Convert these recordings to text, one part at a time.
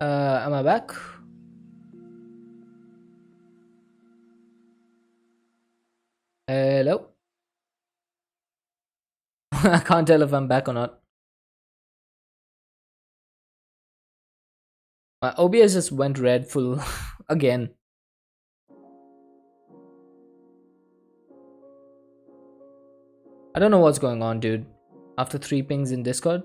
Am I back? Hello? I can't tell if I'm back or not. My OBS just went red full again. I don't know what's going on, dude. After 3 pings in Discord?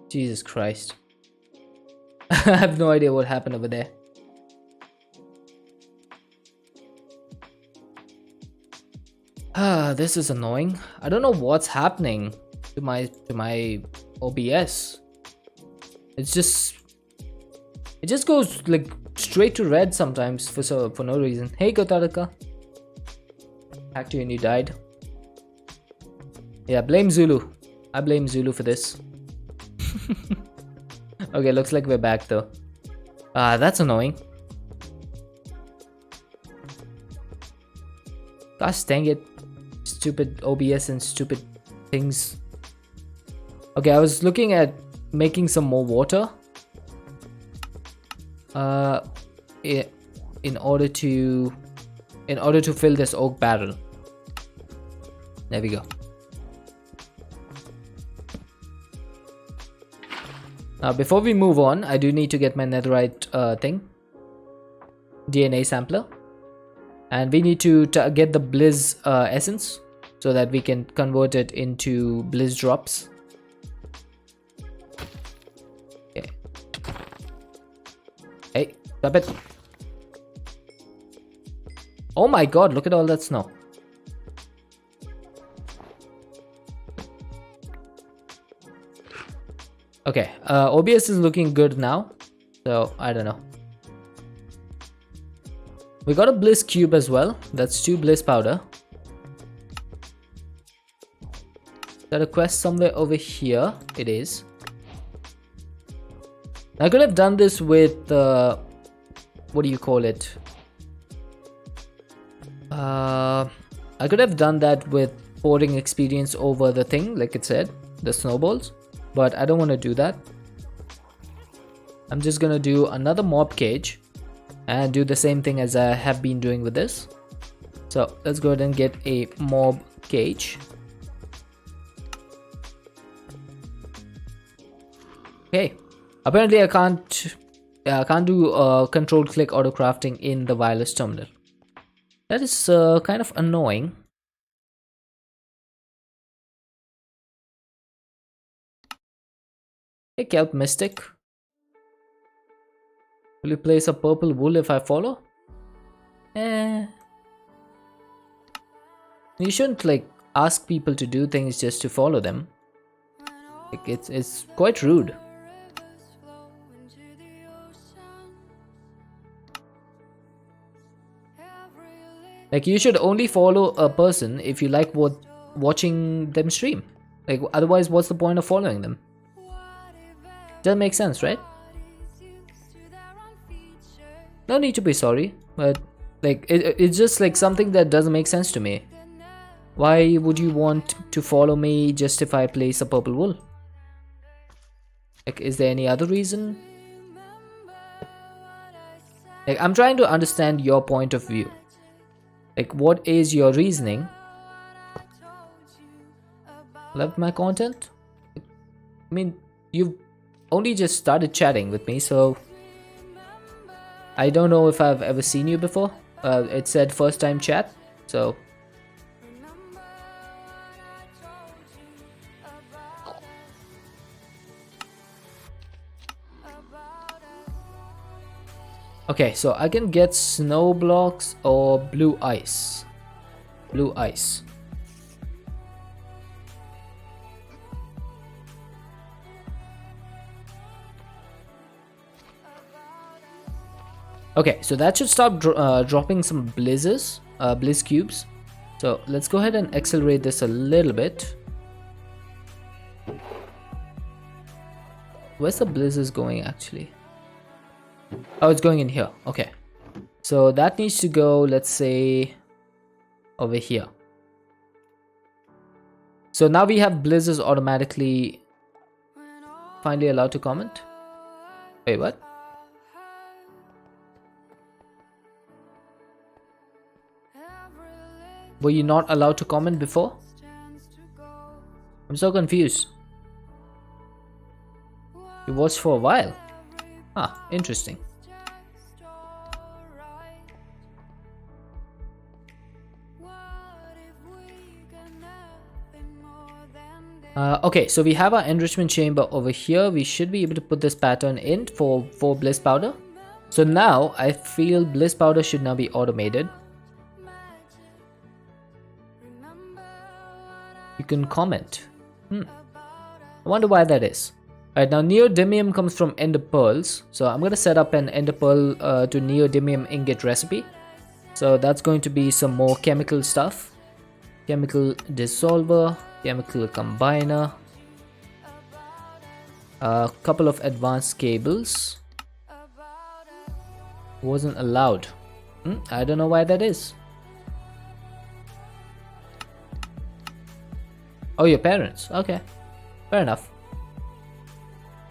Jesus Christ. I have no idea what happened over there. This is annoying. I don't know what's happening to my OBS. It just goes like straight to red sometimes for no reason. Hey Gotaraka. Hacked you and you died. Yeah, blame Zulu. I blame Zulu for this. Okay, looks like we're back though. That's annoying. Gosh dang it. Stupid OBS and stupid things. Okay, I was looking at making some more water. In order to fill this oak barrel. There we go. Now before we move on, I do need to get my netherite DNA sampler. And we need to get the Blizz essence so that we can convert it into Blizz drops. Okay. Hey, stop it. Oh my god, look at all that snow. Okay, OBS is looking good now. So, I don't know. We got a Blizz cube as well. That's 2 Blizz powder. Is that a quest somewhere over here? It is. I could have done this with what do you call it? I could have done that with pouring experience over the thing, like it said, the snowballs. But I don't want to do that. I'm just gonna do another mob cage. And do the same thing as I have been doing with this. So let's go ahead and get a mob cage. Okay. Apparently I can't do control click auto crafting in the wireless terminal. That is kind of annoying. Hey Kelp Mystic. Will you place a purple wool if I follow? You shouldn't like ask people to do things just to follow them. Like it's quite rude. Like you should only follow a person if you like watching them stream. Like otherwise what's the point of following them? Doesn't make sense, right? No need to be sorry, but like it's just like something that doesn't make sense to me. Why would you want to follow me just if I place a purple wool? Like, is there any other reason? Like, I'm trying to understand your point of view. Like, what is your reasoning? Love my content? I mean, you've only just started chatting with me, so I don't know if I've ever seen you before. It said first time chat, so okay, so I can get snow blocks or blue ice. Blue ice. Okay, so that should start dropping some blizzes, blizz cubes. So let's go ahead and accelerate this a little bit. Where's the blizzes going actually? Oh, it's going in here. Okay. So that needs to go, let's say, over here. So now we have blizzes automatically finally allowed to comment? Wait, what? Were you not allowed to comment before? I'm so confused. You watched for a while. Ah, interesting. Okay, so we have our enrichment chamber over here. We should be able to put this pattern in for bliss powder. So now I feel bliss powder should now be automated. You can comment. I wonder why that is. Alright, now neodymium comes from ender pearls. So I'm going to set up an ender pearl to neodymium ingot recipe. So that's going to be some more chemical stuff. Chemical dissolver, chemical combiner, a couple of advanced cables. Wasn't allowed. I don't know why that is. Oh, your parents. Okay, fair enough.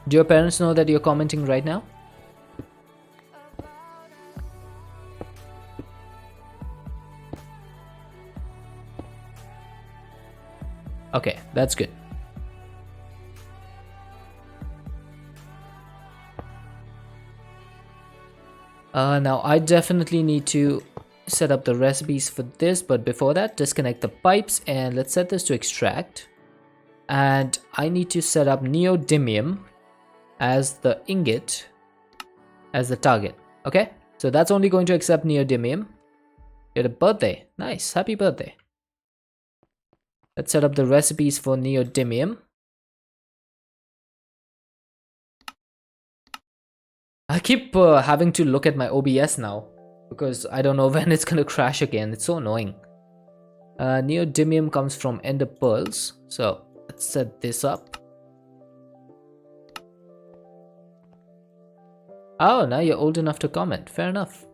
Do your parents know that you're commenting right now? Okay, that's good. Now I definitely need to set up the recipes for this, but before that, disconnect the pipes and let's set this to extract. And I need to set up neodymium as the ingot as the target. Okay, so that's only going to accept neodymium. You had a birthday. Nice, happy birthday. Let's set up the recipes for neodymium. I keep having to look at my OBS now because I don't know when it's gonna crash again. It's so annoying. Neodymium comes from ender pearls, so let's set this up. Oh, now you're old enough to comment. Fair enough.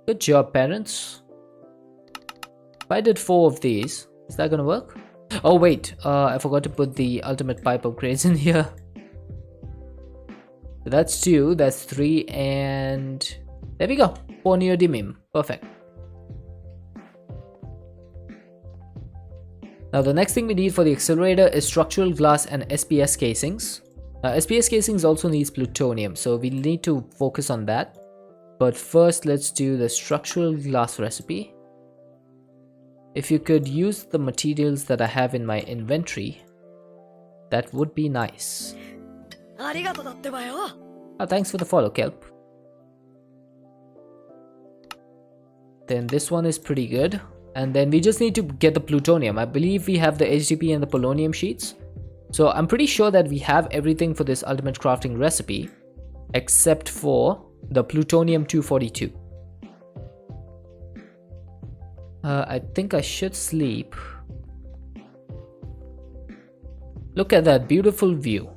Good job, parents. If I did 4 of these, is that gonna work? Oh wait, I forgot to put the ultimate pipe upgrades in here. So that's 2, that's 3, and there we go. 4 neodymium. Perfect. Now the next thing we need for the accelerator is structural glass and SPS casings. SPS casings also needs plutonium, so we need to focus on that. But first, let's do the structural glass recipe. If you could use the materials that I have in my inventory, that would be nice. Oh, thanks for the follow, Kelp. Then this one is pretty good. And then we just need to get the plutonium. I believe we have the HDP and the polonium sheets. So I'm pretty sure that we have everything for this ultimate crafting recipe, except for the plutonium 242. I think I should sleep. Look at that beautiful view.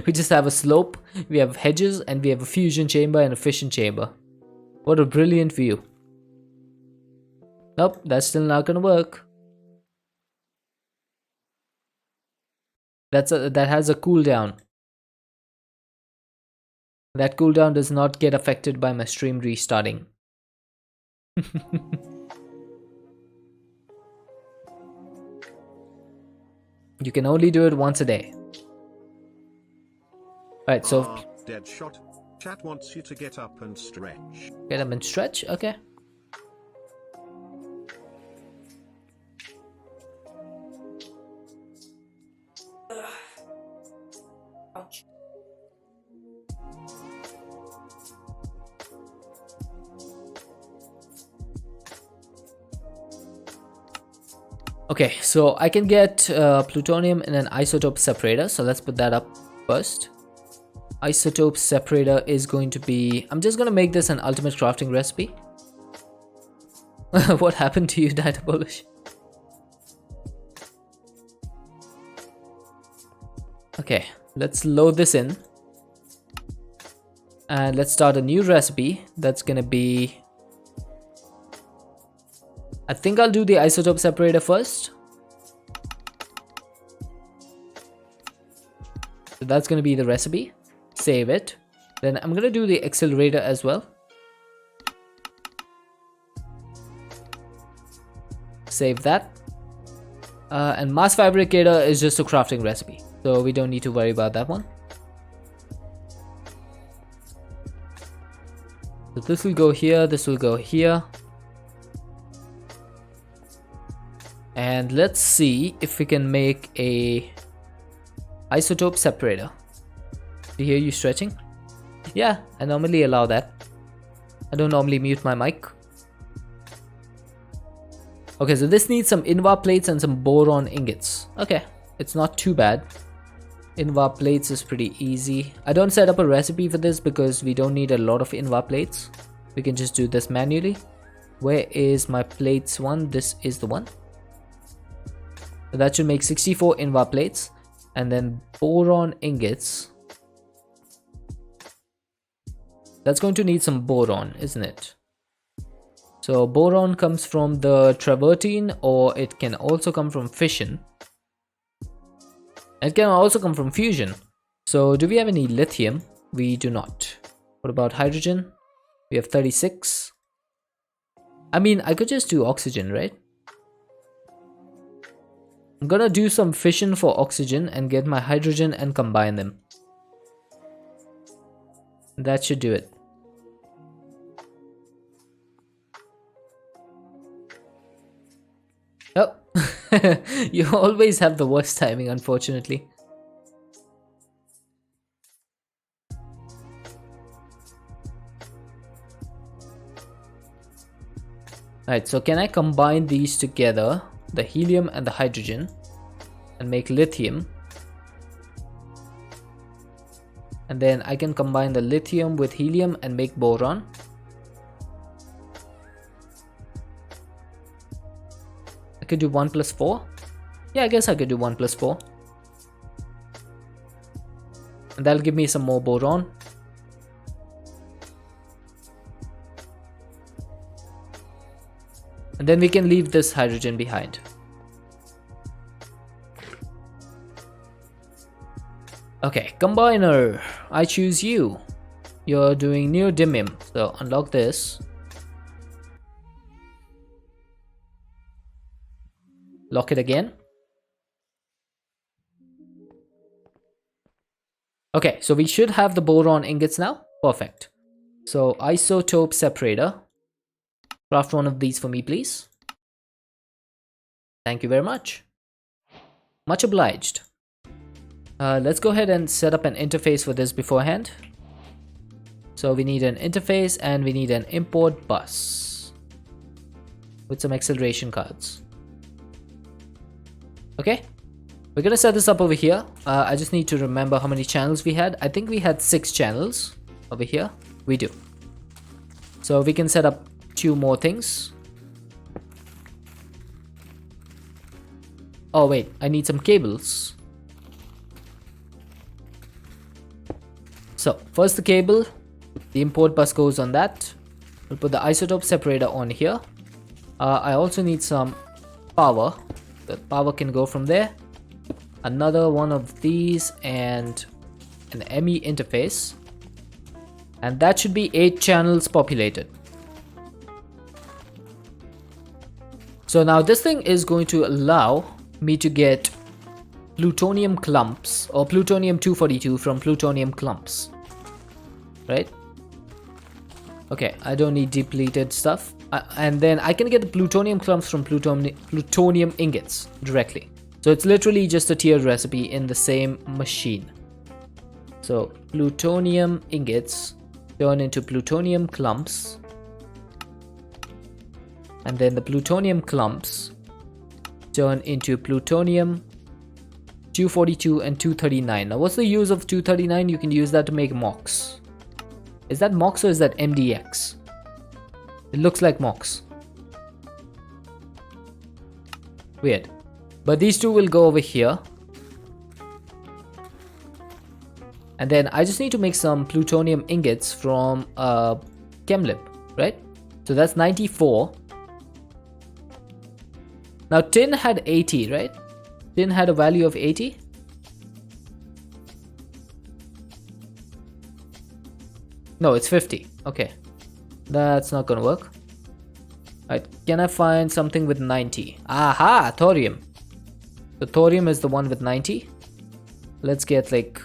We just have a slope, we have hedges, and we have a fusion chamber and a fission chamber. What a brilliant view. Nope, that's still not gonna work. That has a cooldown. That cooldown does not get affected by my stream restarting. You can only do it once a day. Alright, so Deadshot. Chat wants you to get up and stretch. Get up and stretch? Okay. Okay, so I can get plutonium in an isotope separator, so let's put that up first. Isotope separator is going to be... I'm just going to make this an ultimate crafting recipe. What happened to you, Ditabolish? Okay, let's load this in. And let's start a new recipe. That's going to be... I think I'll do the isotope separator first. So that's going to be the recipe. Save it. Then I'm going to do the accelerator as well. Save that. And mass fabricator is just a crafting recipe, so we don't need to worry about that one. So this will go here, this will go here. And let's see if we can make a isotope separator. Do you hear you stretching? Yeah, I normally allow that. I don't normally mute my mic. Okay, so this needs some invar plates and some boron ingots. Okay, it's not too bad. Invar plates is pretty easy. I don't set up a recipe for this because we don't need a lot of invar plates. We can just do this manually. Where is my plates one? This is the one. So that should make 64 invar plates. And then boron ingots. That's going to need some boron, isn't it? So boron comes from the travertine, or it can also come from fission. It can also come from fusion. So do we have any lithium? We do not. What about hydrogen? We have 36. I mean, I could just do oxygen, right? I'm gonna do some fission for oxygen and get my hydrogen and combine them. That should do it. Oh, you always have the worst timing, unfortunately. Alright, so can I combine these together, the helium and the hydrogen, and make lithium? And then I can combine the lithium with helium and make boron. I could do 1 plus 4. Yeah, I guess I could do 1 plus 4. And that'll give me some more boron. And then we can leave this hydrogen behind. Okay, combiner. I choose you. You're doing neodymium, so unlock this. Lock it again. Okay, so we should have the boron ingots now. Perfect. So isotope separator. Craft one of these for me, please. Thank you very much. Much obliged. Let's go ahead and set up an interface for this beforehand. So we need an interface and we need an import bus with some acceleration cards. Okay, we're gonna set this up over here. I just need to remember how many channels we had. I think we had 6 channels over here. We do. So we can set up 2 more things. Oh wait, I need some cables. So first the cable, the import bus goes on that. We'll put the isotope separator on here. I also need some power. The power can go from there. Another one of these and an ME interface. And that should be 8 channels populated. So now this thing is going to allow me to get plutonium clumps or plutonium-242 from plutonium clumps. Right? Okay, I don't need depleted stuff. And then I can get the plutonium clumps from plutonium ingots directly. So it's literally just a tiered recipe in the same machine. So plutonium ingots turn into plutonium clumps. And then the plutonium clumps turn into plutonium 242 and 239. Now what's the use of 239? You can use that to make MOX. Is that MOX or is that MDX? It looks like MOX. Weird. But these two will go over here. And then I just need to make some plutonium ingots from ChemLib, right? So that's 94. Now tin had 80, right? Tin had a value of 80. No, it's 50. Okay. That's not gonna work. Alright, can I find something with 90? Aha! Thorium. The thorium is the one with 90. Let's get like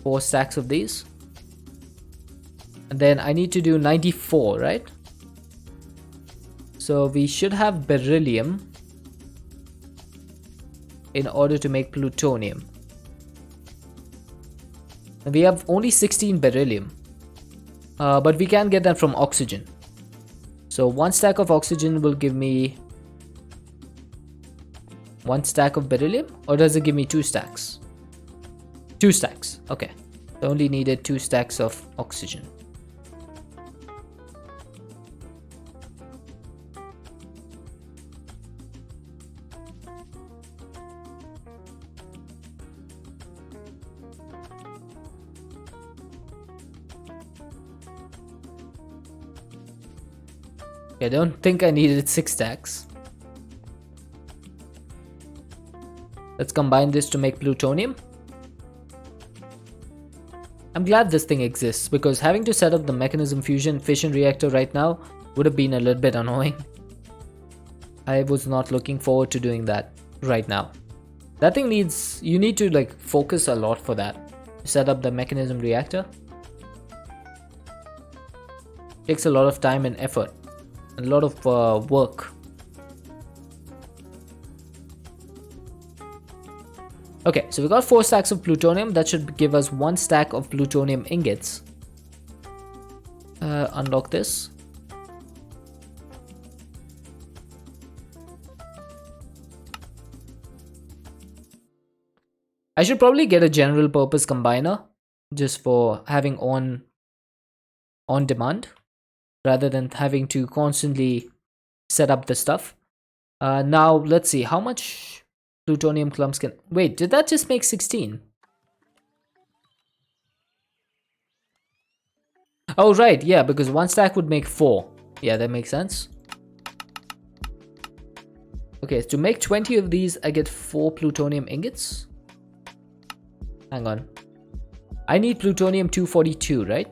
4 stacks of these. And then I need to do 94, right? So we should have beryllium in order to make plutonium. And we have only 16 beryllium. But we can get that from oxygen. So 1 stack of oxygen will give me 1 stack of beryllium, or does it give me 2 stacks? 2 stacks, okay. I only needed 2 stacks of oxygen. I don't think I needed 6 stacks. Let's combine this to make plutonium. I'm glad this thing exists, because having to set up the mechanism fusion fission reactor right now would have been a little bit annoying. I was not looking forward to doing that right now. That thing needs, you need to like focus a lot for that. Set up the mechanism reactor. Takes a lot of time and effort. A lot of work. Okay, so we got 4 stacks of plutonium. That should give us 1 stack of plutonium ingots. Unlock this. I should probably get a general purpose combiner just for having on demand, rather than having to constantly set up the stuff. Now let's see how much plutonium clumps can... Wait, did that just make 16? Oh right, yeah, because 1 stack would make 4. Yeah, that makes sense. Okay, to make 20 of these, I get 4 plutonium ingots. Hang on. I need plutonium 242, right?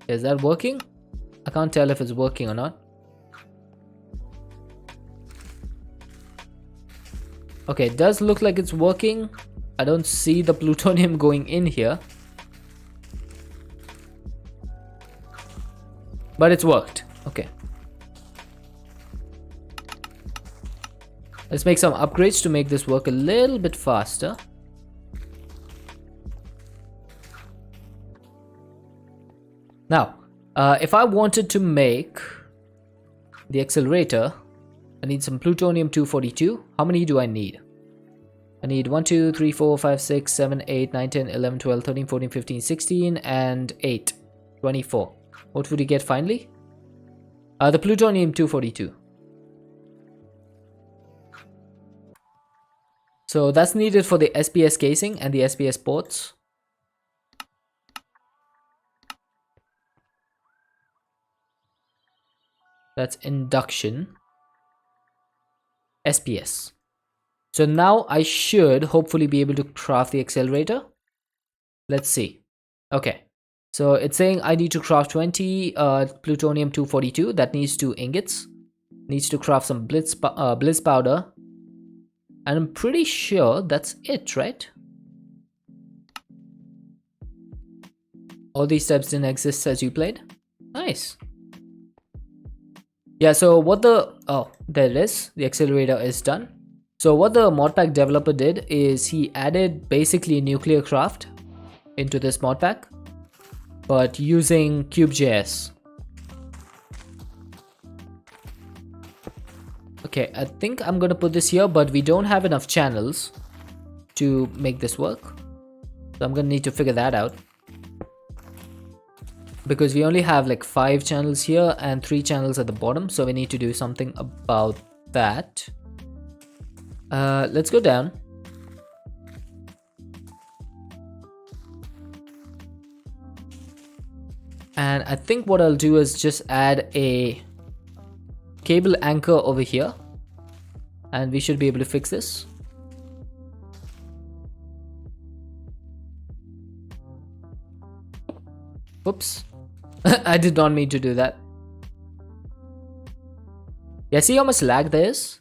Is that working? I can't tell if it's working or not. Okay, it does look like it's working. I don't see the plutonium going in here. But it's worked. Okay. Let's make some upgrades to make this work a little bit faster. Now, if I wanted to make the accelerator, I need some plutonium 242. How many do I need? I need 1, 2, 3, 4, 5, 6, 7, 8, 9, 10, 11, 12, 13, 14, 15, 16, and 8. 24. What would you get finally? The plutonium 242. So that's needed for the SPS casing and the SPS ports. That's induction. SPS. So now I should hopefully be able to craft the accelerator. Let's see. Okay. So it's saying I need to craft 20 plutonium 242. That needs 2 ingots. Needs to craft some bliss powder. And I'm pretty sure that's it, right? All these steps didn't exist as you played. Nice. Yeah, so what the... Oh, there it is. The accelerator is done. So what the modpack developer did is he added basically nuclear craft into this modpack, but using Cube.js. Okay, I think I'm gonna put this here, but we don't have enough channels to make this work. So I'm gonna need to figure that out. Because we only have like 5 channels here and 3 channels at the bottom, so we need to do something about that. Let's go down. And I think what I'll do is just add a cable anchor over here. And we should be able to fix this. Whoops. I did not mean to do that. Yeah, see how much lag there is?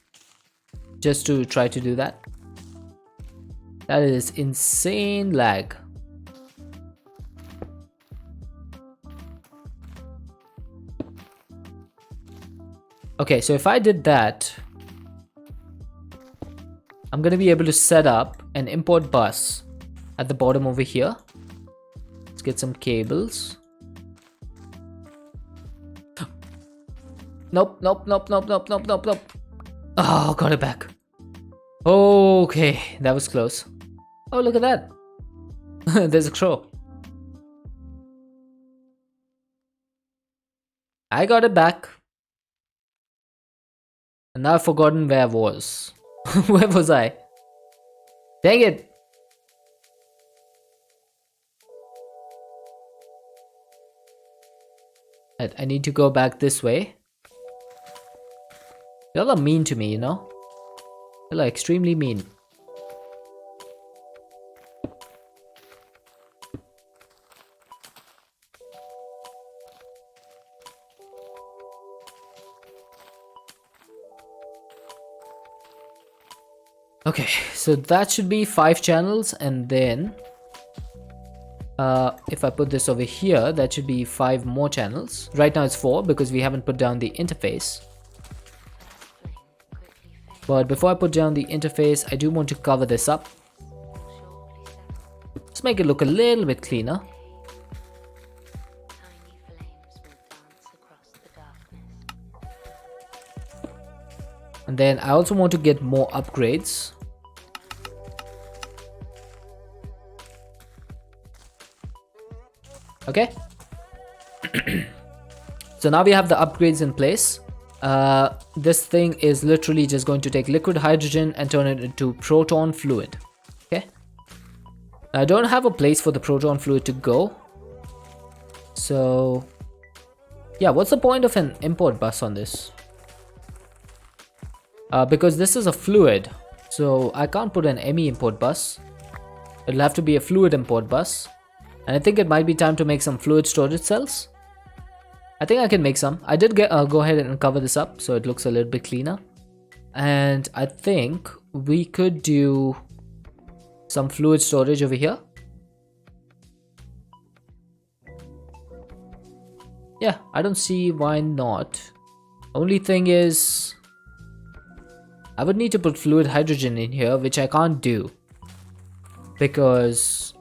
Just to try to do that. That is insane lag. Okay, so if I did that, I'm gonna be able to set up an import bus at the bottom over here. Let's get some cables. Nope, nope, nope, nope, nope, nope, nope, nope. Oh, got it back. Okay, that was close. Oh, look at that. There's a crow. I got it back. And now I've forgotten where I was. Where was I? Dang it. I need to go back this way. Y'all are mean to me, you know? Y'all are extremely mean. Okay, so that should be 5 channels, and then if I put this over here, that should be 5 more channels. Right now it's 4 because we haven't put down the interface. But before I put down the interface, I do want to cover this up. Let's make it look a little bit cleaner. And then I also want to get more upgrades. Okay. So now we have the upgrades in place. This thing is literally just going to take liquid hydrogen and turn it into proton fluid. Okay. I don't have a place for the proton fluid to go. So yeah, what's the point of an import bus on this? Because this is a fluid, so I can't put an ME import bus. It'll have to be a fluid import bus. And I think it might be time to make some fluid storage cells. I think I can make some. I did go ahead and cover this up so it looks a little bit cleaner. And I think we could do some fluid storage over here. Yeah, I don't see why not. Only thing is, I would need to put fluid hydrogen in here, which I can't do because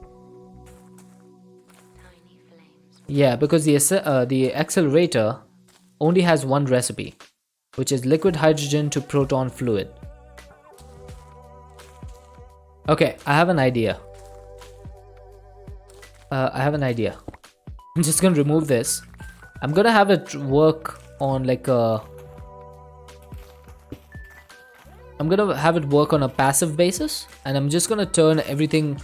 the accelerator only has one recipe, which is liquid hydrogen to proton fluid. Okay, I have an idea. I'm just gonna remove this. I'm gonna have it work on like a passive basis, and I'm just gonna turn everything.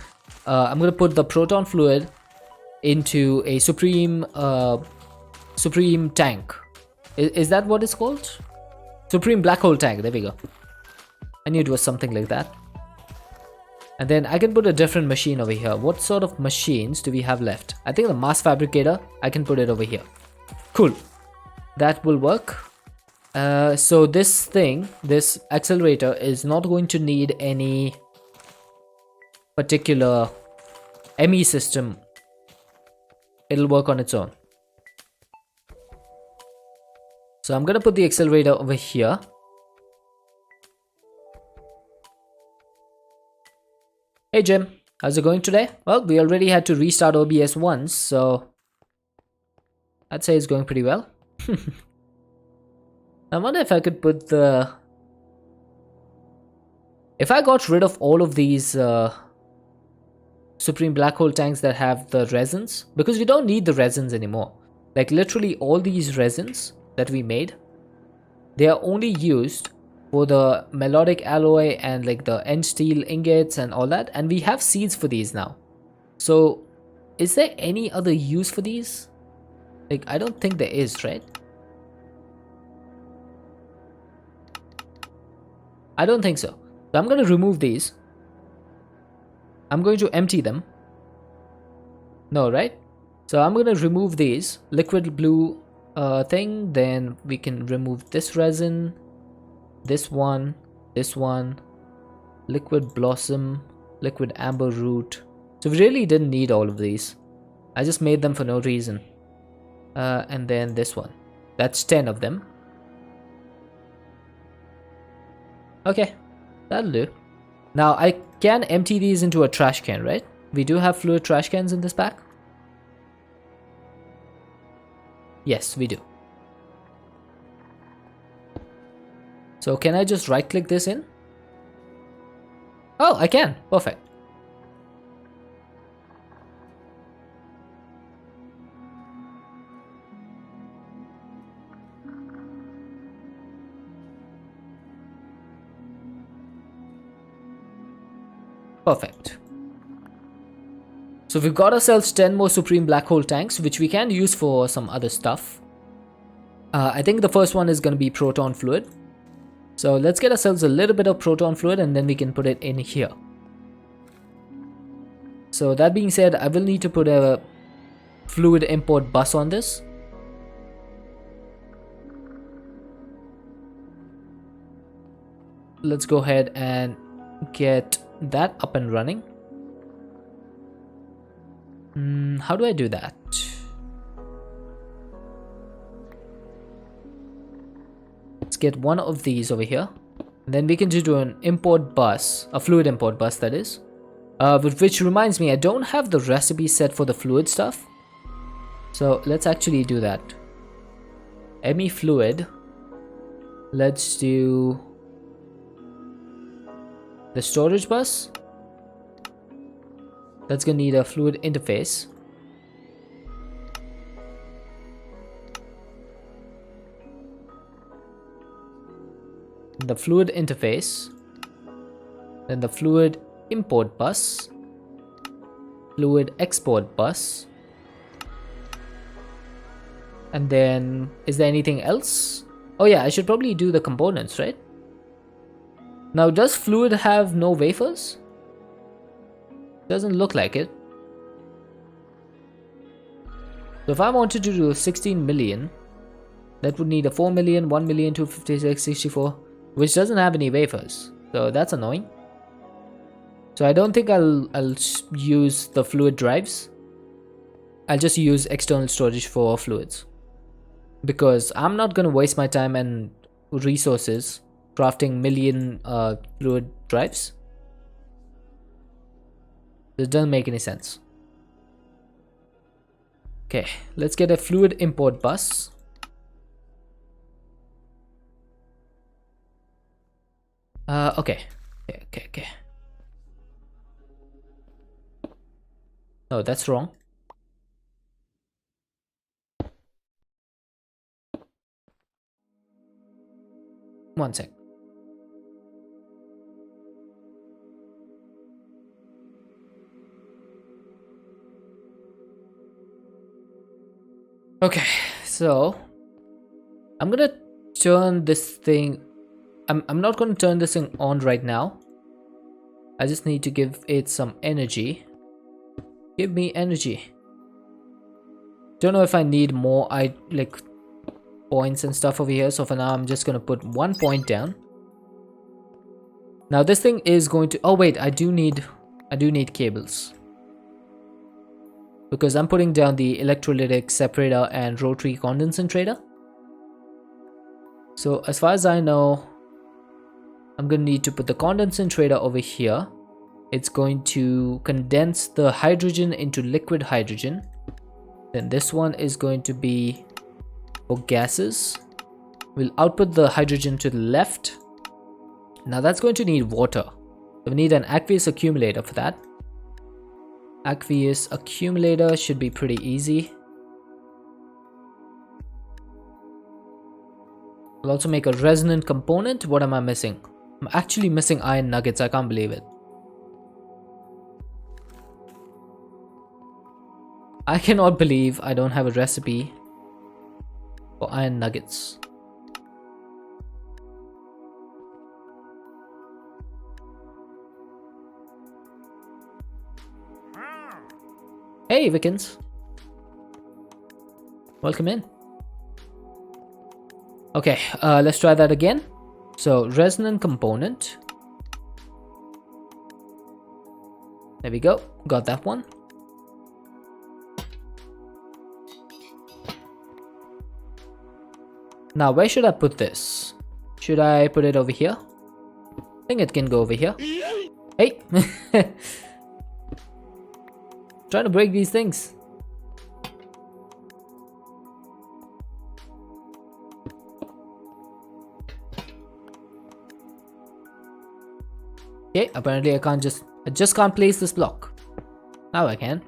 I'm gonna put the proton fluid into a supreme tank. Is that what it's called? Supreme black hole tank. There we go. I knew it was something like that. And then I can put a different machine over here. What sort of machines do we have left? I think the mass fabricator, I can put it over here. Cool. That will work. So this accelerator is not going to need any particular ME system. It'll work on its own. So I'm gonna put the accelerator over here. Hey Jim, how's it going today? Well, we already had to restart OBS once, so I'd say it's going pretty well. I wonder if I could put the... If I got rid of all of these Supreme black hole tanks that have the resins, because we don't need the resins anymore. Like literally all these resins that we made, they are only used for the melodic alloy and like the end steel ingots and all that, and we have seeds for these now. So is there any other use for these? Like I don't think there is, right? I don't think so. So I'm going to remove these. I'm going to empty them. No, right? So I'm gonna remove these liquid blue thing, then we can remove this resin, this one, liquid blossom, liquid amber root. So we really didn't need all of these. I just made them for no reason. And then this one. That's 10 of them. Okay, that'll do. Now I can empty these into a trash can, right? We do have fluid trash cans in this pack. Yes, we do. So can I just right click this in? Oh, I can. Perfect. Perfect. So we've got ourselves 10 more Supreme Black Hole tanks, which we can use for some other stuff. I think the first one is going to be proton fluid. So let's get ourselves a little bit of proton fluid and then we can put it in here. So that being said, I will need to put a fluid import bus on this. Let's go ahead and get that up and running. How do I do that? Let's get one of these over here. And then we can just do an import bus, a fluid import bus that is. Which reminds me, I don't have the recipe set for the fluid stuff. So let's actually do that. ME fluid. Let's do the storage bus. That's gonna need a fluid interface. The fluid interface. Then the fluid import bus. Fluid export bus. And then, is there anything else? Oh yeah, I should probably do the components, right? Now, does fluid have no wafers? Doesn't look like it. So if I wanted to do 16 million, that would need a 4 million, 1 million, 256, 64, which doesn't have any wafers. So that's annoying. So I don't think I'll use the fluid drives. I'll just use external storage for fluids. Because I'm not going to waste my time and resources crafting million fluid drives. This doesn't make any sense. Okay, let's get a fluid import bus. Okay. Oh, that's wrong. One sec. Okay, so I'm gonna turn this thing. I'm not gonna turn this thing on right now. I just need to give it some energy. Give me energy. Don't know if I need more points and stuff over here, so for now I'm just gonna put 1 point down. Now this thing is going to, oh wait, I do need cables, because I'm putting down the electrolytic separator and rotary condensator. So as far as I know, I'm gonna need to put the condensator over here. It's going to condense the hydrogen into liquid hydrogen. Then this one is going to be for gases. We'll output the hydrogen to the left. Now that's going to need water. So we need an aqueous accumulator for that. Aqueous accumulator should be pretty easy. We'll also make a resonant component. What am I missing? I'm actually missing iron nuggets. I can't believe it. I cannot believe I don't have a recipe for iron nuggets. Hey, Vikins. Welcome in. Okay, let's try that again. So resonant component. There we go. Got that one. Now, where should I put this? Should I put it over here? I think it can go over here. Hey! Trying to break these things. Okay, apparently I just can't place this block. Now I can.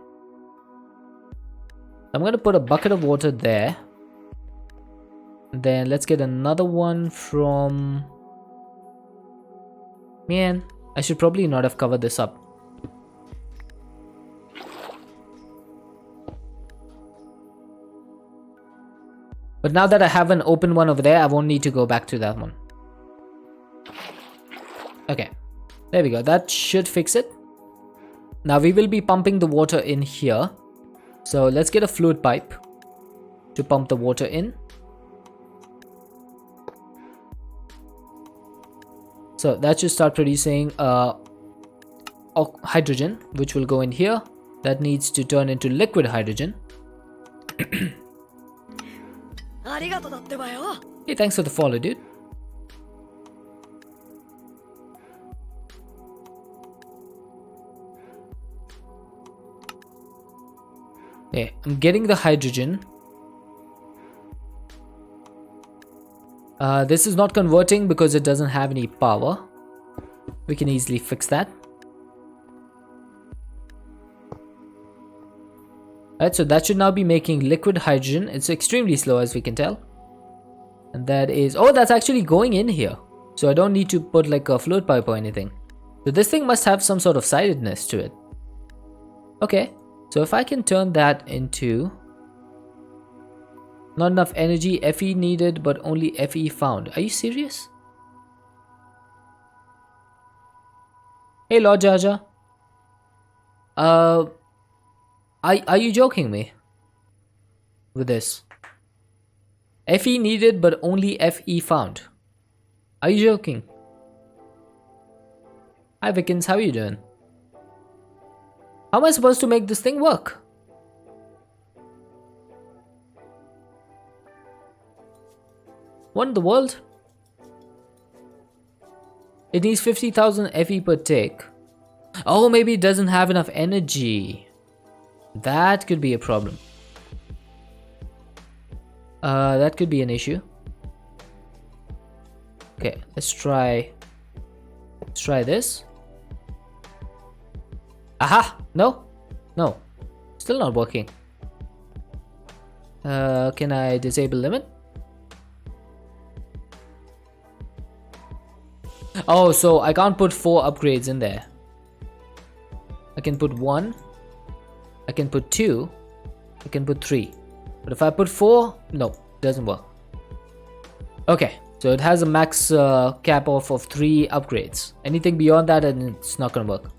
I'm gonna put a bucket of water there. Then let's get another one from... Man, I should probably not have covered this up. But now that I have an open one over there, I won't need to go back to that one. Okay, there we go. That should fix it. Now we will be pumping the water in here. So let's get a fluid pipe to pump the water in. So that should start producing hydrogen, which will go in here. That needs to turn into liquid hydrogen. Hey, thanks for the follow, dude. Okay, I'm getting the hydrogen. This is not converting because it doesn't have any power. We can easily fix that. Alright, so that should now be making liquid hydrogen. It's extremely slow, as we can tell. And that is... Oh, that's actually going in here. So I don't need to put like a fluid pipe or anything. So this thing must have some sort of sidedness to it. Okay, so if I can turn that into... Not enough energy, Fe needed, but only Fe found. Are you serious? Hey, Lord Jaja. Are you joking me with this? Fe needed, but only Fe found. Are you joking? Hi Vikins, how are you doing? How am I supposed to make this thing work? What in the world? It needs 50,000 Fe per tick. Oh, maybe it doesn't have enough energy. That could be a problem. That could be an issue. Okay, let's try this. Aha! No? No. Still not working. Can I disable limit? Oh, so I can't put 4 upgrades in there. I can put 1. I can put 2. I can put 3. But if I put 4, no, doesn't work. Okay, so it has a max cap off of 3 upgrades. Anything beyond that, and it's not gonna work.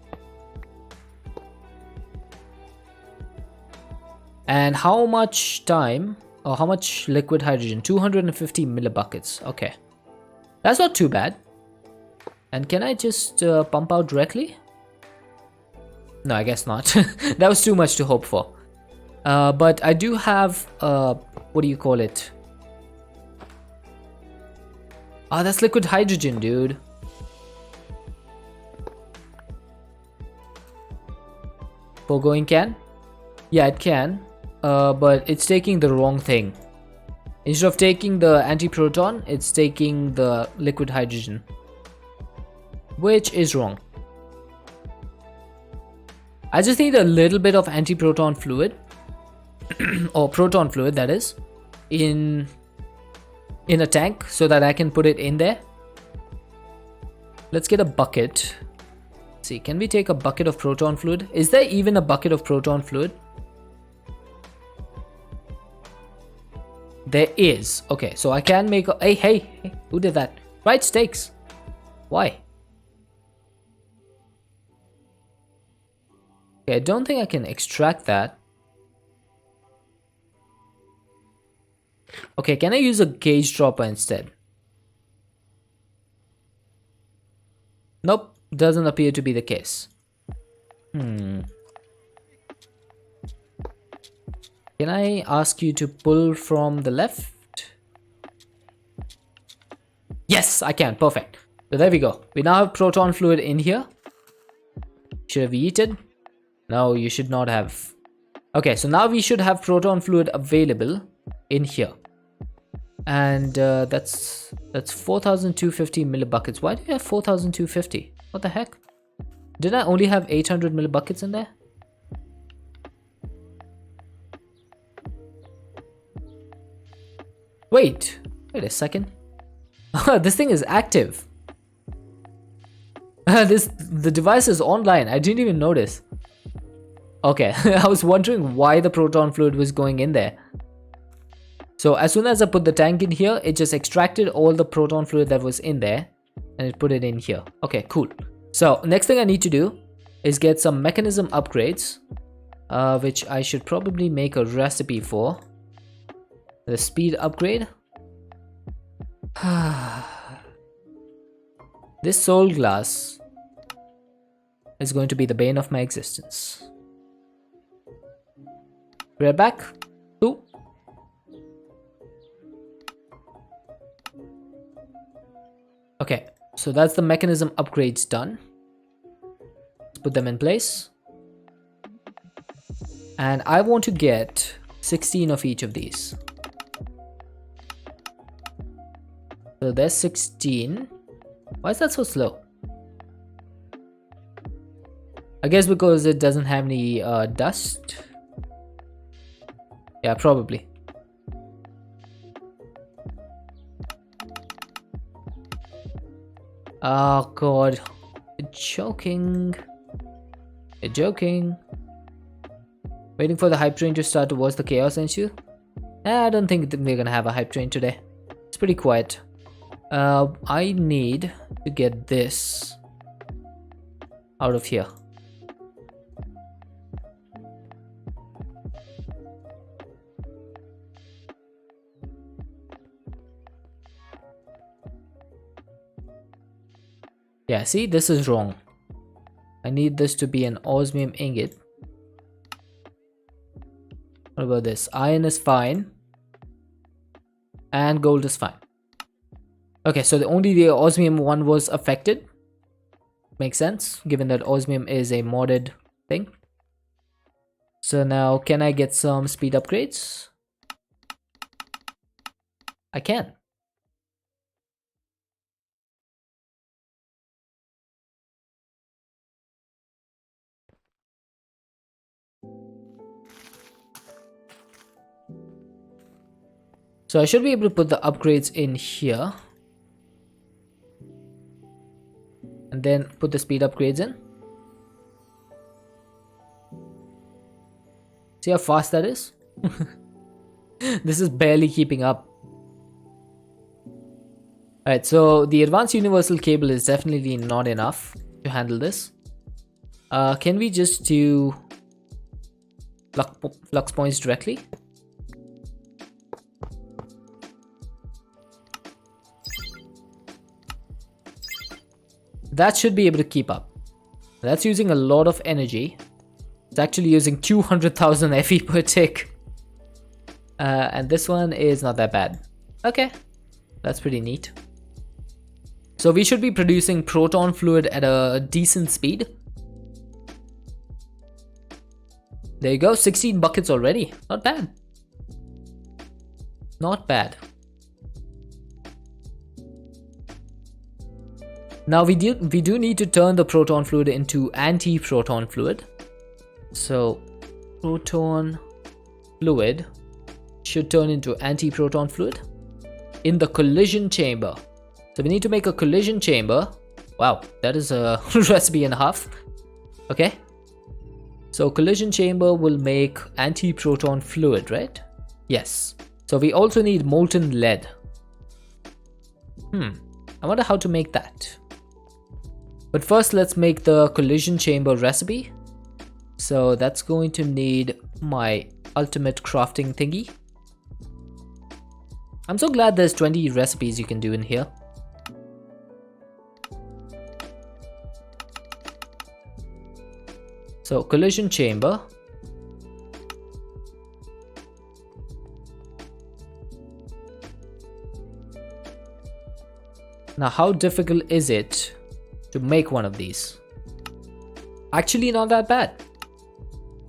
And how much time, or how much liquid hydrogen? 250 millibuckets. Okay, that's not too bad. And can I just pump out directly? No, I guess not. That was too much to hope for. But I do have, what do you call it? Ah, that's liquid hydrogen, dude. Foregoing can? Yeah, it can. But it's taking the wrong thing. Instead of taking the antiproton, it's taking the liquid hydrogen, which is wrong. I just need a little bit of antiproton fluid, or proton fluid, that is, in a tank so that I can put it in there. Let's get a bucket. Let's see, can we take a bucket of proton fluid? Is there even a bucket of proton fluid? There is. Okay, so I can make a... Hey, who did that? Fried steaks. Why? Okay, I don't think I can extract that. Okay, can I use a gauge dropper instead? Nope, doesn't appear to be the case. Can I ask you to pull from the left? Yes, I can. Perfect. So there we go. We now have proton fluid in here. Should have eaten? No, you should not have. Okay, so now we should have proton fluid available in here. And that's 4,250 millibuckets. Why do you have 4,250? What the heck? Did I only have 800 millibuckets in there? Wait a second. This thing is active. The device is online. I didn't even notice. Okay, I was wondering why the proton fluid was going in there. So as soon as I put the tank in here, it just extracted all the proton fluid that was in there and it put it in here. Okay, cool. So next thing I need to do is get some mechanism upgrades, which I should probably make a recipe for. The speed upgrade. This soul glass is going to be the bane of my existence. We're back. 2. Okay, so that's the mechanism upgrades done. Let's put them in place. And I want to get 16 of each of these. So there's 16. Why is that so slow? I guess because it doesn't have any dust. Yeah, probably. Oh god. You're joking. You're joking. Waiting for the hype train to start to watch the chaos ensue? I don't think we're gonna have a hype train today. It's pretty quiet. I need to get this out of here. Yeah, see, this is wrong. I need this to be an osmium ingot. What about this? Iron is fine. And gold is fine. Okay, so only the osmium one was affected. Makes sense, given that osmium is a modded thing. So now, can I get some speed upgrades? I can. So I should be able to put the upgrades in here. And then put the speed upgrades in. See how fast that is? This is barely keeping up. Alright, so the advanced universal cable is definitely not enough to handle this. Can we just do flux points directly? That should be able to keep up. That's using a lot of energy. It's actually using 200,000 FE per tick. And this one is not that bad. Okay, that's pretty neat. So we should be producing proton fluid at a decent speed. There you go, 16 buckets already. Not bad. Not bad. Now we do need to turn the proton fluid into anti-proton fluid. So proton fluid should turn into anti-proton fluid in the collision chamber. So we need to make a collision chamber. Wow, that is a recipe and a half. Okay. So collision chamber will make anti-proton fluid, right? Yes. So we also need molten lead. I wonder how to make that. But first, let's make the collision chamber recipe. So that's going to need my ultimate crafting thingy. I'm so glad there's 20 recipes you can do in here. So collision chamber. Now how difficult is it to make one of these? Actually not that bad.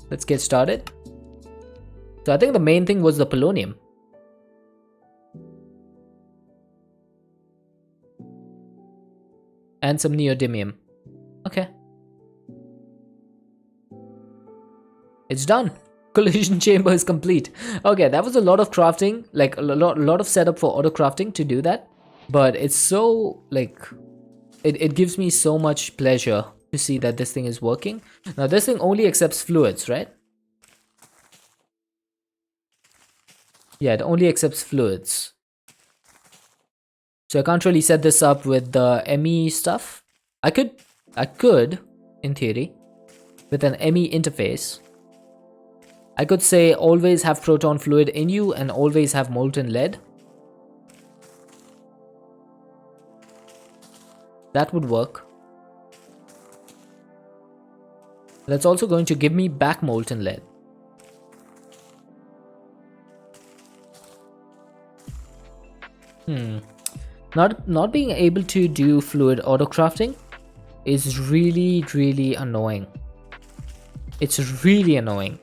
Let's get started. So I think the main thing was the polonium. And some neodymium. Okay. It's done. Collision chamber is complete. Okay, that was a lot of crafting, like a lot of setup for auto crafting to do that. But it's so like it gives me so much pleasure to see that this thing is working. Now this thing only accepts fluids, right? Yeah, it only accepts fluids. So I can't really set this up with the ME stuff. I could, in theory, with an ME interface. I could say always have proton fluid in you and always have molten lead. That would work. That's also going to give me back molten lead. Not being able to do fluid auto crafting is really annoying. It's really annoying.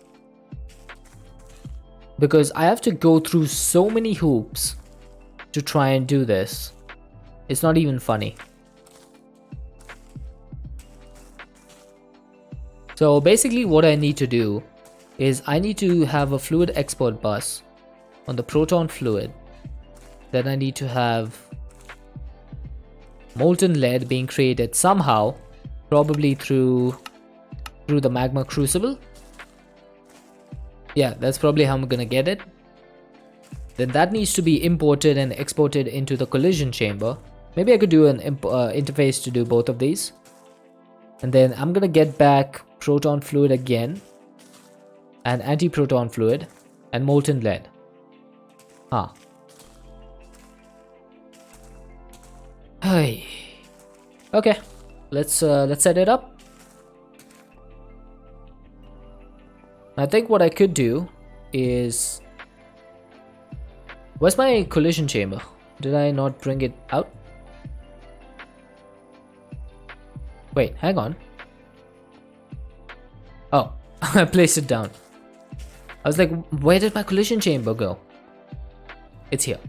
Because I have to go through so many hoops to try and do this. It's not even funny. So basically what I need to do is I need to have a fluid export bus on the proton fluid. Then I need to have molten lead being created somehow, probably through the magma crucible. Yeah, that's probably how I'm gonna get it. Then that needs to be imported and exported into the collision chamber. Maybe I could do an interface to do both of these. And then I'm gonna get back proton fluid again, and anti-proton fluid, and molten lead. Hey. Okay, let's set it up. I think what I could do is, where's my collision chamber? Did I not bring it out? Wait, hang on. Oh, I placed it down. I was like, where did my collision chamber go? It's here.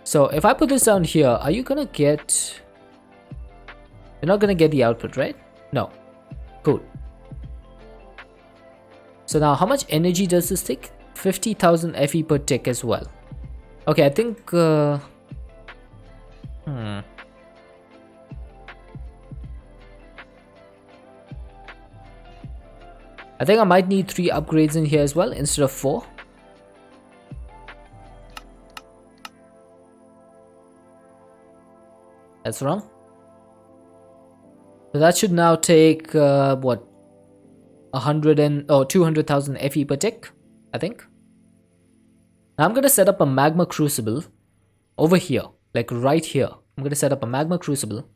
So if I put this down here, are you gonna get... You're not gonna get the output, right? No. Cool. So now how much energy does this take? 50,000 FE per tick as well. Okay, I think... I think I might need 3 upgrades in here as well instead of 4. That's wrong. So that should now take what, 200,000 FE per tick, I think. Now I'm gonna set up a magma crucible over here, like right here. I'm gonna set up a magma crucible.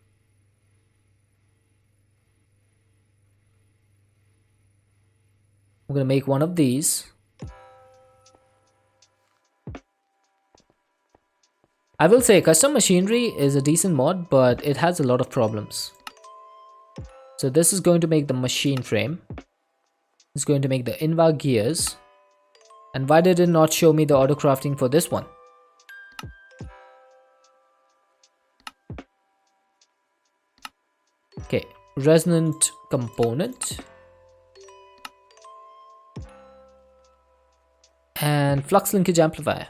I'm gonna make one of these. I will say custom machinery is a decent mod, but it has a lot of problems. So this is going to make the machine frame. It's going to make the Invar gears. And why did it not show me the auto crafting for this one? Okay, resonant component. And flux linkage amplifier.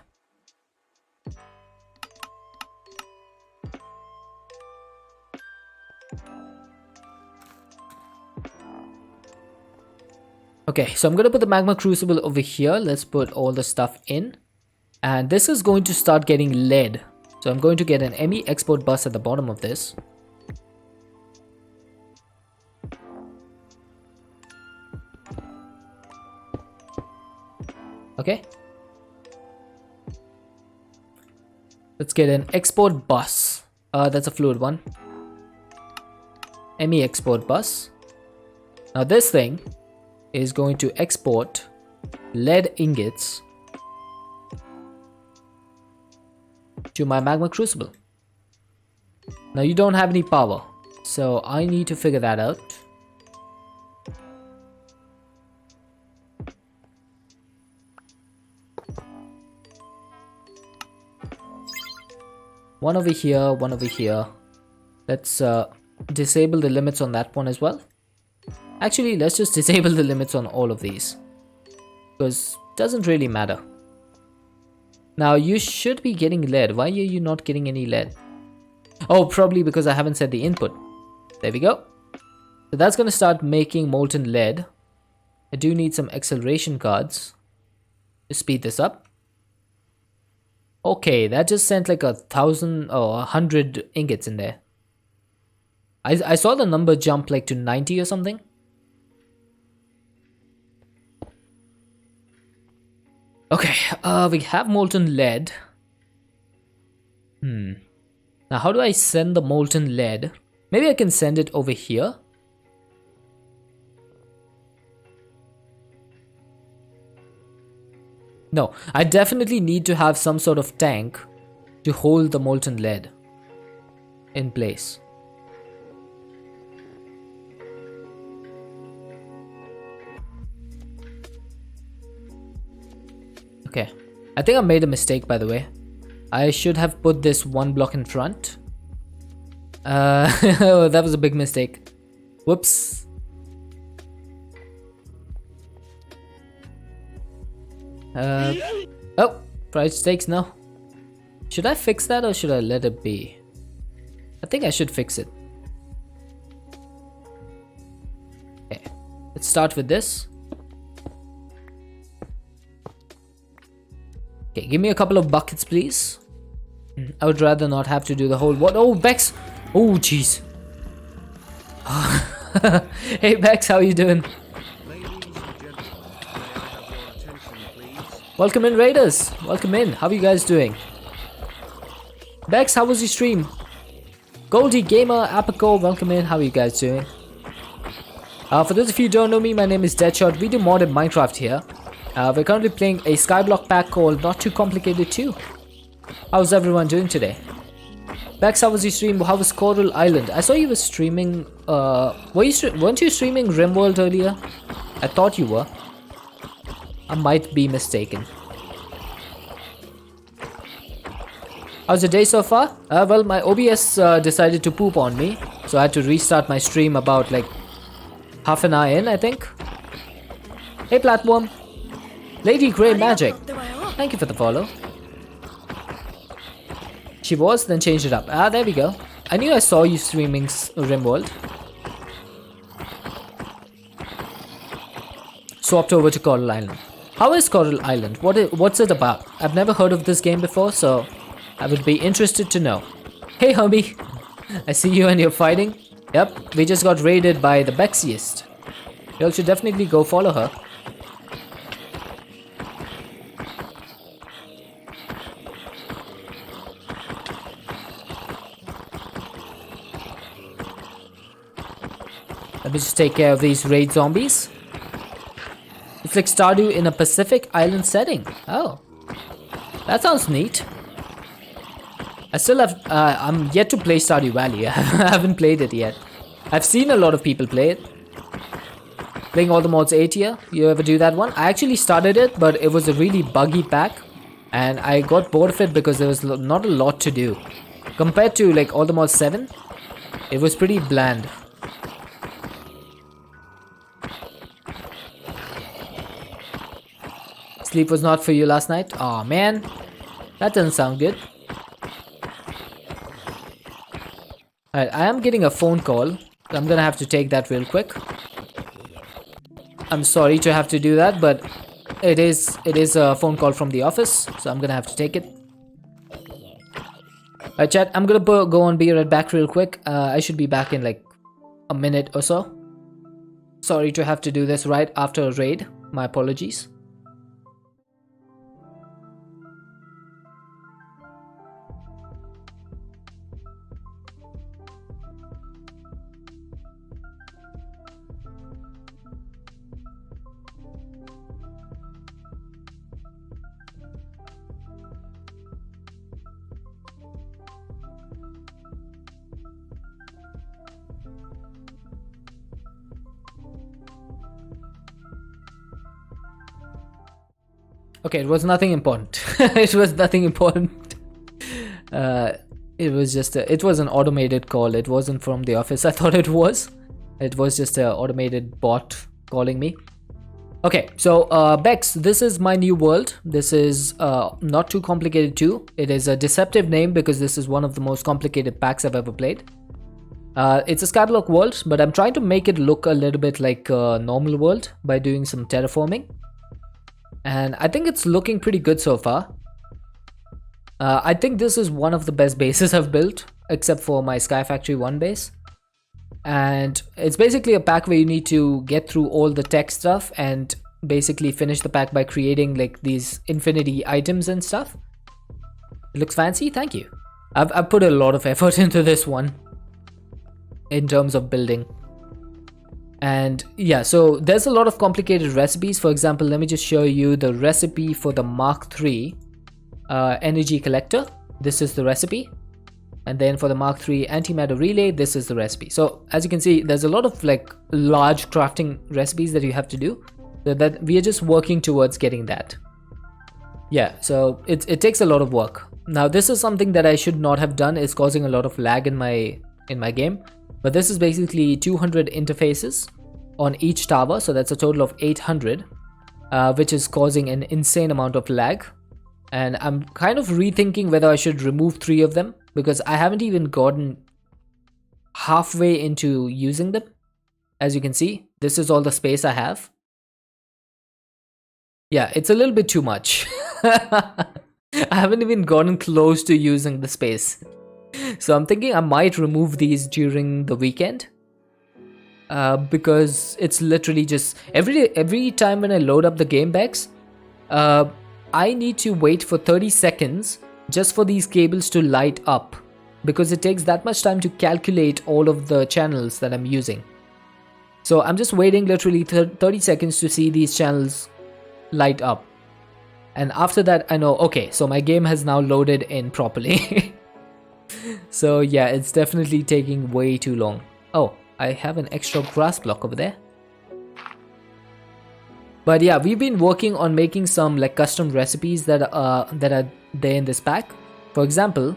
Okay, so I'm going to put the magma crucible over here. Let's put all the stuff in. And this is going to start getting lead. So I'm going to get an ME export bus at the bottom of this. Okay. Let's get an export bus. That's a fluid one. ME export bus. Now this thing is going to export lead ingots to my magma crucible. Now you don't have any power, so I need to figure that out. One over here, one over here. Let's disable the limits on that one as well. Actually, let's just disable the limits on all of these, because it doesn't really matter. Now you should be getting lead. Why are you not getting any lead? Oh, probably because I haven't set the input. There we go. So that's going to start making molten lead. I do need some acceleration cards to speed this up. Okay, that just sent like 1,000 or 100 ingots in there. I saw the number jump like to 90 or something. Okay, we have molten lead. Now how do I send the molten lead? Maybe I can send it over here. No, I definitely need to have some sort of tank to hold the molten lead in place. Okay, I think I made a mistake, by the way. I should have put this one block in front. That was a big mistake. Whoops. Oh, fried steaks now. Should I fix that or should I let it be? I think I should fix it. Okay, let's start with this. Okay, give me a couple of buckets, please. I would rather not have to do the whole what? Oh, Bex! Oh, jeez. Hey, Bex, how you doing? Welcome in, Raiders. Welcome in. How are you guys doing? Bex, how was your stream? Goldie Gamer, Apico, welcome in. How are you guys doing? For those of you who don't know me, my name is Deadshot. We do modded Minecraft here. We're currently playing a Skyblock pack called Not Too Complicated 2. How's everyone doing today? Bex, how was your stream? How was Coral Island? I saw you were streaming. Weren't you streaming RimWorld earlier? I thought you were. I might be mistaken. How's the day so far? Well, my OBS decided to poop on me, so I had to restart my stream about like half an hour in, I think. Hey, Platform. Lady Grey Magic. Thank you for the follow. She was, then changed it up. Ah, there we go. I knew I saw you streaming RimWorld. Swapped over to Coral Island. How is Coral Island? What's it about? I've never heard of this game before, so I would be interested to know. Hey, homie. I see you and you're fighting. Yep, we just got raided by the Bexiest. You all should definitely go follow her. Let me just take care of these raid zombies. It's like Stardew in a Pacific Island setting. Oh, that sounds neat. I still have, I'm yet to play Stardew Valley. I haven't played it yet. I've seen a lot of people play it. Playing all the mods A tier. You ever do that one? I actually started it, but it was a really buggy pack. And I got bored of it because there was not a lot to do. Compared to like all the mods 7, it was pretty bland. Sleep was not for you last night? Aw, man. That doesn't sound good. Alright, I am getting a phone call. I'm gonna have to take that real quick. I'm sorry to have to do that, but it is a phone call from the office, so I'm gonna have to take it. Alright, chat, I'm gonna go and be right back real quick. I should be back in like a minute or so. Sorry to have to do this right after a raid. My apologies. Okay, it was nothing important. It was nothing important. It was just it was an automated call. It wasn't from the office. I thought it was. It was just an automated bot calling me. Okay, so Bex, this is my new world. This is not too complicated too. It is a deceptive name because this is one of the most complicated packs I've ever played. It's a Skyblock world, but I'm trying to make it look a little bit like a normal world by doing some terraforming. And I think it's looking pretty good so far. I think this is one of the best bases I've built, except for my Sky Factory 1 base. And it's basically a pack where you need to get through all the tech stuff and basically finish the pack by creating like these infinity items and stuff. It looks fancy, thank you. I've put a lot of effort into this one in terms of building. And yeah, so there's a lot of complicated recipes. For example, let me just show you the recipe for the Mark III energy collector. This is the recipe. And then for the Mark III antimatter relay, this is the recipe. So as you can see, there's a lot of like large crafting recipes that you have to do. So that we are just working towards getting that. Yeah, so it takes a lot of work. Now this is something that I should not have done. It's causing a lot of lag in my game. But this is basically 200 interfaces on each tower. So that's a total of 800, which is causing an insane amount of lag. And I'm kind of rethinking whether I should remove 3 of them, because I haven't even gotten halfway into using them. As you can see, this is all the space I have. Yeah, it's a little bit too much. I haven't even gotten close to using the space. So I'm thinking I might remove these during the weekend. Because it's literally just every time when I load up the game Bex, I need to wait for 30 seconds just for these cables to light up, because it takes that much time to calculate all of the channels that I'm using. So I'm just waiting literally 30 seconds to see these channels light up. And after that I know, okay, so my game has now loaded in properly. So yeah, it's definitely taking way too long. Oh, I have an extra grass block over there. But yeah, we've been working on making some like custom recipes that are there in this pack. For example,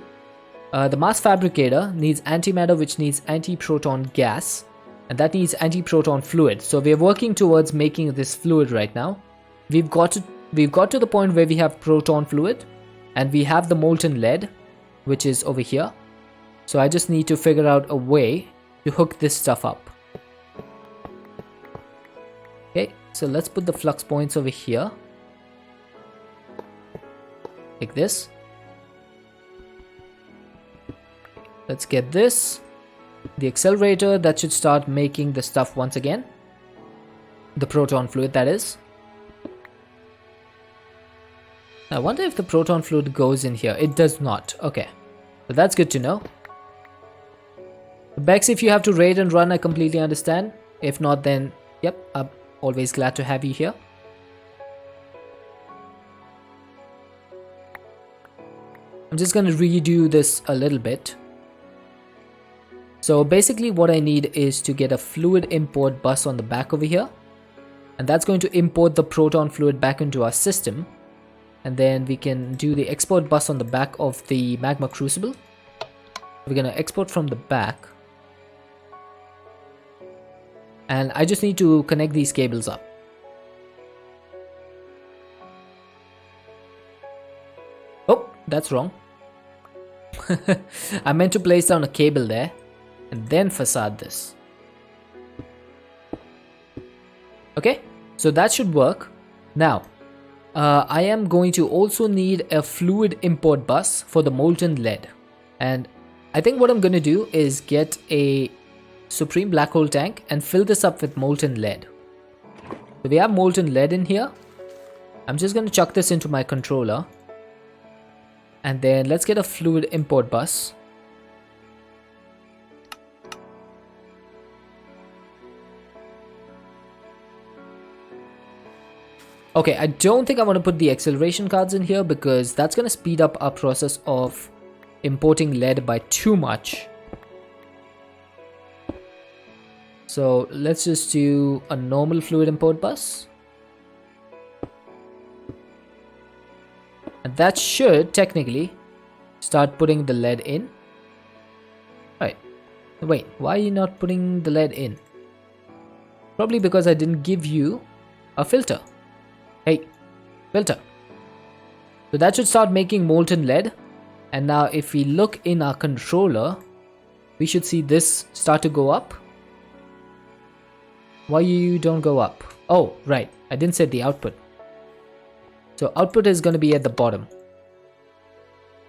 the Mars Fabricator needs antimatter, which needs anti-proton gas, and that needs anti-proton fluid. So we're working towards making this fluid right now. We've got to the point where we have proton fluid, and we have the molten lead, which is over here. So I just need to figure out a way to hook this stuff up. Okay, so let's put the flux points over here. Like this. Let's get this. The accelerator, that should start making the stuff once again. The proton fluid, that is. I wonder if the proton fluid goes in here. It does not. Okay. But that's good to know. Bex, if you have to raid and run, I completely understand. If not, then yep, I'm always glad to have you here. I'm just going to redo this a little bit. So basically what I need is to get a fluid import bus on the back over here. And that's going to import the proton fluid back into our system. And then we can do the export bus on the back of the magma crucible. We're going to export from the back. And I just need to connect these cables up. Oh, that's wrong. I meant to place down a cable there and then facade this. Okay, so that should work. Now, I am going to also need a fluid import bus for the molten lead. And I think what I'm going to do is get a Supreme Black Hole tank and fill this up with molten lead. So we have molten lead in here. I'm just going to chuck this into my controller. And then let's get a fluid import bus. Okay, I don't think I want to put the acceleration cards in here because that's going to speed up our process of importing lead by too much. So let's just do a normal fluid import bus. that should technically start putting the lead in. Right. Wait, why are you not putting the lead in? Probably because I didn't give you a filter. Hey, filter. So that should start making molten lead. And now if we look in our controller, we should see this start to go up. Why you don't go up? Oh, right. I didn't set the output. So output is going to be at the bottom.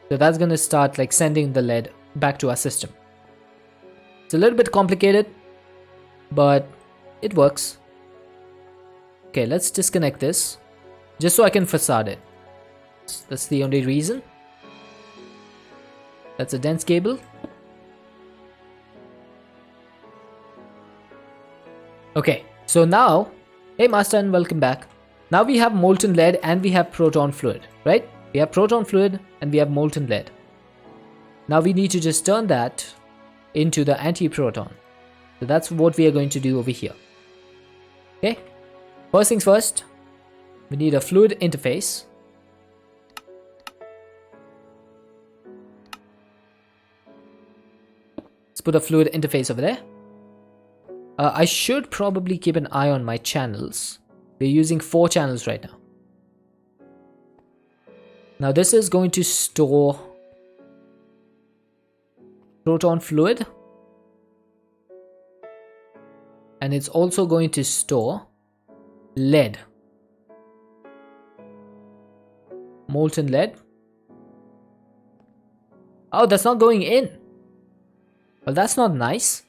So that's going to start like sending the lead back to our system. It's a little bit complicated, but it works. Okay, let's disconnect this just so I can facade it. That's the only reason. That's a dense cable. Okay, so now, hey Master and welcome back. Now we have molten lead and we have proton fluid, right? We have proton fluid and we have molten lead. Now we need to just turn that into the anti-proton. So that's what we are going to do over here. Okay, first things first, we need a fluid interface. Let's put a fluid interface over there. I should probably keep an eye on my channels. We're using 4 channels right now. Now this is going to store proton fluid. And it's also going to store lead. Molten lead. Oh, that's not going in. Well, that's not nice.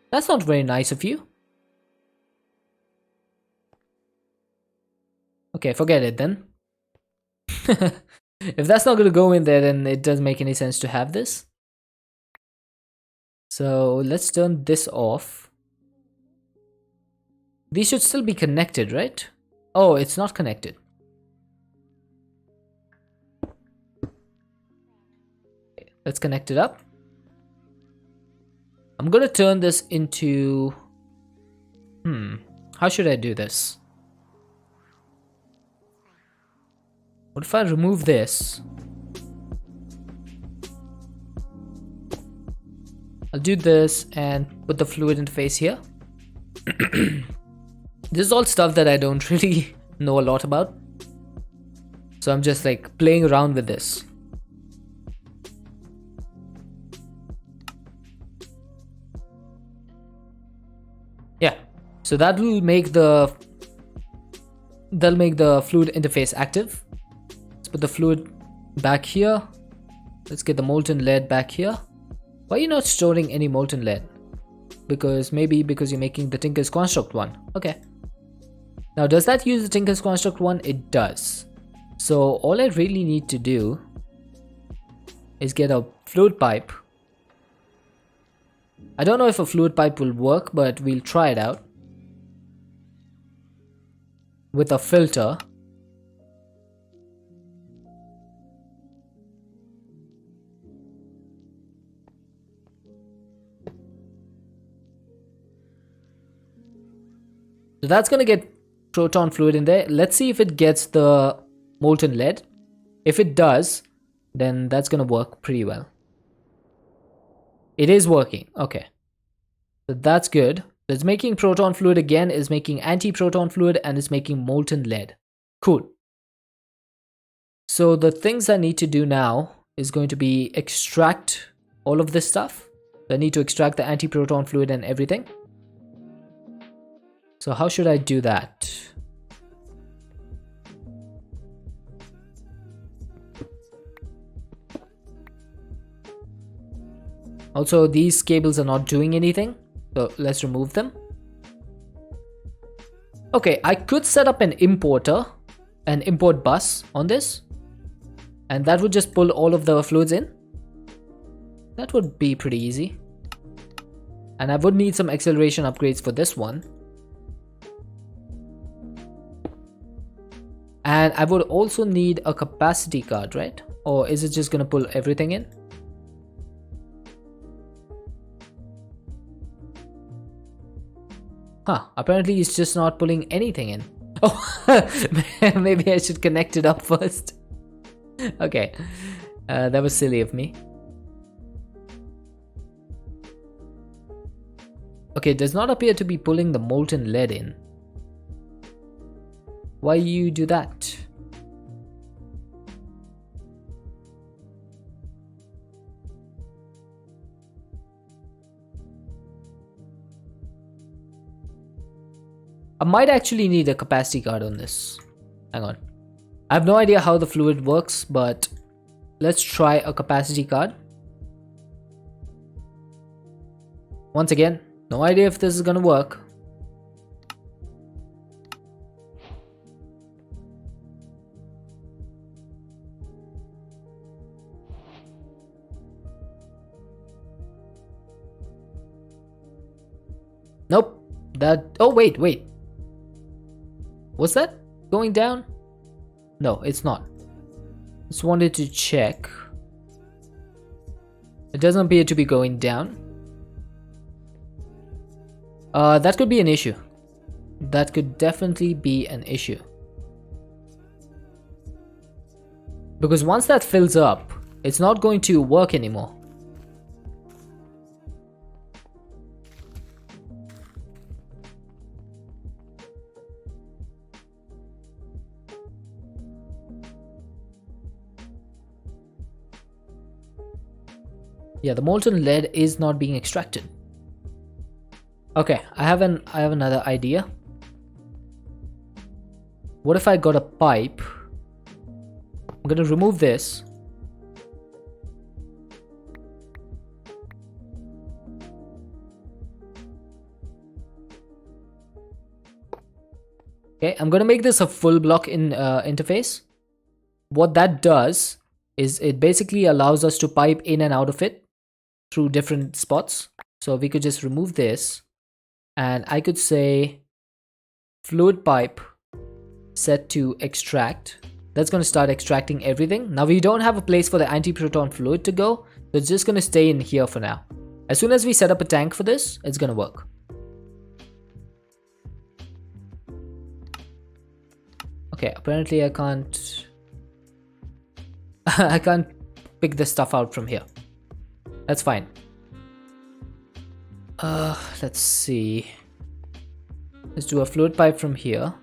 That's not very nice of you. Okay, forget it then. If that's not going to go in there, then it doesn't make any sense to have this. So let's turn this off. These should still be connected, right? Oh, it's not connected. Okay, let's connect it up. I'm gonna turn this into... how should I do this? What if I remove this? I'll do this and put the fluid interface here. This is all stuff that I don't really know a lot about. So I'm just like playing around with this. Yeah, so that will make the fluid interface active. Let's put the fluid back here. Let's get the molten lead back here. Why are you not storing any molten lead? Maybe because you're making the Tinker's Construct one. Okay. Now does that use the Tinker's Construct one? It does. So all I really need to do is get a fluid pipe. I don't know if a fluid pipe will work, but we'll try it out. With a filter. So that's gonna get proton fluid in there. Let's see if it gets the molten lead. If it does, then that's gonna work pretty well. It is working. Okay. So that's good. It's making proton fluid again, is making anti-proton fluid, and it's making molten lead. Cool. So the things I need to do now is going to be extract all of this stuff. I need to extract the anti-proton fluid and everything. So how should I do that? Also, these cables are not doing anything, so let's remove them. Okay, I could set up an importer, an import bus on this, and that would just pull all of the fluids in. That would be pretty easy. And I would need some acceleration upgrades for this one. And I would also need a capacity card, right? Or is it just gonna pull everything in? Huh, apparently it's just not pulling anything in. Oh, maybe I should connect it up first. Okay, that was silly of me. Okay, it does not appear to be pulling the molten lead in. Why you do that? I might actually need a capacity card on this. Hang on. I have no idea how the fluid works, but let's try a capacity card. Once again, no idea if this is gonna work. Nope. Oh, wait. Was that going down? No, it's not. Just wanted to check. It doesn't appear to be going down. That could be an issue. That could definitely be an issue. Because once that fills up, it's not going to work anymore. Yeah, the molten lead is not being extracted. Okay, I have another idea. What if I got a pipe? I'm gonna remove this. Okay, I'm gonna make this a full block in interface. What that does is it basically allows us to pipe in and out of it through different spots. So we could just remove this, and I could say fluid pipe set to extract. That's going to start extracting everything. Now we don't have a place for the antiproton fluid to go, so it's just going to stay in here for now. As soon as we set up a tank for this, it's going to work. Okay, apparently I can't I can't pick this stuff out from here. That's fine. Let's see. Let's do a fluid pipe from here.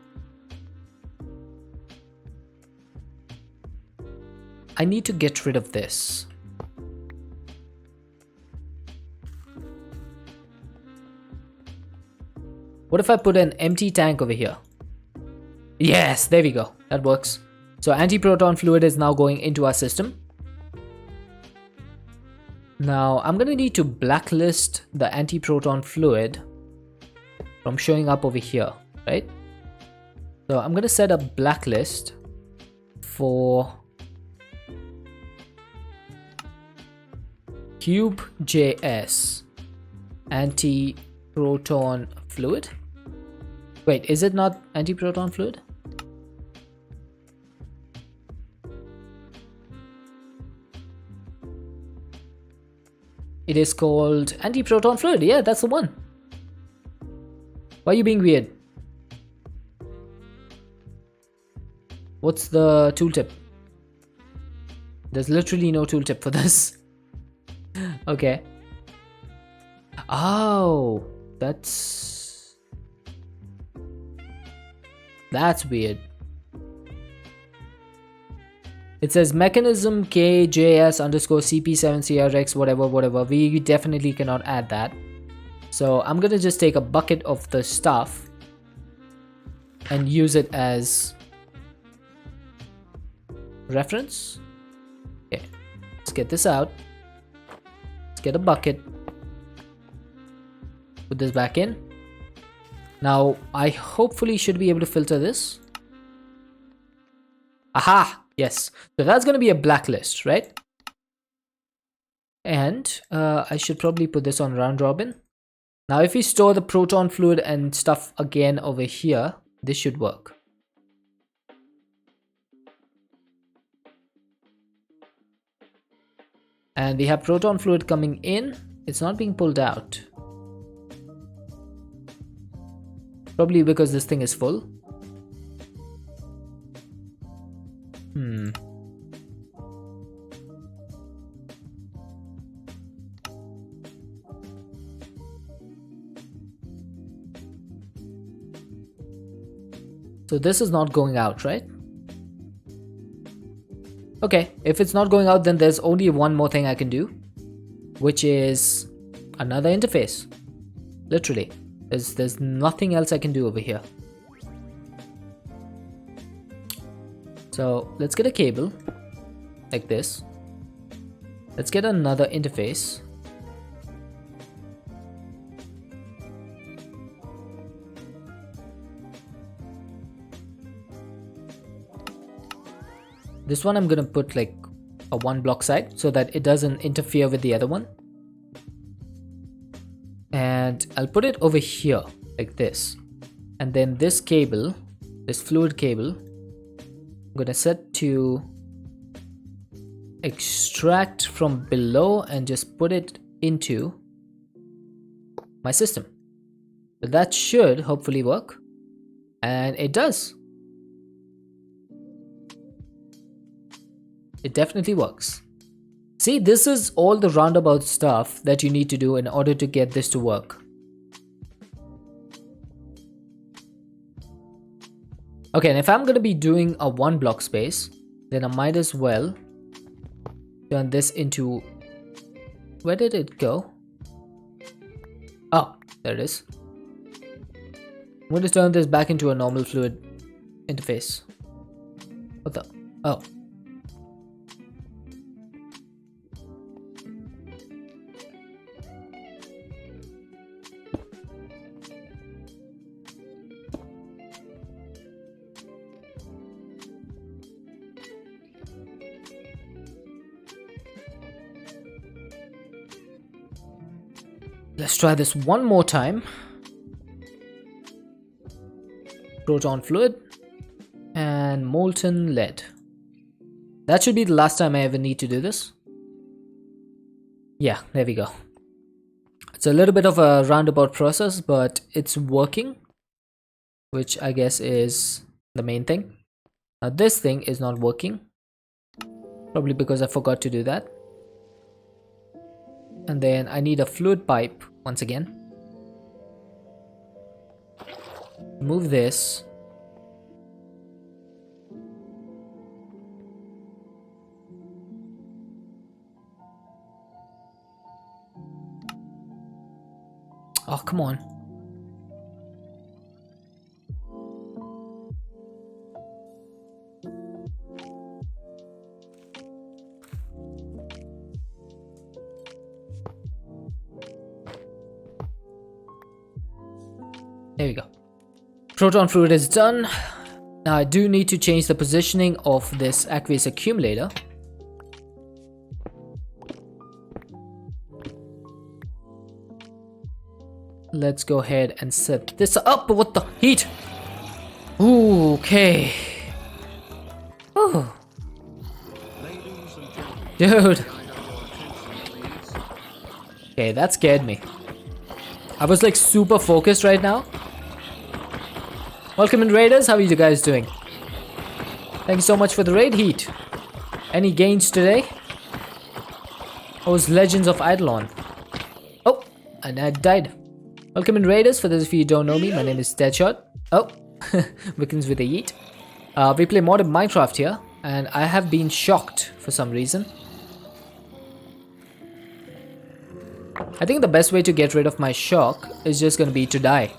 I need to get rid of this. What if I put an empty tank over here? Yes, there we go. That works. So antiproton fluid is now going into our system. Now I'm gonna need to blacklist the antiproton fluid from showing up over here, right? So I'm gonna set a blacklist for cube.js antiproton fluid. Wait, is it not antiproton fluid? It is called antiproton fluid. Yeah, that's the one. Why are you being weird? What's the tooltip? There's literally no tooltip for this. Okay. Oh, that's weird. It says mechanism kjs_cp7crx whatever. We definitely cannot add that. So I'm gonna just take a bucket of the stuff and use it as reference. Okay, let's get this out. Let's get a bucket. Put this back in. Now I hopefully should be able to filter this. Aha! Yes, so that's going to be a blacklist, right? And I should probably put this on round robin. Now if we store the proton fluid and stuff again over here, this should work. And we have proton fluid coming in. It's not being pulled out. Probably because this thing is full. So this is not going out, right? Okay, if it's not going out, then there's only one more thing I can do, which is another interface. Literally, there's nothing else I can do over here. So let's get a cable like this. Let's get another interface. This one I'm gonna put like a 1 block side so that it doesn't interfere with the other one. And I'll put it over here like this. And then this cable, this fluid cable, I'm gonna set to extract from below and just put it into my system. So that should hopefully work. And it does. It definitely works. See, this is all the roundabout stuff that you need to do in order to get this to work. Okay, and if I'm going to be doing a 1 block space, then I might as well turn this into... Where did it go? Oh, there it is. I'm going to turn this back into a normal fluid interface. What the? Oh. Let's try this one more time. Proton fluid and molten lead. That should be the last time I ever need to do this. Yeah, there we go. It's a little bit of a roundabout process, but it's working, which I guess is the main thing. Now this thing is not working, probably because I forgot to do that. And then I need a fluid pipe once again. Move this. Oh, come on. There we go. Proton fluid is done. Now I do need to change the positioning of this aqueous accumulator. Let's go ahead and set this up. What the heat? Ooh, okay. Oh. Dude. Okay, that scared me. I was like super focused right now. Welcome in, Raiders. How are you guys doing? Thank you so much for the raid, Heat. Any gains today? Was Legends of Eidolon. Oh, and I died. Welcome in, Raiders. For those of you who don't know me, my name is Deadshot. Oh, begins with a yeet. We play modded Minecraft here, and I have been shocked for some reason. I think the best way to get rid of my shock is just gonna be to die.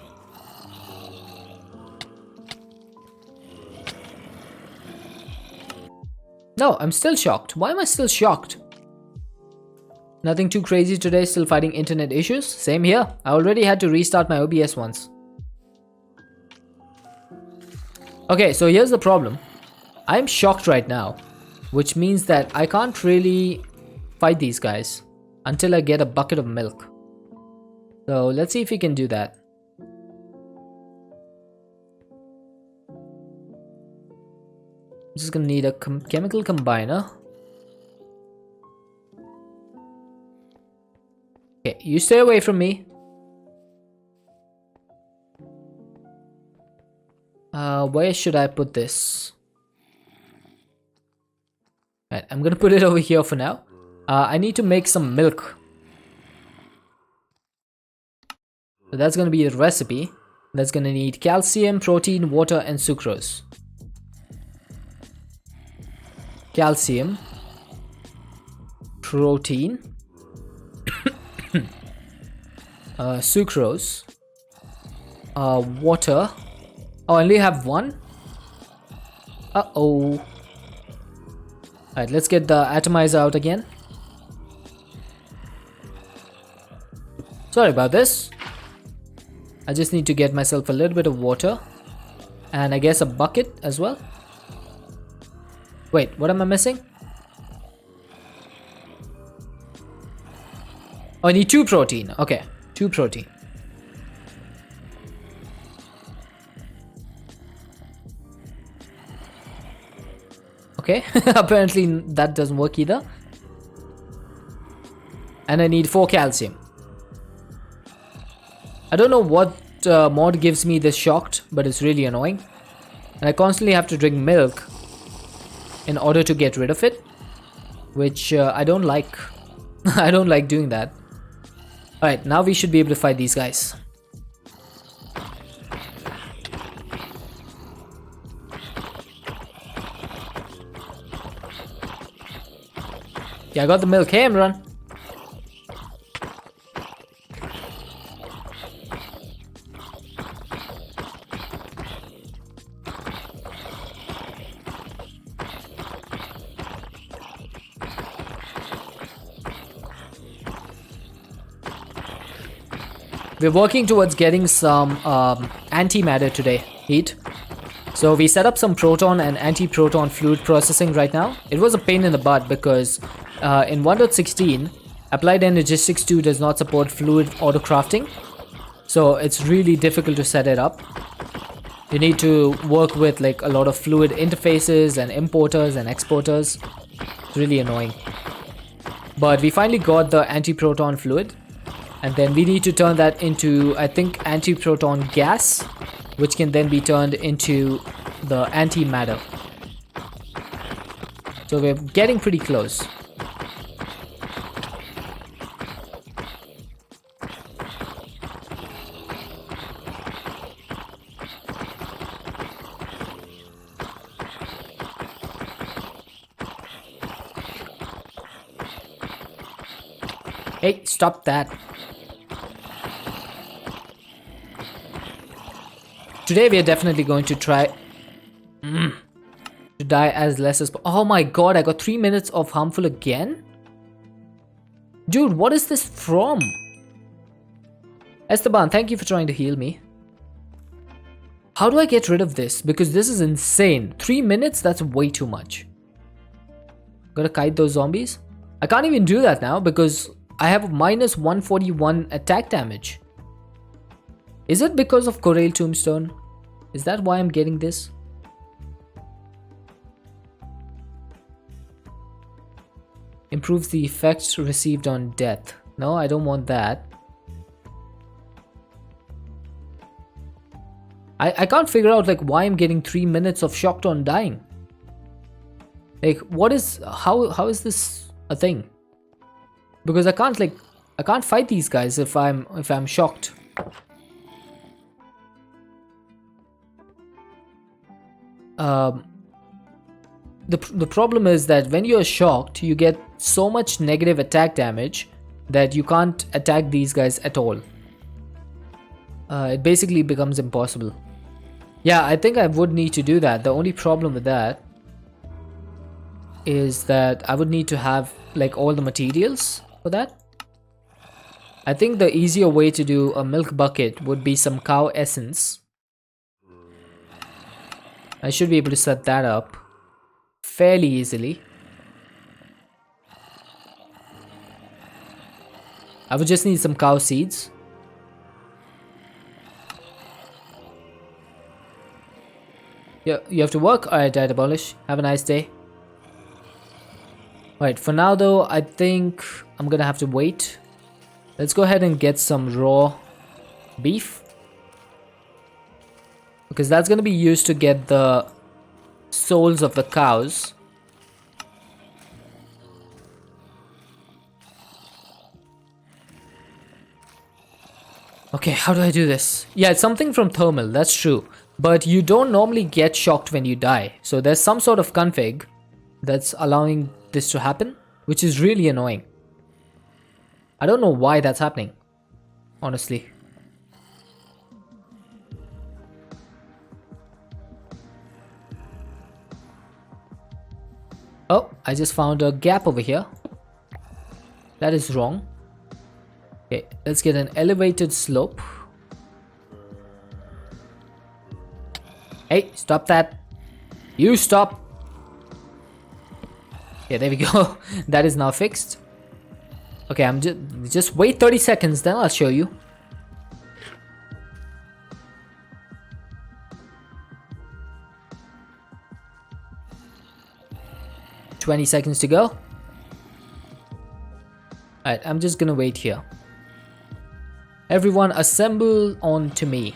No, I'm still shocked. Why am I still shocked? Nothing too crazy today, still fighting internet issues? Same here. I already had to restart my OBS once. Okay, so here's the problem. I'm shocked right now, which means that I can't really fight these guys until I get a bucket of milk. So let's see if we can do that. I'm just gonna need a chemical combiner. Okay, you stay away from me. Where should I put this? Right, I'm gonna put it over here for now. I need to make some milk. So that's gonna be the recipe. That's gonna need calcium, protein, water, and sucrose. Calcium, protein, sucrose, water. Oh, I only have one? Uh-oh. Alright, let's get the atomizer out again. Sorry about this. I just need to get myself a little bit of water. And I guess a bucket as well. Wait, what am I missing? Oh, I need 2 protein. Okay, 2 protein. Okay, apparently that doesn't work either. And I need 4 calcium. I don't know what mod gives me this shocked, but it's really annoying. And I constantly have to drink milk in order to get rid of it, which I don't like. I don't like doing that. Alright, now we should be able to fight these guys. Yeah, I got the milk. Hey, Imran. We're working towards getting some antimatter today, Heat. So we set up some proton and anti-proton fluid processing right now. It was a pain in the butt because in 1.16, Applied Energistics 2 does not support fluid auto-crafting. So it's really difficult to set it up. You need to work with like a lot of fluid interfaces and importers and exporters. It's really annoying. But we finally got the anti-proton fluid. And then we need to turn that into, I think, anti-proton gas, which can then be turned into the antimatter. So we're getting pretty close. Hey, stop that. Today we are definitely going to try to die as less as possible. Oh my god, I got 3 minutes of harmful again? Dude, what is this from? Esteban, thank you for trying to heal me. How do I get rid of this? Because this is insane. 3 minutes? That's way too much. Gotta kite those zombies. I can't even do that now because I have minus 141 attack damage. Is it because of Corail Tombstone? Is that why I'm getting this? Improves the effects received on death. No, I don't want that. I can't figure out like why I'm getting 3 minutes of shocked on dying. Like what is how is this a thing? Because I can't fight these guys if I'm shocked. The problem is that when you're shocked, you get so much negative attack damage that you can't attack these guys at all. It basically becomes impossible. Yeah, I think I would need to do that. The only problem with that is that I would need to have like all the materials for that. I think the easier way to do a milk bucket would be some cow essence. I should be able to set that up fairly easily. I would just need some cow seeds. Yeah, you have to work? Alright, I'd abolish. Have a nice day. Alright, for now though, I think I'm gonna have to wait. Let's go ahead and get some raw beef. Because that's gonna be used to get the souls of the cows. Okay, how do I do this? Yeah, it's something from thermal, that's true. But you don't normally get shocked when you die. So there's some sort of config that's allowing this to happen, which is really annoying. I don't know why that's happening, honestly. Oh, I just found a gap over here. That is wrong. Okay, let's get an elevated slope. Hey, stop that. You stop. Yeah, there we go. That is now fixed. Okay, I'm just wait 30 seconds, then I'll show you. $20 seconds to go. Alright, I'm just gonna wait here. Everyone assemble onto me.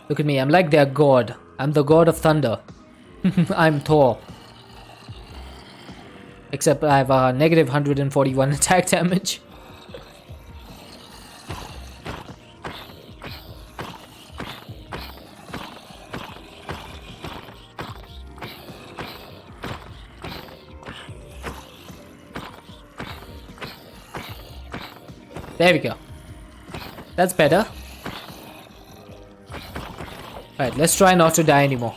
Look at me, I'm like their god. I'm the god of thunder. I'm Thor. Except I have a negative 141 attack damage. There we go. That's better. Alright, let's try not to die anymore.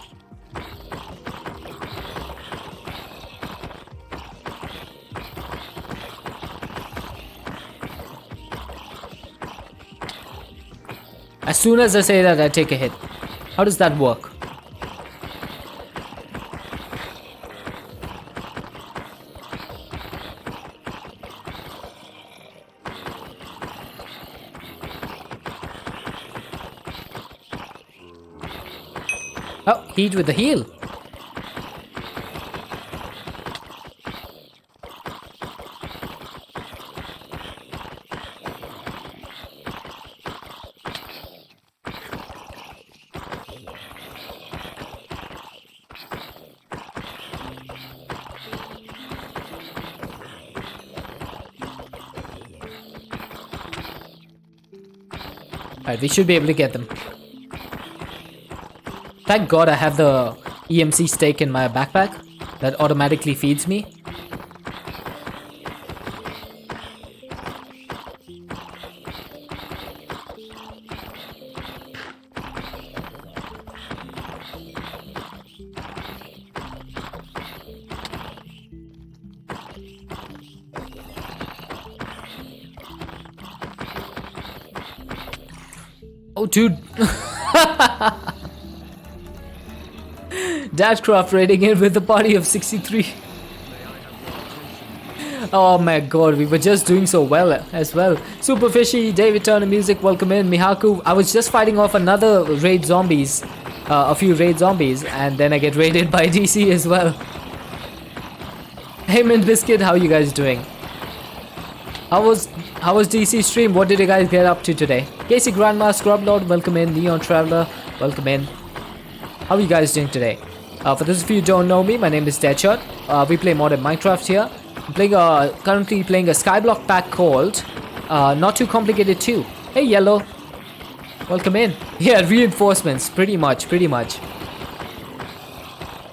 As soon as I say that, I take a hit. How does that work? Oh, heat with the heal. Alright, we should be able to get them. Thank God I have the EMC stake in my backpack that automatically feeds me. Oh, dude. Dashcraft raiding in with a party of 63. Oh my god, we were just doing so well as well. Super Fishy, David Turner Music, welcome in. Mihaku, I was just fighting off another raid zombies. A few raid zombies, and then I get raided by DC as well. Hey Mint Biscuit, how you guys doing? How was DC stream? What did you guys get up to today? Casey Grandma, Scrublord, welcome in. Neon Traveler, welcome in. How are you guys doing today? For those of you who don't know me, my name is Deadshot. We play modded Minecraft here. I'm playing currently playing a Skyblock pack called Not Too Complicated 2. Hey Yellow, welcome in. Yeah, reinforcements, pretty much.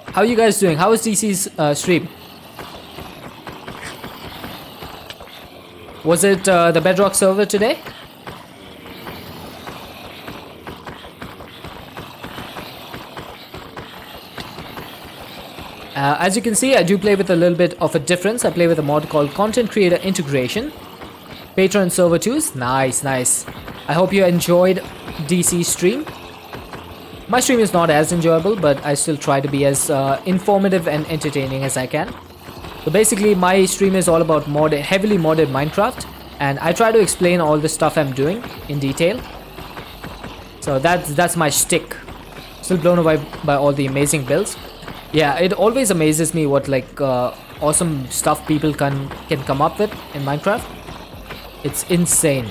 How are you guys doing? How was DC's stream? Was it the Bedrock server today? As you can see, I do play with a little bit of a difference. I play with a mod called Content Creator Integration. Patreon server 2s. Nice. I hope you enjoyed DC's stream. My stream is not as enjoyable, but I still try to be as informative and entertaining as I can. So basically, my stream is all about heavily modded Minecraft, and I try to explain all the stuff I'm doing in detail. So that's my shtick. Still blown away by all the amazing builds. Yeah, it always amazes me what awesome stuff people can come up with in Minecraft. It's insane.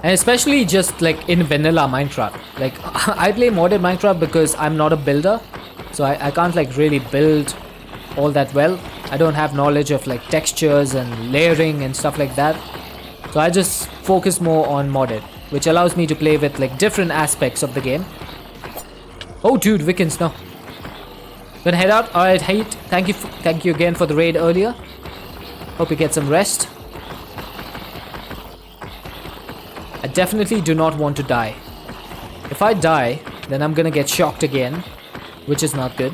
And especially just like in vanilla Minecraft. Like I play modded Minecraft because I'm not a builder. so I can't like really build all that well. I don't have knowledge of like textures and layering and stuff like that. So I just focus more on modded, which allows me to play with like different aspects of the game. Oh dude, Wiccans, no. Gonna head out. Alright, Hate, thank you again for the raid earlier. Hope you get some rest. I definitely do not want to die. If I die, then I'm gonna get shocked again, which is not good.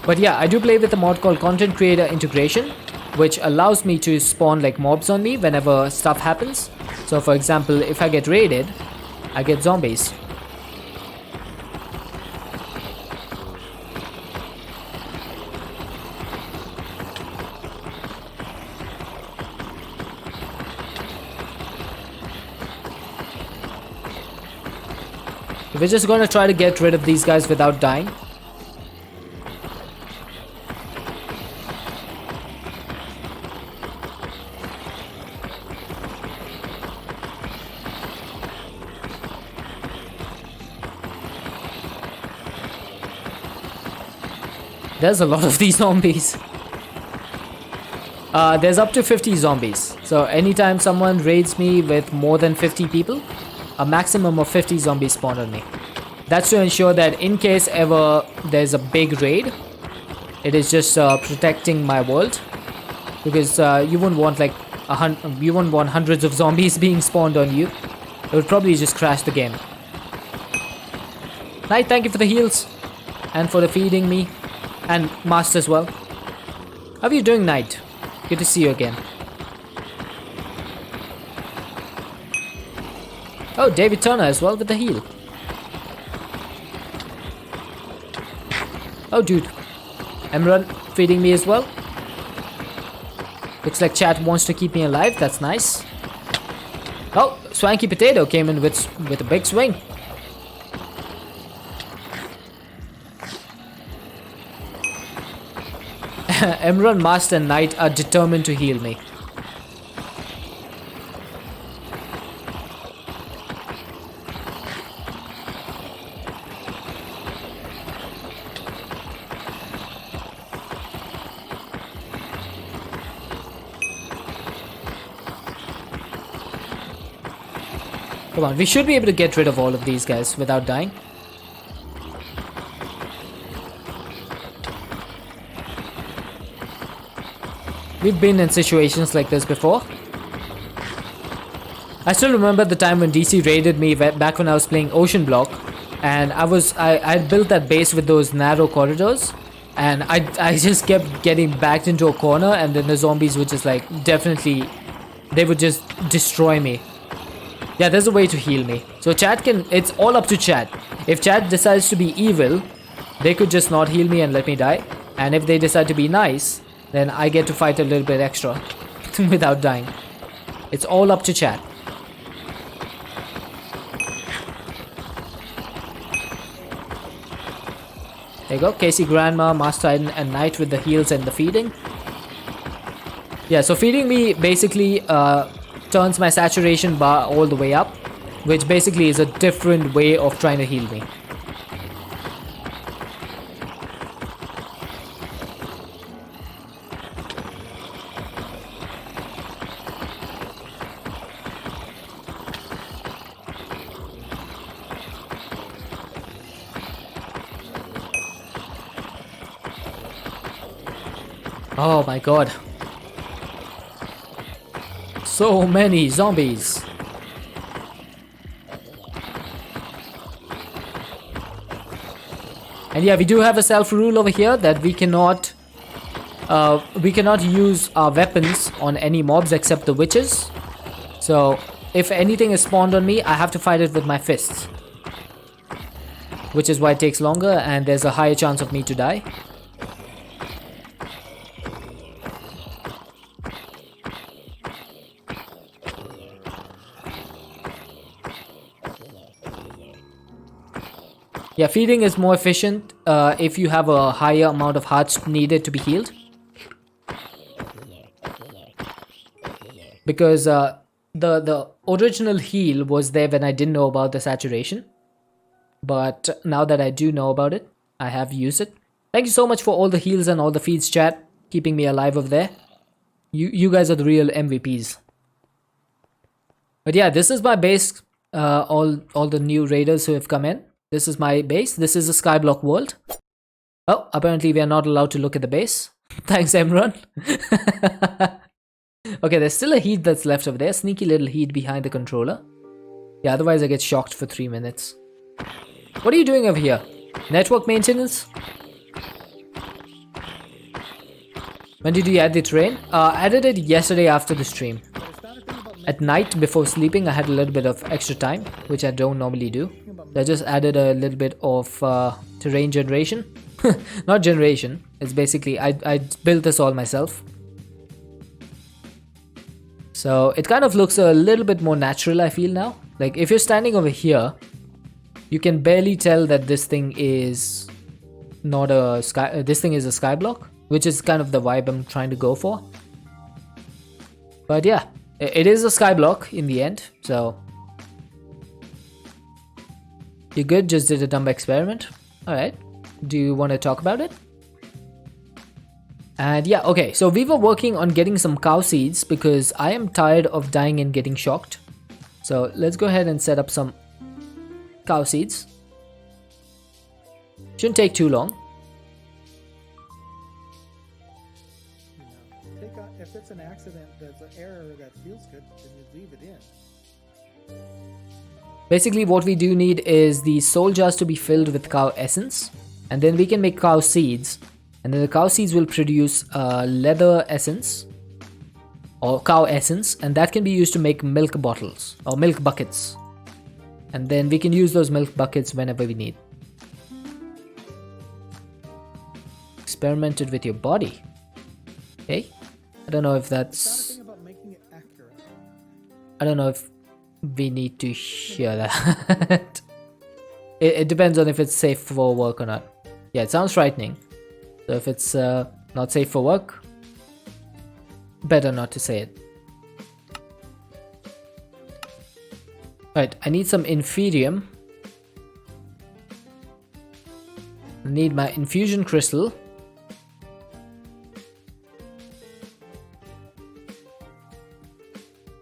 But yeah, I do play with a mod called Content Creator Integration, which allows me to spawn like mobs on me whenever stuff happens. So for example, if I get raided, I get zombies. We're just gonna try to get rid of these guys without dying. There's a lot of these zombies. There's up to 50 zombies. So anytime someone raids me with more than 50 people, a maximum of 50 zombies spawn on me. That's to ensure that in case ever there's a big raid, it is just protecting my world. Because you wouldn't want like you wouldn't want hundreds of zombies being spawned on you. It would probably just crash the game. Knight, thank you for the heals and for the feeding me. And Master as well. How are you doing, Knight? Good to see you again. Oh, David Turner as well with the heal. Oh, dude. Emran feeding me as well. Looks like chat wants to keep me alive. That's nice. Oh, Swanky Potato came in with a big swing. Emran, Master and Knight are determined to heal me. Come on, we should be able to get rid of all of these guys without dying. We've been in situations like this before. I still remember the time when DC raided me back when I was playing Ocean Block, and I built that base with those narrow corridors, and I just kept getting backed into a corner, and then the zombies would just like they would just destroy me. Yeah, there's a way to heal me. So chat it's all up to chat. If chat decides to be evil, they could just not heal me and let me die. And if they decide to be nice, then I get to fight a little bit extra without dying. It's all up to chat. There you go, Casey Grandma, Master and Knight with the heals and the feeding. Yeah, so feeding me basically turns my saturation bar all the way up, which basically is a different way of trying to heal me. Oh my god. So many zombies. And yeah, we do have a self rule over here that we cannot use our weapons on any mobs except the witches. So if anything is spawned on me, I have to fight it with my fists, which is why it takes longer and there's a higher chance of me to die. Yeah, feeding is more efficient if you have a higher amount of hearts needed to be healed. Because the original heal was there when I didn't know about the saturation. but now that I do know about it, I have used it. Thank you so much for all the heals and all the feeds, chat, keeping me alive over there. You guys are the real MVPs. But yeah, this is my base. All the new raiders who have come in. This is my base. This is a Skyblock world. Oh, apparently we are not allowed to look at the base. Thanks, Emron. Okay, there's still a heat that's left over there. Sneaky little heat behind the controller. Yeah, otherwise I get shocked for 3 minutes. What are you doing over here? Network maintenance? When did you add the train? I added it yesterday after the stream. At night before sleeping, I had a little bit of extra time, which I don't normally do. So I just added a little bit of terrain generation. Not generation. It's basically, I built this all myself. So it kind of looks a little bit more natural, I feel now. Like if you're standing over here, you can barely tell that this thing is not a sky. This thing is a skyblock, which is kind of the vibe I'm trying to go for. But yeah, it is a skyblock in the end. So you're good. Just did a dumb experiment. All right. Do you want to talk about it? And yeah, okay, so we were working on getting some cow seeds because I am tired of dying and getting shocked. So let's go ahead and set up some cow seeds. Shouldn't take too long. If it's an accident, there's an error that feels good, then you leave it in. Basically what we do need is the soul jars to be filled with cow essence. And then we can make cow seeds. And then the cow seeds will produce leather essence or cow essence, and that can be used to make milk bottles or milk buckets. And then we can use those milk buckets whenever we need. Experimented with your body. Okay. I don't know if that's... About making it accurate. I don't know if we need to hear that. It depends on if it's safe for work or not. Yeah, it sounds frightening. So if it's not safe for work, better not to say it. Alright, I need some Inferium. I need my infusion crystal.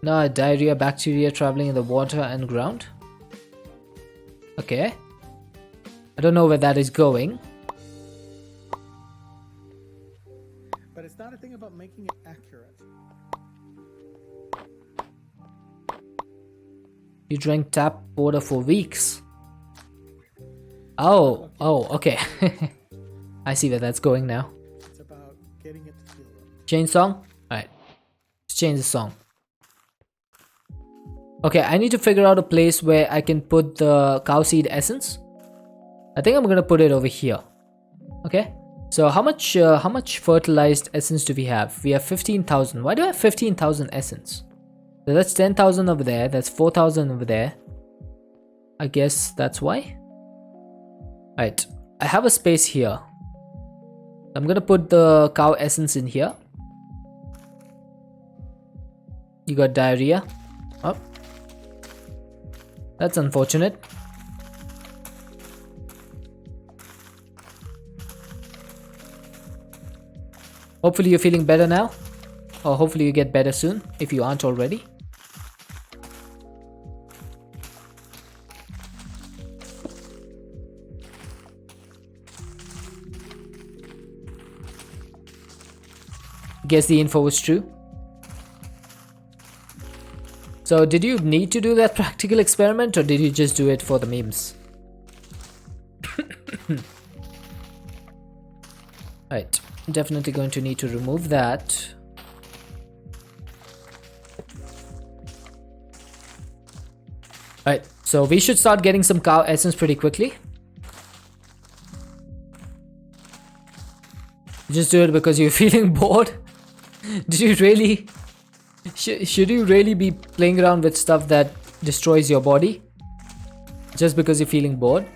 No, diarrhea, bacteria traveling in the water and ground. Okay. I don't know where that is going. But it's not a thing about making it accurate. You drank tap water for weeks. Oh, okay. I see where that's going now. It's about getting it to feel right. Change song? Alright. Let's change the song. Okay, I need to figure out a place where I can put the cow seed essence. I think I'm gonna put it over here. Okay. So how much fertilized essence do we have? We have 15,000. Why do I have 15,000 essence? So that's 10,000 over there. That's 4,000 over there. I guess that's why. Right. I have a space here. I'm gonna put the cow essence in here. You got diarrhea. Oh. That's unfortunate. Hopefully you're feeling better now. Or hopefully you get better soon, if you aren't already. Guess the info was true. So did you need to do that practical experiment, or did you just do it for the memes? Right. Definitely going to need to remove that. Alright, so we should start getting some cow essence pretty quickly. Just do it because you're feeling bored. Did you really? Should you really be playing around with stuff that destroys your body? Just because you're feeling bored?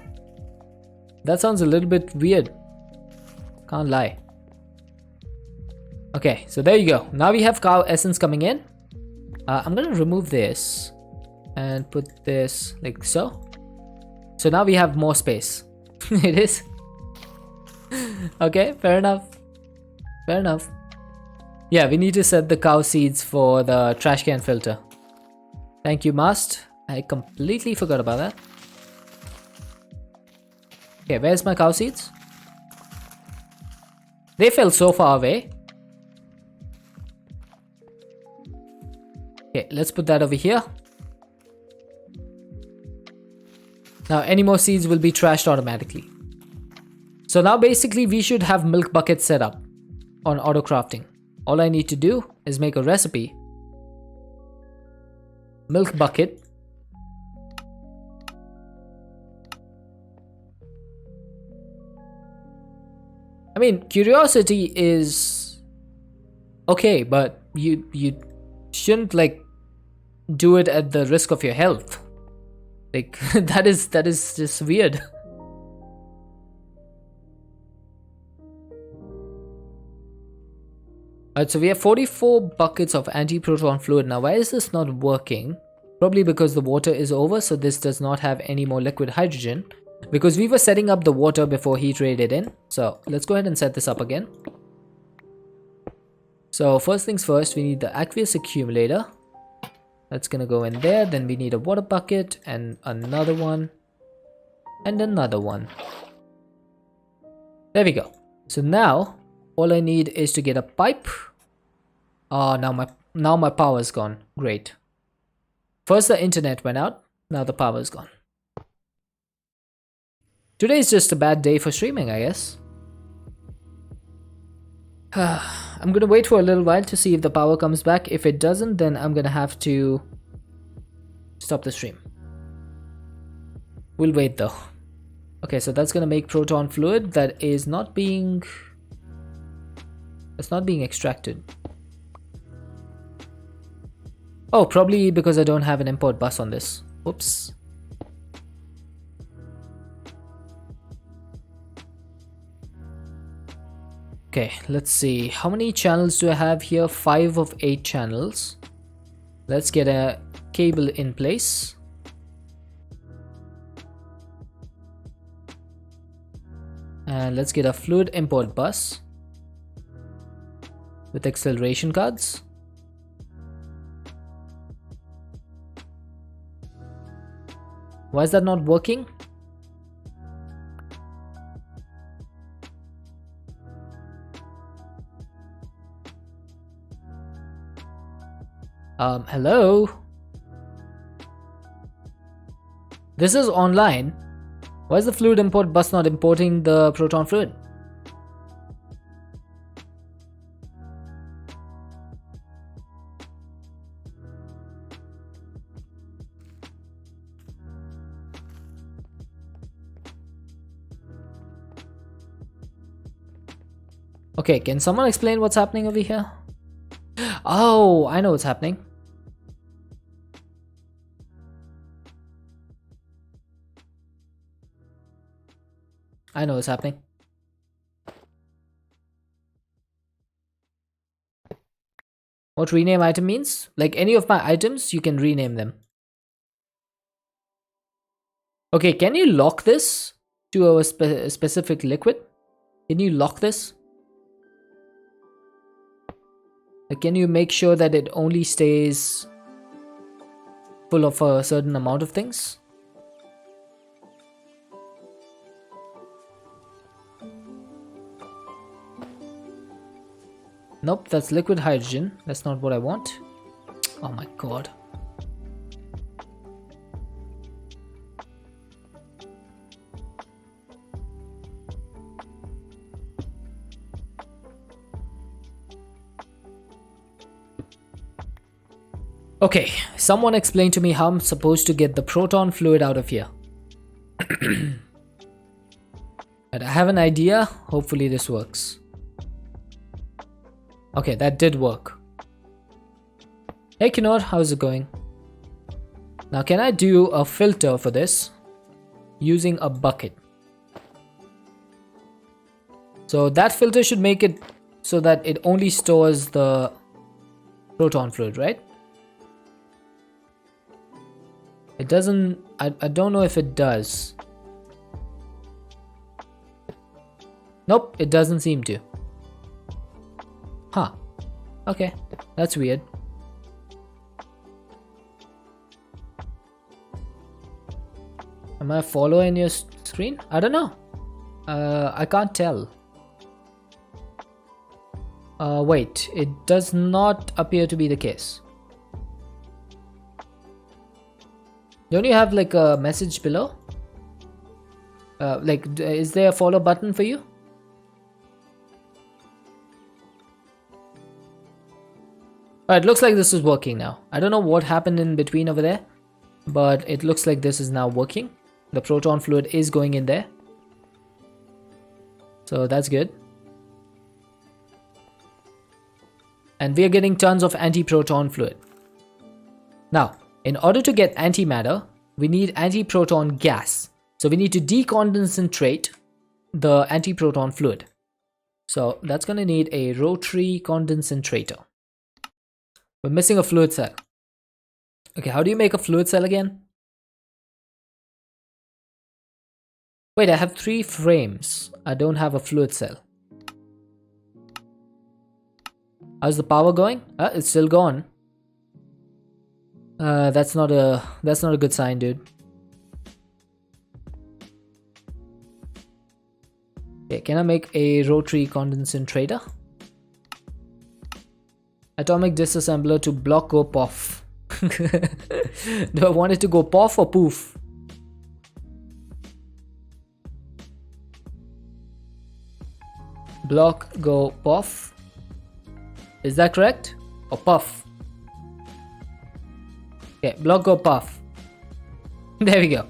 That sounds a little bit weird. Can't lie. Okay, so there you go. Now we have cow essence coming in. I'm gonna remove this and put this like so. So now we have more space. It is. Okay, fair enough. Fair enough. Yeah, we need to set the cow seeds for the trash can filter. Thank you, Mast. I completely forgot about that. Okay, where's my cow seeds? They fell so far away. Okay, let's put that over here. Now any more seeds will be trashed automatically. So now basically we should have milk buckets set up on auto crafting. All I need to do is make a recipe. Milk bucket. I mean, curiosity is okay, but you shouldn't like do it at the risk of your health. Like that is just weird. Alright, so we have 44 buckets of anti-proton fluid. Now, why is this not working? Probably because the water is over, so this does not have any more liquid hydrogen. Because we were setting up the water before he traded in. So, let's go ahead and set this up again. So, first things first, we need the aqueous accumulator. That's gonna go in there. Then we need a water bucket and another one. And another one. There we go. So now, all I need is to get a pipe. Oh, now my power's gone. Great. First the internet went out. Now the power's gone. Today is just a bad day for streaming, I guess. I'm gonna wait for a little while to see if the power comes back. If it doesn't, then I'm gonna have to stop the stream. We'll wait though. Okay, so that's gonna make proton fluid that is not being... It's not being extracted. Oh, probably because I don't have an import bus on this. Whoops. Okay, let's see. How many channels do I have here? 5 of 8 channels. Let's get a cable in place. And let's get a fluid import bus with acceleration cards. Why is that not working? Hello? This is online. Why is the fluid import bus not importing the proton fluid? Okay, can someone explain what's happening over here? Oh, I know what's happening. I know what's happening. What rename item means? Like any of my items, you can rename them. Okay, can you lock this to a specific liquid? Can you lock this? Like, can you make sure that it only stays full of a certain amount of things? Nope, that's liquid hydrogen. That's not what I want. Oh my god. Okay, someone explain to me how I'm supposed to get the proton fluid out of here. But I have an idea. Hopefully this works. Okay, that did work. Hey Kinor, how's it going? Now can I do a filter for this using a bucket? So that filter should make it so that it only stores the proton fluid, right? It doesn't, I don't know if it does. Nope, it doesn't seem to. Huh. Okay, that's weird. Am I a follower in your screen? I don't know. I can't tell. Wait, it does not appear to be the case. Don't you have like a message below? Is there a follow button for you? It looks like this is working now. I don't know what happened in between over there, but it looks like this is now working. The proton fluid is going in there. So that's good. And we are getting tons of antiproton fluid. Now, in order to get antimatter, we need antiproton gas. So we need to decondentrate the antiproton fluid. So that's going to need a rotary condensator. We're missing a fluid cell. Okay, how do you make a fluid cell again? Wait, I have 3 frames. I don't have a fluid cell. How's the power going? It's still gone. That's not a good sign, dude. Okay, can I make a rotary condensator? Atomic disassembler to block go poff. Do I want it to go poff or poof? Block go poff. Is that correct? Or puff? Okay, block go puff. There we go.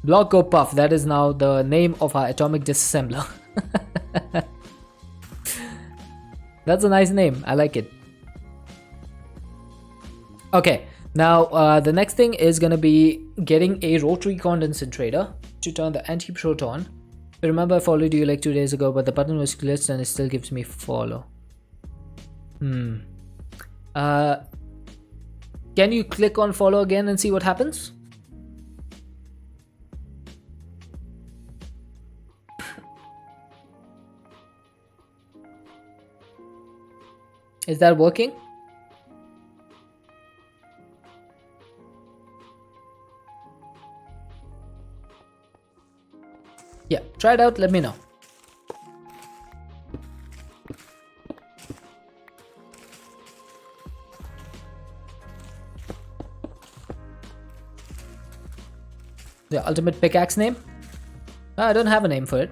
Block go puff. That is now the name of our atomic disassembler. That's a nice name. I like it. Okay, now the next thing is gonna be getting a rotary condensator to turn the antiproton. Remember, I followed you like 2 days ago, but the button was glitched and it still gives me follow. Can you click on follow again and see what happens? Is that working? Yeah, try it out, let me know. The ultimate pickaxe name? I don't have a name for it.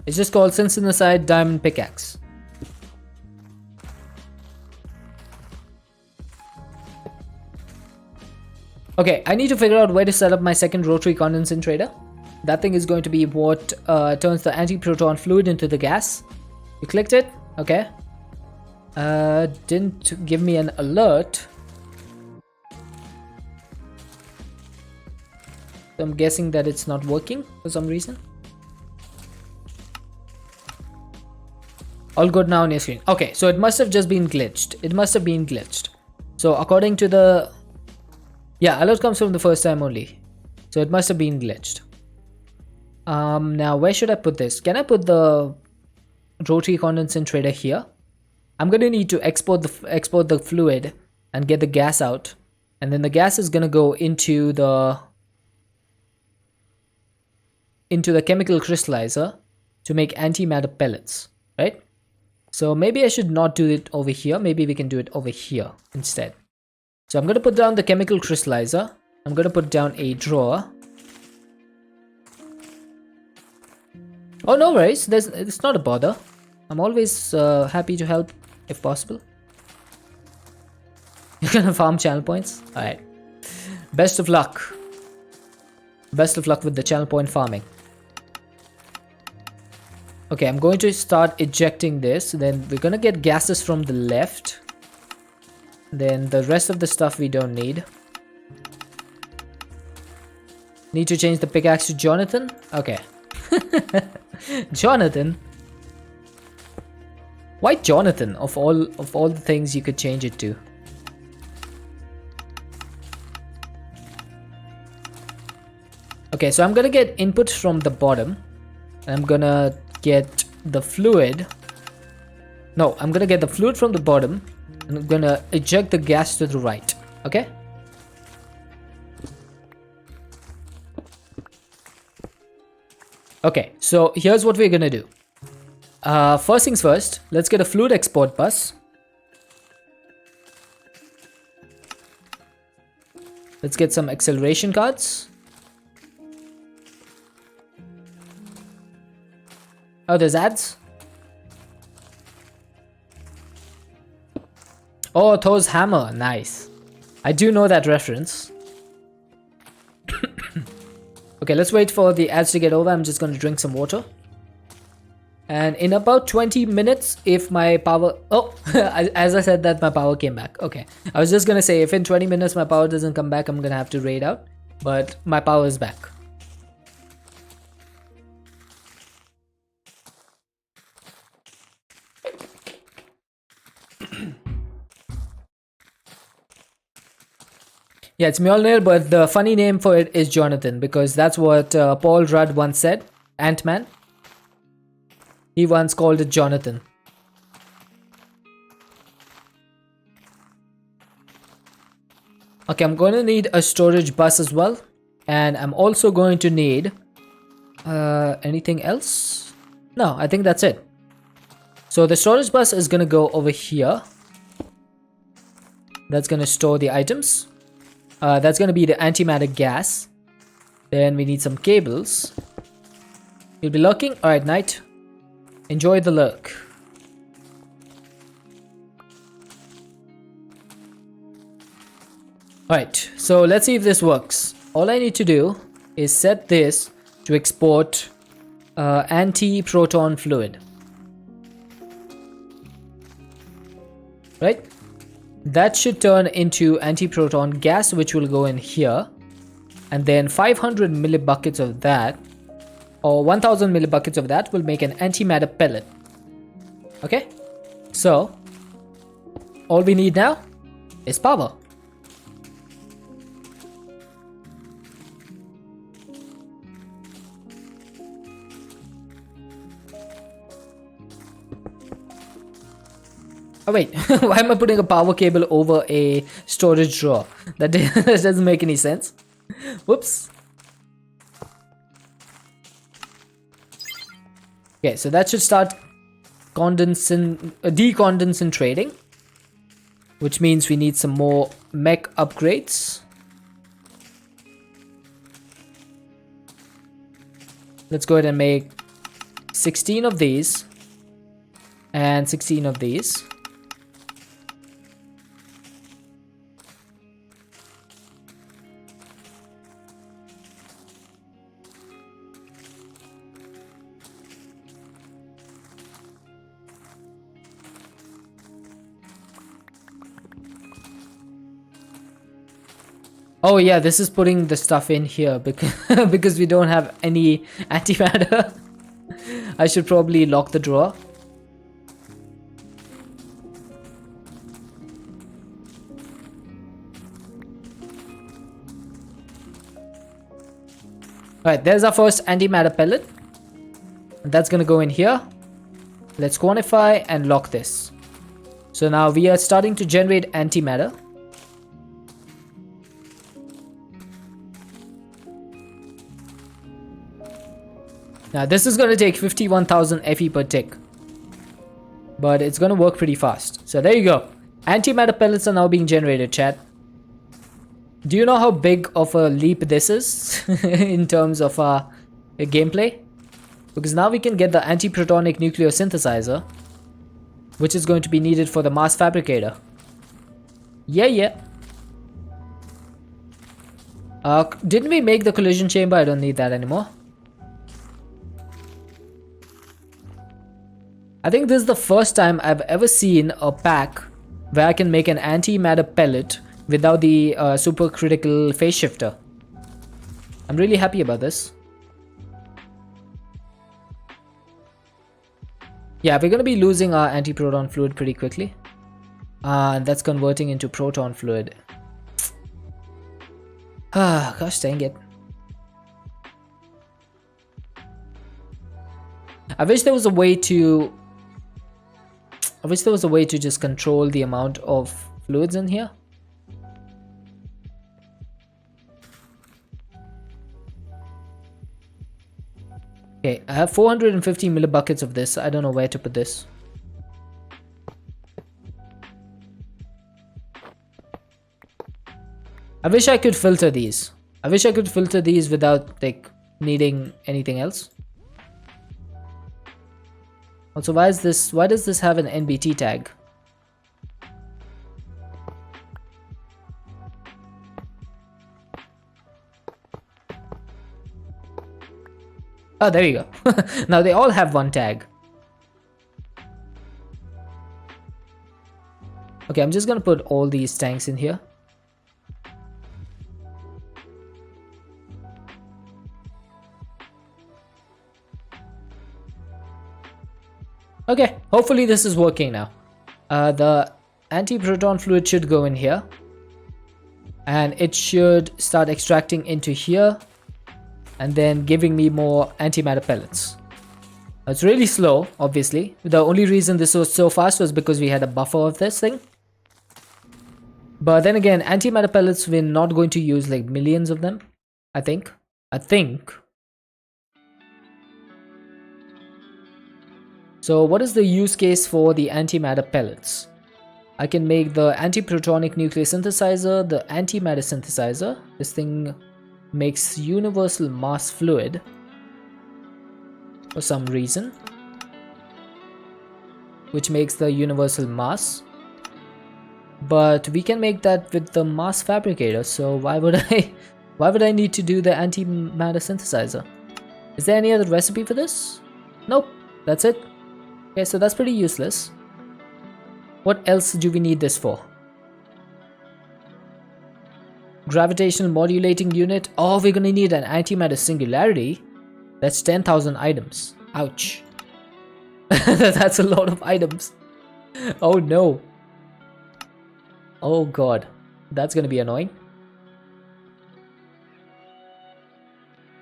It's just called Cincinnati Diamond Pickaxe. Okay, I need to figure out where to set up my second rotary condensator. That thing is going to be what turns the antiproton fluid into the gas. You clicked it? Okay. Didn't give me an alert. So I'm guessing that it's not working for some reason. All good now on your screen. Okay, so it must have just been glitched. It must have been glitched. So according to the... Yeah, alert comes from the first time only. So it must have been glitched. Now where should I put this? Can I put the rotary condensator here? I'm going to need to export the fluid and get the gas out. And then the gas is going to go into the chemical crystallizer to make antimatter pellets, right? So maybe I should not do it over here. Maybe we can do it over here instead. So I'm going to put down the chemical crystallizer. I'm going to put down a drawer. Oh, no worries. It's not a bother. I'm always happy to help if possible. You're going to farm channel points? Alright. Best of luck. Best of luck with the channel point farming. Okay, I'm going to start ejecting this. Then we're going to get gases from the left. Then the rest of the stuff we don't need. Need to change the pickaxe to Jonathan? Okay. Jonathan? Why Jonathan of all the things you could change it to? Okay, so I'm gonna get input from the bottom. I'm gonna get the fluid. No, I'm gonna get the fluid from the bottom. And I'm gonna eject the gas to the right. Okay? Okay, so here's what we're gonna do. First things first, let's get a fluid export bus. Let's get some acceleration cards. Oh, there's ads. Oh, Thor's hammer. Nice. I do know that reference. Okay, let's wait for the ads to get over. I'm just going to drink some water. And in about 20 minutes, if my power... Oh, as I said that, my power came back. Okay. I was just going to say, if in 20 minutes my power doesn't come back, I'm going to have to raid out. But my power is back. Yeah, it's Mjolnir, but the funny name for it is Jonathan, because that's what Paul Rudd once said. Ant-Man. He once called it Jonathan. Okay, I'm going to need a storage bus as well. And I'm also going to need... anything else? No, I think that's it. So the storage bus is going to go over here. That's going to store the items. That's going to be the antimatter gas. Then we need some cables. You'll be lurking? Alright, Knight. Enjoy the lurk. Alright, so let's see if this works. All I need to do is set this to export anti-proton fluid. Right? That should turn into anti-proton gas, which will go in here. And then 500 millibuckets of that, or 1000 millibuckets of that, will make an antimatter pellet. Okay? So, all we need now is power. Oh wait, why am I putting a power cable over a storage drawer? That doesn't make any sense. Whoops. Okay, so that should start decondensating, which means we need some more mech upgrades. Let's go ahead and make 16 of these and 16 of these. Oh yeah, this is putting the stuff in here because we don't have any antimatter. I should probably lock the drawer. Alright, there's our first antimatter pellet. That's gonna go in here. Let's quantify and lock this. So now we are starting to generate antimatter. Now this is going to take 51,000 FE per tick, but it's going to work pretty fast. So there you go. Antimatter pellets are now being generated, chat. Do you know how big of a leap this is in terms of gameplay? Because now we can get the antiprotonic nuclear synthesizer, which is going to be needed for the mass fabricator. Yeah. Didn't we make the collision chamber? I don't need that anymore. I think this is the first time I've ever seen a pack where I can make an antimatter pellet without the supercritical phase shifter. I'm really happy about this. Yeah, we're going to be losing our antiproton fluid pretty quickly. And that's converting into proton fluid. Ah, gosh dang it. I wish there was a way to... I wish there was a way to just control the amount of fluids in here. Okay, I have 450 millibuckets of this. I don't know where to put this. I wish I could filter these. I wish I could filter these without like needing anything else. Also, why does this have an NBT tag? Oh, there you go. Now they all have one tag. Okay, I'm just gonna put all these tanks in here. Okay, hopefully this is working now. The anti-proton fluid should go in here. And it should start extracting into here. And then giving me more antimatter pellets. It's really slow, obviously. The only reason this was so fast was because we had a buffer of this thing. But then again, antimatter pellets, we're not going to use like millions of them, I think. So what is the use case for the antimatter pellets? I can make the antiprotonic nuclear synthesizer, the antimatter synthesizer. This thing makes universal mass fluid for some reason, which makes the universal mass. But we can make that with the mass fabricator, so why would I need to do the antimatter synthesizer? Is there any other recipe for this? Nope, that's it. Okay, so that's pretty useless. What else do we need this for? Gravitational modulating unit. Oh, we're gonna need an antimatter singularity. That's 10,000 items. Ouch. That's a lot of items. Oh no. Oh god. That's gonna be annoying.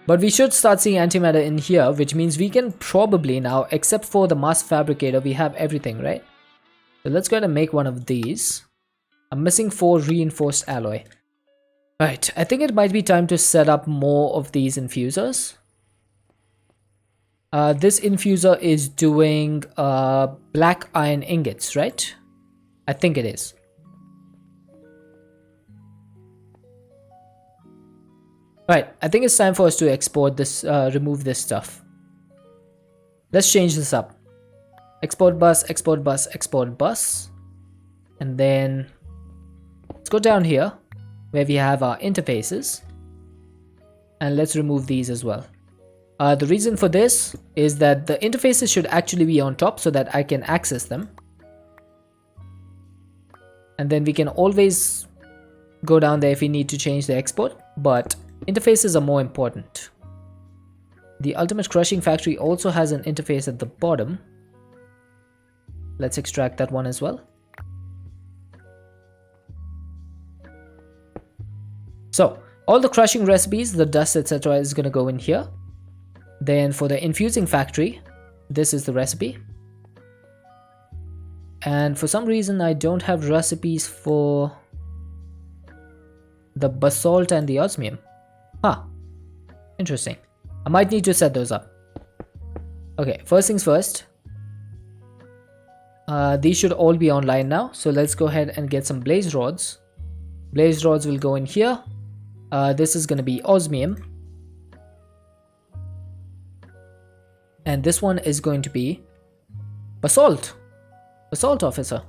But we should start seeing antimatter in here, which means we can probably now, except for the mass fabricator, we have everything, right? So let's go ahead and make one of these. I'm missing 4 reinforced alloy. Right, I think it might be time to set up more of these infusers. This infuser is doing black iron ingots, right? I think it is. Right, I think it's time for us to export this, remove this stuff. Let's change this up. Export bus, export bus, export bus. And then let's go down here where we have our interfaces. And let's remove these as well. The reason for this is that the interfaces should actually be on top so that I can access them. And then we can always go down there if we need to change the export, but interfaces are more important. The Ultimate Crushing Factory also has an interface at the bottom. Let's extract that one as well. So all the crushing recipes, the dust, etc. is going to go in here. Then for the infusing factory, this is the recipe. And for some reason I don't have recipes for the basalt and the osmium. Huh, interesting. I might need to set those up. Okay, first things first. These should all be online now, so let's go ahead and get some blaze rods. Blaze rods will go in here. This is going to be osmium. And this one is going to be basalt. Basalt officer.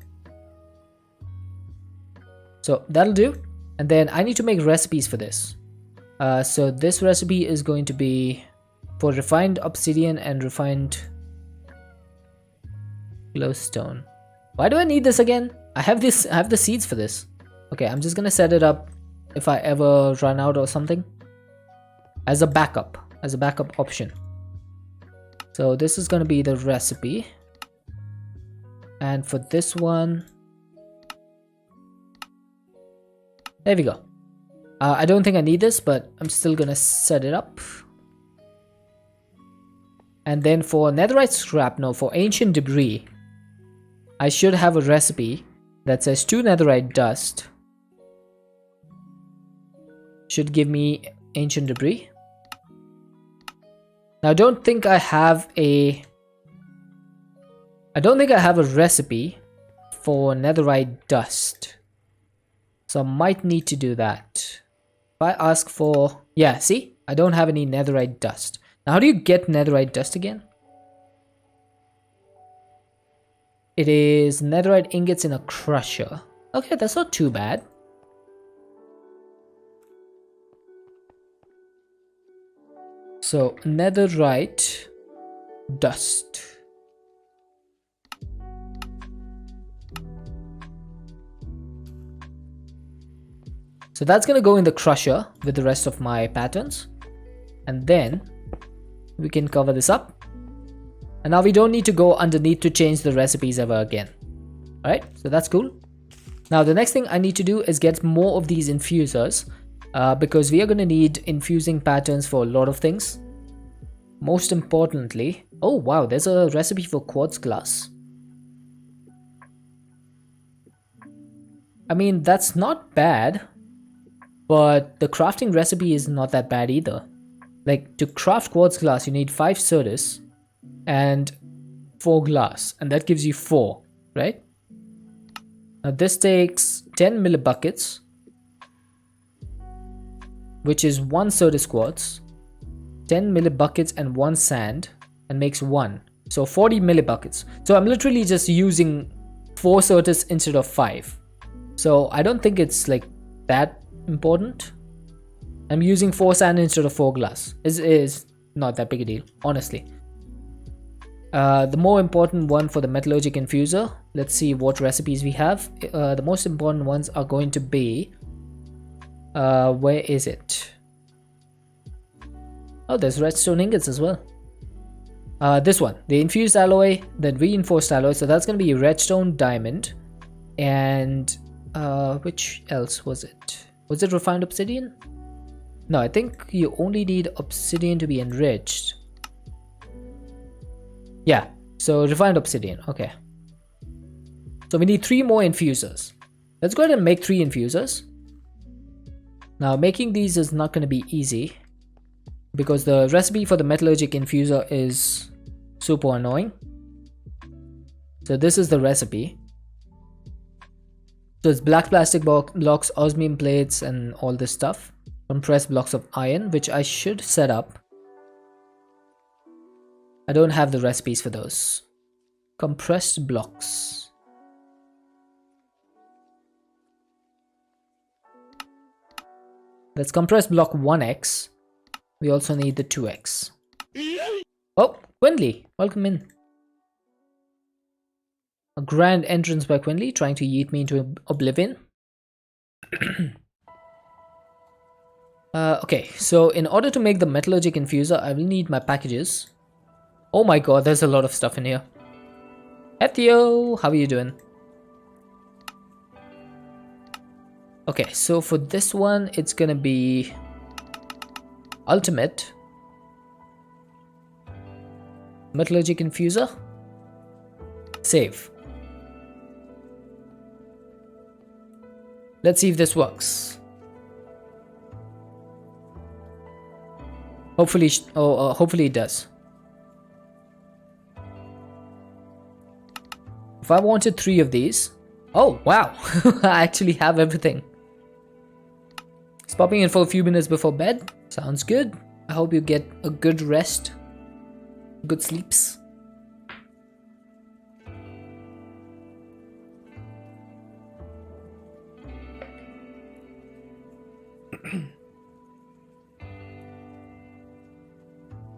So that'll do. And then I need to make recipes for this. So this recipe is going to be for refined obsidian and refined glowstone. Why do I need this again? I have the seeds for this. Okay, I'm just gonna set it up if I ever run out or something. As a backup option. So this is gonna be the recipe. And for this one, there we go. I don't think I need this, but I'm still gonna set it up. And then for netherite scrap, no, for ancient debris, I should have a recipe that says 2 netherite dust should give me ancient debris. Now I don't think I have a recipe for netherite dust, so I might need to do that. If I ask for, yeah, see, I don't have any netherite dust. Now how do you get netherite dust again? It is netherite ingots in a crusher. Okay, that's not too bad. So netherite dust. So that's gonna go in the crusher with the rest of my patterns, and then we can cover this up. And now we don't need to go underneath to change the recipes ever again. Alright, so that's cool. Now the next thing I need to do is get more of these infusers, because we are going to need infusing patterns for a lot of things. Most importantly, oh wow, there's a recipe for quartz glass. I mean, that's not bad, but the crafting recipe is not that bad either. Like, to craft quartz glass you need 5 Certus and 4 glass, and that gives you 4, right? Now this takes 10 millibuckets, which is 1 Certus quartz, 10 millibuckets and 1 sand, and makes 1. So 40 millibuckets. So I'm literally just using 4 Certus instead of 5. So I don't think it's like that important. I'm using 4 sand instead of 4 glass. Is not that big a deal, honestly. The more important one for the metallurgic infuser, let's see what recipes we have. The most important ones are going to be, where is it? Oh, there's redstone ingots as well. This one, the infused alloy, then reinforced alloy. So that's going to be redstone, diamond, and which else was it? Was it refined obsidian? No, I think you only need obsidian to be enriched. Yeah, so refined obsidian. Okay. So we need 3 more infusers. Let's go ahead and make 3 infusers. Now making these is not going to be easy, because the recipe for the metallurgic infuser is super annoying. So this is the recipe. So it's black plastic blocks, osmium plates, and all this stuff. Compressed blocks of iron, which I should set up. I don't have the recipes for those. Compressed blocks. Let's compress block 1x. We also need the 2x. Oh, Quinley, welcome in. A grand entrance by Quinley, trying to yeet me into oblivion. Okay, so in order to make the metallurgic infuser, I will need my packages. Oh my god, there's a lot of stuff in here. Ethio, how are you doing? Okay, so for this one, it's gonna be ultimate metallurgic infuser. Save. Let's see if this works. Hopefully, hopefully it does. If I wanted 3 of these, oh wow, I actually have everything. Just popping in for a few minutes before bed. Sounds good. I hope you get a good rest, good sleeps.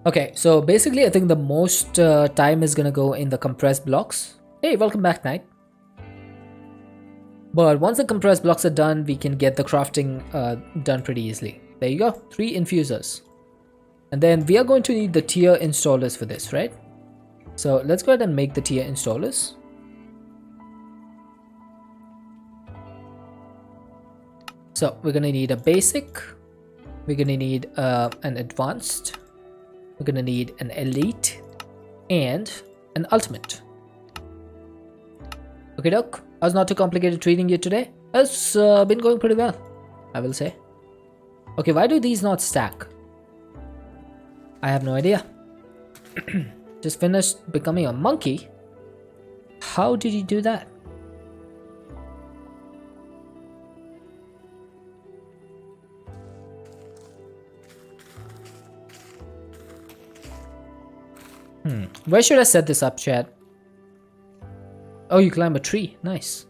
Okay, so basically I think the most time is gonna go in the compressed blocks. Hey, welcome back, Knight. But once the compressed blocks are done, we can get the crafting done pretty easily. There you go, 3 infusers. And then we are going to need the tier installers for this, right? So let's go ahead and make the tier installers. So we're gonna need a basic, we're gonna need an advanced, we're gonna need an elite, and an ultimate. Okay, doc. I was not too complicated treating you today. It's been going pretty well, I will say. Okay, why do these not stack? I have no idea. Just finished becoming a monkey? How did you do that? Where should I set this up, chat? Oh, you climb a tree. Nice.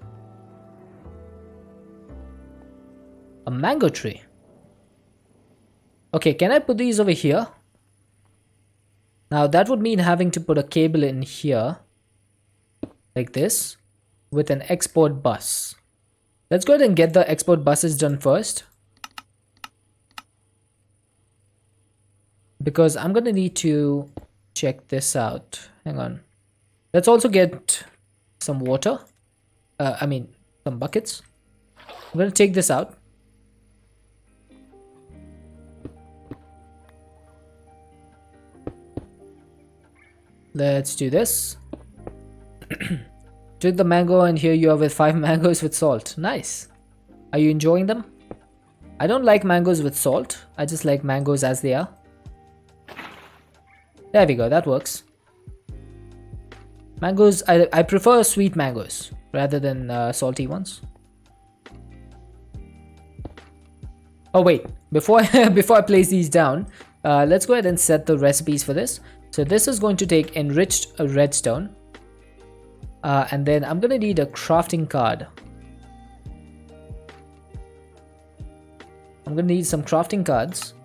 A mango tree. Okay, can I put these over here? Now that would mean having to put a cable in here. Like this. With an export bus. Let's go ahead and get the export buses done first. Because I'm gonna need to check this out. Hang on. Let's also get some water. Some buckets. I'm gonna take this out. Let's do this. Took the mango and here you are with 5 mangoes with salt. Nice. Are you enjoying them? I don't like mangoes with salt. I just like mangoes as they are. There we go, that works. Mangoes, I prefer sweet mangoes rather than salty ones. Oh wait, before I place these down, let's go ahead and set the recipes for this. So this is going to take enriched redstone. And then I'm gonna need a crafting card. I'm gonna need some crafting cards.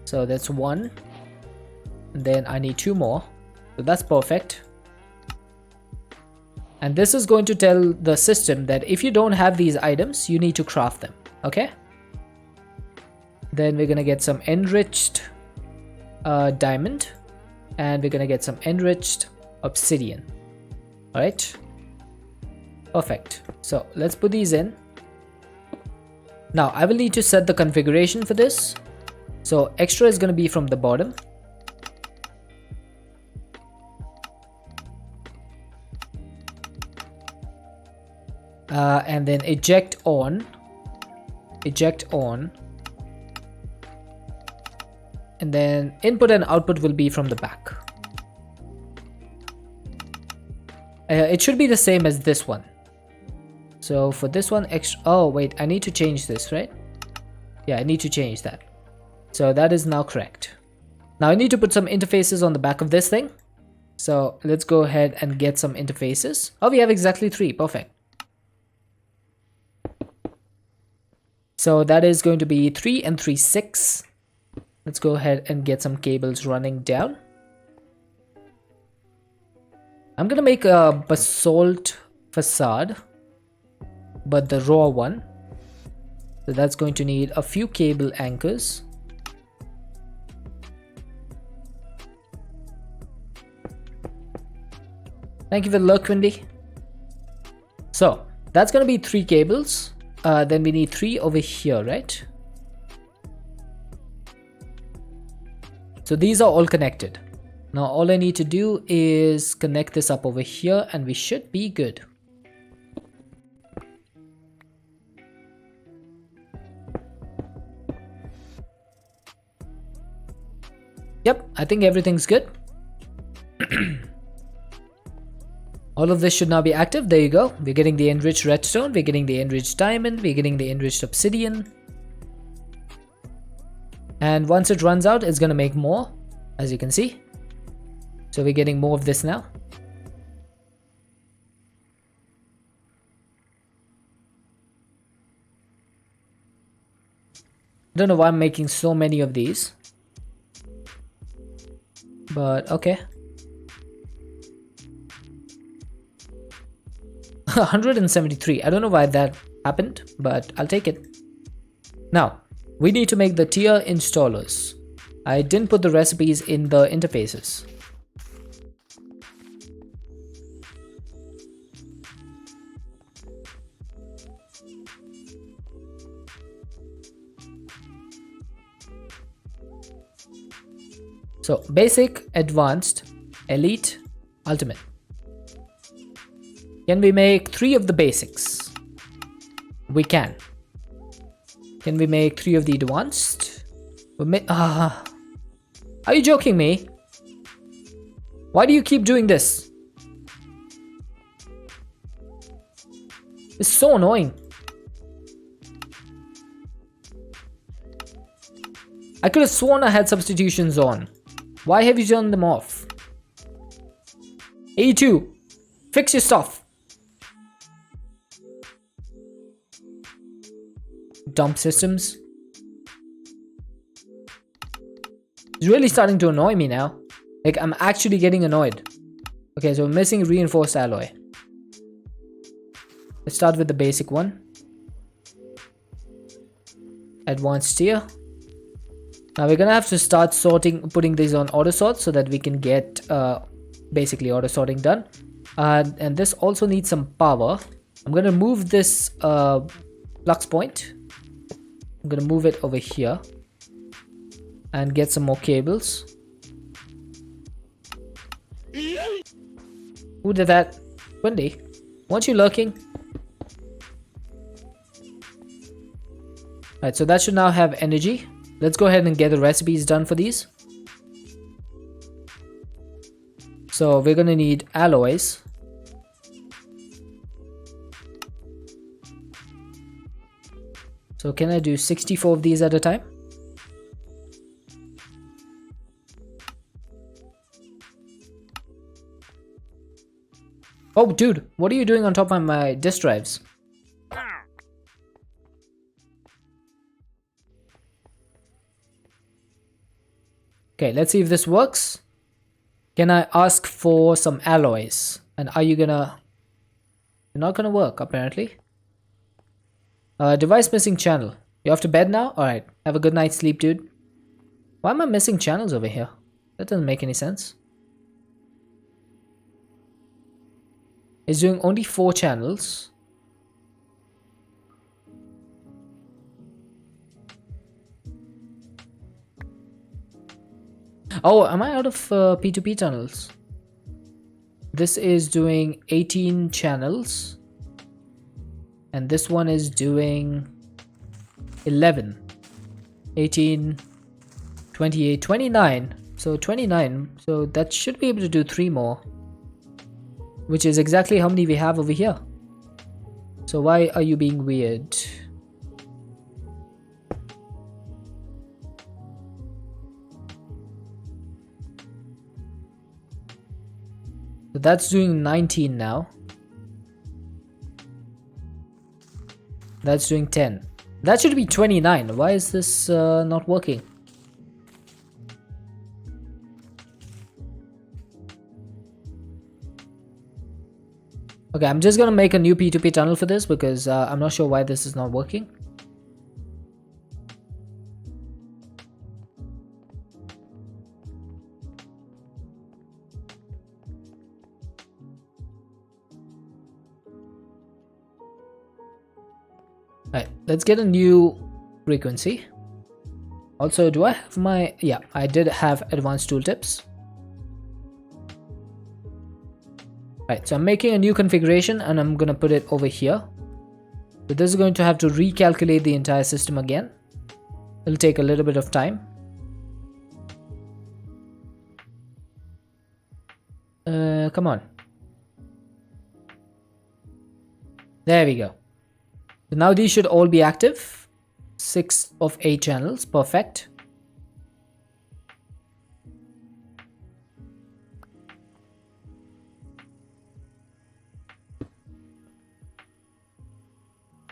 So that's 1. And then I need 2 more. So that's perfect. And this is going to tell the system that if you don't have these items, you need to craft them. Okay? Then we're gonna get some enriched diamond. And we're gonna get some enriched obsidian. Alright? Perfect. So let's put these in. Now I will need to set the configuration for this. So extra is gonna be from the bottom. And then eject on. And then input and output will be from the back. It should be the same as this one. So for this one, extra. Oh wait, I need to change this, right? Yeah, I need to change that. So that is now correct. Now I need to put some interfaces on the back of this thing. So let's go ahead and get some interfaces. Oh, we have exactly 3. Perfect. So that is going to be 3 and 3, 6. Let's go ahead and get some cables running down. I'm gonna make a basalt facade, but the raw one. So that's going to need a few cable anchors. Thank you for the look, Wendy. So that's gonna be 3 cables. Then we need 3 over here, right? So these are all connected. Now all I need to do is connect this up over here and we should be good. Yep, I think everything's good. All of this should now be active. There you go. We're getting the enriched redstone. We're getting the enriched diamond. We're getting the enriched obsidian. And once it runs out, it's going to make more, as you can see. So we're getting more of this now. I don't know why I'm making so many of these. But okay. 173. I don't know why that happened, but I'll take it. Now, we need to make the tier installers. I didn't put the recipes in the interfaces. So basic, advanced, elite, Ultimate. Can we make 3 of the basics? We can. Can we make 3 of the advanced? Are you joking me? Why do you keep doing this? It's so annoying. I could have sworn I had substitutions on. Why have you turned them off? 82. Fix your stuff. Dump systems. It's really starting to annoy me now. Like, I'm actually getting annoyed. Okay, so we're missing reinforced alloy. Let's start with the basic one. Advanced tier. Now we're gonna have to start putting these on auto sort so that we can get basically auto sorting done. And this also needs some power. I'm gonna move this flux point. I'm gonna move it over here and get some more cables. Who did that? Wendy, weren't you lurking? Alright, so that should now have energy. Let's go ahead and get the recipes done for these. So we're gonna need alloys. So can I do 64 of these at a time? Oh dude, what are you doing on top of my disk drives? Okay, let's see if this works. Can I ask for some alloys? And are you gonna... You're not gonna work, apparently. Device missing channel. You off to bed now? Alright, have a good night's sleep, dude. Why am I missing channels over here? That doesn't make any sense. It's doing only 4 channels. Oh, am I out of P2P tunnels? This is doing 18 channels. And this one is doing 11. 18, 28, 29. So 29. So that should be able to do 3 more. Which is exactly how many we have over here. So why are you being weird? So that's doing 19 now. That's doing 10. That should be 29. Why is this not working? Okay, I'm just gonna make a new P2P tunnel for this because I'm not sure why this is not working. Alright, let's get a new frequency. Also, do I have my... Yeah, I did have advanced tooltips. Right, so I'm making a new configuration and I'm gonna put it over here. So this is going to have to recalculate the entire system again. It'll take a little bit of time. Come on. There we go. So now these should all be active. 6 of 8 channels, perfect.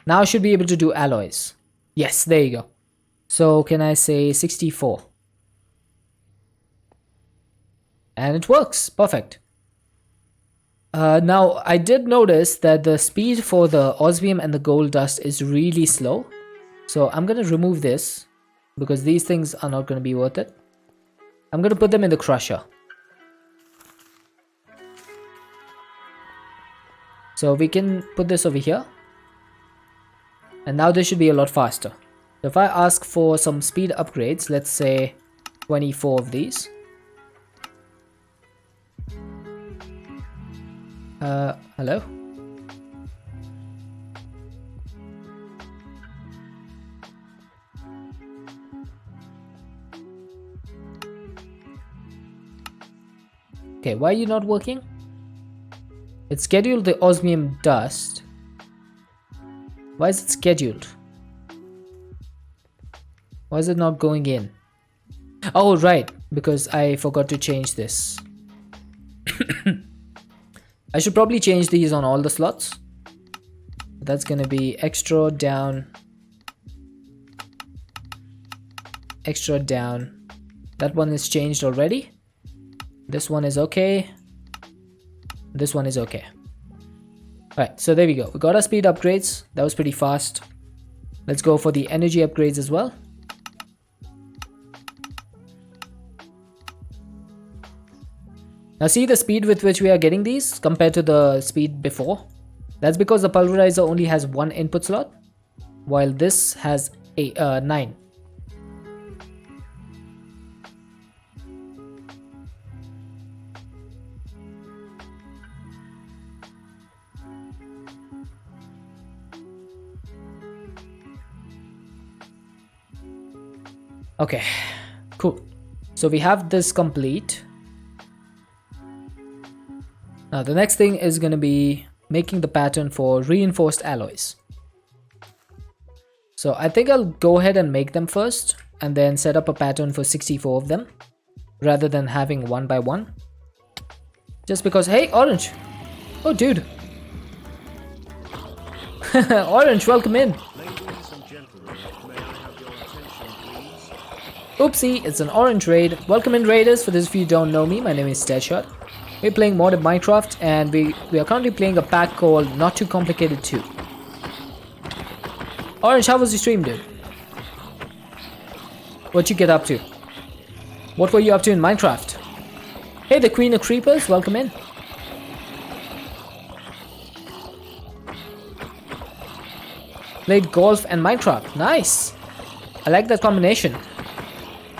Now I should be able to do alloys. Yes, there you go. So can I say 64? And it works, perfect. Now I did notice that the speed for the osmium and the gold dust is really slow. So I'm going to remove this because these things are not going to be worth it. I'm going to put them in the crusher. So we can put this over here. And now this should be a lot faster. So if I ask for some speed upgrades, let's say 24 of these. Hello? Okay, why are you not working? It's scheduled the osmium dust. Why is it scheduled? Why is it not going in? Oh, right, because I forgot to change this. I should probably change these on all the slots. That's gonna be extra down. Extra down. That one is changed already. This one is okay. This one is okay. Alright, so there we go. We got our speed upgrades. That was pretty fast. Let's go for the energy upgrades as well. Now see the speed with which we are getting these compared to the speed before. That's because the pulverizer only has one input slot, while this has 9. Okay, cool. So we have this complete. Now the next thing is going to be making the pattern for reinforced alloys. So I think I'll go ahead and make them first and then set up a pattern for 64 of them rather than having one by one. Just because, hey, Orange. Oh, dude. Orange, welcome in. Oopsie, it's an orange raid. Welcome in, raiders. For those of you who don't know me, my name is Deadshot. We're playing modded Minecraft, and we are currently playing a pack called Not Too Complicated 2. Orange, how was your stream, dude? What'd you get up to? What were you up to in Minecraft? Hey, the Queen of Creepers, welcome in. Played golf and Minecraft. Nice. I like that combination.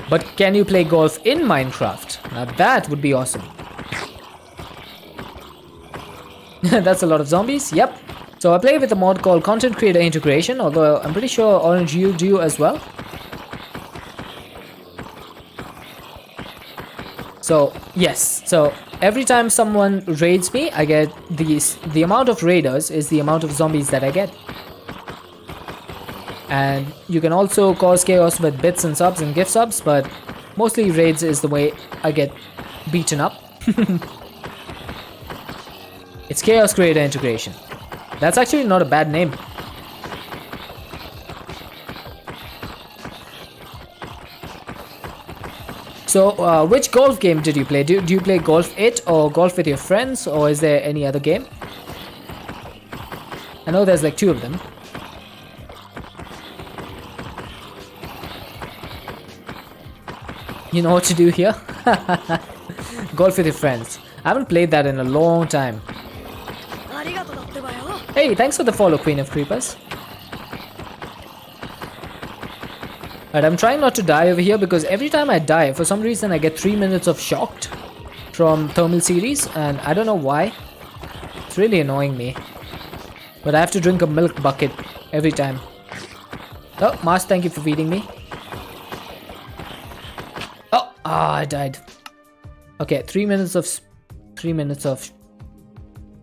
But can you play golf in Minecraft? Now that would be awesome. That's a lot of zombies. Yep. So I play with a mod called Content Creator Integration, although I'm pretty sure Orange you do as well. So yes, so every time someone raids me, I get the amount of raiders is the amount of zombies that I get. And you can also cause chaos with bits and subs and gift subs, but mostly raids is the way I get beaten up. It's Chaos Creator Integration. That's actually not a bad name. So, which golf game did you play? Do you play Golf It or Golf with your friends, or is there any other game? I know there's like 2 of them. You know what to do here? Golf with your friends. I haven't played that in a long time. Hey, thanks for the follow, Queen of Creepers. Alright, I'm trying not to die over here because every time I die, for some reason I get 3 minutes of shocked from Thermal series, and I don't know why. It's really annoying me. But I have to drink a milk bucket every time. Oh, Mars, thank you for feeding me. Oh, I died. Okay, 3 minutes of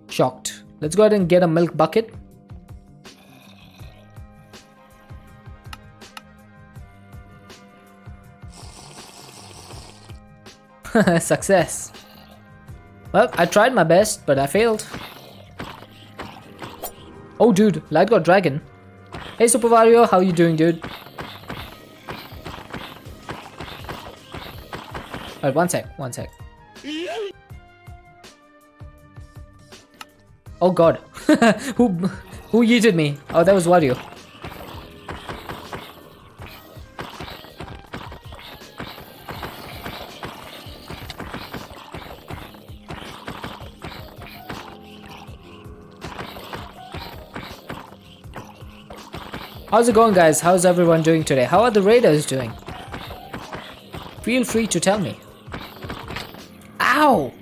shocked. Let's go ahead and get a milk bucket. Success. Well, I tried my best, but I failed. Oh, dude, Light God Dragon. Hey, Super Wario, how you doing, dude? Alright, one sec. Oh god. Who yeeted me? Oh, that was Wario. How's it going, guys? How's everyone doing today? How are the raiders doing? Feel free to tell me. Ow!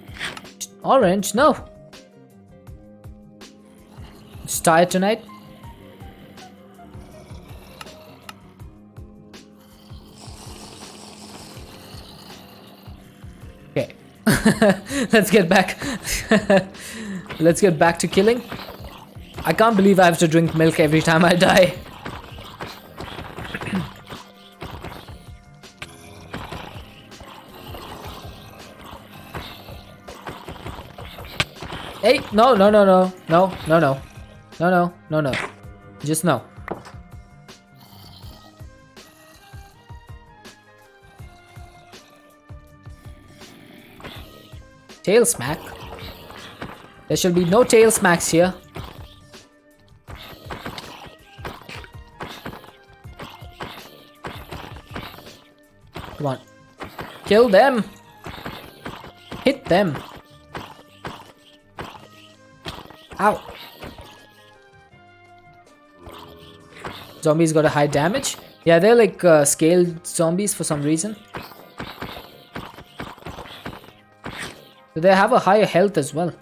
Orange, no. just tired tonight. Okay. Let's get back. Let's get back to killing. I can't believe I have to drink milk every time I die. Hey, no. No. Just no. Tail smack? There shall be no tail smacks here. Come on. Kill them. Hit them. Ow. Zombies got a high damage. Yeah, they're like scaled zombies for some reason. So they have a higher health as well.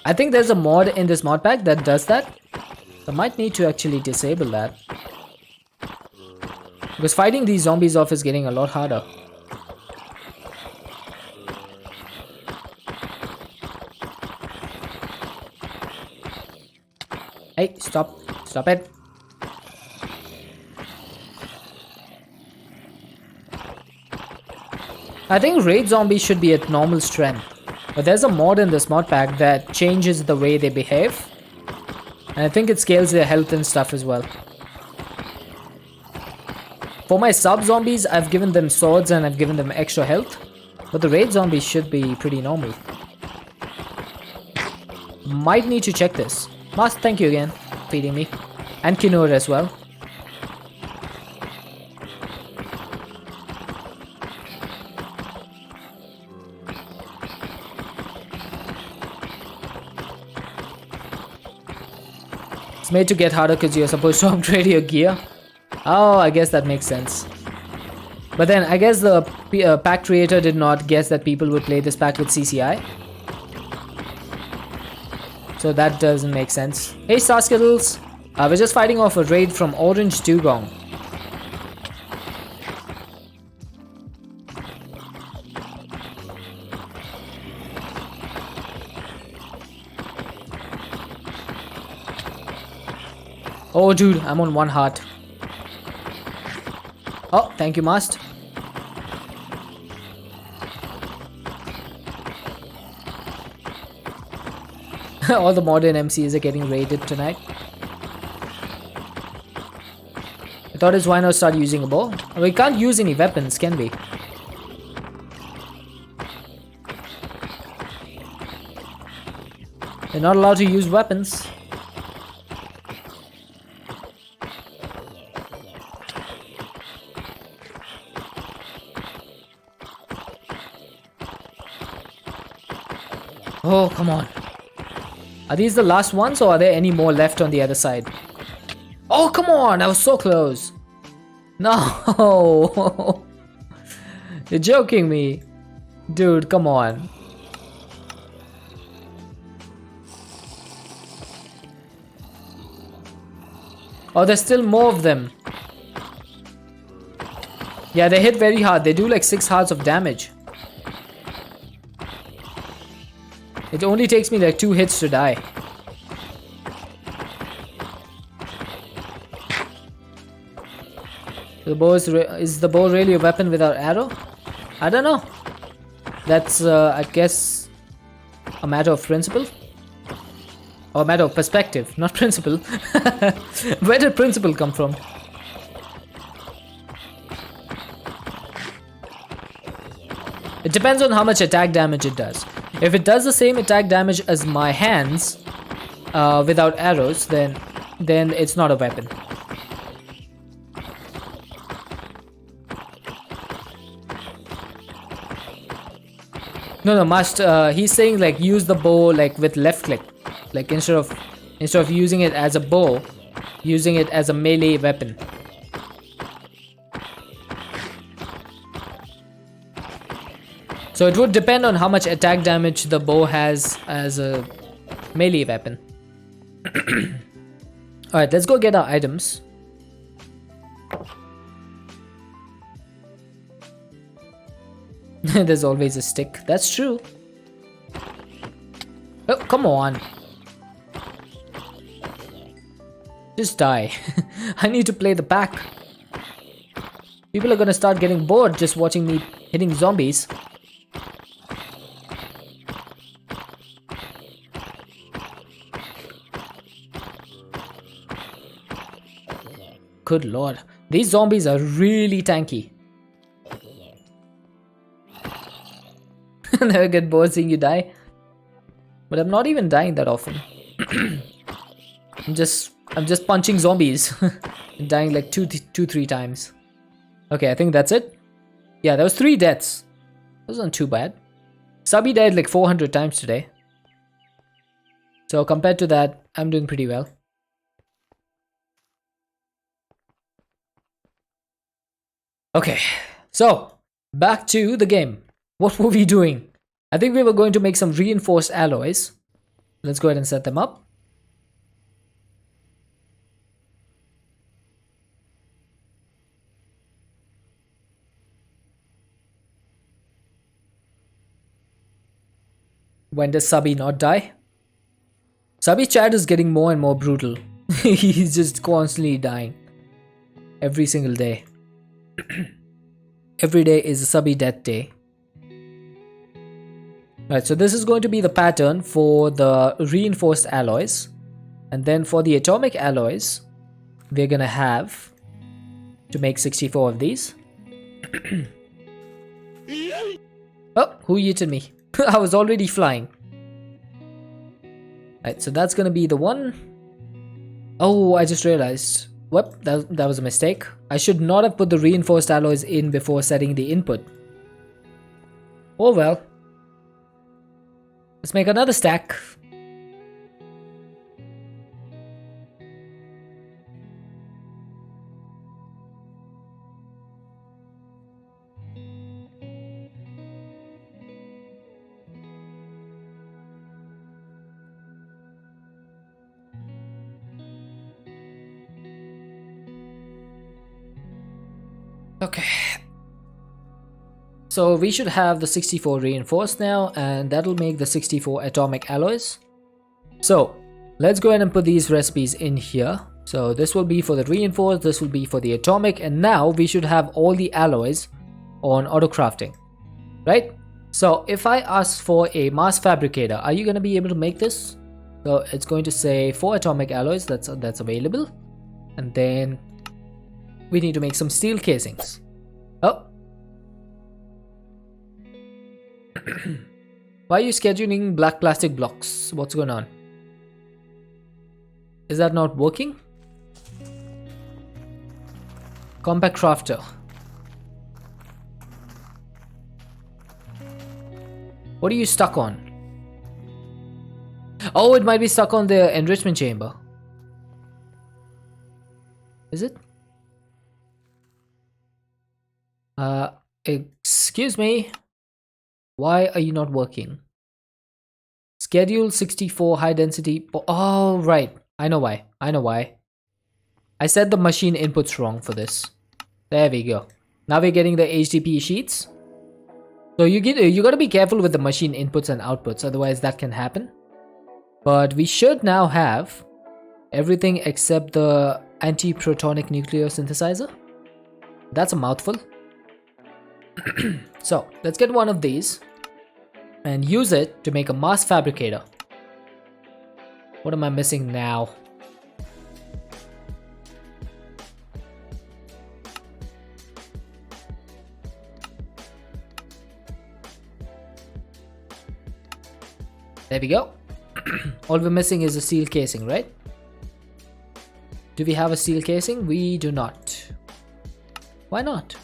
I think there's a mod in this mod pack that does that. I might need to actually disable that. Because fighting these zombies off is getting a lot harder. Hey, stop. Stop it. I think raid zombies should be at normal strength. But there's a mod in this mod pack that changes the way they behave. And I think it scales their health and stuff as well. For my sub zombies, I've given them swords and I've given them extra health. But the raid zombies should be pretty normal. Might need to check this. Must, thank you again for feeding me. And Kinur as well. It's made to get harder because you're supposed to upgrade your gear. Oh, I guess that makes sense. But then I guess the pack creator did not guess that people would play this pack with CCI. So that doesn't make sense. Hey Star Skittles! We're just fighting off a raid from Orange Dugong. Oh dude, I'm on one heart. Oh, thank you, Mast. All the modern MCs are getting raided tonight. I thought is why not start using a bow? We can't use any weapons, can we? They're not allowed to use weapons. Oh, come on. Are these the last ones or are there any more left on the other side? Oh, come on! I was so close. No! You're joking me. Dude, come on. Oh, there's still more of them. Yeah, they hit very hard. They do like 6 hearts of damage. It only takes me like 2 hits to die. The bow is the bow really a weapon without arrow? I don't know. That's I guess a matter of principle. Or a matter of perspective, not principle. Where did principle come from? It depends on how much attack damage it does. If it does the same attack damage as my hands without arrows, then it's not a weapon. No, must. He's saying like use the bow like with left click, like instead of using it as a bow, using it as a melee weapon. So it would depend on how much attack damage the bow has as a Melee weapon. Alright, let's go get our items. There's always a stick. That's true. Oh, come on. Just die. I need to play the pack. People are gonna start getting bored just watching me hitting zombies. Good lord. These zombies are really tanky. Never get bored seeing you die. But I'm not even dying that often. I'm just punching zombies. And dying like 3 times. Okay, I think that's it. Yeah, there was 3 deaths. That wasn't too bad. Subby died like 400 times today. So compared to that, I'm doing pretty well. Okay, so back to the game. What were we doing? I think we were going to make some reinforced alloys. Let's go ahead and set them up. When does Subby not die? Subby chat is getting more and more brutal. He's just constantly dying. Every single day. Every day is a Subby death day. Right, so this is going to be the pattern for the reinforced alloys. And then for the atomic alloys, we're gonna have to make 64 of these. Oh, who yeeted me? I was already flying. Right, so that's gonna be the one. Oh, I just realized. Whoop, that was a mistake. I should not have put the reinforced alloys in before setting the input. Oh well. Let's make another stack. Okay. So we should have the 64 reinforced now, and that'll make the 64 atomic alloys. So let's go ahead and put these recipes in here. So this will be for the reinforced, this will be for the atomic, and now we should have all the alloys on auto crafting, right? So if I ask for a mass fabricator, are you going to be able to make this? So it's going to say 4 atomic alloys, that's available, and then we need to make some steel casings. Oh. Why are you scheduling black plastic blocks? What's going on? Is that not working? Compact crafter. What are you stuck on? Oh, it might be stuck on the enrichment chamber. Is it? Excuse me. Why are you not working? Schedule 64 high density. Oh, right. I know why. I set the machine inputs wrong for this. There we go. Now we're getting the HDP sheets. So you gotta be careful with the machine inputs and outputs, otherwise that can happen. But we should now have everything except the anti-protonic nuclear synthesizer. That's a mouthful. So let's get one of these and use it to make a mass fabricator. What am I missing now? There we go. All we're missing is a steel casing, right? Do we have a steel casing? We do not. Why not?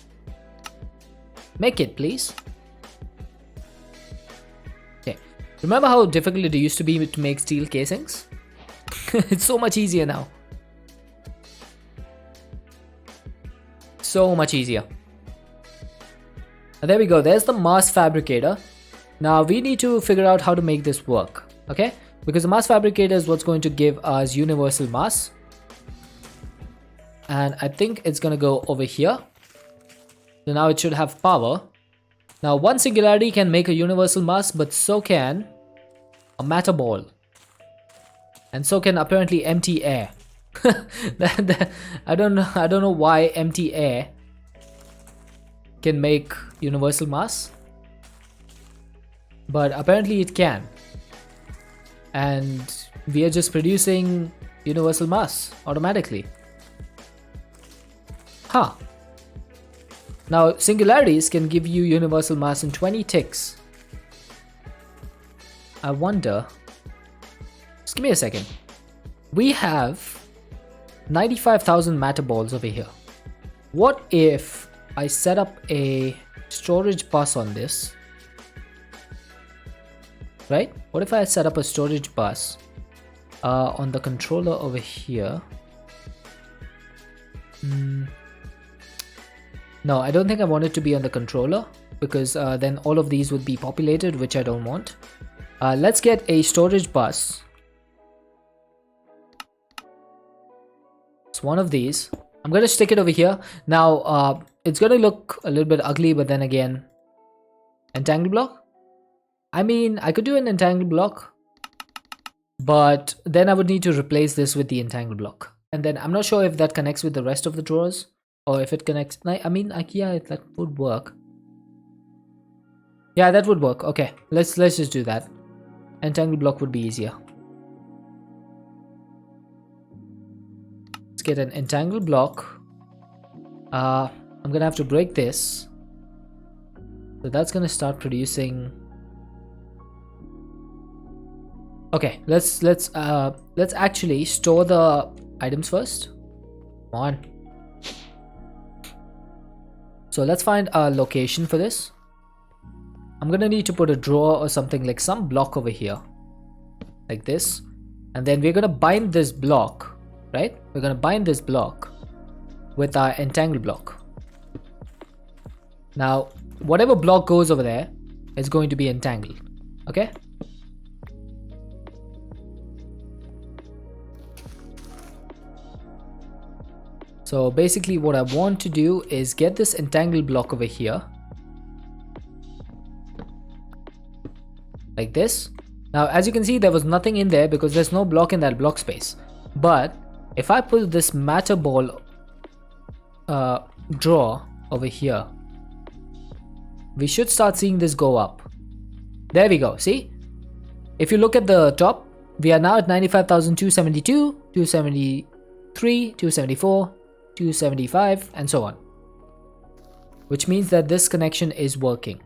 Make it, please. Okay. Remember how difficult it used to be to make steel casings? It's so much easier now. So much easier. And there we go. There's the mass fabricator. Now we need to figure out how to make this work. Okay. because the mass fabricator is what's going to give us universal mass. And I think it's going to go over here. So now it should have power. Now one singularity can make a universal mass, but so can a matter ball. And so can apparently empty air. I don't know why empty air can make universal mass, but apparently it can. And we are just producing universal mass automatically. Huh. Now singularities can give you universal mass in 20 ticks. I wonder, just give me a second. We have 95,000 matter balls over here. What if I set up a storage bus on this? Right? What if I set up a storage bus on the controller over here? No, I don't think I want it to be on the controller, because then all of these would be populated, which I don't want. Let's get a storage bus. It's one of these. I'm going to stick it over here. Now, it's going to look a little bit ugly, but then again, entangle block? I mean, I could do an entangle block, but then I would need to replace this with the entangle block. And then I'm not sure if that connects with the rest of the drawers, or if it connects. I mean, yeah, that would work. Yeah, that would work. Okay, let's just do that. Entangle block would be easier. Let's get an entangle block. I'm gonna have to break this. So that's gonna start producing. Okay, let's actually store the items first. Come on. So let's find a location for this. I'm gonna need to put a drawer or something, like some block over here, like this, and then we're gonna bind this block, right? We're gonna bind this block with our entangle block. Now, whatever block goes over there is going to be entangled, okay? So basically what I want to do is get this entangle block over here, like this. Now as you can see, there was nothing in there because there's no block in that block space. But if I pull this matter ball drawer over here, we should start seeing this go up. There we go. See, if you look at the top, we are now at 95,272, 273, 274, 275, and so on, which means that this connection is working.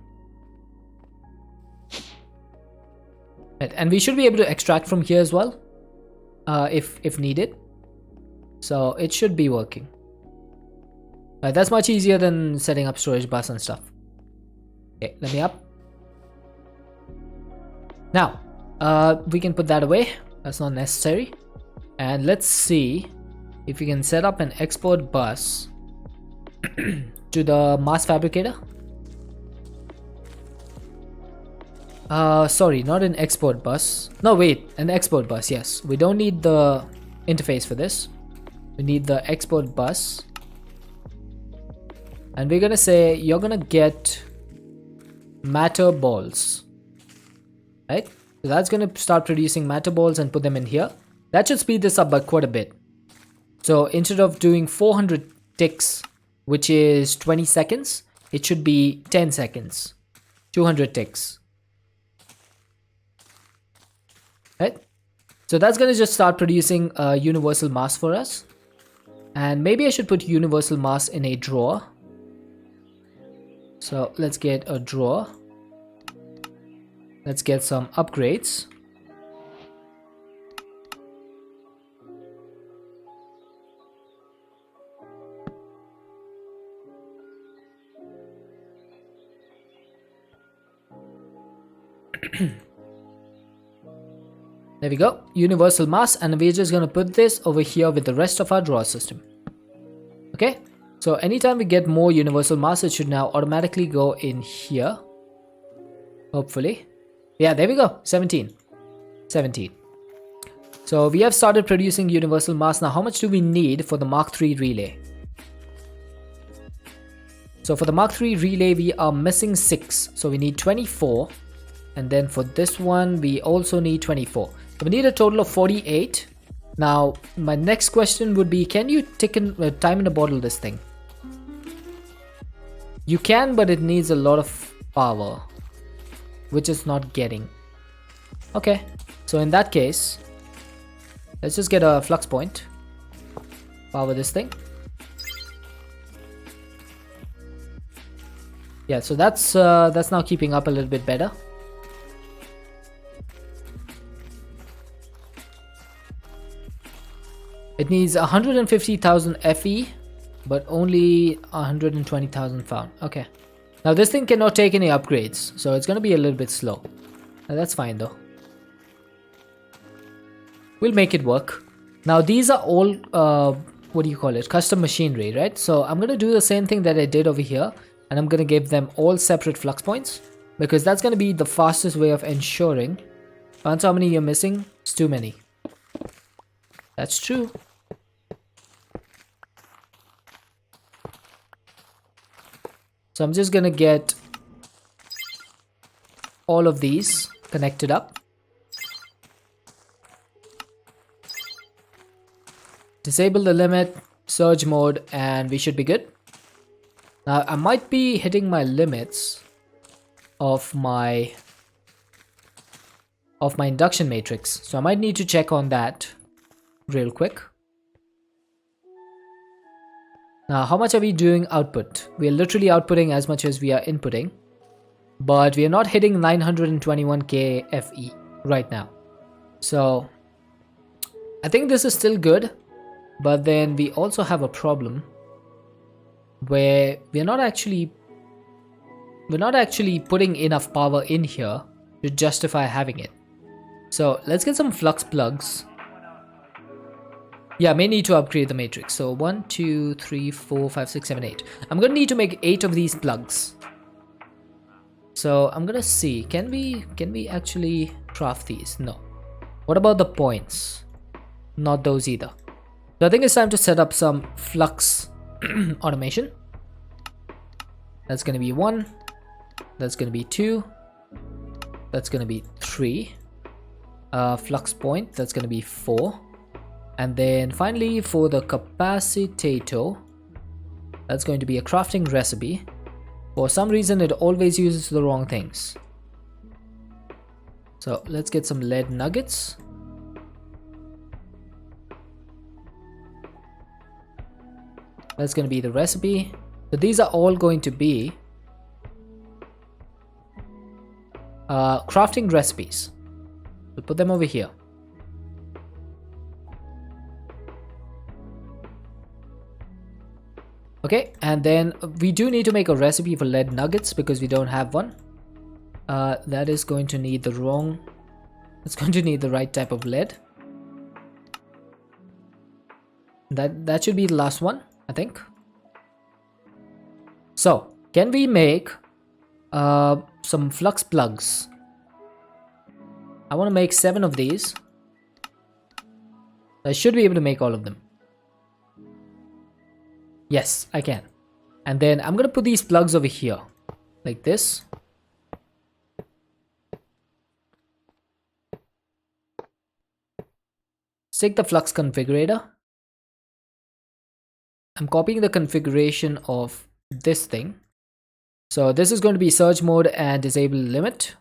And we should be able to extract from here as well, if needed. So it should be working. That's much easier than setting up storage bus and stuff. Okay, let me up. Now, we can put that away. That's not necessary. And let's see if we can set up an export bus to the mass fabricator. Sorry, not an export bus. No, wait, an export bus, yes. We don't need the interface for this. We need the export bus. And we're gonna say, you're gonna get matter balls, right? So that's gonna start producing matter balls and put them in here. That should speed this up by quite a bit. So instead of doing 400 ticks, which is 20 seconds, it should be 10 seconds, 200 ticks. Right? So that's going to just start producing a universal mass for us. And maybe I should put universal mass in a drawer. So let's get a drawer. Let's get some upgrades. There we go, universal mass, and we're just gonna put this over here with the rest of our drawer system. Okay, so anytime we get more universal mass, it should now automatically go in here. Hopefully. Yeah, there we go, 17. So we have started producing universal mass. Now how much do we need for the Mark III relay? So for the Mark III relay we are missing 6, so we need 24, and then for this one we also need 24, so we need a total of 48. Now my next question would be, can you time in a bottle this thing? You can, but it needs a lot of power, which is not getting. Okay, so in that case, let's just get a flux point, power this thing. Yeah, so that's now keeping up a little bit better. It needs 150,000 FE, but only 120,000 found. Okay. Now this thing cannot take any upgrades, so it's going to be a little bit slow. Now, that's fine though. We'll make it work. Now these are all, what do you call it? Custom machinery, right? So I'm going to do the same thing that I did over here. And I'm going to give them all separate flux points, because that's going to be the fastest way of ensuring. Answer how many you're missing? It's too many. That's true. So I'm just going to get all of these connected up. Disable the limit, surge mode, and we should be good. Now I might be hitting my limits of my induction matrix, so I might need to check on that real quick. Now how much are we doing output? We are literally outputting as much as we are inputting, but we are not hitting 921k FE right now. So I think this is still good, but then we also have a problem where we're not actually putting enough power in here to justify having it. So let's get some flux plugs. Yeah, I may need to upgrade the matrix. So 1, 2, 3, 4, 5, 6, 7, 8. I'm gonna need to make 8 of these plugs. So I'm gonna see, can we actually craft these? No. What about the points? Not those either. So I think it's time to set up some flux automation. That's going to be 1, that's going to be 2, that's going to be 3, flux point, that's going to be 4, and then finally for the capacitator, that's going to be a crafting recipe. For some reason it always uses the wrong things. So let's get some lead nuggets. That's going to be the recipe. So these are all going to be crafting recipes. We'll put them over here. Okay, and then we do need to make a recipe for lead nuggets because we don't have one. That is going to need the wrong... It's going to need the right type of lead. That should be the last one, I think. So, can we make some flux plugs? I want to make 7 of these. I should be able to make all of them. Yes, I can. And then I'm going to put these plugs over here, like this. Take the flux configurator. I'm copying the configuration of this thing. So this is going to be surge mode and disable limit.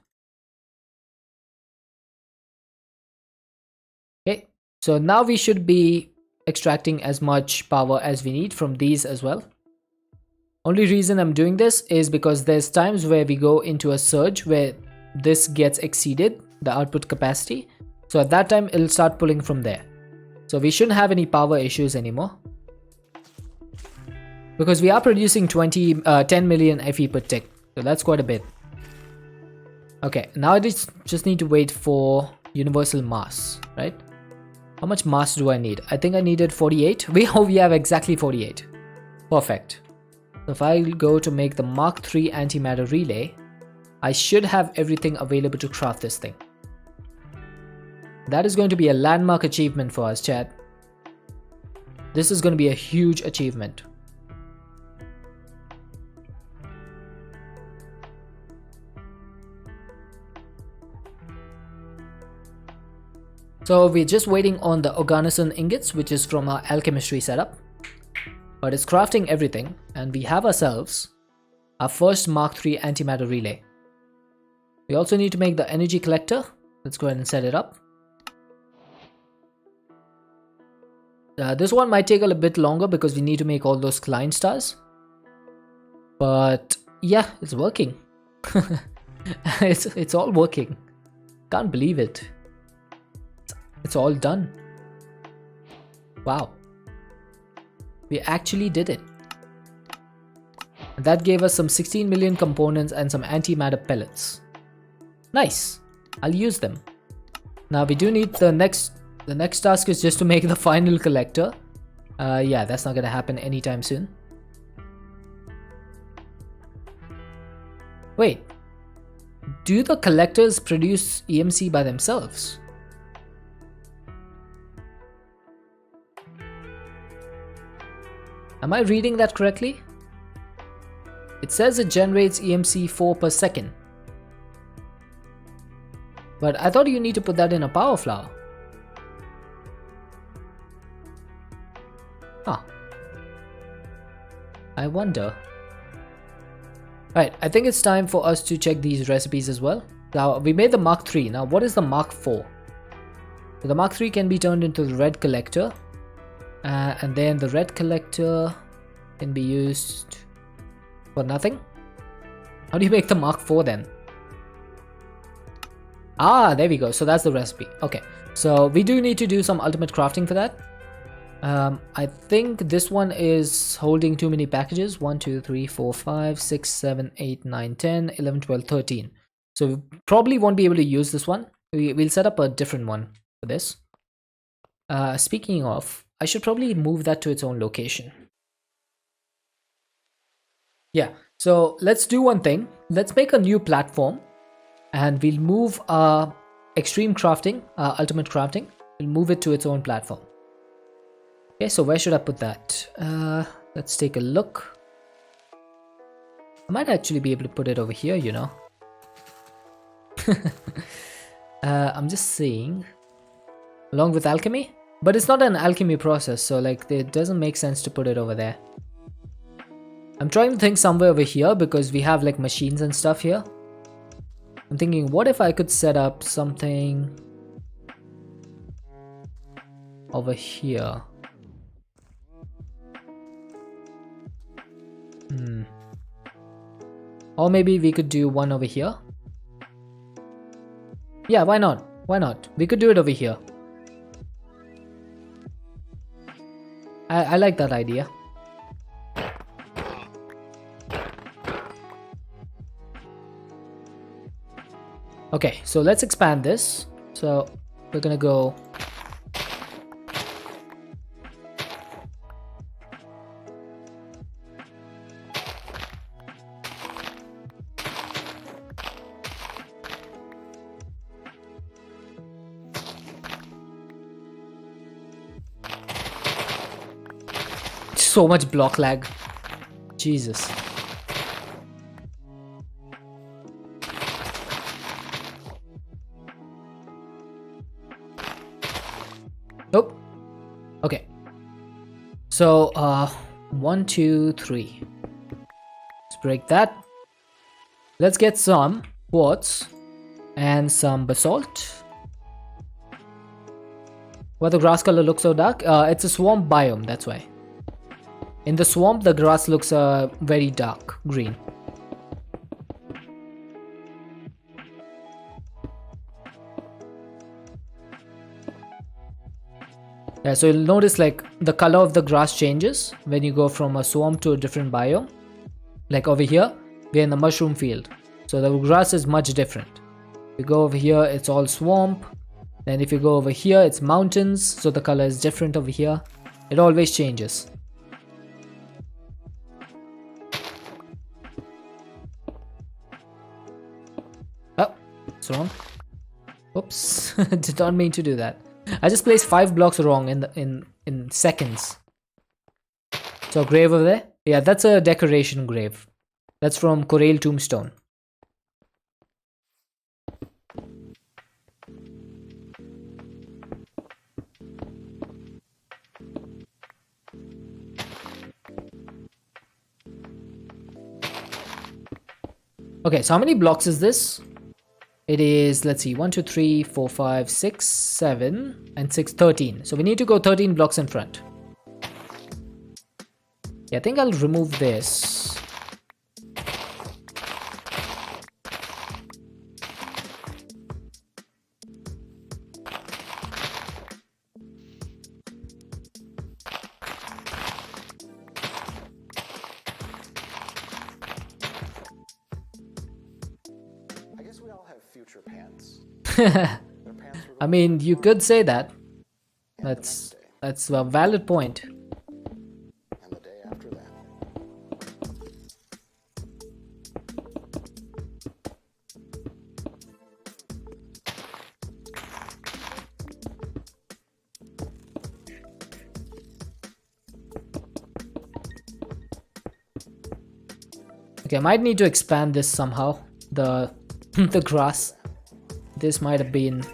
Okay, so now we should be extracting as much power as we need from these as well. Only reason I'm doing this is because there's times where we go into a surge where this gets exceeded, the output capacity. So at that time it'll start pulling from there. So we shouldn't have any power issues anymore, because we are producing 10 million FE per tick. So that's quite a bit. Okay, now I just need to wait for universal mass, right? How much mass do I need? I think I needed 48. We have exactly 48. Perfect. So if I go to make the Mark III antimatter relay, I should have everything available to craft this thing. That is going to be a landmark achievement for us, chat. This is going to be a huge achievement. So we're just waiting on the Organoson ingots, which is from our alchemistry setup. But it's crafting everything, and we have ourselves our first Mark III antimatter relay. We also need to make the energy collector. Let's go ahead and set it up. This one might take a bit longer because we need to make all those Klein stars. But yeah, it's working. it's all working. Can't believe it. It's all done. Wow. We actually did it. And that gave us some 16 million components and some antimatter pellets. Nice. I'll use them. Now we do need the next task is just to make the final collector. Yeah, that's not gonna happen anytime soon. Wait. Do the collectors produce EMC by themselves? Am I reading that correctly? It says it generates EMC 4 per second. But I thought you need to put that in a power flower. Huh. I wonder. Alright, I think it's time for us to check these recipes as well. Now, we made the Mark III. Now, what is the Mark IV? So the Mark III can be turned into the red collector. And then the red collector can be used for nothing. How do you make the Mark IV then? Ah, there we go. So that's the recipe. Okay, so we do need to do some ultimate crafting for that. I think this one is holding too many packages. 1, 2, 3, 4, 5, 6, 7, 8, 9, 10, 11, 12, 13. So we probably won't be able to use this one. We'll set up a different one for this. Speaking of, I should probably move that to its own location. Yeah, so let's do one thing. Let's make a new platform and we'll move our extreme crafting, ultimate crafting. We'll move it to its own platform. Okay, so where should I put that? Let's take a look. I might actually be able to put it over here, you know. I'm just saying. Along with alchemy? But it's not an alchemy process, so like it doesn't make sense to put it over there. I'm trying to think somewhere over here because we have like machines and stuff here. I'm thinking, what if I could set up something over here? Or maybe we could do one over here. Yeah, why not? Why not? We could do it over here. I like that idea. Okay, so let's expand this. So we're gonna go so much block lag. Jesus. Nope. Okay. So 1, 2, 3. Let's break that. Let's get some quartz and some basalt. Why the grass color looks so dark? It's a swamp biome, that's why. In the swamp, the grass looks very dark green. Yeah, so you'll notice like the color of the grass changes when you go from a swamp to a different biome. Like over here, we're in the mushroom field. So the grass is much different. If you go over here, it's all swamp. Then if you go over here, it's mountains. So the color is different over here. It always changes. Oh, it's wrong. Oops. Did not mean to do that. I just placed 5 blocks wrong in seconds. So grave over there? Yeah, that's a decoration grave. That's from Corail Tombstone. Okay, so how many blocks is this? It is, let's see, 1, 2, 3, 4, 5, 6, 7, and 6, 13. So we need to go 13 blocks in front. Yeah, I think I'll remove this. I guess we all have future pants. Their pants were I mean, you could say that. and the next day, That's a valid point. and the day after that. Okay, I might need to expand this somehow. The the grass. This might have been.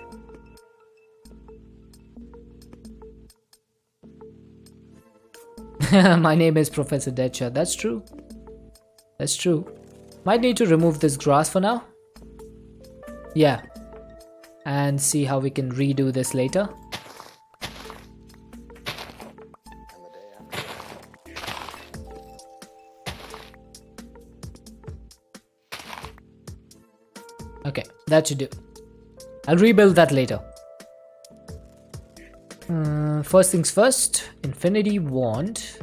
My name is Professor Deadshot. That's true. That's true. Might need to remove this grass for now. Yeah. And see how we can redo this later. And the day after that. Okay, that should do. I'll rebuild that later. First things first, Infinity Wand.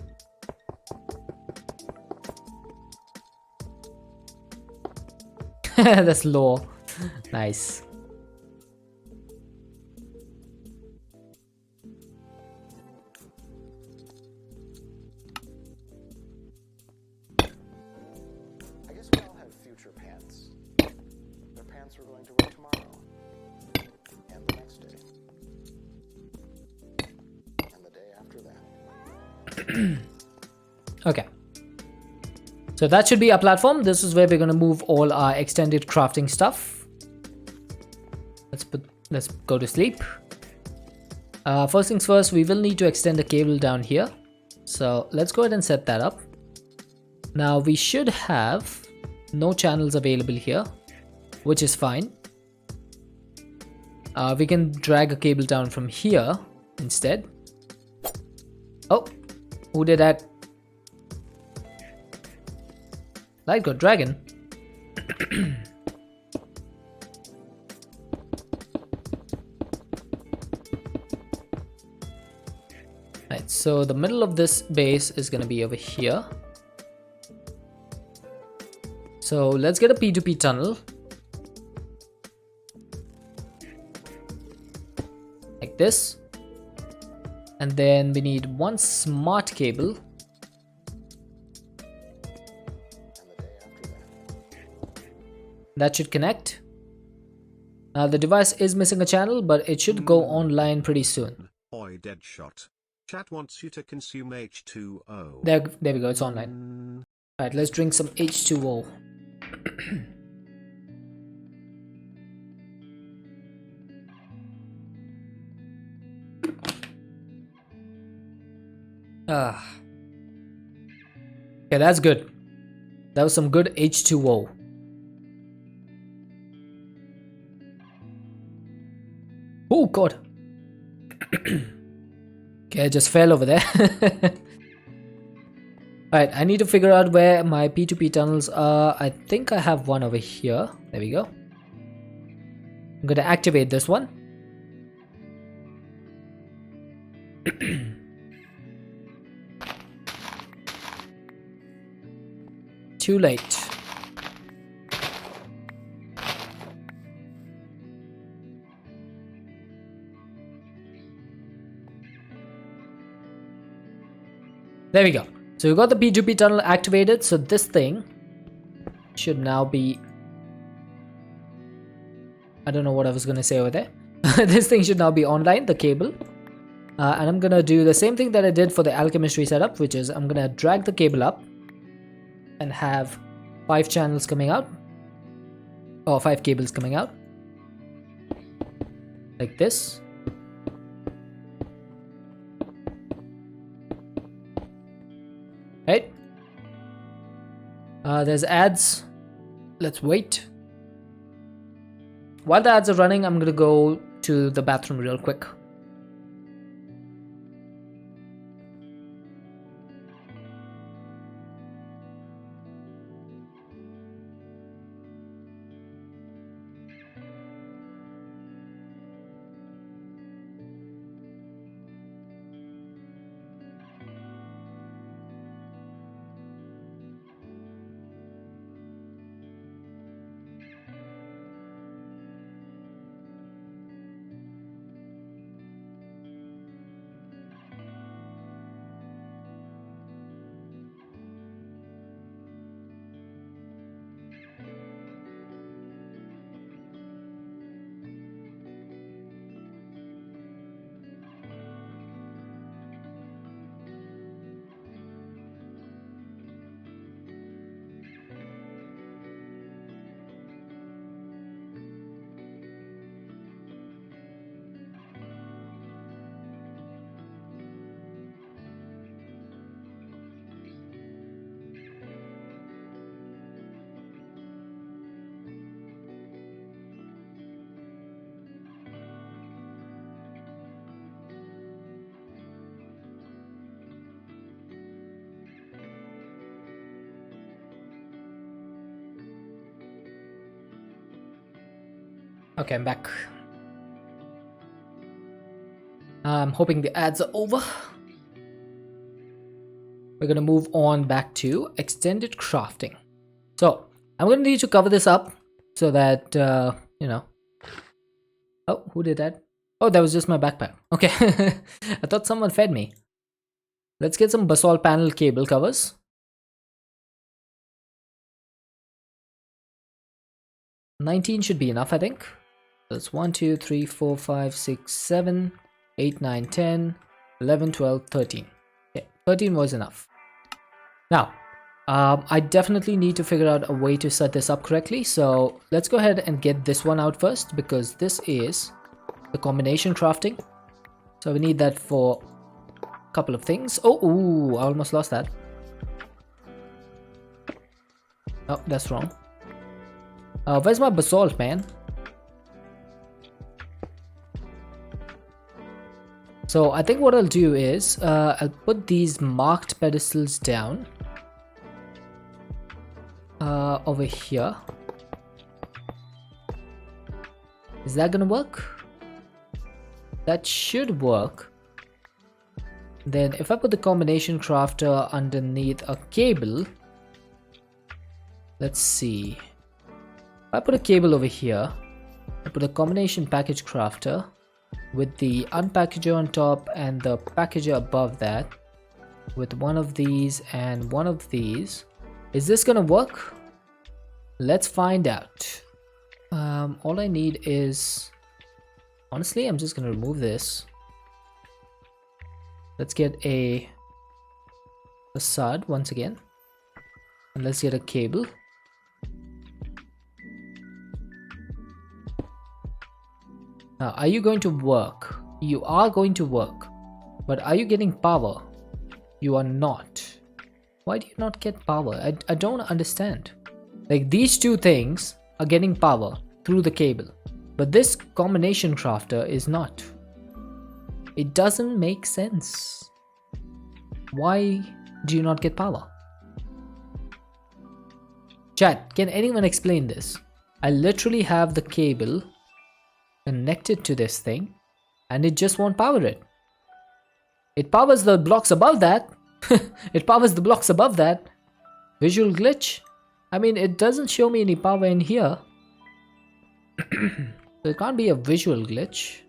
That's lore. Nice. I guess we all have future pants. Their pants we're going to wear tomorrow. And the next day. And the day after that. Okay. So that should be our platform. This is where we're going to move all our extended crafting stuff. Let's go to sleep. First things first, we will need to extend the cable down here. So let's go ahead and set that up. Now we should have no channels available here, which is fine. We can drag a cable down from here instead. Oh, who did that? Light God Dragon. Right, so the middle of this base is going to be over here. So let's get a P2P tunnel. Like this. And then we need one smart cable. And the day after that. That should connect. Now the device is missing a channel, but it should go online pretty soon. Oi, Deadshot. Chat wants you to consume H2O. There we go, it's online. Alright, let's drink some H2O. Ah. Okay, that's good. That was some good H2O. Oh god. Okay, I just fell over there. Alright, I need to figure out where my P2P tunnels are. I think I have one over here. There we go. I'm going to activate this one. Too late. There we go. So we got the P2P tunnel activated. So this thing should now be... I don't know what I was going to say over there. This thing should now be online, the cable. And I'm gonna do the same thing that I did for the alchemistry setup, which is I'm gonna drag the cable up and have 5 channels coming out, or 5 cables coming out, like this. Right? There's ads. Let's wait. While the ads are running, I'm gonna go to the bathroom real quick. Okay, I'm back. I'm hoping the ads are over. We're gonna move on back to extended crafting. So I'm gonna need to cover this up so that you know. Oh, who did that? Oh, that was just my backpack. Okay. I thought someone fed me. Let's get some basalt panel cable covers. 19 should be enough, I think. That's 1, 2, 3, 4, 5, 6, 7, 8, 9, 10, 11, 12, 13. Okay, 13 was enough. Now, I definitely need to figure out a way to set this up correctly. So let's go ahead and get this one out first, because this is the combination crafting. So we need that for a couple of things. Oh, ooh, I almost lost that. Oh, that's wrong. Where's my basalt, man? So I think what I'll do is I'll put these marked pedestals down over here. Is that gonna work? That should work. Then if I put the combination crafter underneath a cable, let's see. If I put a cable over here, I put a combination package crafter with the unpackager on top and the packager above that, with one of these and one of these. Is this gonna work? Let's find out. All I need is, honestly, I'm just gonna remove this. Let's get a facade once again, and let's get a cable. Now, are you going to work? You are going to work. But are you getting power? You are not. Why do you not get power? I don't understand. Like, these two things are getting power through the cable, but this combination crafter is not. It doesn't make sense. Why do you not get power? Chat, can anyone explain this? I literally have the cable connected to this thing and it just won't power it. It powers the blocks above that. It powers the blocks above that. Visual glitch. I mean, it doesn't show me any power in here. So it can't be a visual glitch.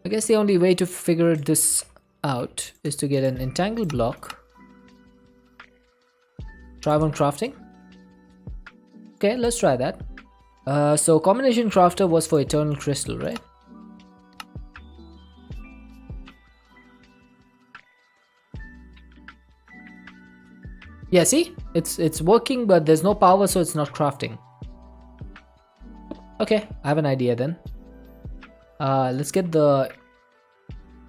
I guess the only way to figure this out is to get an entangled block. Try one crafting. Okay, let's try that. So combination crafter was for eternal crystal, right? Yeah, see? It's working, but there's no power, so it's not crafting. Okay, I have an idea then. Let's get the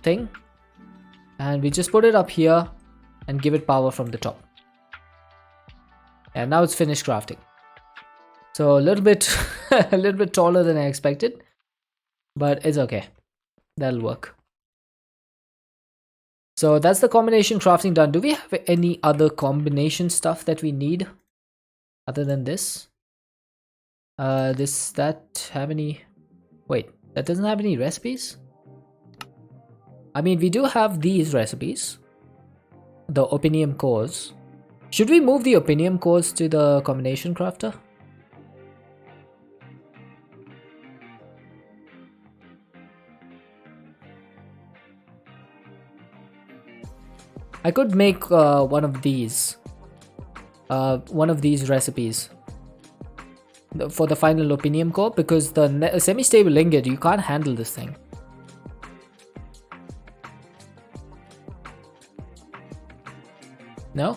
thing. And we just put it up here and give it power from the top. And now it's finished crafting. So a little bit a little bit taller than I expected, but it's okay. That'll work. So that's the combination crafting done. Do we have any other combination stuff that we need other than this? That have any? Wait, that doesn't have any recipes? I mean, we do have these recipes. The Opinium cores. Should we move the Opinium cores to the combination crafter? I could make one of these recipes for the final Opinium core, because the semi-stable ingot, you can't handle this thing. No?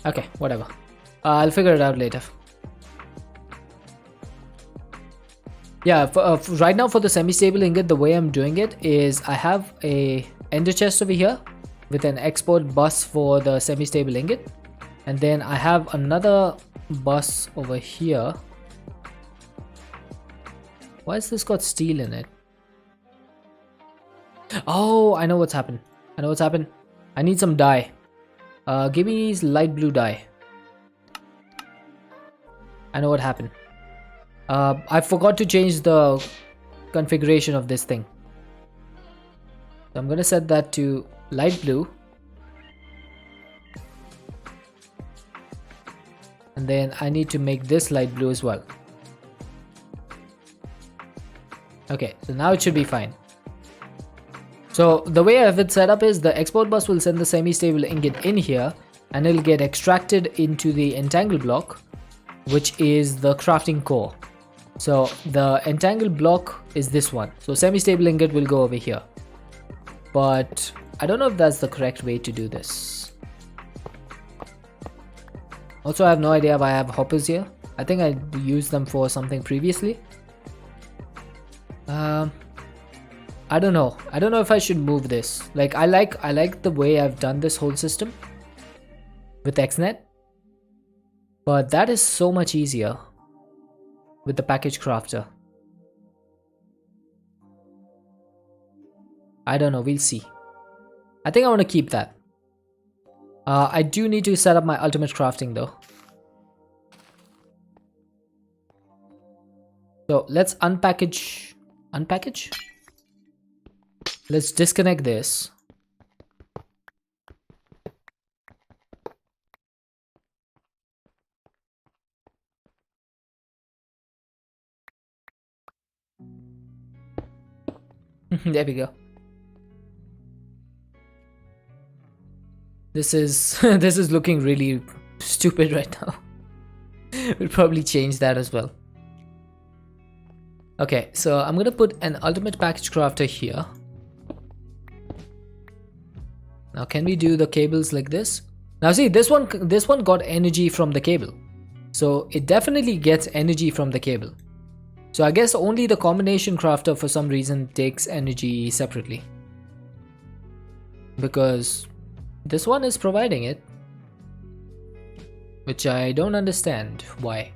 Okay, whatever. I'll figure it out later. Yeah, right now for the semi-stable ingot, the way I'm doing it is I have a ender chest over here with an export bus for the semi-stable ingot, and then I have another bus over here. Why has this got steel in it? Oh, I know what's happened. I need some dye. Give me light blue dye. I know what happened. I forgot to change the configuration of this thing. So I'm gonna set that to light blue. And then I need to make this light blue as well. Okay, so now it should be fine. So the way I have it set up is the export bus will send the semi-stable ingot in here, and it'll get extracted into the entangle block, which is the crafting core. So the entangle block is this one. So semi-stable ingot will go over here. But I don't know if that's the correct way to do this. Also, I have no idea why I have hoppers here. I think I used them for something previously. I don't know. I don't know if I should move this. Like I like the way I've done this whole system with XNet. But that is so much easier with the package crafter. I don't know, we'll see. I think I want to keep that. I do need to set up my ultimate crafting though. So let's unpackage. Let's disconnect this. There we go. This is this is looking really stupid right now. We'll probably change that as well. Okay, so I'm gonna put an ultimate package crafter here. Now can we do the cables like this? Now see, this one got energy from the cable. So it definitely gets energy from the cable. So I guess only the combination crafter for some reason takes energy separately. Because this one is providing it. Which I don't understand why.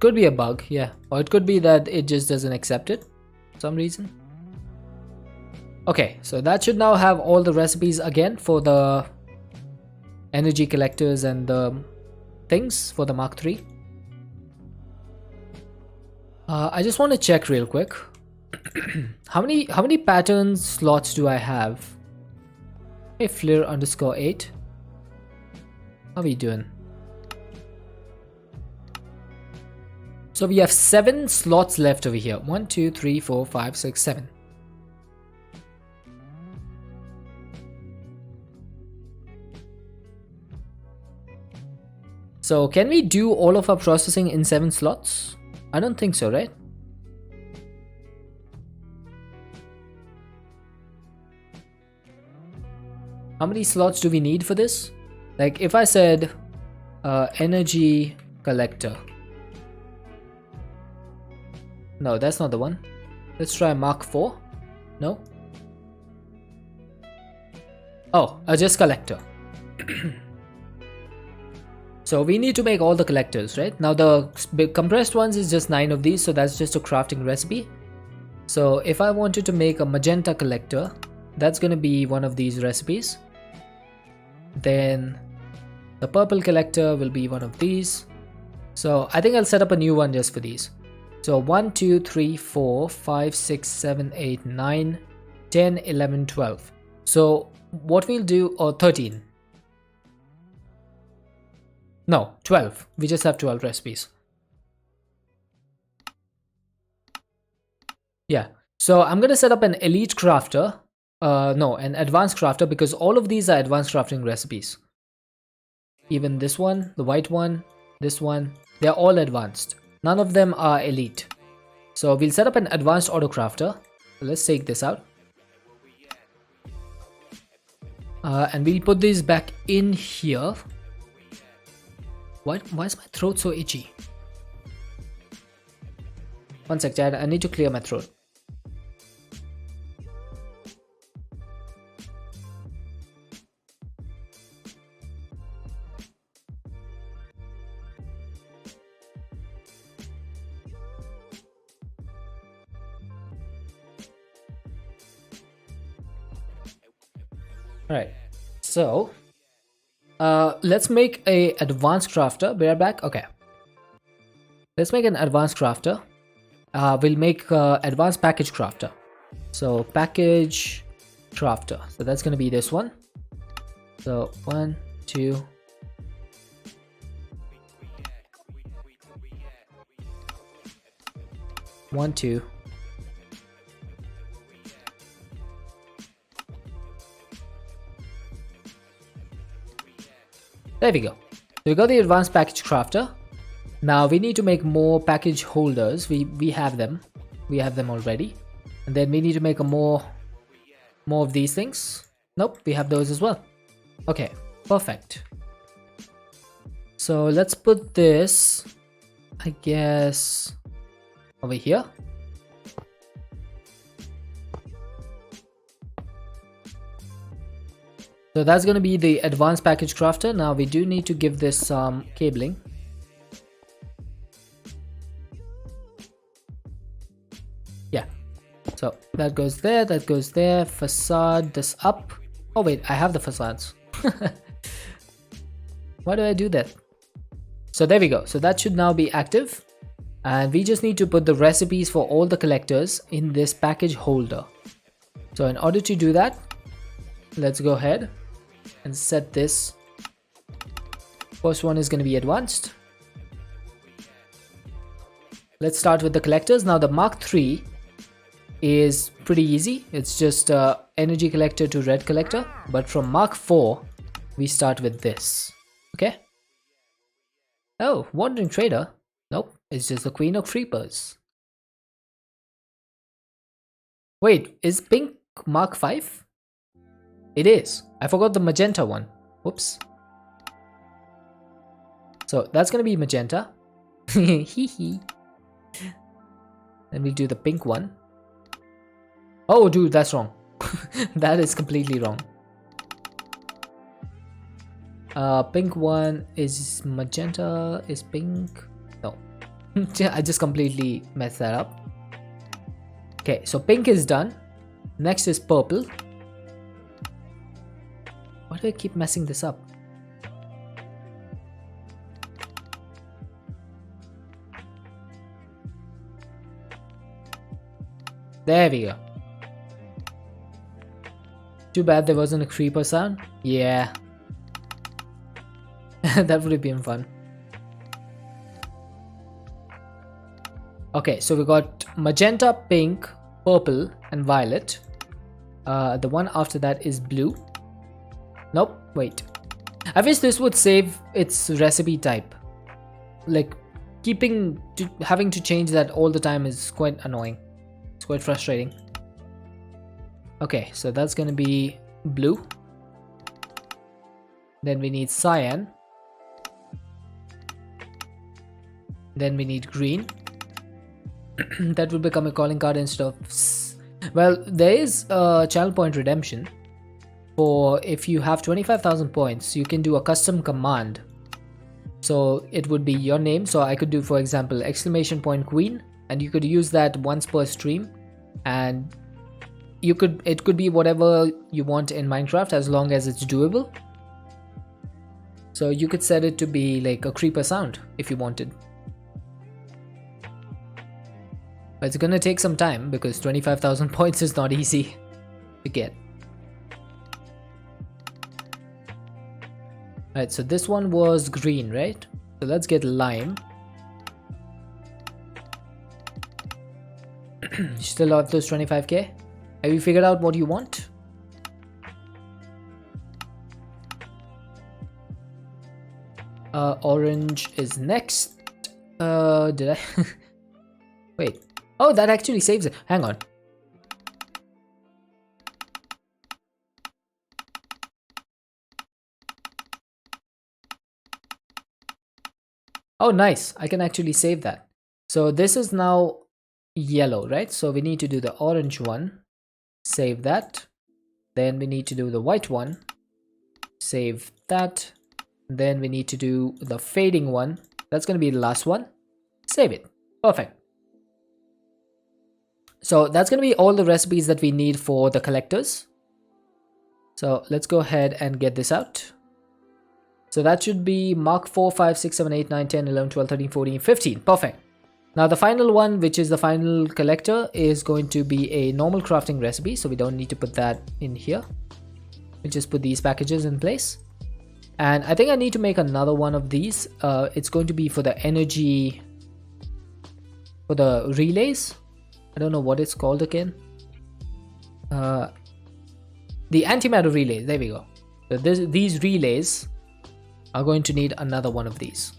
Could be a bug, yeah. Or it could be that it just doesn't accept it for some reason. Okay, so that should now have all the recipes again for the energy collectors and the things for the Mark III. I just want to check real quick. How many pattern slots do I have? Hey, Flair_8. How are we doing? So we have 7 slots left over here. 1, 2, 3, 4, 5, 6, 7. So can we do all of our processing in 7 slots? I don't think so, right? How many slots do we need for this? Like if I said energy collector. No, that's not the one. Let's try Mark 4. No. Oh, just collector. So we need to make all the collectors, right? Now the compressed ones is just 9 of these, so that's just a crafting recipe. So if I wanted to make a magenta collector, that's going to be one of these recipes. Then the purple collector will be one of these. So I think I'll set up a new one just for these. So 1, 2, 3, 4, 5, 6, 7, 8, 9, 10, 11, 12. So what we'll do, or 13. No, 12. We just have 12 recipes. Yeah. So I'm going to set up an elite crafter. No, an advanced crafter, because all of these are advanced crafting recipes. Even this one, the white one, this one, they're all advanced. None of them are elite. So we'll set up an advanced auto crafter. So let's take this out. And we'll put these back in here. Why is my throat so itchy? One sec, Chad. I need to clear my throat. Alright, so let's make a advanced crafter. Be right back. Okay, let's make an advanced crafter. We'll make advanced package crafter. So package crafter. So that's gonna be this one. So 1, 2. One, two. There we go. So we got the advanced package crafter. Now we need to make more package holders. We have them. We have them already. And then we need to make a more of these things. Nope, we have those as well. Okay, perfect. So let's put this, I guess, over here. So that's going to be the advanced package crafter. Now we do need to give this some cabling. Yeah. So that goes there, that goes there. Facade this up. Oh wait, I have the facades. Why do I do that? So there we go. So that should now be active. And we just need to put the recipes for all the collectors in this package holder. So in order to do that, let's go ahead and set this. First one is going to be advanced. Let's start with the collectors. Now the Mark III is pretty easy. It's just energy collector to red collector. But from Mark IV, we start with this. Okay. Oh, Wandering Trader. Nope, it's just the Queen of Creepers. Wait, is pink Mark V? It is. I forgot the magenta one. Whoops. So that's gonna be magenta. Hee. Then we'll do the pink one. Oh, dude, that's wrong. That is completely wrong. Pink one is magenta. Is pink? No. I just completely messed that up. Okay, so pink is done. Next is purple. Why do I keep messing this up? There we go. Too bad there wasn't a creeper sound. Yeah. That would have been fun. Okay, so we got magenta, pink, purple, and violet. The one after that is blue. Nope, wait. I wish this would save its recipe type. like having to change that all the time is quite annoying. It's quite frustrating. Okay, so that's gonna be blue. Then we need cyan. Then we need green. That will become a calling card instead of... Well, there is a channel point redemption. For if you have 25,000 points, you can do a custom command. So it would be your name. So I could do, for example, !queen, and you could use that once per stream. And it could be whatever you want in Minecraft as long as it's doable. So you could set it to be like a creeper sound if you wanted. But it's gonna take some time because 25,000 points is not easy to get. Alright, so this one was green, right? So let's get lime. Still have those 25k? Have you figured out what you want? Orange is next. Did I? Wait. Oh, that actually saves it. Hang on. Oh, nice. I can actually save that. So this is now yellow, right? So we need to do the orange one. Save that. Then we need to do the white one. Save that. Then we need to do the fading one. That's going to be the last one. Save it. Perfect. So that's going to be all the recipes that we need for the collectors. So let's go ahead and get this out. So that should be Mark 4, 5, 6, 7, 8, 9, 10, 11, 12, 13, 14, 15. Perfect. Now the final one, which is the final collector, is going to be a normal crafting recipe. So we don't need to put that in here. We just put these packages in place. And I think I need to make another one of these. It's going to be for the energy, for the relays. I don't know what it's called again. The antimatter relays. There we go. So these relays are going to need another one of these.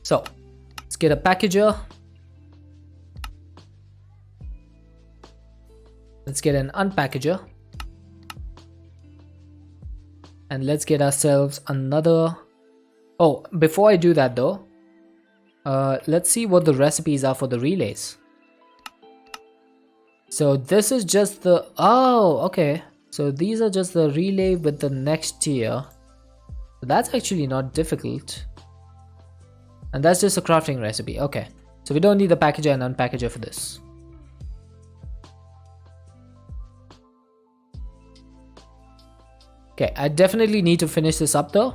So let's get a packager. Let's get an unpackager. And let's get ourselves another... Oh, before I do that though, let's see what the recipes are for the relays. So this is just the... Oh, okay. So these are just the relay with the next tier. That's actually not difficult. And that's just a crafting recipe. Okay. So we don't need the packager and unpackager for this. Okay, I definitely need to finish this up though.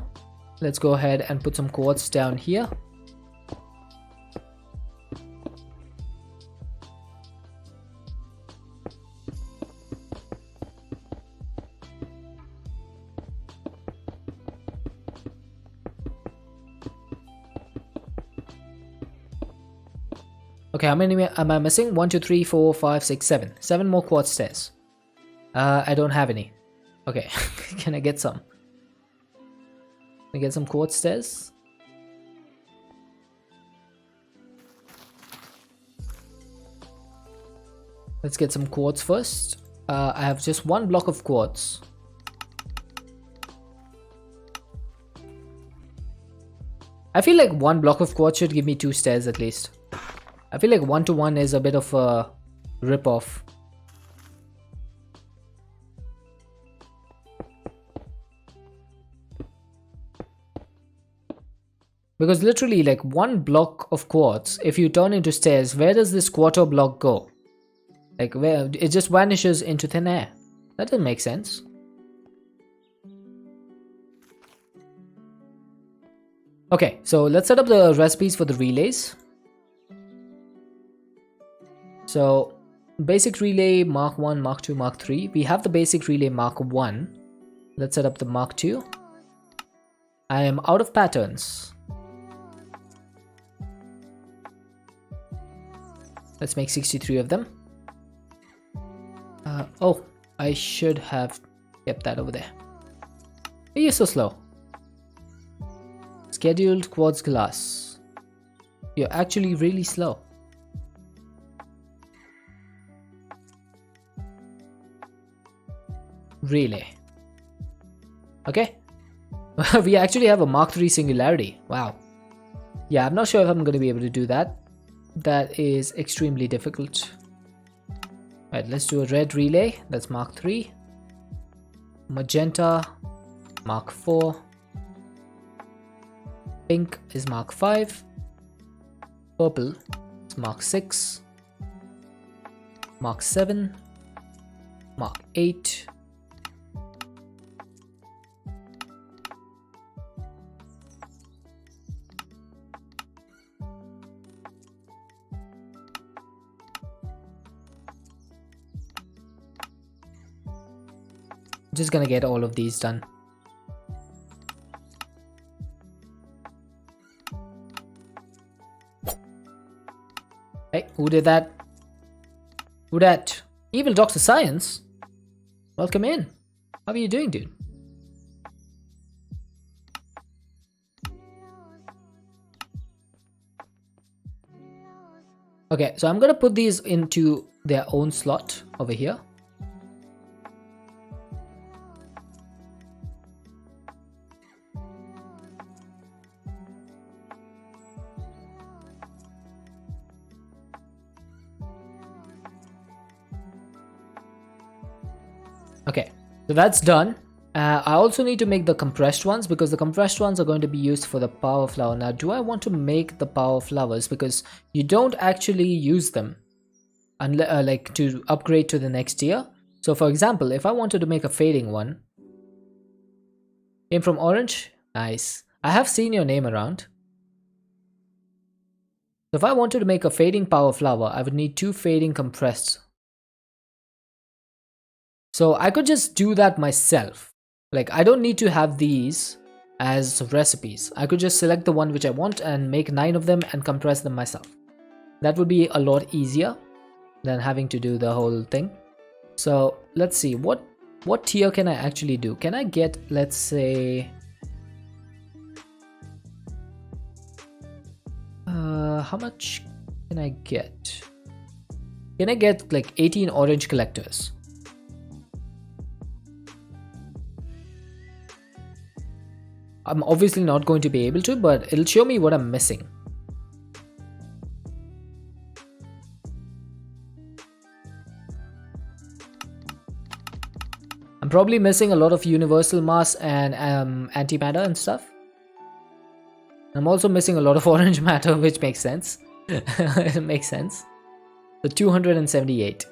Let's go ahead and put some quartz down here. Okay, how many am I missing? 1, 2, 3, 4, 5, 6, 7. 7 more quartz stairs. I don't have any. Okay, can I get some? Can I get some quartz stairs? Let's get some quartz first. I have just 1 block of quartz. I feel like 1 block of quartz should give me 2 stairs at least. I feel like 1 to 1 is a bit of a rip-off. Because literally like 1 block of quartz, if you turn into stairs, where does this quarter block go? Like where it just vanishes into thin air. That doesn't make sense. Okay, so let's set up the recipes for the relays. So basic relay Mark 1, Mark 2, Mark 3. We have the basic relay Mark 1. Let's set up the Mark 2. I am out of patterns. Let's make 63 of them. Oh, I should have kept that over there. You're so slow. scheduled quartz glass. You're actually really slow. Relay. Okay. We actually have a Mark III singularity. Wow. Yeah, I'm not sure if I'm going to be able to do that. That is extremely difficult. Alright, let's do a red relay. That's Mark III. Magenta, Mark IV. Pink is Mark V. Purple is Mark VI. Mark VII. Mark VIII. Just gonna get all of these done. Hey, who did that? Who that? Evil Dr. Science? Welcome in. How are you doing, dude? Okay, so I'm gonna put these into their own slot over here. Okay, so that's done. I also need to make the compressed ones because the compressed ones are going to be used for the power flower. Now, do I want to make the power flowers because you don't actually use them like to upgrade to the next tier? So for example, if I wanted to make a fading one, came from Orange, nice. I have seen your name around. So if I wanted to make a fading power flower, I would need 2 fading compressed. So I could just do that myself. Like, I don't need to have these as recipes. I could just select the one which I want and make 9 of them and compress them myself. That would be a lot easier than having to do the whole thing. So let's see, what tier can I actually do? Can I get, let's say, how much can I get? Can I get like 18 orange collectors? I'm obviously not going to be able to, but it'll show me what I'm missing. I'm probably missing a lot of universal mass and antimatter and stuff. I'm also missing a lot of orange matter, which makes sense. It makes sense. So 278.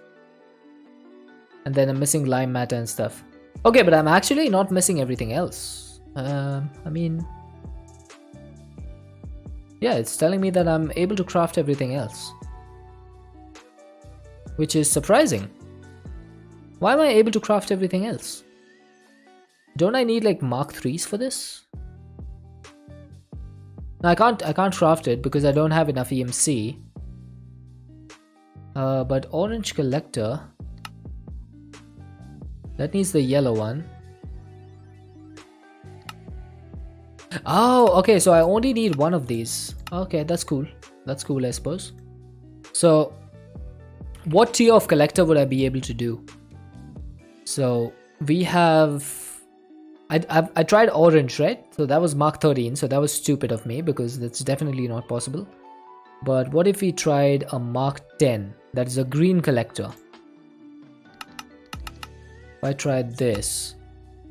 And then I'm missing lime matter and stuff. Okay, but I'm actually not missing everything else. I mean, yeah, it's telling me that I'm able to craft everything else, which is surprising. Why am I able to craft everything else? Don't I need like Mark IIIs for this? No, I can't craft it because I don't have enough EMC. But orange collector, that needs the yellow one. Oh, okay, so I only need one of these. Okay, that's cool. That's cool, I suppose. So, what tier of collector would I be able to do? So, we have... I tried orange, right? So that was Mark 13, so that was stupid of me because that's definitely not possible. But what if we tried a Mark 10? That is a green collector. If I tried this,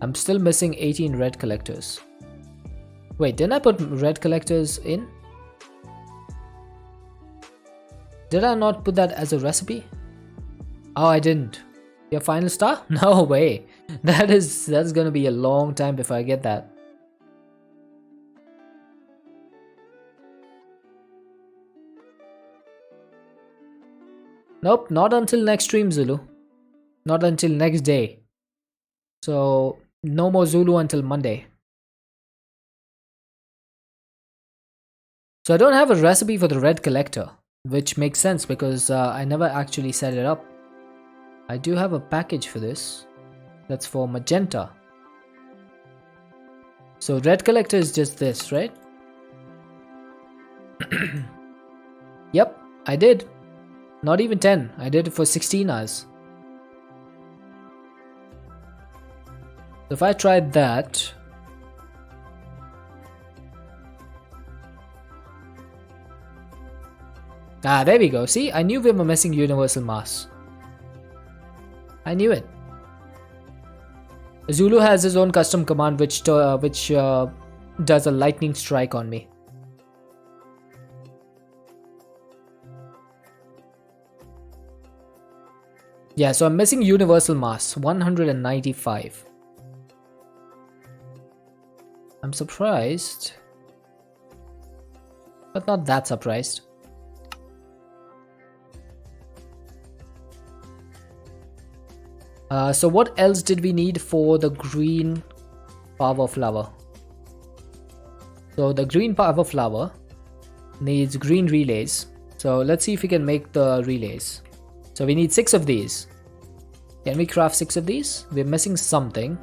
I'm still missing 18 red collectors. Wait, didn't I put red collectors in? Did I not put that as a recipe? Oh, I didn't. Your final star? No way. That's gonna be a long time before I get that. Nope, not until next stream, Zulu. Not until next day. So, no more Zulu until Monday. So I don't have a recipe for the red collector, which makes sense because I never actually set it up. I do have a package for this. That's for magenta. So red collector is just this, right? Yep, I did. Not even 10. I did it for 16 hours. So if I tried that... Ah, there we go. See, I knew we were missing universal mass. I knew it. Zulu has his own custom command which does a lightning strike on me. Yeah, so I'm missing universal mass, 195. I'm surprised, but not that surprised. So what else did we need for the green power flower? So the green power flower needs green relays. So let's see if we can make the relays. So we need 6 of these. Can we craft 6 of these? We're missing something.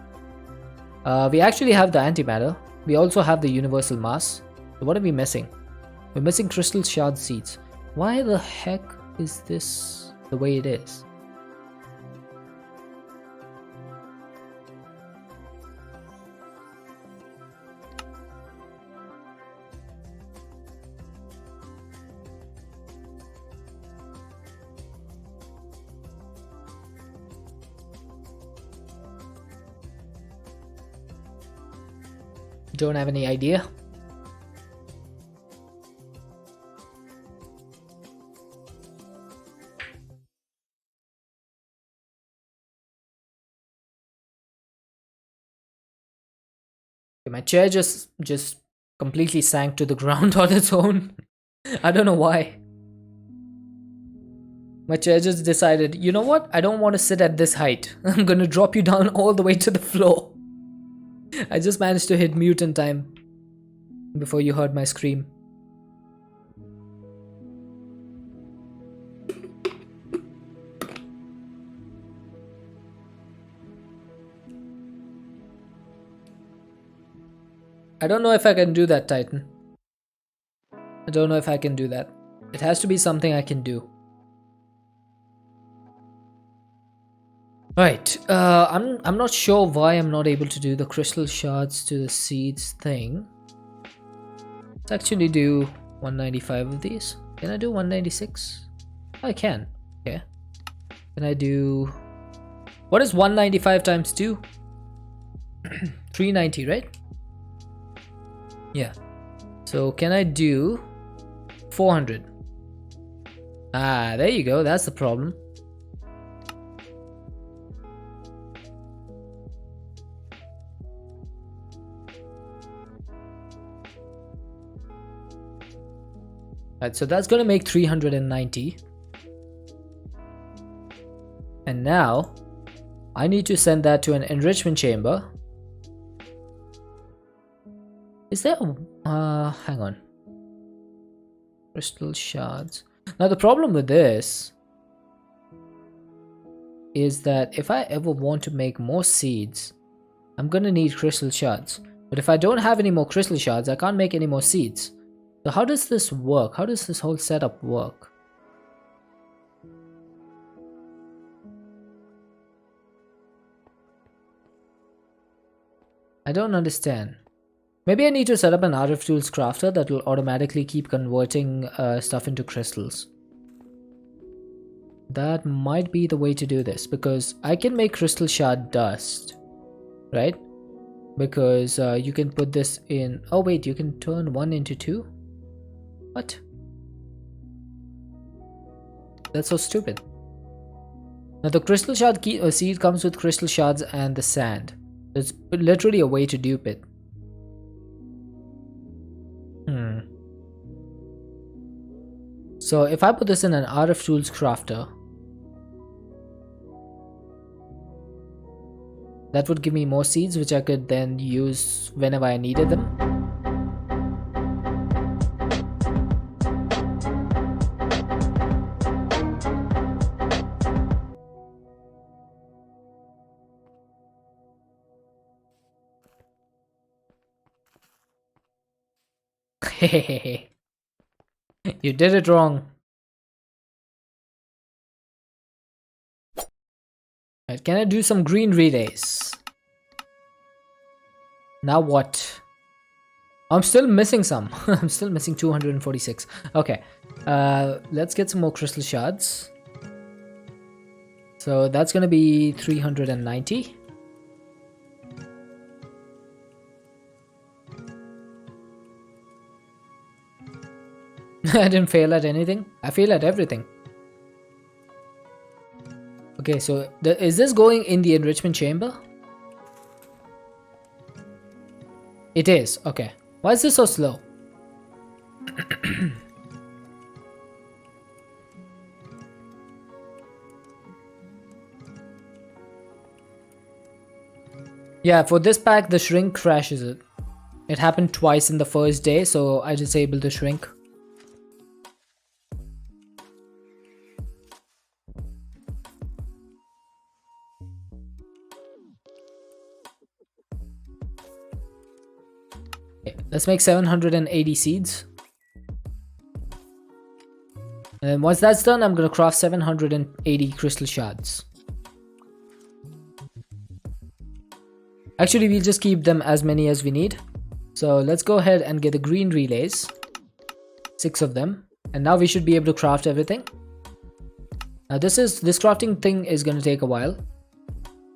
We actually have the antimatter. We also have the universal mass. So what are we missing? We're missing crystal shard seeds. Why the heck is this the way it is? Don't have any idea. My chair just completely sank to the ground on its own. I don't know why. My chair just decided, you know what? I don't want to sit at this height. I'm gonna drop you down all the way to the floor. I just managed to hit mute in time before you heard my scream. I don't know if I can do that, Titan. I don't know if I can do that. It has to be something I can do. Right, I'm not sure why I'm not able to do the crystal shards to the seeds thing. Let's actually do 195 of these. Can I do 196? I can. Okay. Can I do... What is 195 times 2? 390, right? Yeah. So can I do 400? Ah, there you go. That's the problem. Right, so that's going to make 390. And now I need to send that to an enrichment chamber. Is there hang on. Crystal shards. Now the problem with this is that if I ever want to make more seeds, I'm gonna need crystal shards. But if I don't have any more crystal shards, I can't make any more seeds. So how does this work? How does this whole setup work? I don't understand. Maybe I need to set up an RF Tools crafter that will automatically keep converting stuff into crystals. That might be the way to do this, because I can make crystal shard dust, right? Because you can put this in... Oh wait, you can turn 1 into 2? What? That's so stupid. Now the crystal shard seed comes with crystal shards and the sand. It's literally a way to dupe it. So if I put this in an RF Tools crafter, that would give me more seeds which I could then use whenever I needed them. Hehehe. You did it wrong. Right, can I do some green relays? Now what? I'm still missing some. I'm still missing 246. Okay, let's get some more crystal shards. So that's gonna be 390. I didn't fail at anything. I fail at everything. Okay, so is this going in the enrichment chamber? It is. Okay. Why is this so slow? Yeah, for this pack, the shrink crashes it. It happened twice in the first day, so I disabled the shrink. Okay, let's make 780 seeds. And once that's done, I'm gonna craft 780 crystal shards. Actually, we'll just keep them as many as we need. So let's go ahead and get the green relays. 6 of them. And now we should be able to craft everything. Now this crafting thing is gonna take a while.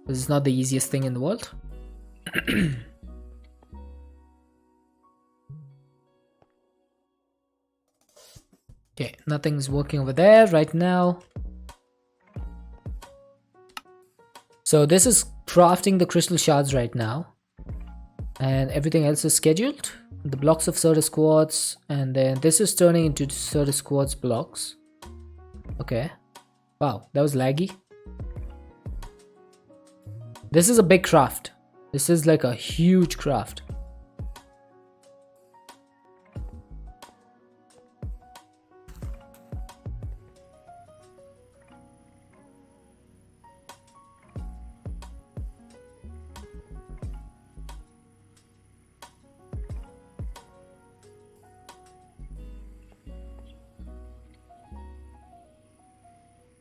This is not the easiest thing in the world. Okay, nothing's working over there right now. So this is crafting the crystal shards right now. And everything else is scheduled. The blocks of Certus quartz, and then this is turning into Certus quartz blocks. Okay. Wow, that was laggy. This is a big craft. This is like a huge craft.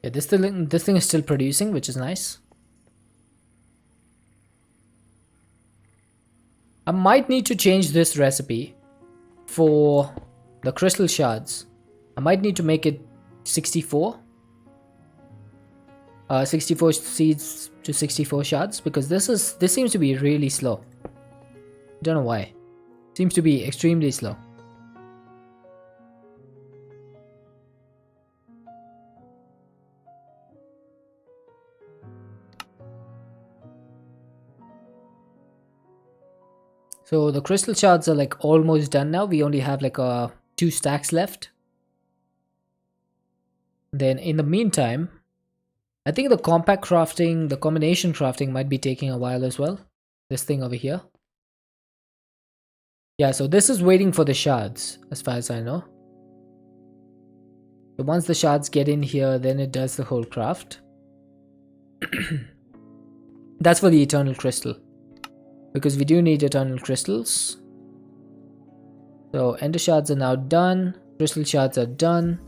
Yeah, this thing is still producing, which is nice. I might need to change this recipe for the crystal shards. I might need to make it 64. 64 seeds to 64 shards, because this seems to be really slow. Don't know why. Seems to be extremely slow. So the crystal shards are like almost done now. We only have like 2 stacks left. Then in the meantime, I think the compact crafting, the combination crafting might be taking a while as well. This thing over here. Yeah, so this is waiting for the shards as far as I know. So once the shards get in here, then it does the whole craft. That's for the eternal crystal. Because we do need eternal crystals. So ender shards are now done. Crystal shards are done.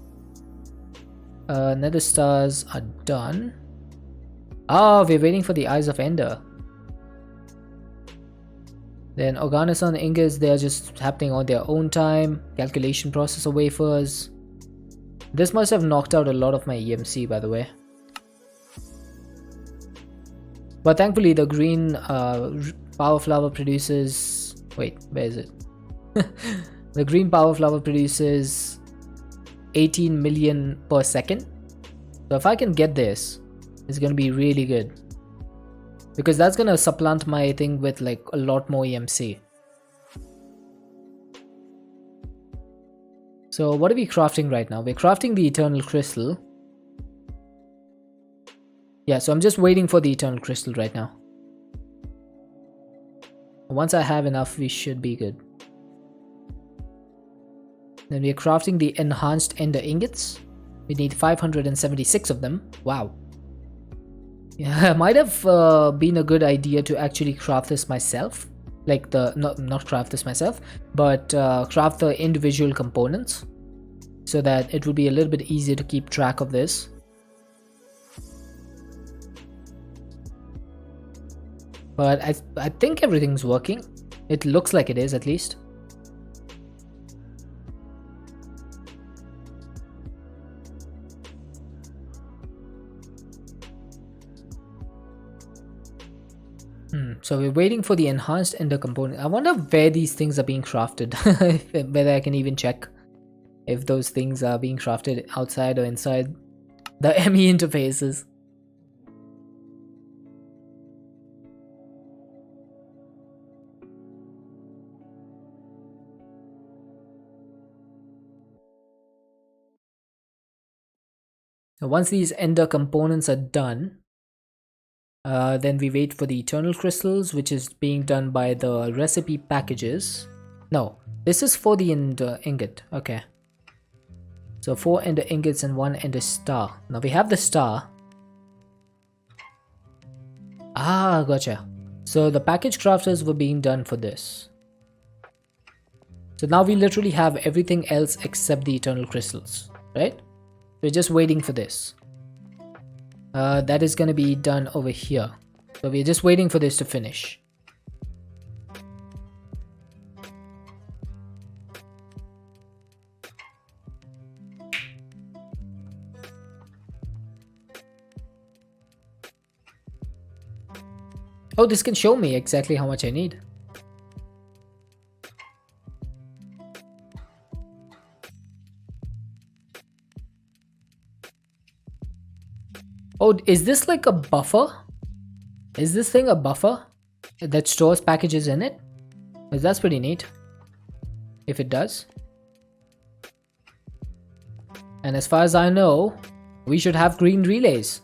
Nether stars are done. Oh, we're waiting for the eyes of ender. Then Organoson ingots, they are just happening on their own time. Calculation processor wafers. This must have knocked out a lot of my EMC, by the way. But thankfully the green power flower produces... Wait, where is it? The green power flower produces 18 million per second. So if I can get this, it's gonna be really good. Because that's gonna supplant my thing with like a lot more EMC. So what are we crafting right now? We're crafting the eternal crystal. Yeah, so I'm just waiting for the eternal crystal right now. Once I have enough, we should be good. Then we are crafting the enhanced ender ingots. We need 576 of them. Wow. Yeah, it might have been a good idea to actually craft this myself. Like not craft this myself, but craft the individual components. so that it would be a little bit easier to keep track of this. But I think everything's working. It looks like it is, at least. So we're waiting for the enhanced ender component. I wonder where these things are being crafted. Whether I can even check if those things are being crafted outside or inside the ME interfaces. So once these ender components are done, then we wait for the eternal crystals, which is being done by the recipe packages. No, this is for the ender ingot. Okay. So 4 ender ingots and 1 ender star. Now we have the star. Ah, gotcha. So the package crafters were being done for this. So now we literally have everything else except the eternal crystals, right? We're just waiting for this. That is going to be done over here. So we're just waiting for this to finish. Oh, this can show me exactly how much I need. Oh, is this like a buffer? Is this thing a buffer that stores packages in it? Because that's pretty neat. If it does. And as far as I know, we should have green relays.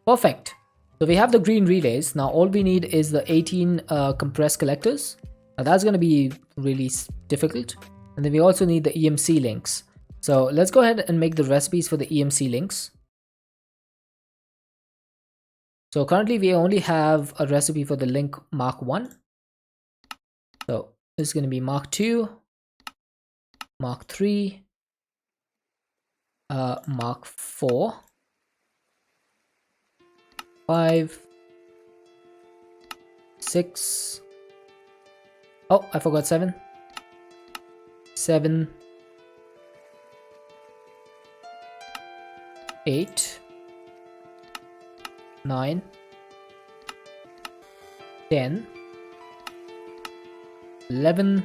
Perfect. So we have the green relays. Now all we need is the 18 compressed collectors. Now that's going to be really difficult. And then we also need the EMC links. So let's go ahead and make the recipes for the EMC links. So currently we only have a recipe for the link Mark 1. So this is going to be Mark 2, Mark 3, Mark 4, 5, 6. Oh, I forgot 7. 7, 8, 9, 10, 11,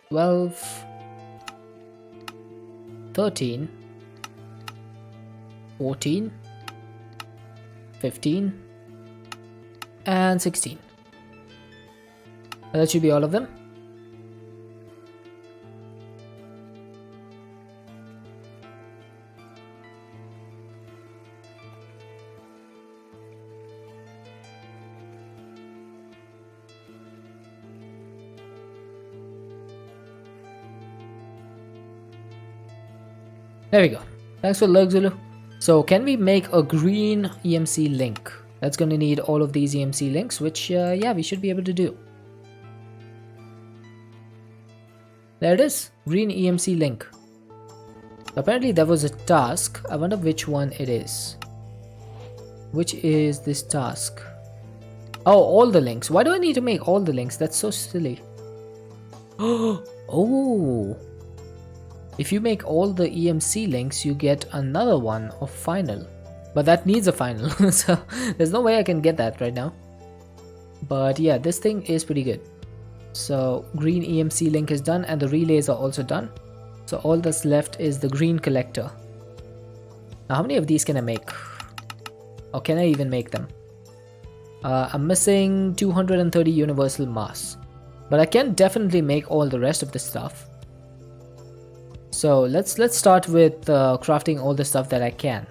12, 13, 14, 15, and 16. That should be all of them. There we go. Thanks for Lurk Zulu. So can we make a green EMC link? That's going to need all of these EMC links, which yeah, we should be able to do. There it is, green EMC link. Apparently there was a task. I wonder which one it is. Which is this task? Oh, all the links. Why do I need to make all the links? That's so silly. Oh. If you make all the EMC links, you get another one of final. But that needs a final, so there's no way I can get that right now. But yeah, this thing is pretty good. So green EMC link is done and the relays are also done. So all that's left is the green collector. Now how many of these can I make? Or can I even make them? I'm missing 230 universal mass. But I can definitely make all the rest of the stuff. So let's start with crafting all the stuff that I can.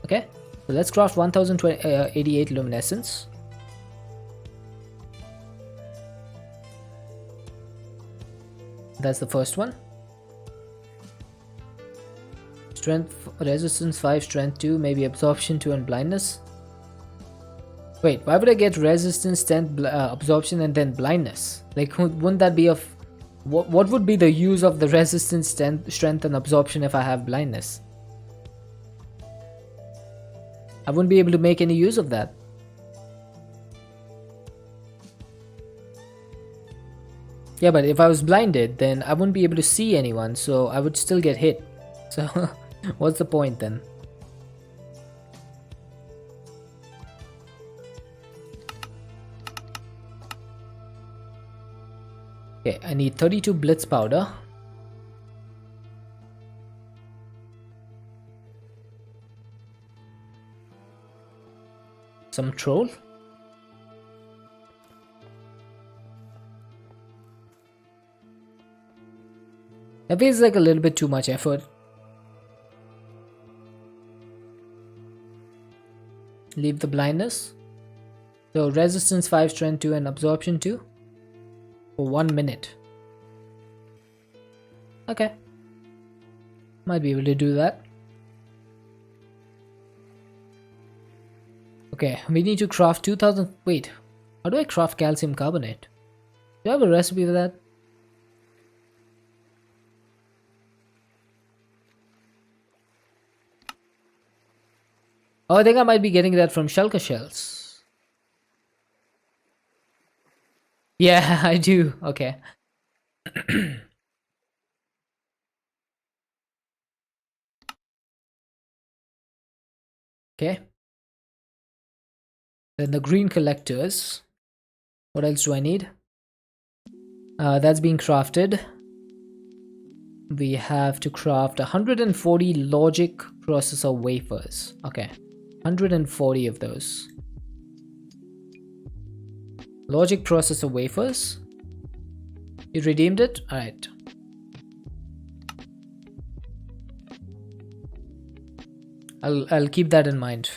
Okay, so let's craft 1088 luminescence. That's the first one. Strength, resistance 5, strength 2, maybe absorption 2 and blindness. Wait, why would I get resistance 10, absorption and then blindness? Like, wouldn't that be of What would be the use of the resistance, strength and absorption if I have blindness? I wouldn't be able to make any use of that. Yeah, but if I was blinded, then I wouldn't be able to see anyone, so I would still get hit. So, what's the point then? Okay, I need 32 blitz powder. Some troll. That feels like a little bit too much effort. Leave the blindness. So resistance 5, strength 2 and absorption 2 for 1 minute. Okay. Might be able to do that. Okay, we need to craft 2000. Wait, how do I craft calcium carbonate? Do I have a recipe for that? Oh, I think I might be getting that from shulker shells. Yeah, I do. Okay. Okay. Then the green collectors. What else do I need? That's being crafted. We have to craft 140 logic processor wafers. Okay. 140 of those. Logic processor wafers. You redeemed it? Alright. I'll keep that in mind.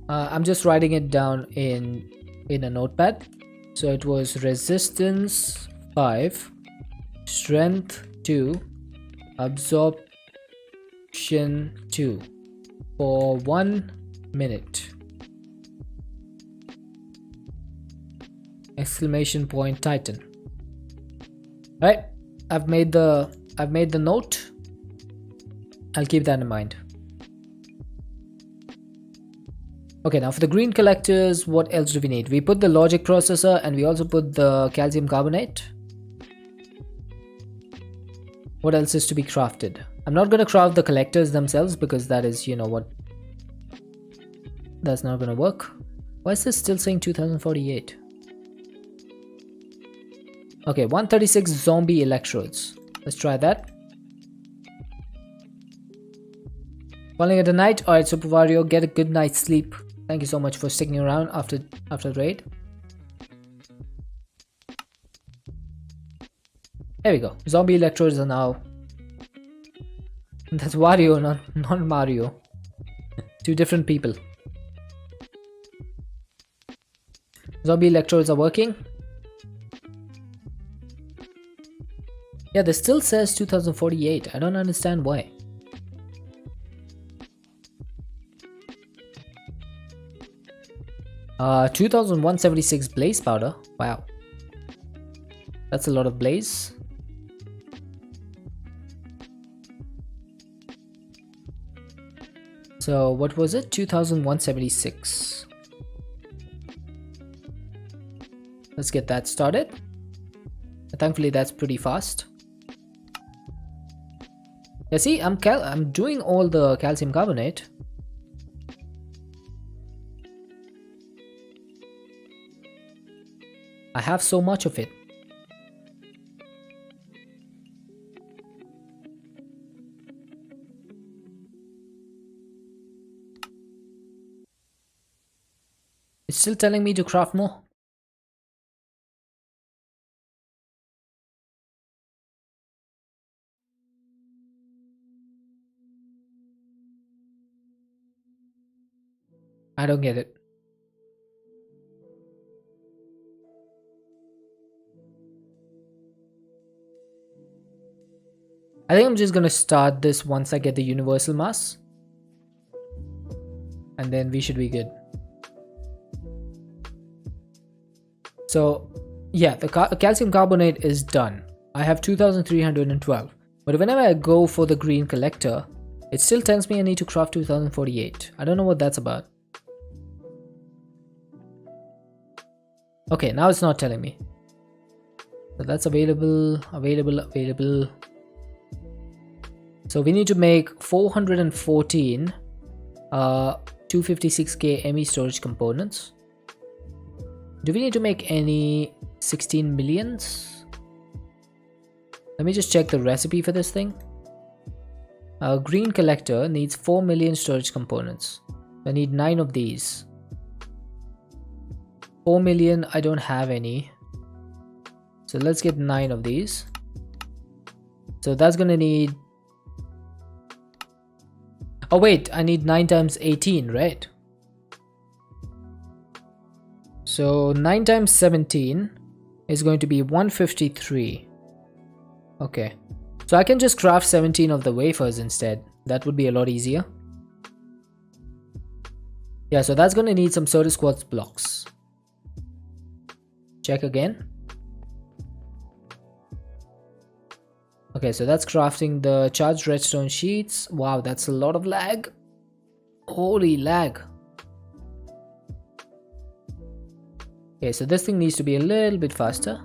I'm just writing it down in a notepad. So it was resistance 5, strength 2, absorption 2 for 1 minute. Exclamation point Titan. Right, I've made the note. I'll keep that in mind. Okay, now for the green collectors, what else do we need? We put the logic processor and we also put the calcium carbonate. What else is to be crafted? I'm not going to craft the collectors themselves because that is, you know what, that's not going to work. Why is this still saying 2048? Okay, 136 zombie electrodes. Let's try that. Calling it a night. Alright, Super Wario, get a good night's sleep. Thank you so much for sticking around after the raid. There we go. Zombie electrodes are now. That's Wario, not Mario. Two different people. Zombie electrodes are working. Yeah, this still says 2048. I don't understand why. Uh, 2176 blaze powder. Wow. That's a lot of blaze. So what was it? 2176. Let's get that started. Thankfully that's pretty fast. Yeah, see, I'm doing all the calcium carbonate. I have so much of it. It's still telling me to craft more. I don't get it. I think I'm just gonna start this once I get the universal mass, and then we should be good. So yeah, the calcium carbonate is done. I have 2312, but whenever I go for the green collector, it still tells me I need to craft 2048. I don't know what that's about. Okay, now it's not telling me. So that's available. So we need to make 414 256k ME storage components. Do we need to make any 16 millions? Let me just check the recipe for this thing. Green collector needs 4 million storage components. I need 9 of these. 4 million, I don't have any. So let's get 9 of these. So that's gonna need... Oh wait, I need 9 times 18, right? So 9 times 17 is going to be 153. Okay. So I can just craft 17 of the wafers instead. That would be a lot easier. Yeah, so that's going to need some Certus quartz blocks. Check again. Okay, so that's crafting the charged redstone sheets. Wow, that's a lot of lag. Holy lag. Okay, so this thing needs to be a little bit faster.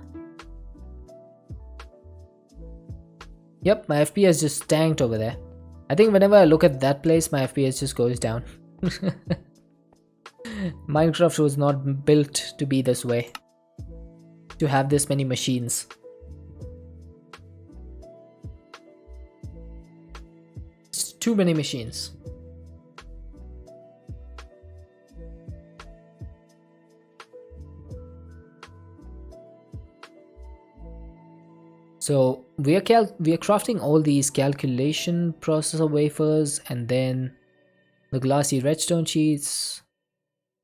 Yep, my FPS just tanked over there. I think whenever I look at that place, my FPS just goes down. Minecraft was not built to be this way. To have this many machines. It's too many machines. So we are crafting all these calculation processor wafers, and then the glassy redstone sheets,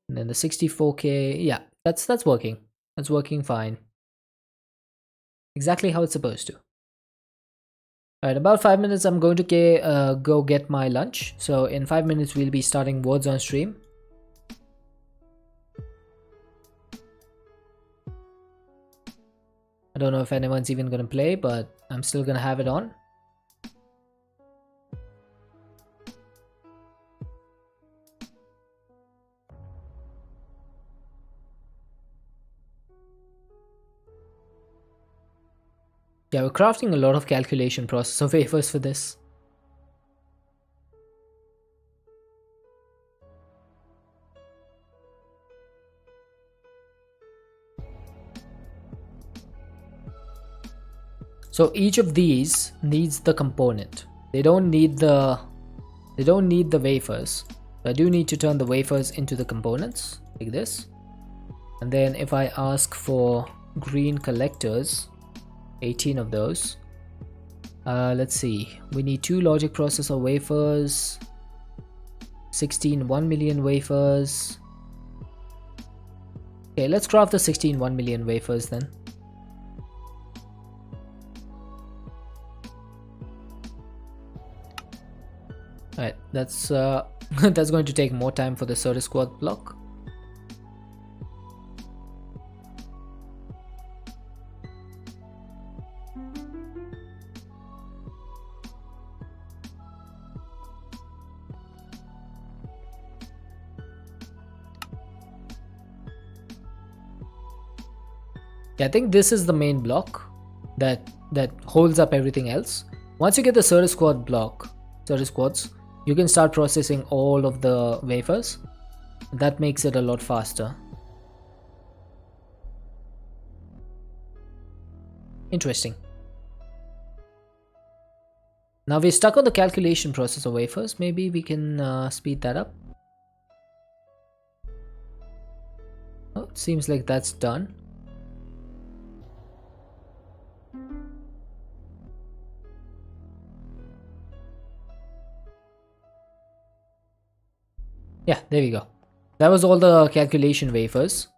and then the 64k. Yeah, that's working. That's working fine. Exactly how it's supposed to. Alright, about 5 minutes I'm going to go get my lunch. So in 5 minutes we'll be starting Words on Stream. I don't know if anyone's even gonna play, but I'm still gonna have it on. Yeah, we're crafting a lot of calculation processor wafers for this. So each of these needs the component. They don't need the wafers. So I do need to turn the wafers into the components like this. And then if I ask for green collectors, 18 of those. Let's see. We need 2 logic processor wafers, 16 1 million wafers. Okay, let's craft the 16 1 million wafers then. Alright, that's that's going to take more time for the Certus quartz block. Yeah, I think this is the main block that holds up everything else. Once you get the Certus quartz, you can start processing all of the wafers. That makes it a lot faster. Interesting. Now we're stuck on the calculation processor wafers. Maybe we can speed that up. Oh, it seems like that's done. Yeah, there we go. That was all the calculation wafers.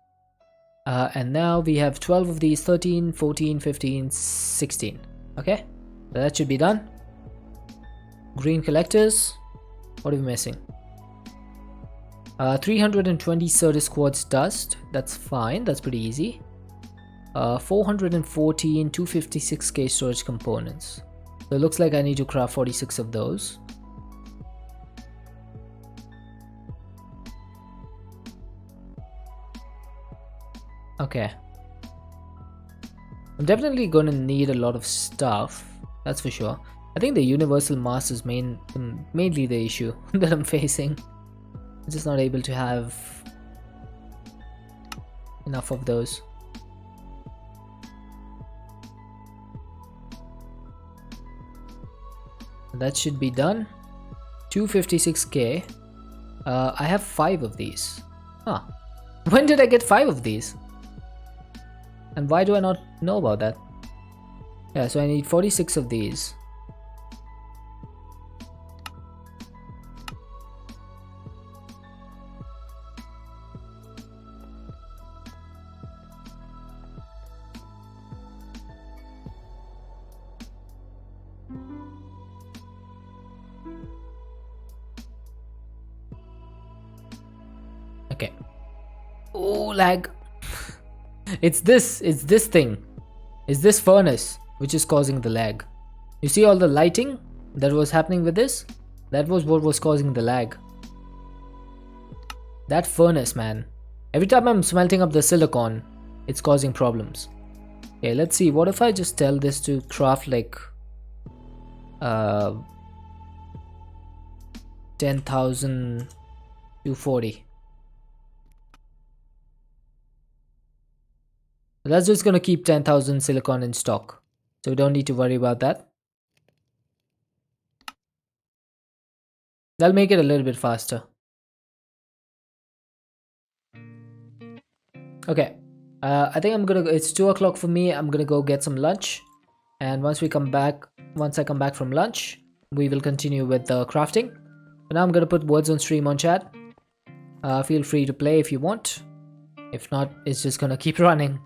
And now we have 12 of these, 13, 14, 15, 16. Okay, so that should be done. Green collectors. What are we missing? 320 Certus quartz dust. That's fine. That's pretty easy. 414 256k storage components. So it looks like I need to craft 46 of those. Okay. I'm definitely going to need a lot of stuff. That's for sure. I think the universal mass is mainly the issue that I'm facing. I'm just not able to have enough of those. That should be done. 256k. I have 5 of these. Huh. When did I get 5 of these? And why do I not know about that? Yeah, so I need 46 of these. Okay. Oh, lag. It's this thing. It's this furnace which is causing the lag. You see all the lighting that was happening with this? That was what was causing the lag. That furnace, man. Every time I'm smelting up the silicon, it's causing problems. Okay, let's see. What if I just tell this to craft like 10,240. That's just gonna keep 10,000 silicon in stock, so we don't need to worry about that. That'll make it a little bit faster. Okay, I think I'm gonna. It's 2 o'clock for me. I'm gonna go get some lunch, and once I come back from lunch, we will continue with the crafting. But now I'm gonna put words on stream on chat. Feel free to play if you want. If not, it's just gonna keep running.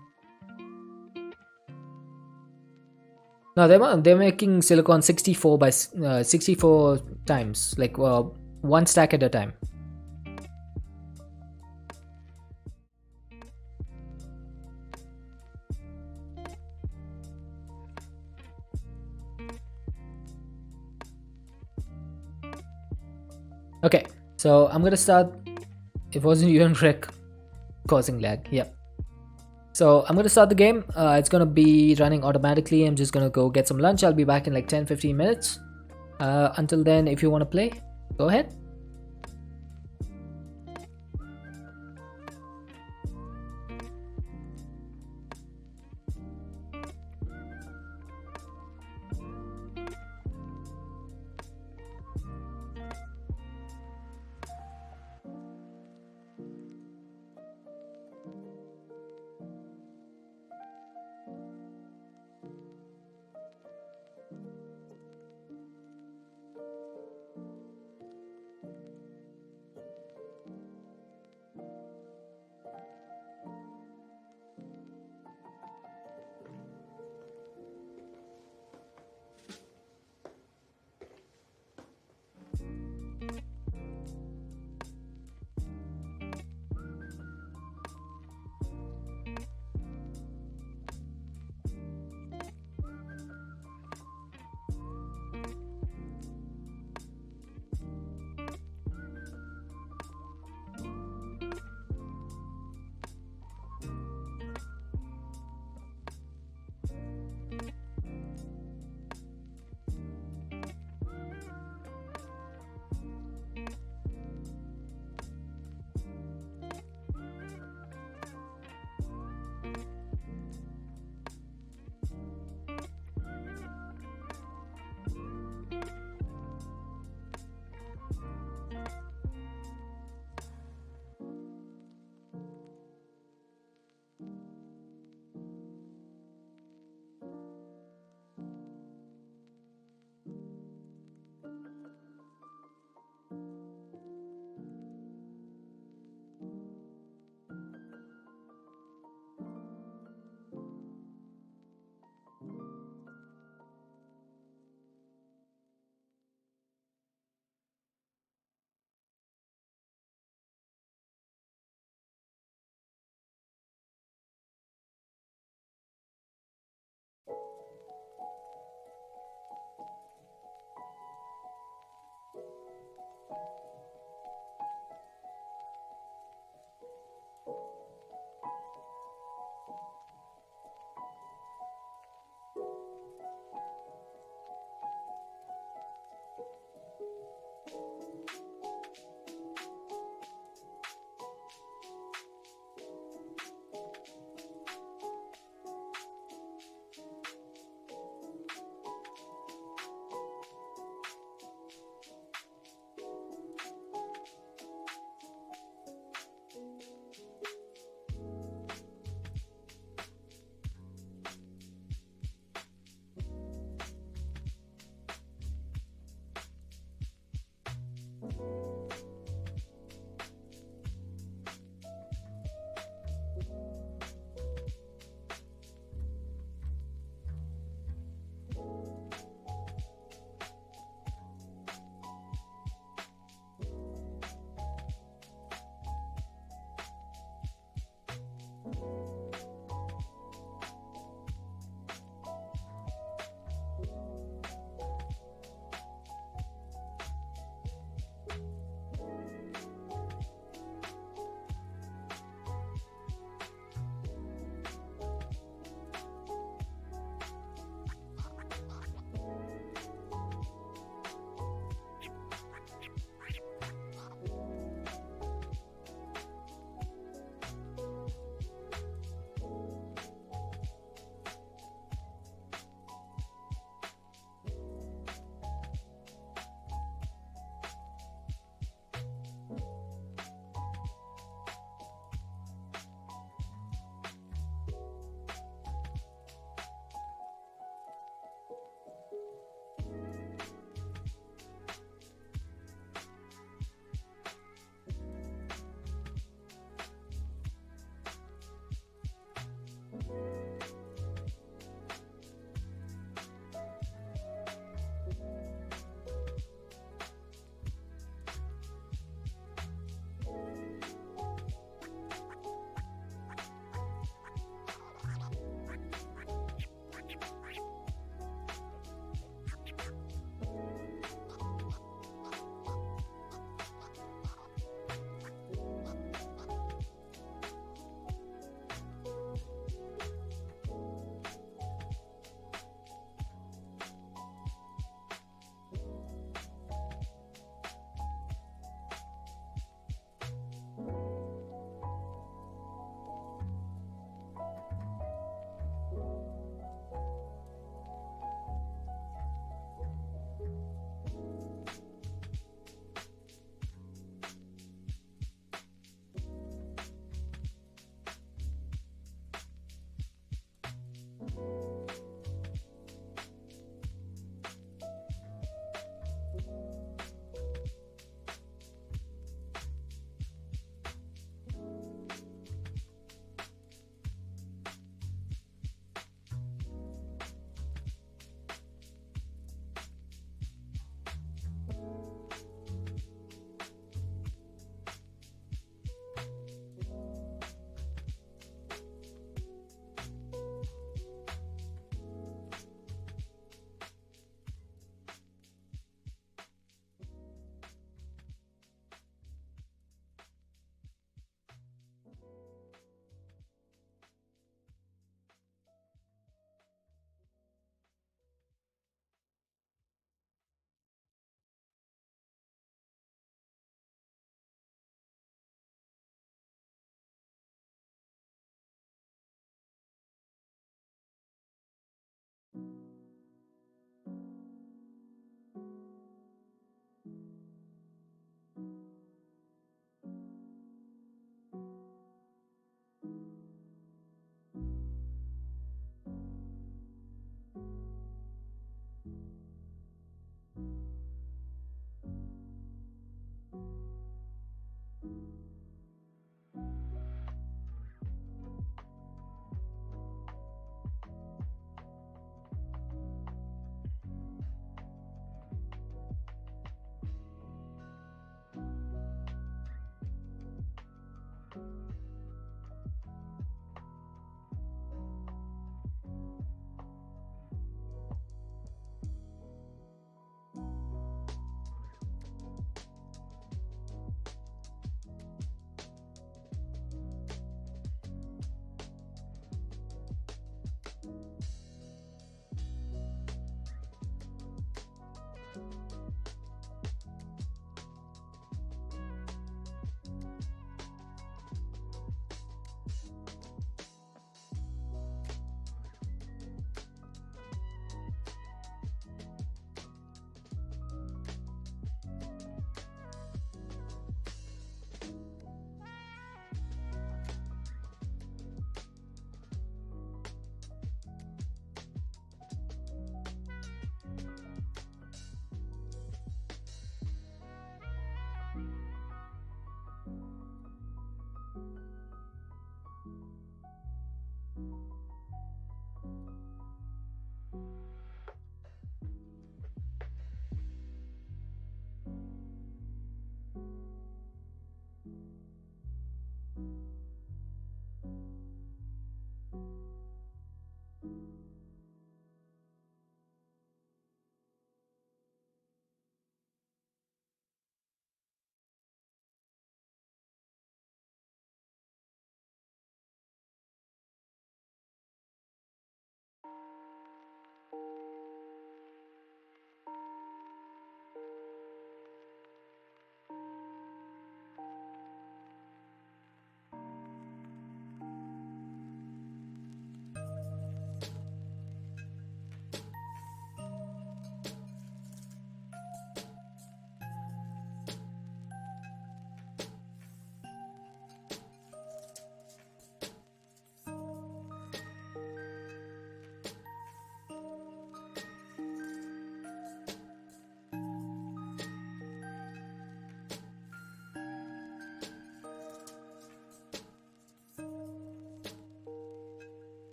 No, they're making silicon 64 by 64 times, like one stack at a time. Okay, so I'm gonna start. It wasn't you and Rick causing lag. Yep. So I'm gonna start the game. It's gonna be running automatically. I'm just gonna go get some lunch. I'll be back in like 10-15 minutes. Until then, if you want to play, go ahead.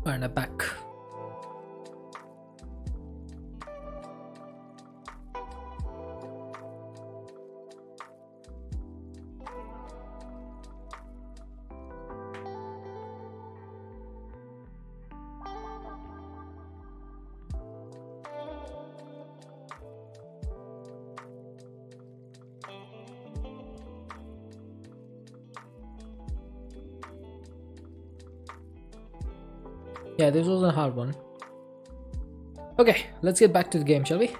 And I'm back. Yeah, this was a hard one. Okay, let's get back to the game, shall we? Give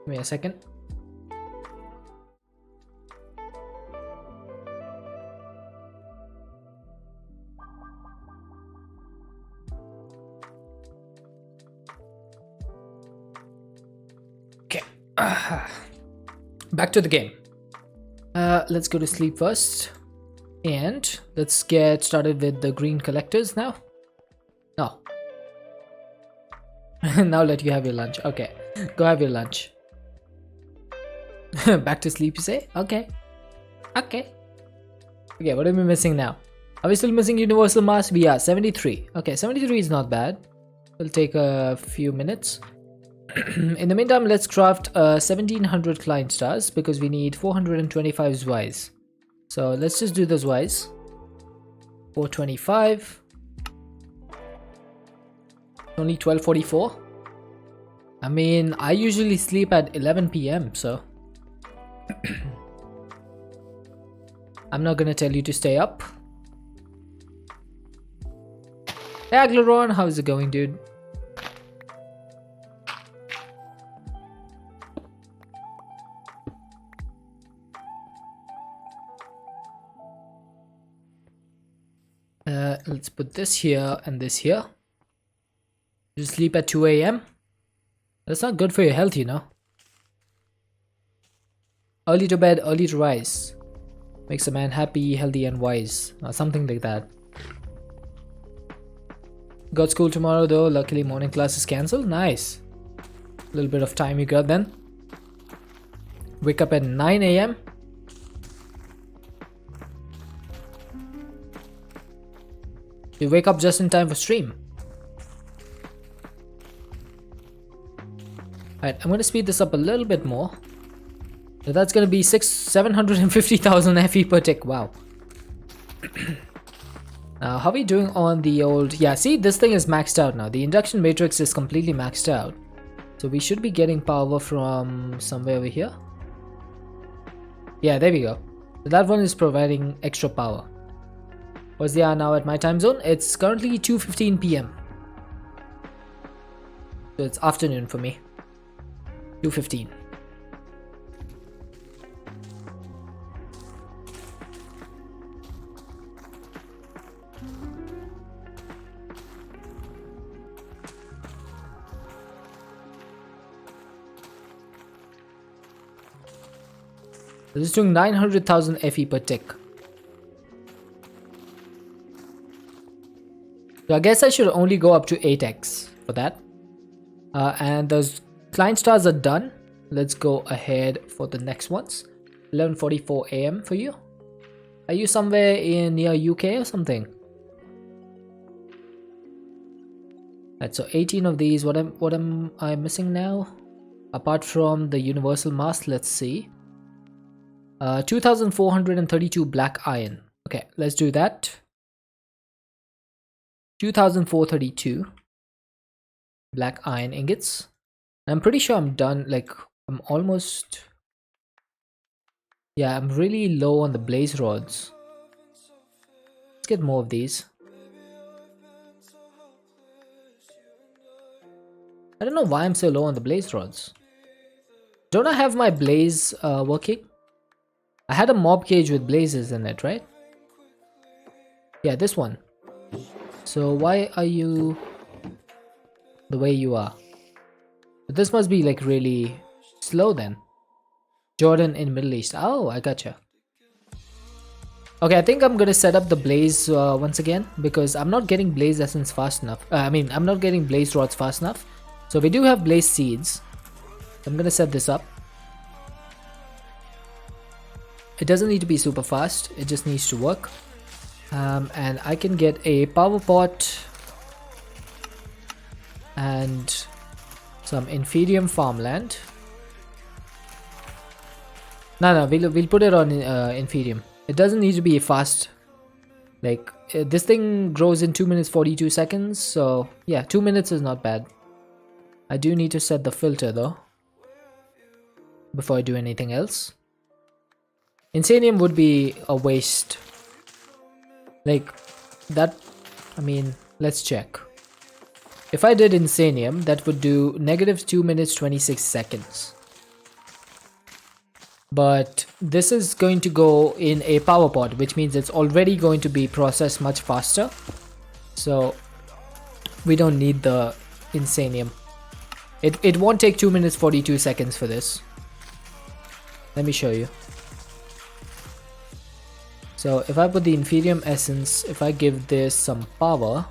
me a second. Okay. Back to the game. Let's go to sleep first. And let's get started with the green collectors now. No. Now let you have your lunch. Okay, go have your lunch. Back to sleep, you say? Okay. Okay. Okay, what are we missing now? Are we still missing universal mass? We are 73. Okay, 73 is not bad. It'll take a few minutes. In the meantime, let's craft 1700 client stars because we need 425 Zweiss. So let's just do the Zweiss. 425. Only 12:44. I mean, I usually sleep at 11 p.m. so I'm not gonna tell you to stay up. Hey Aglaron, how's it going, dude? Let's put this here and this here. You sleep at 2 a.m. That's not good for your health, you know. Early to bed, early to rise. Makes a man happy, healthy and wise. Or something like that. Got school tomorrow though. Luckily morning class is cancelled. Nice. A little bit of time you got then. Wake up at 9 a.m. You wake up just in time for stream. Alright, I'm gonna speed this up a little bit more. So that's gonna be 750,000 FE per tick. Wow. Now, how are we doing on the old... Yeah, see, this thing is maxed out now. The induction matrix is completely maxed out. So we should be getting power from somewhere over here. Yeah, there we go. So that one is providing extra power. What's the hour now at my time zone? It's currently 2:15 p.m. So it's afternoon for me. 2:15. This is doing 900,000 FE per tick. So I guess I should only go up to 8x for that. And those client stars are done. Let's go ahead for the next ones. 11:44 a.m. for you. Are you somewhere in near UK or something? Right, so 18 of these. What am I missing now? Apart from the universal mass, let's see. 2,432 black iron. Okay, let's do that. 2,432 black iron ingots. I'm pretty sure I'm done. Like, I'm almost... Yeah, I'm really low on the blaze rods. Let's get more of these. I don't know why I'm so low on the blaze rods. Don't I have my blaze working? I had a mob cage with blazes in it, right? Yeah, this one. So why are you the way you are? But this must be like really slow then. Jordan in Middle East. Oh, I gotcha. Okay, I think I'm gonna set up the blaze once again because I'm not getting blaze essence fast enough. I'm not getting blaze rods fast enough. So we do have blaze seeds. I'm gonna set this up. It doesn't need to be super fast. It just needs to work. And I can get a power pot and some Inferium farmland. No, we'll put it on Inferium. It doesn't need to be fast. Like, this thing grows in 2 minutes 42 seconds, so yeah, 2 minutes is not bad. I do need to set the filter though, before I do anything else. Insanium would be a waste. Like, that, I mean, let's check. If I did Insanium, that would do negative 2 minutes 26 seconds. But this is going to go in a power pod, which means it's already going to be processed much faster. So we don't need the Insanium. It won't take 2 minutes 42 seconds for this. Let me show you. So if I put the Inferium Essence, if I give this some power.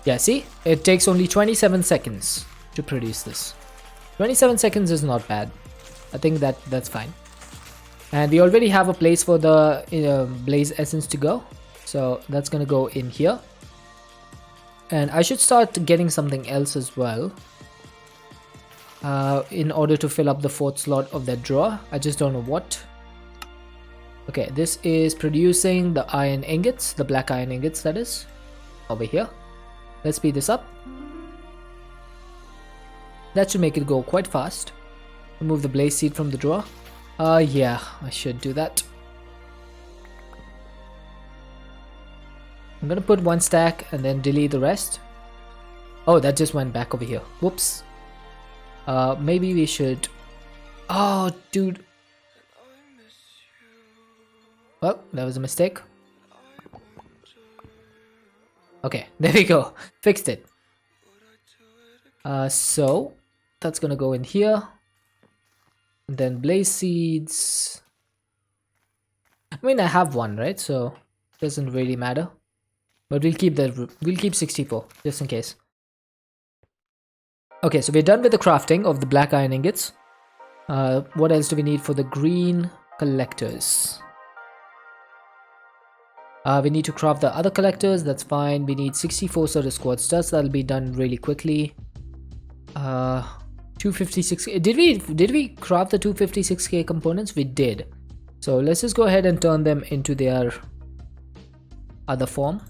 Yeah, see? It takes only 27 seconds to produce this. 27 seconds is not bad. I think that's fine. And we already have a place for the Blaze Essence to go. So that's gonna go in here. And I should start getting something else as well. In order to fill up the 4th slot of that drawer. I just don't know what. Okay, this is producing the iron ingots, the black iron ingots that is. Over here. Let's speed this up. That should make it go quite fast. Remove the blaze seed from the drawer. Yeah, I should do that. I'm gonna put 1 stack and then delete the rest. Oh, that just went back over here. Whoops. Maybe we should... Oh, dude. Well, that was a mistake. Okay, there we go. Fixed it. So that's gonna go in here. And then blaze seeds. I mean, I have 1, right? So doesn't really matter. But we'll keep that. We'll keep 64 just in case. Okay, so we're done with the crafting of the black iron ingots. What else do we need for the green collectors? We need to craft the other collectors. That's fine. We need 64 Certus Quartz dust. That'll be done really quickly. 256. Did we craft the 256k components? We did. So let's just go ahead and turn them into their other form,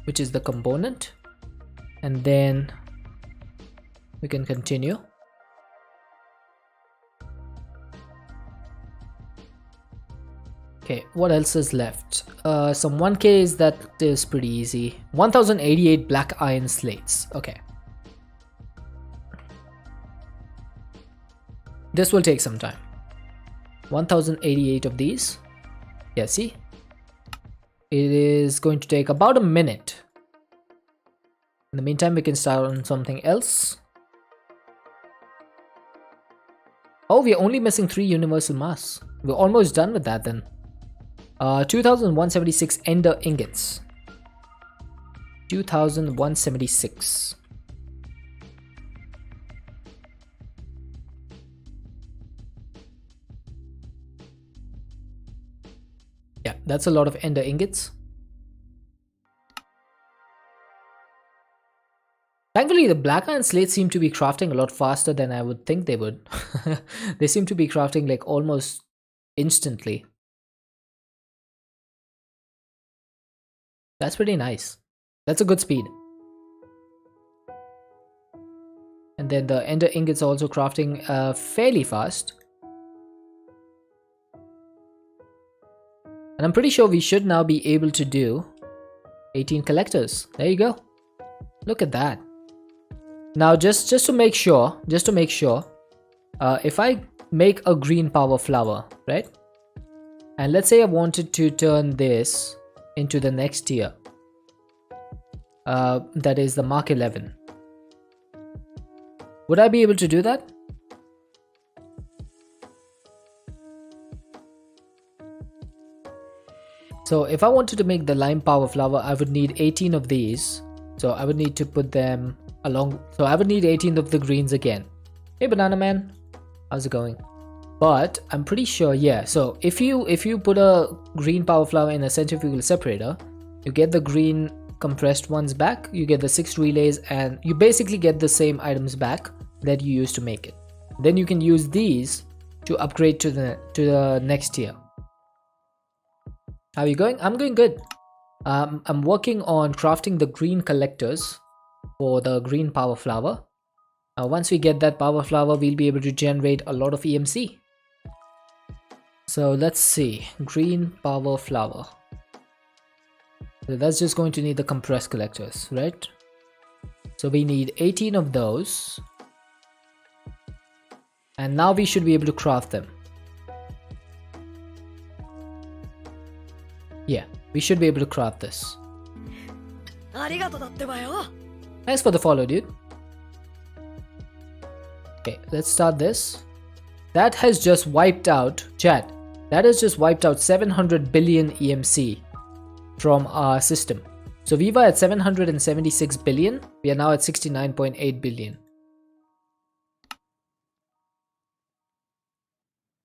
which is the component, and then we can continue. Okay, what else is left? Some 1Ks, that is pretty easy. 1088 black iron slates. Okay. This will take some time. 1088 of these. Yeah, see? It is going to take about a minute. In the meantime, we can start on something else. Oh, we're only missing 3 universal mass. We're almost done with that then. 2176 ender ingots. 2176. Yeah, that's a lot of ender ingots. Thankfully, the black iron slates seem to be crafting a lot faster than I would think they would. They seem to be crafting like almost instantly. That's pretty nice. That's a good speed. And then the ender ingots are also crafting fairly fast. And I'm pretty sure we should now be able to do 18 collectors. There you go. Look at that. Now just to make sure, if I make a green power flower, right? And let's say I wanted to turn this into the next tier. That is the Mark 11. Would I be able to do that? So if I wanted to make the lime power flower, I would need 18 of these. So I would need to put them along. So I would need 18 of the greens again. Hey Banana Man, how's it going? but I'm pretty sure, yeah. So if you put a green power flower in a centrifugal separator, you get the green compressed ones back, you get the 6 relays, and you basically get the same items back that you used to make it. Then you can use these to upgrade to the next tier. How are you going? I'm going good. I'm working on crafting the green collectors for the green power flower. Once we get that power flower, we'll be able to generate a lot of EMC. So let's see, green power flower. So that's just going to need the compressed collectors, right? So we need 18 of those. And now we should be able to craft them. Yeah, we should be able to craft this. Thanks for the follow, dude. Okay, let's start this. That has just wiped out, chat, that has just wiped out 700 billion EMC from our system. So we were at 776 billion, we are now at 69.8 billion.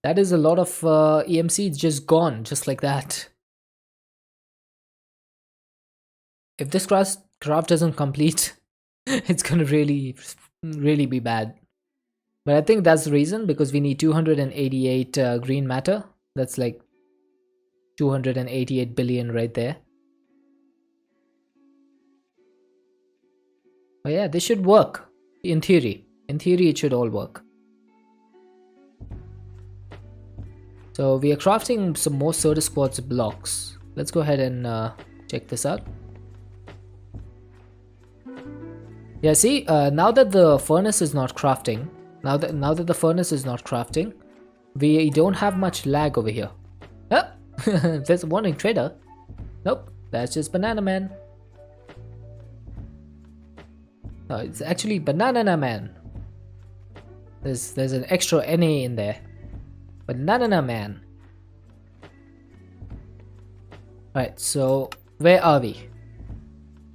That is a lot of EMC just gone, just like that. If this craft doesn't complete, it's gonna really be bad. But I think that's the reason, because we need 288 green matter. That's like 288 billion right there. Oh yeah, this should work. In theory. In theory, it should all work. So we are crafting some more Certus Quartz blocks. Let's go ahead and check this out. Yeah, see, now that the furnace is not crafting, now that the furnace is not crafting, we don't have much lag over here. Oh, there's a warning trader. Nope, that's just Banana Man. Oh, it's actually Banana Man. There's an extra NA in there. Banana Man. Alright, so where are we?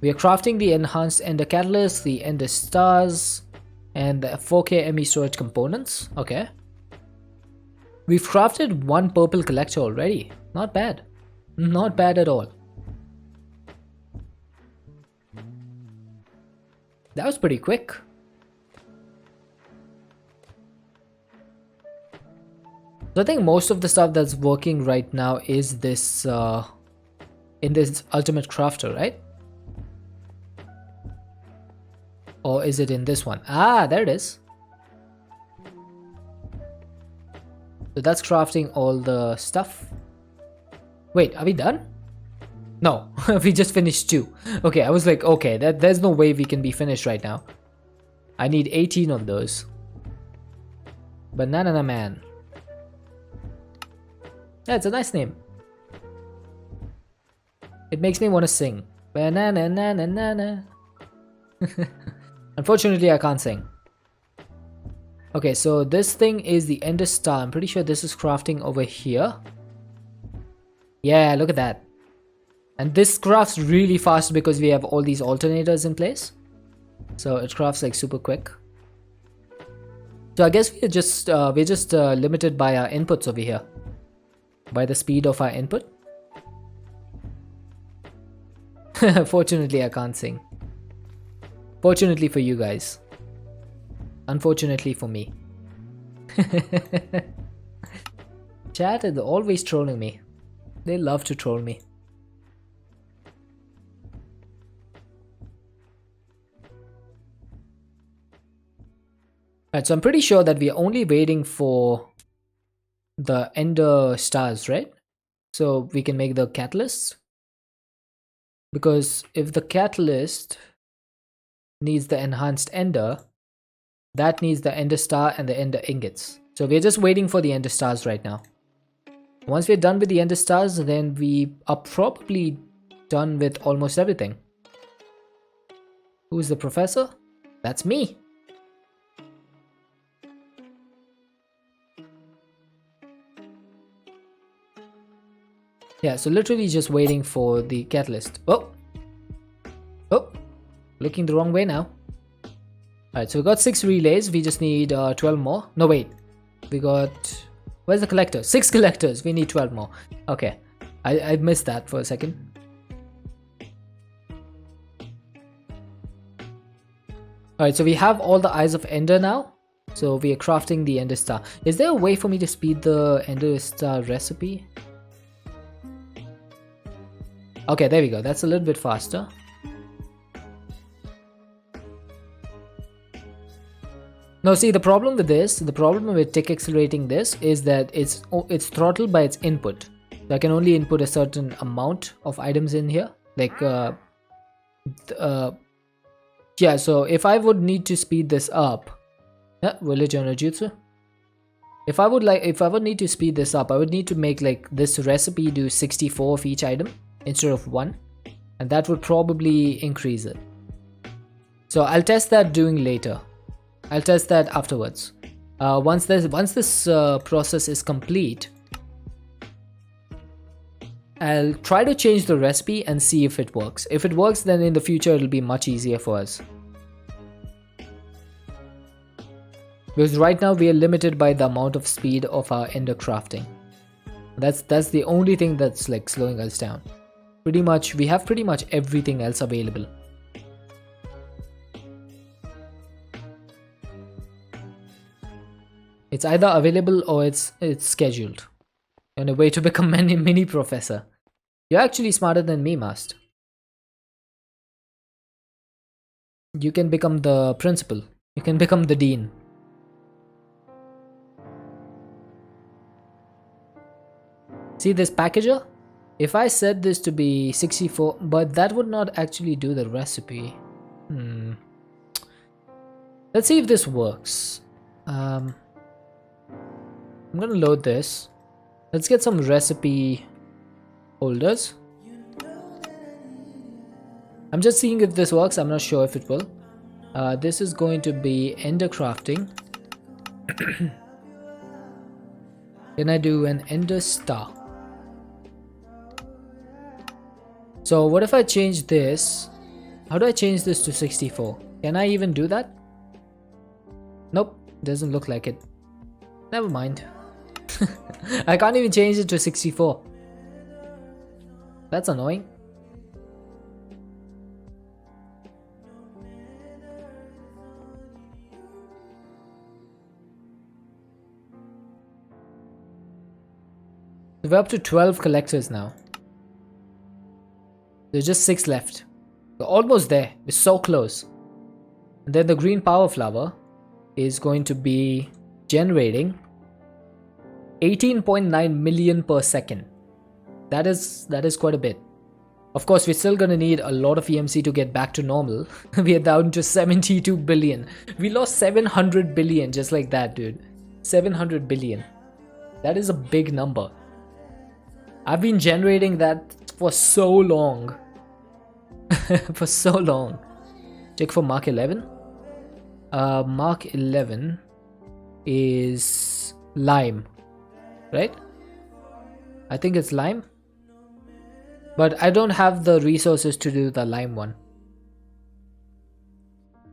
We are crafting the enhanced Ender Catalyst, the Ender Stars, and the 4K ME storage components. Okay. We've crafted one purple collector already. Not bad. Not bad at all. That was pretty quick. So I think most of the stuff that's working right now is this in this Ultimate Crafter, right? Or is it in this one? Ah, there it is. So that's crafting all the stuff. Wait, are we done? No, we just finished 2. Okay, I was like, okay, there's no way we can be finished right now. I need 18 of those. Banana Man. Yeah, it's a nice name. It makes me want to sing. Banana na na na na. Unfortunately, I can't sing. Okay, so this thing is the Ender Star. I'm pretty sure this is crafting over here. Yeah, look at that. And this crafts really fast because we have all these alternators in place. So it crafts like super quick. So I guess we're just limited by our inputs over here. By the speed of our input. Fortunately, I can't sing. Fortunately for you guys. Unfortunately for me. Chat is always trolling me. They love to troll me. Alright, so I'm pretty sure that we are only waiting for the Ender Stars, right? So we can make the catalyst. Because if the catalyst needs the enhanced Ender, that needs the Ender Star and the Ender Ingots. So we're just waiting for the Ender Stars right now. Once we're done with the Ender Stars, then we are probably done with almost everything. Who's the professor? That's me. Yeah, so literally just waiting for the catalyst. Oh! Oh! Looking the wrong way now. Alright, so we got 6 relays. We just need 12 more. No, wait. We got Where's the collector? 6 collectors. We need 12 more. Okay. I missed that for a second. Alright, so we have all the Eyes of Ender now. So we are crafting the Ender Star. Is there a way for me to speed the Ender Star recipe? Okay, there we go. That's a little bit faster. No, see, the problem with this, the problem with tick accelerating this is that it's throttled by its input. So I can only input a certain amount of items in here. Like, yeah, so if I would need to speed this up, Village and Jutsu. If I would need to speed this up, I would need to make like this recipe do 64 of each item instead of 1, and that would probably increase it. So I'll test that doing later. I'll test that afterwards. Once this process is complete, I'll try to change the recipe and see if it works. If it works, then in the future it'll be much easier for us. Because right now we are limited by the amount of speed of our ender crafting. That's the only thing that's like slowing us down. Pretty much, we have pretty much everything else available. It's either available or it's scheduled. On a way to become mini professor. You're actually smarter than me, Master. You can become the principal. You can become the dean. See this packager? If I set this to be 64, but that would not actually do the recipe. Let's see if this works. I'm gonna load this. Let's get some recipe holders. I'm just seeing if this works. I'm not sure if it will. This is going to be ender crafting. Can I do an ender star? So what if I change this? How do I change this to 64? Can I even do that? Nope, doesn't look like it. Never mind. I can't even change it to 64. That's annoying. We're up to 12 collectors now. There's just 6 left. We're almost there. We're so close. And then the green power flower is going to be generating 18.9 million per second. That is quite a bit. Of course, we're still gonna need a lot of EMC to get back to normal. We are down to 72 billion. We lost 700 billion just like that, dude. 700 billion. That is a big number. I've been generating that for so long. For so long. Check for Mark 11. Mark 11 is lime, right? I think it's lime, but I don't have the resources to do the lime one.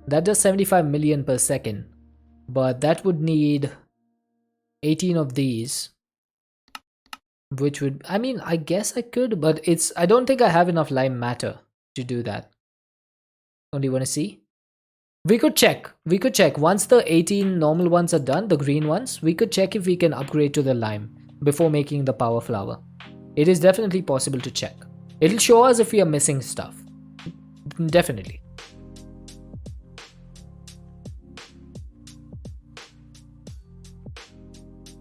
That does 75 million per second, but that would need 18 of these, which would, I mean, I guess I could, but I don't think I have enough lime matter to do that. Only want to see? We could check. Once the 18 normal ones are done, the green ones, we could check if we can upgrade to the lime before making the power flower. It is definitely possible to check. It'll show us if we are missing stuff. Definitely.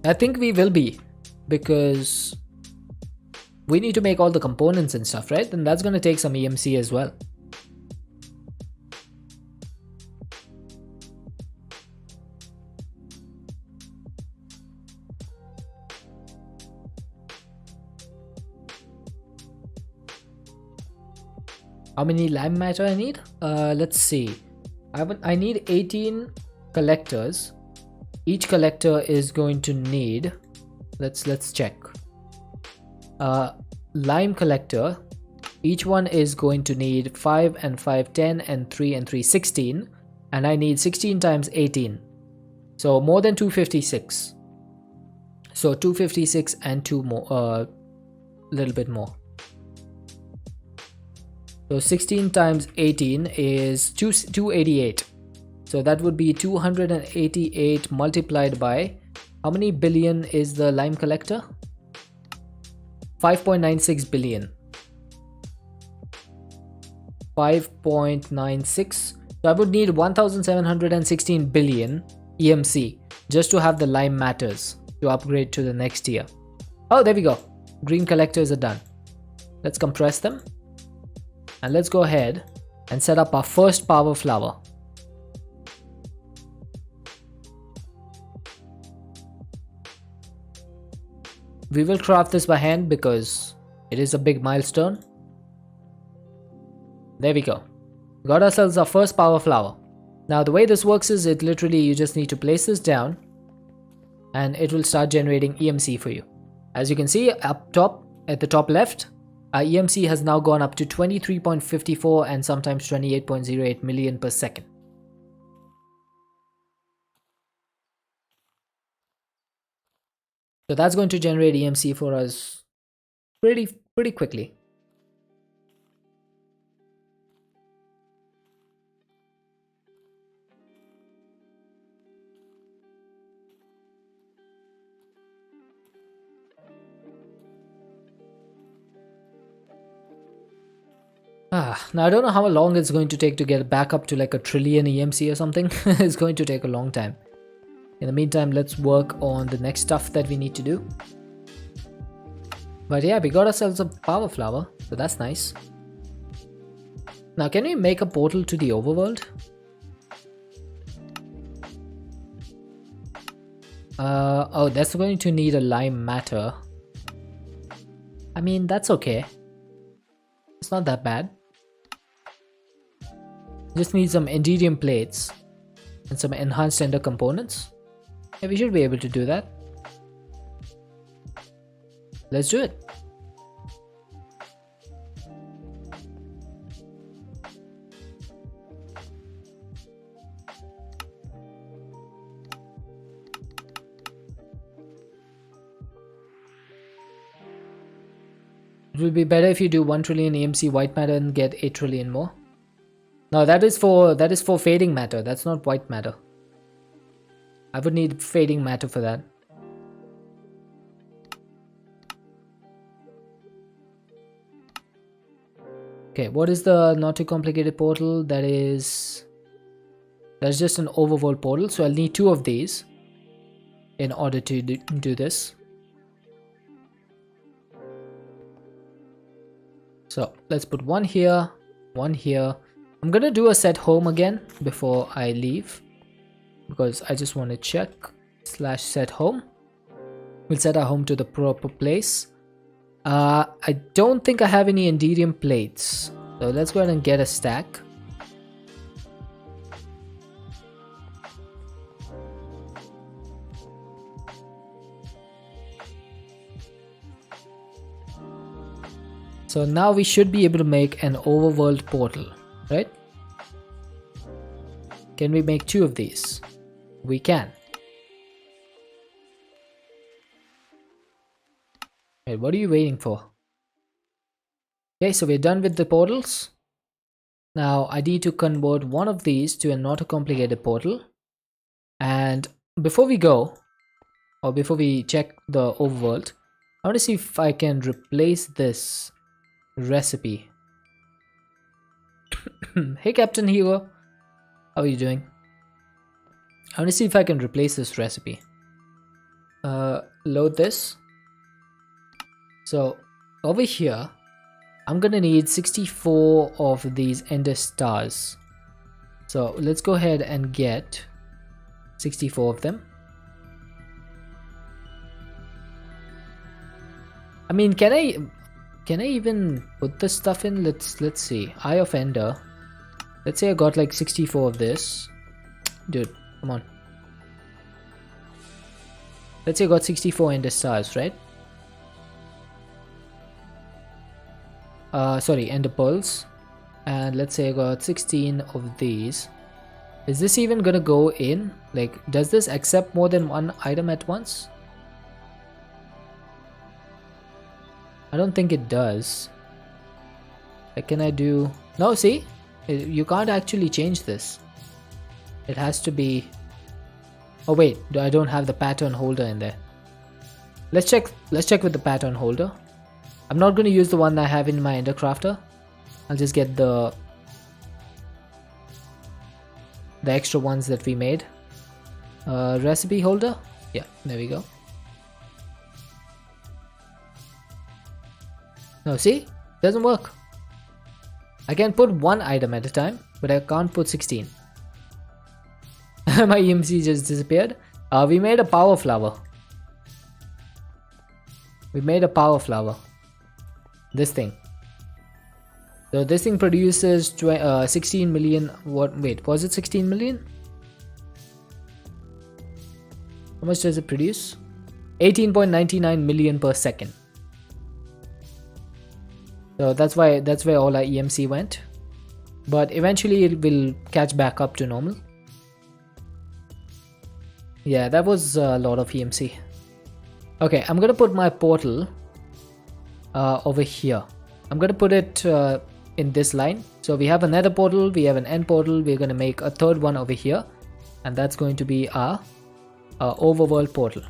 I think we will be, because we need to make all the components and stuff, right? And that's going to take some EMC as well. How many lime matter I need? Let's see. I need 18 collectors. Each collector is going to need, let's check. Lime collector, each one is going to need 5 and 5 10 and 3 and 3 16, and I need 16 times 18, so more than 256. So 256 and 2 more, little bit more. So 16 times 18 is 288. So that would be 288 multiplied by, how many billion is the lime collector? 5.96 billion. 5.96. So I would need 1716 billion EMC just to have the lime matters to upgrade to the next tier. Oh, there we go. Green collectors are done. Let's compress them. And let's go ahead and set up our first power flower. We will craft this by hand because it is a big milestone. There we go. Got ourselves our first power flower. Now the way this works is it literally you just need to place this down and it will start generating EMC for you. As you can see up top at the top left, our EMC has now gone up to 23.54 and sometimes 28.08 million per second. So that's going to generate EMC for us pretty quickly. Now I don't know how long it's going to take to get back up to like a trillion EMC or something. It's going to take a long time. In the meantime, let's work on the next stuff that we need to do. But yeah, we got ourselves a power flower, so that's nice. Now can we make a portal to the overworld? Oh, that's going to need a lime matter. I mean, that's okay. It's not that bad. Just need some Enderium plates and some enhanced ender components. Yeah, we should be able to do that. Let's do it. It will be better if you do 1 trillion EMC white matter and get 8 trillion more. No, that is for fading matter. That's not white matter. I would need fading matter for that. Okay, what is the not too complicated portal? That's just an overworld portal. So I'll need 2 of these in order to do this. So let's put one here, one here. I'm gonna do a set home again before I leave because I just want to check /set home. We'll set our home to the proper place. I don't think I have any Enderium plates, so let's go ahead and get a stack. So now we should be able to make an overworld portal, right? Can we make 2 of these? We can. Wait, what are you waiting for? Okay, so we're done with the portals. Now I need to convert one of these to a not a complicated portal. And before we go, or before we check the overworld, I want to see if I can replace this recipe. Hey Captain Hero, how are you doing? I want to see if I can replace this recipe. Load this. So over here I'm gonna need 64 of these ender stars. So let's go ahead and get 64 of them. I mean, can I even put this stuff in? Let's see. Eye of Ender. Let's say I got like 64 of this. Dude, come on. Let's say I got 64 Ender stars, right? Sorry, Ender pearls. And let's say I got 16 of these. Is this even gonna go in? Like, does this accept more than one item at once? I don't think it does. Can I do... No, see? You can't actually change this. It has to be... Oh wait, I don't have the pattern holder in there. Let's check with the pattern holder. I'm not going to use the one I have in my Ender Crafter. I'll just get the extra ones that we made. Recipe holder? Yeah, there we go. No, see? Doesn't work. I can put one item at a time, but I can't put 16. My EMC just disappeared. We made a power flower. This thing. So this thing produces 16 million. What? Wait, was it 16 million? How much does it produce? 18.99 million per second. So that's where all our EMC went. But eventually it will catch back up to normal. Yeah, that was a lot of EMC. Okay, I'm gonna put my portal over here. I'm gonna put it in this line. So we have a nether portal, we have an end portal, we're gonna make a third one over here, and that's going to be our overworld portal.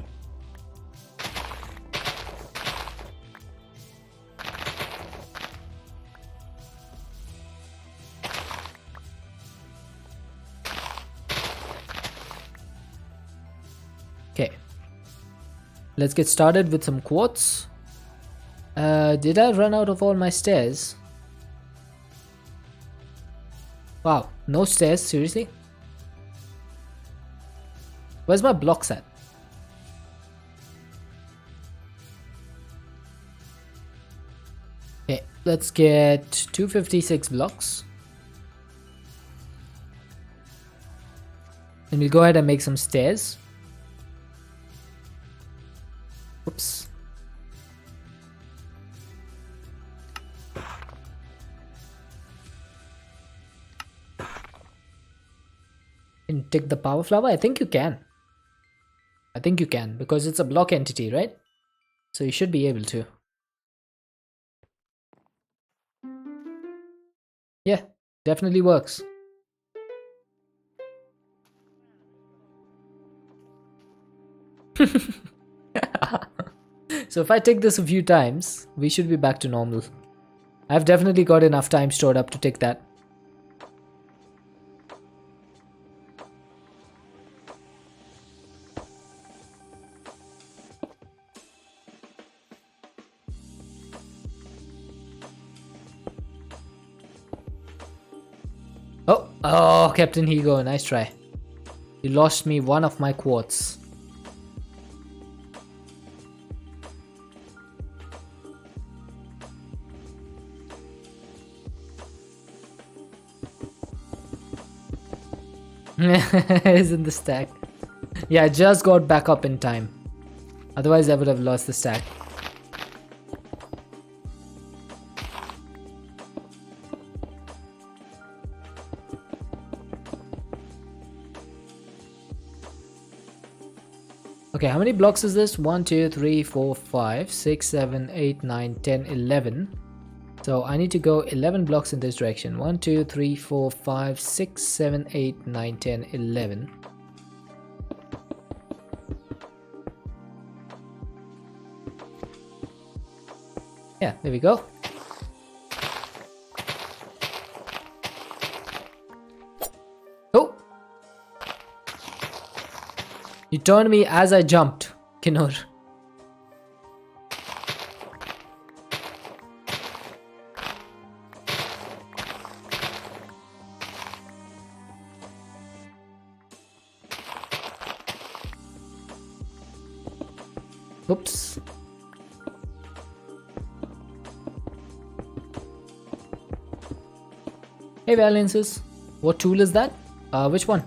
Okay, let's get started with some quartz. Did I run out of all my stairs? Wow, no stairs, seriously? Where's my blocks at? Okay, let's get 256 blocks. And we'll go ahead and make some stairs. Oops. Can you take the power flower? I think you can. Because it's a block entity, right? So you should be able to. Yeah, definitely works. So if I take this a few times, we should be back to normal. I've definitely got enough time stored up to take that. Oh, Captain Higo, nice try. You lost me one of my quartz. Is in the stack. Yeah, I just got back up in time. Otherwise I would have lost the stack. Okay, how many blocks is this? 1, 2, 3, 4, 5, 6, 7, 8, 9, 10, 11. So I need to go 11 blocks in this direction. 1, 2, 3, 4, 5, 6, 7, 8, 9, 10, 11. Yeah, there we go. Oh! You turned me as I jumped, Kinur. Oops. Hey Valiances, what tool is that? Which one?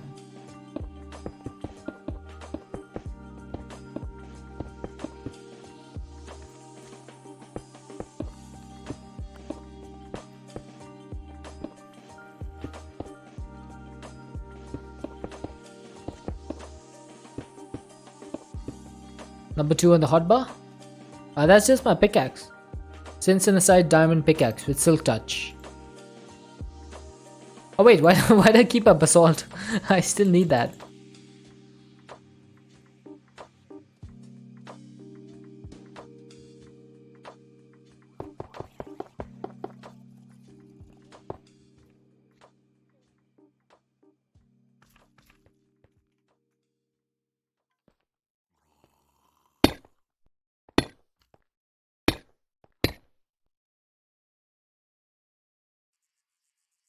Number 2 on the hotbar? That's just my pickaxe. Cincinnati diamond pickaxe with silk touch. Oh wait, why did I keep a basalt? I still need that.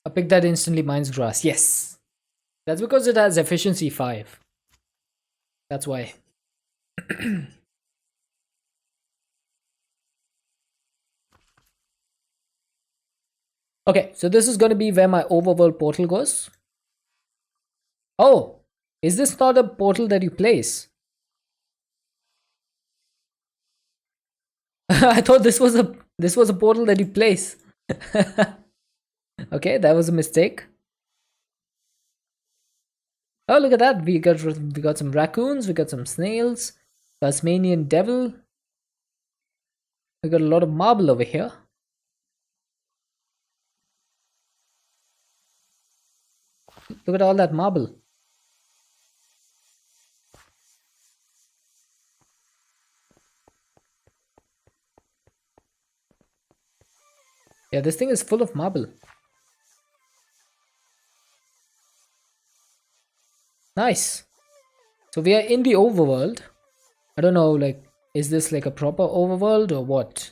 A pick that instantly mines grass. Yes. That's because it has efficiency 5. That's why. Okay, so this is going to be where my overworld portal goes. Oh, is this not a portal that you place? I thought this was a portal that you place. Okay, that was a mistake. Oh, look at that. We got some raccoons, we got some snails, Tasmanian devil. We got a lot of marble over here. Look at all that marble. Yeah, this thing is full of marble. Nice. So we are in the overworld. I don't know, like, is this like a proper overworld or what?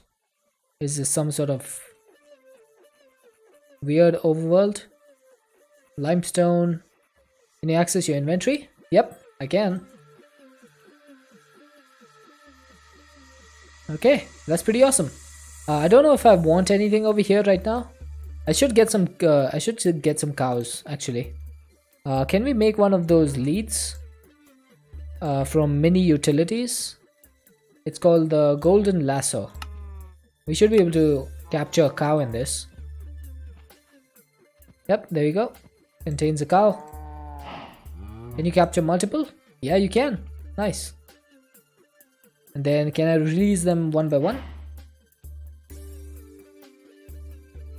Is this some sort of weird overworld? Limestone. Can you access your inventory? Yep, I can. Okay, that's pretty awesome. I don't know if I want anything over here right now. I should get some cows actually. Can we make one of those leads from mini utilities? It's called the golden lasso. We should be able to capture a cow in this. Yep, there you go. Contains a cow. Can you capture multiple? Yeah, you can. Nice. And then can I release them one by one?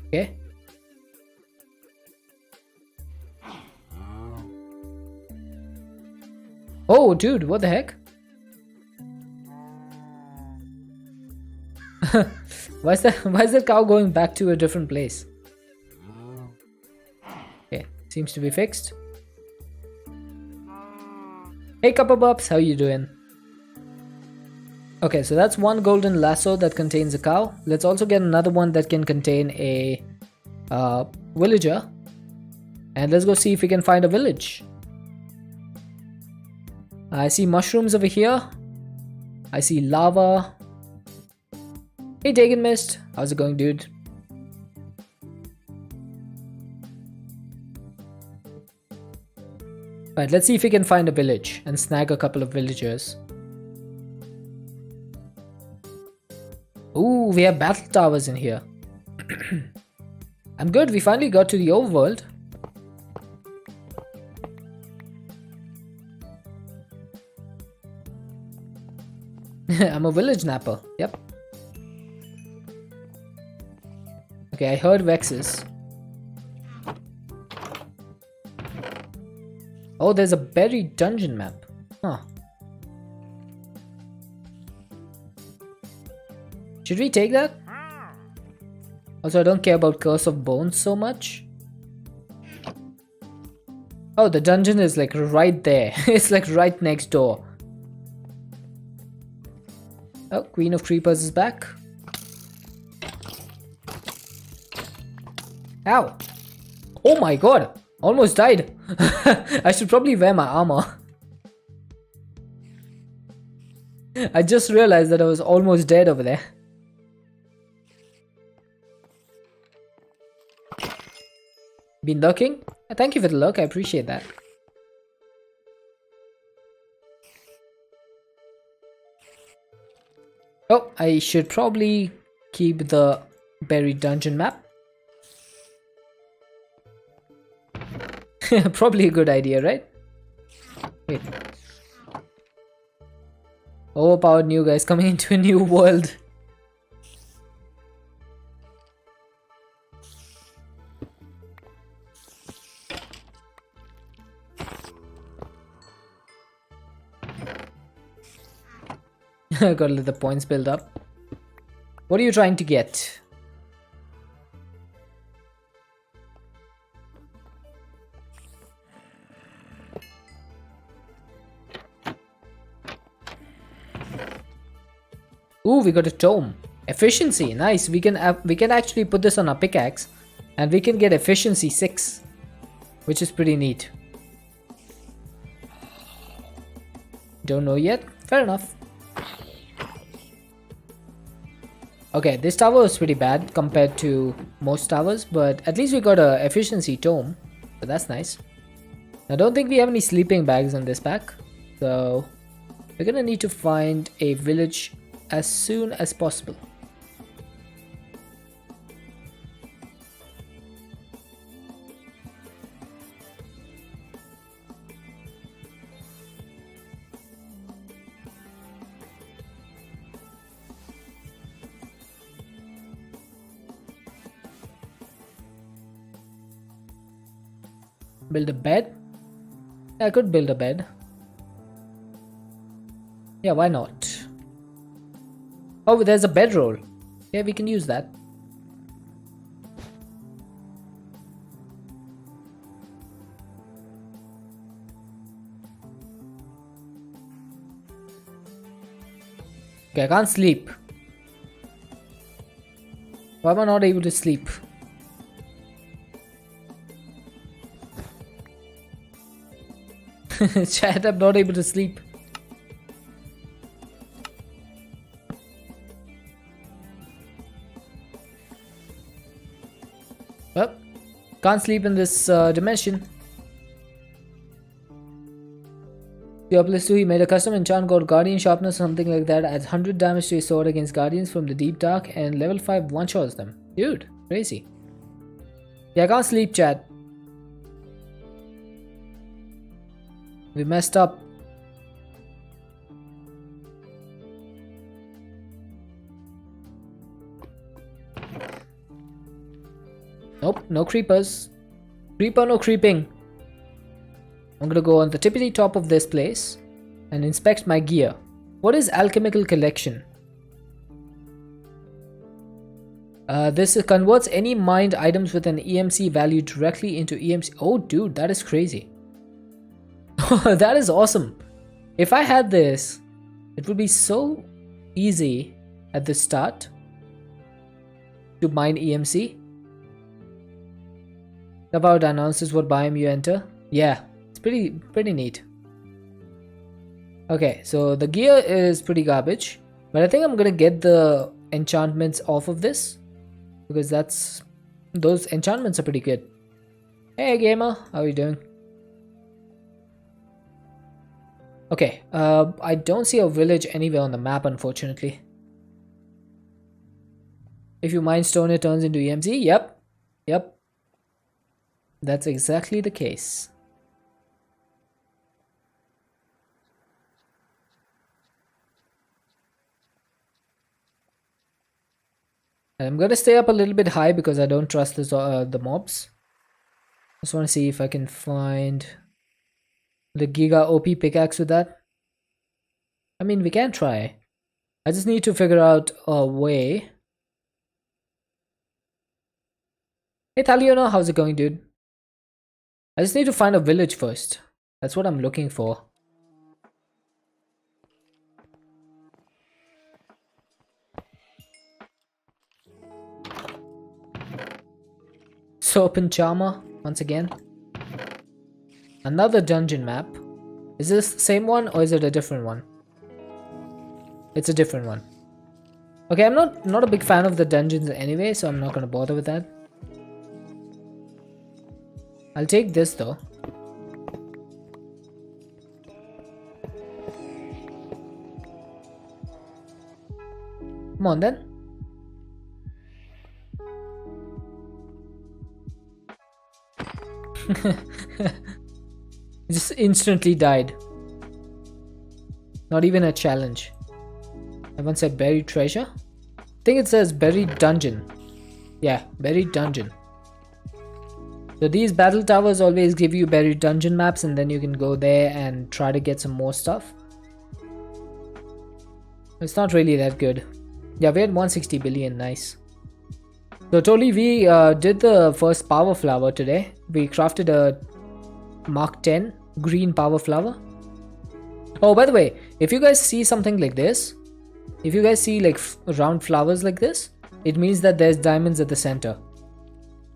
Okay. Oh, dude, what the heck? Why is that cow going back to a different place? Okay, seems to be fixed. Hey Cuppa how you doing? Okay, so that's one golden lasso that contains a cow. Let's also get another one that can contain a villager. And let's go see if we can find a village. I see mushrooms over here. I see lava. Hey Dagon Mist, how's it going, dude? Right, let's see if we can find a village and snag a couple of villagers. Ooh, we have battle towers in here. I'm good, we finally got to the overworld. I'm a village napper, yep. Okay, I heard Vexes. Oh, there's a buried dungeon map. Huh. Should we take that? Also, I don't care about Curse of Bones so much. Oh, the dungeon is like right there. It's like right next door. Oh, Queen of Creepers is back. Ow! Oh my god! Almost died! I should probably wear my armor. I just realized that I was almost dead over there. Been lurking? Thank you for the lurk, I appreciate that. Oh, I should probably keep the buried dungeon map. Probably a good idea, right? Wait. Overpowered new guys coming into a new world. Gotta let the points build up. What are you trying to get? Ooh, we got a tome. Efficiency, nice. We can actually put this on our pickaxe, and we can get efficiency 6, which is pretty neat. Don't know yet. Fair enough. Okay, this tower was pretty bad compared to most towers, but at least we got a efficiency tome, so that's nice. I don't think we have any sleeping bags in this pack, so we're gonna need to find a village as soon as possible. Build a bed? I could build a bed. Yeah, why not? Oh, there's a bedroll. Yeah, we can use that. Okay, I can't sleep. Why am I not able to sleep? Chat, I'm not able to sleep. Well, can't sleep in this dimension. Theopolis 2, he made a custom enchant called Guardian Sharpness, something like that. Adds 100 damage to his sword against guardians from the deep dark, and level 5 one-shots them. Dude, crazy. Yeah, I can't sleep, chat. We messed up. Nope, no creepers. Creeper, no creeping. I'm gonna go on the tippity top of this place and inspect my gear. What is alchemical collection? This converts any mined items with an EMC value directly into EMC. Oh, dude, that is crazy. That is awesome. If I had this, it would be so easy at the start to mine EMC. About announces what biome you enter. Yeah, it's pretty neat. Okay, so the gear is pretty garbage, but I think I'm gonna get the enchantments off of this because those enchantments are pretty good. Hey gamer, how are you doing? Okay, I don't see a village anywhere on the map, unfortunately. If you mine stone, it turns into EMC. Yep. That's exactly the case. And I'm gonna stay up a little bit high because I don't trust this, the mobs. Just want to see if I can find the Giga OP pickaxe with that. I mean, we can try. I just need to figure out a way. Hey Thaliono, how's it going, dude? I just need to find a village first. That's what I'm looking for. Serpent Charmer, once again. Another dungeon map. Is this the same one or is it a different one? It's a different one. Okay, I'm not a big fan of the dungeons anyway, so I'm not gonna bother with that. I'll take this though. Come on then. Just instantly died. Not even a challenge. Everyone said buried treasure? I think it says buried dungeon. Yeah, buried dungeon. So these battle towers always give you buried dungeon maps, and then you can go there and try to get some more stuff. It's not really that good. Yeah, we had 160 billion. Nice. So totally, we did the first power flower today. We crafted a Mark 10 green power flower. Oh, by the way, if you guys see something like this, if you guys see like round flowers like this, it means that there's diamonds at the center.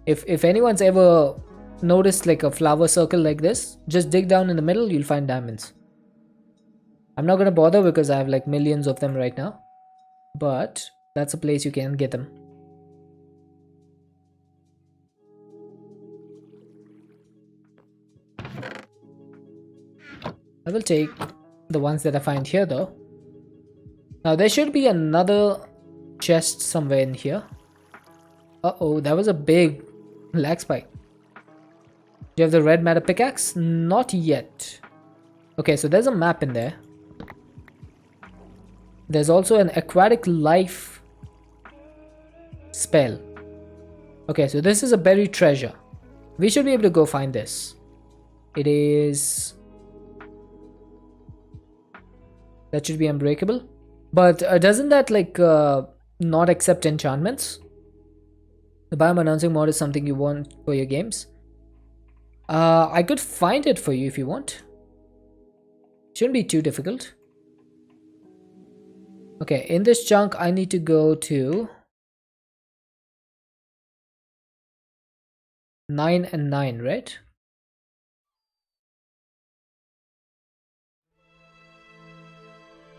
If anyone's ever noticed like a flower circle like this, just dig down in the middle, you'll find diamonds. I'm not gonna bother because I have like millions of them right now, but that's a place you can get them. I will take the ones that I find here though. Now there should be another chest somewhere in here. Uh-oh, that was a big lag spike. Do you have the red matter pickaxe? Not yet. Okay, so there's a map in there. There's also an aquatic life spell. Okay, so this is a buried treasure. We should be able to go find this. It is... That should be unbreakable. But doesn't that like not accept enchantments? The biome announcing mod is something you want for your games. I could find it for you if you want. Shouldn't be too difficult. Okay, in this chunk I need to go to 9 and 9, right?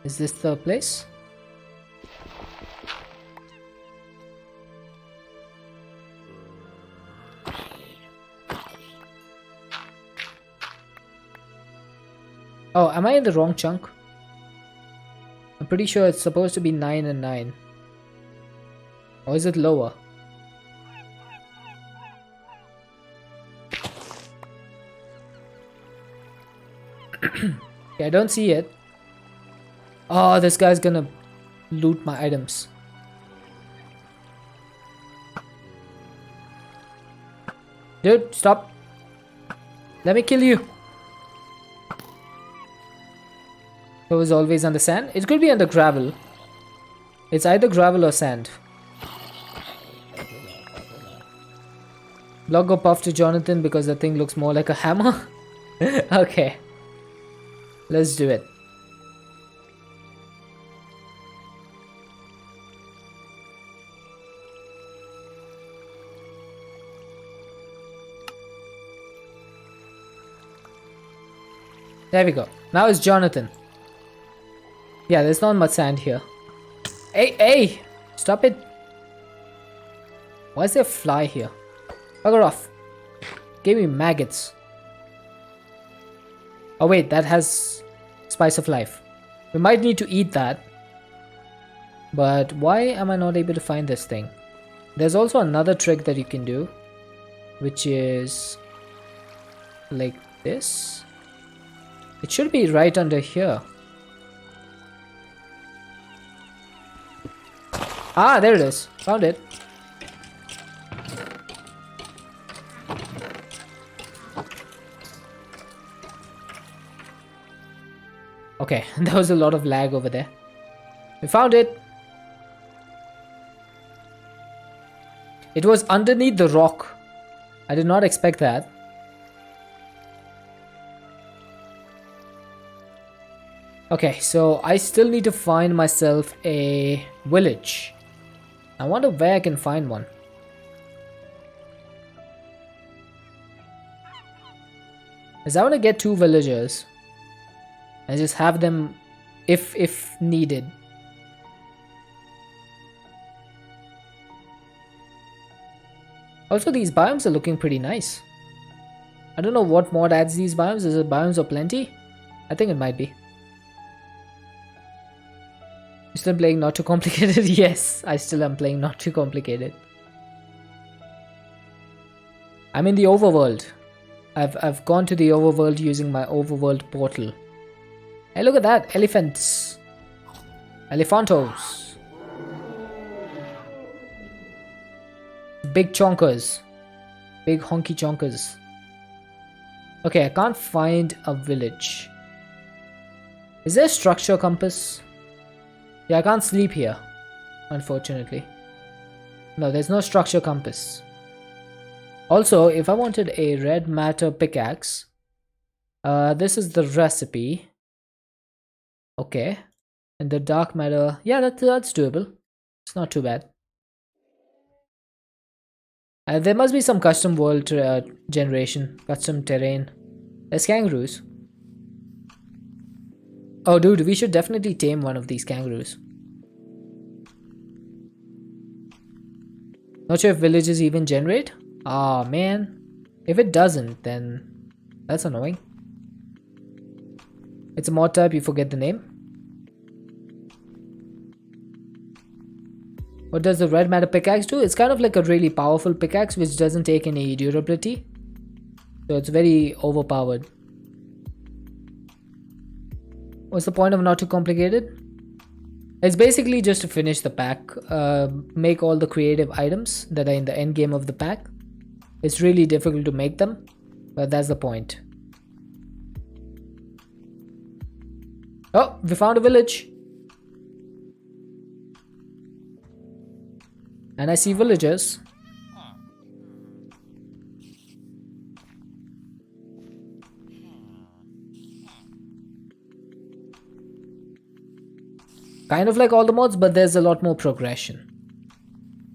Is this the place? Oh, am I in the wrong chunk? I'm pretty sure it's supposed to be 9 and 9. Or is it lower? Okay, I don't see it. Oh, this guy's gonna loot my items. Dude, stop. Let me kill you. It was always on the sand. It could be on the gravel. It's either gravel or sand. Block go puff to Jonathan because the thing looks more like a hammer. Okay. Let's do it. There we go. Now it's Jonathan. Yeah, there's not much sand here. Hey, hey! Stop it. Why is there a fly here? Bugger off. Give me maggots. Oh wait, that has spice of life. We might need to eat that. But why am I not able to find this thing? There's also another trick that you can do, which is like this. It should be right under here. Ah, there it is. Found it. Okay, there was a lot of lag over there. We found it. It was underneath the rock. I did not expect that. Okay, so I still need to find myself a village. I wonder where I can find one. Because I want to get 2 villagers and just have them if needed. Also, these biomes are looking pretty nice. I don't know what mod adds these biomes. Is it biomes of plenty? I think it might be. You still playing Not Too Complicated? Yes, I still am playing Not Too Complicated. I'm in the overworld. I've gone to the overworld using my overworld portal. Hey, look at that! Elephants! Elephantos! Big chonkers. Big honky chonkers. Okay, I can't find a village. Is there a structure compass? Yeah, I can't sleep here, unfortunately. No, there's no structure compass. Also, if I wanted a red matter pickaxe, this is the recipe. Okay. And the dark matter, yeah, that's doable. It's not too bad. There must be some custom world generation, custom terrain. There's kangaroos. Oh, dude, we should definitely tame one of these kangaroos. Not sure if villages even generate. Ah, man. If it doesn't, then that's annoying. It's a mod type, you forget the name. What does the red matter pickaxe do? It's kind of like a really powerful pickaxe which doesn't take any durability. So it's very overpowered. What's the point of not too complicated? It's basically just to finish the pack, make all the creative items that are in the end game of the pack. It's really difficult to make them, but that's the point. Oh, we found a village. And I see villagers. Kind of like all the mods, but there's a lot more progression.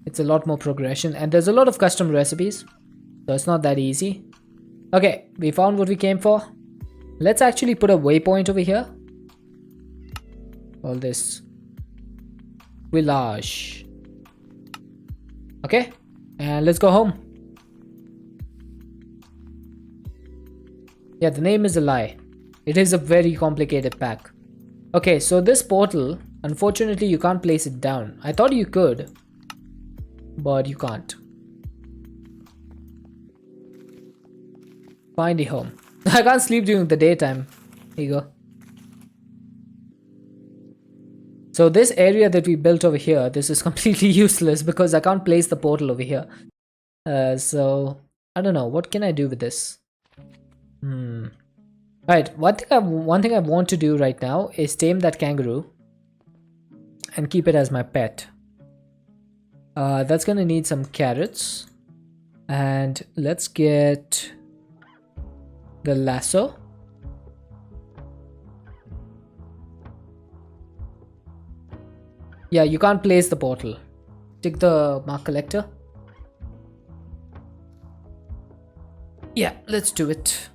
It's a lot more progression, and there's a lot of custom recipes, so it's not that easy. Okay, we found what we came for. Let's actually put a waypoint over here. All this village. Okay, and let's go home. Yeah, the name is a lie. It is a very complicated pack. Okay, so this portal, unfortunately you can't place it down. I thought you could, but you can't. Find a home. I can't sleep during the daytime. Here you go. So this area that we built over here, this is completely useless because I can't place the portal over here. So I don't know, what can I do with this? Alright, one thing I want to do right now is tame that kangaroo and keep it as my pet. That's gonna need some carrots. And let's get the lasso. Yeah, you can't place the portal. Take the mark collector. Yeah, let's do it.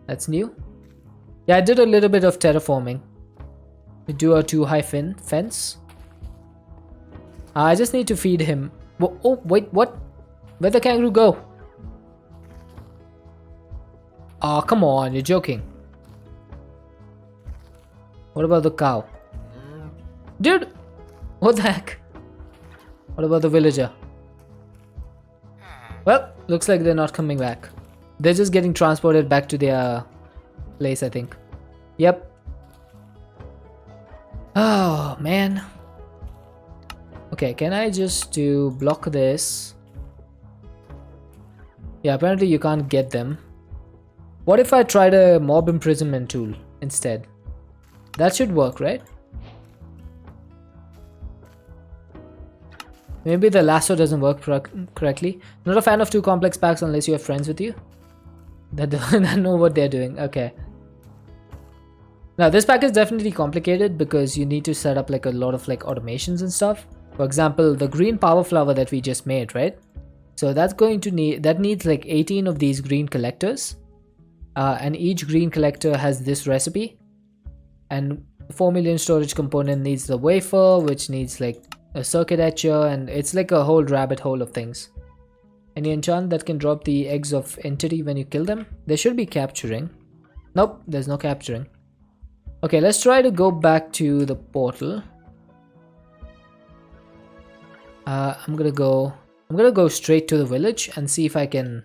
That's new. Yeah, I did a little bit of terraforming. We do a 2-high fence. I just need to feed him. Oh, wait, what? Where'd the kangaroo go? Oh, come on, you're joking. What about the cow? Dude, what the heck? What about the villager? Well, looks like they're not coming back. They're just getting transported back to their place, I think. Yep. Oh, man. Okay, can I just block this? Yeah, apparently you can't get them. What if I tried a mob imprisonment tool instead? That should work, right? Maybe the lasso doesn't work correctly. Not a fan of too complex packs unless you have friends with you that know what they're doing. Okay. Now this pack is definitely complicated because you need to set up like a lot of like automations and stuff. For example, the green power flower that we just made, right? So that's going to needs like 18 of these green collectors. And each green collector has this recipe. And 4 million storage component needs the wafer, which needs like a circuit etcher, and it's like a whole rabbit hole of things. Any enchant that can drop the eggs of entity when you kill them? There should be capturing. Nope, there's no capturing. Okay, let's try to go back to the portal. I'm gonna go straight to the village and see if I can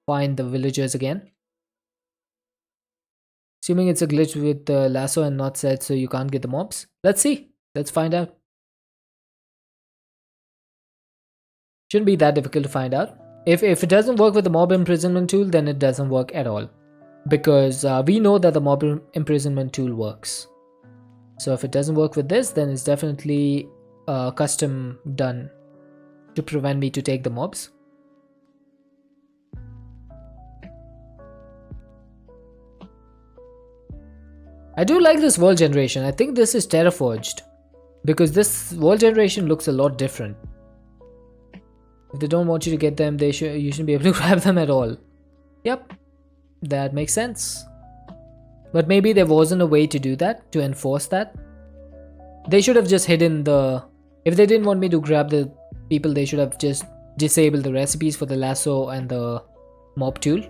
find the villagers again. Assuming it's a glitch with the lasso and not set so you can't get the mobs. Let's see. Let's find out. Shouldn't be that difficult to find out. If it doesn't work with the mob imprisonment tool, then it doesn't work at all. because we know that the mob imprisonment tool works. So if it doesn't work with this, then it's definitely custom done to prevent me to take the mobs. I do like this world generation. I think this is Terraforged because this world generation looks a lot different. If they don't want you to get them, you shouldn't be able to grab them at all. Yep, that makes sense. But maybe there wasn't a way to do that, to enforce that. They should have just hidden the... If they didn't want me to grab the people, they should have just disabled the recipes for the lasso and the mob tool.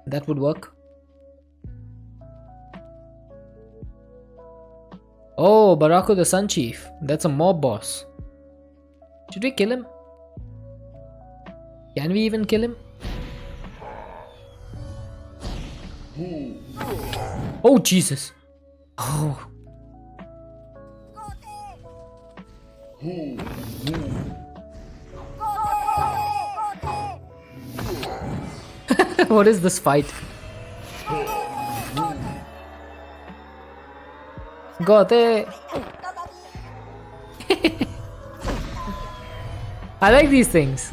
That would work. Oh, Barako the Sun Chief. That's a mob boss. Should we kill him? Can we even kill him? Oh, Jesus. Oh. What is this fight? Got it. I like these things.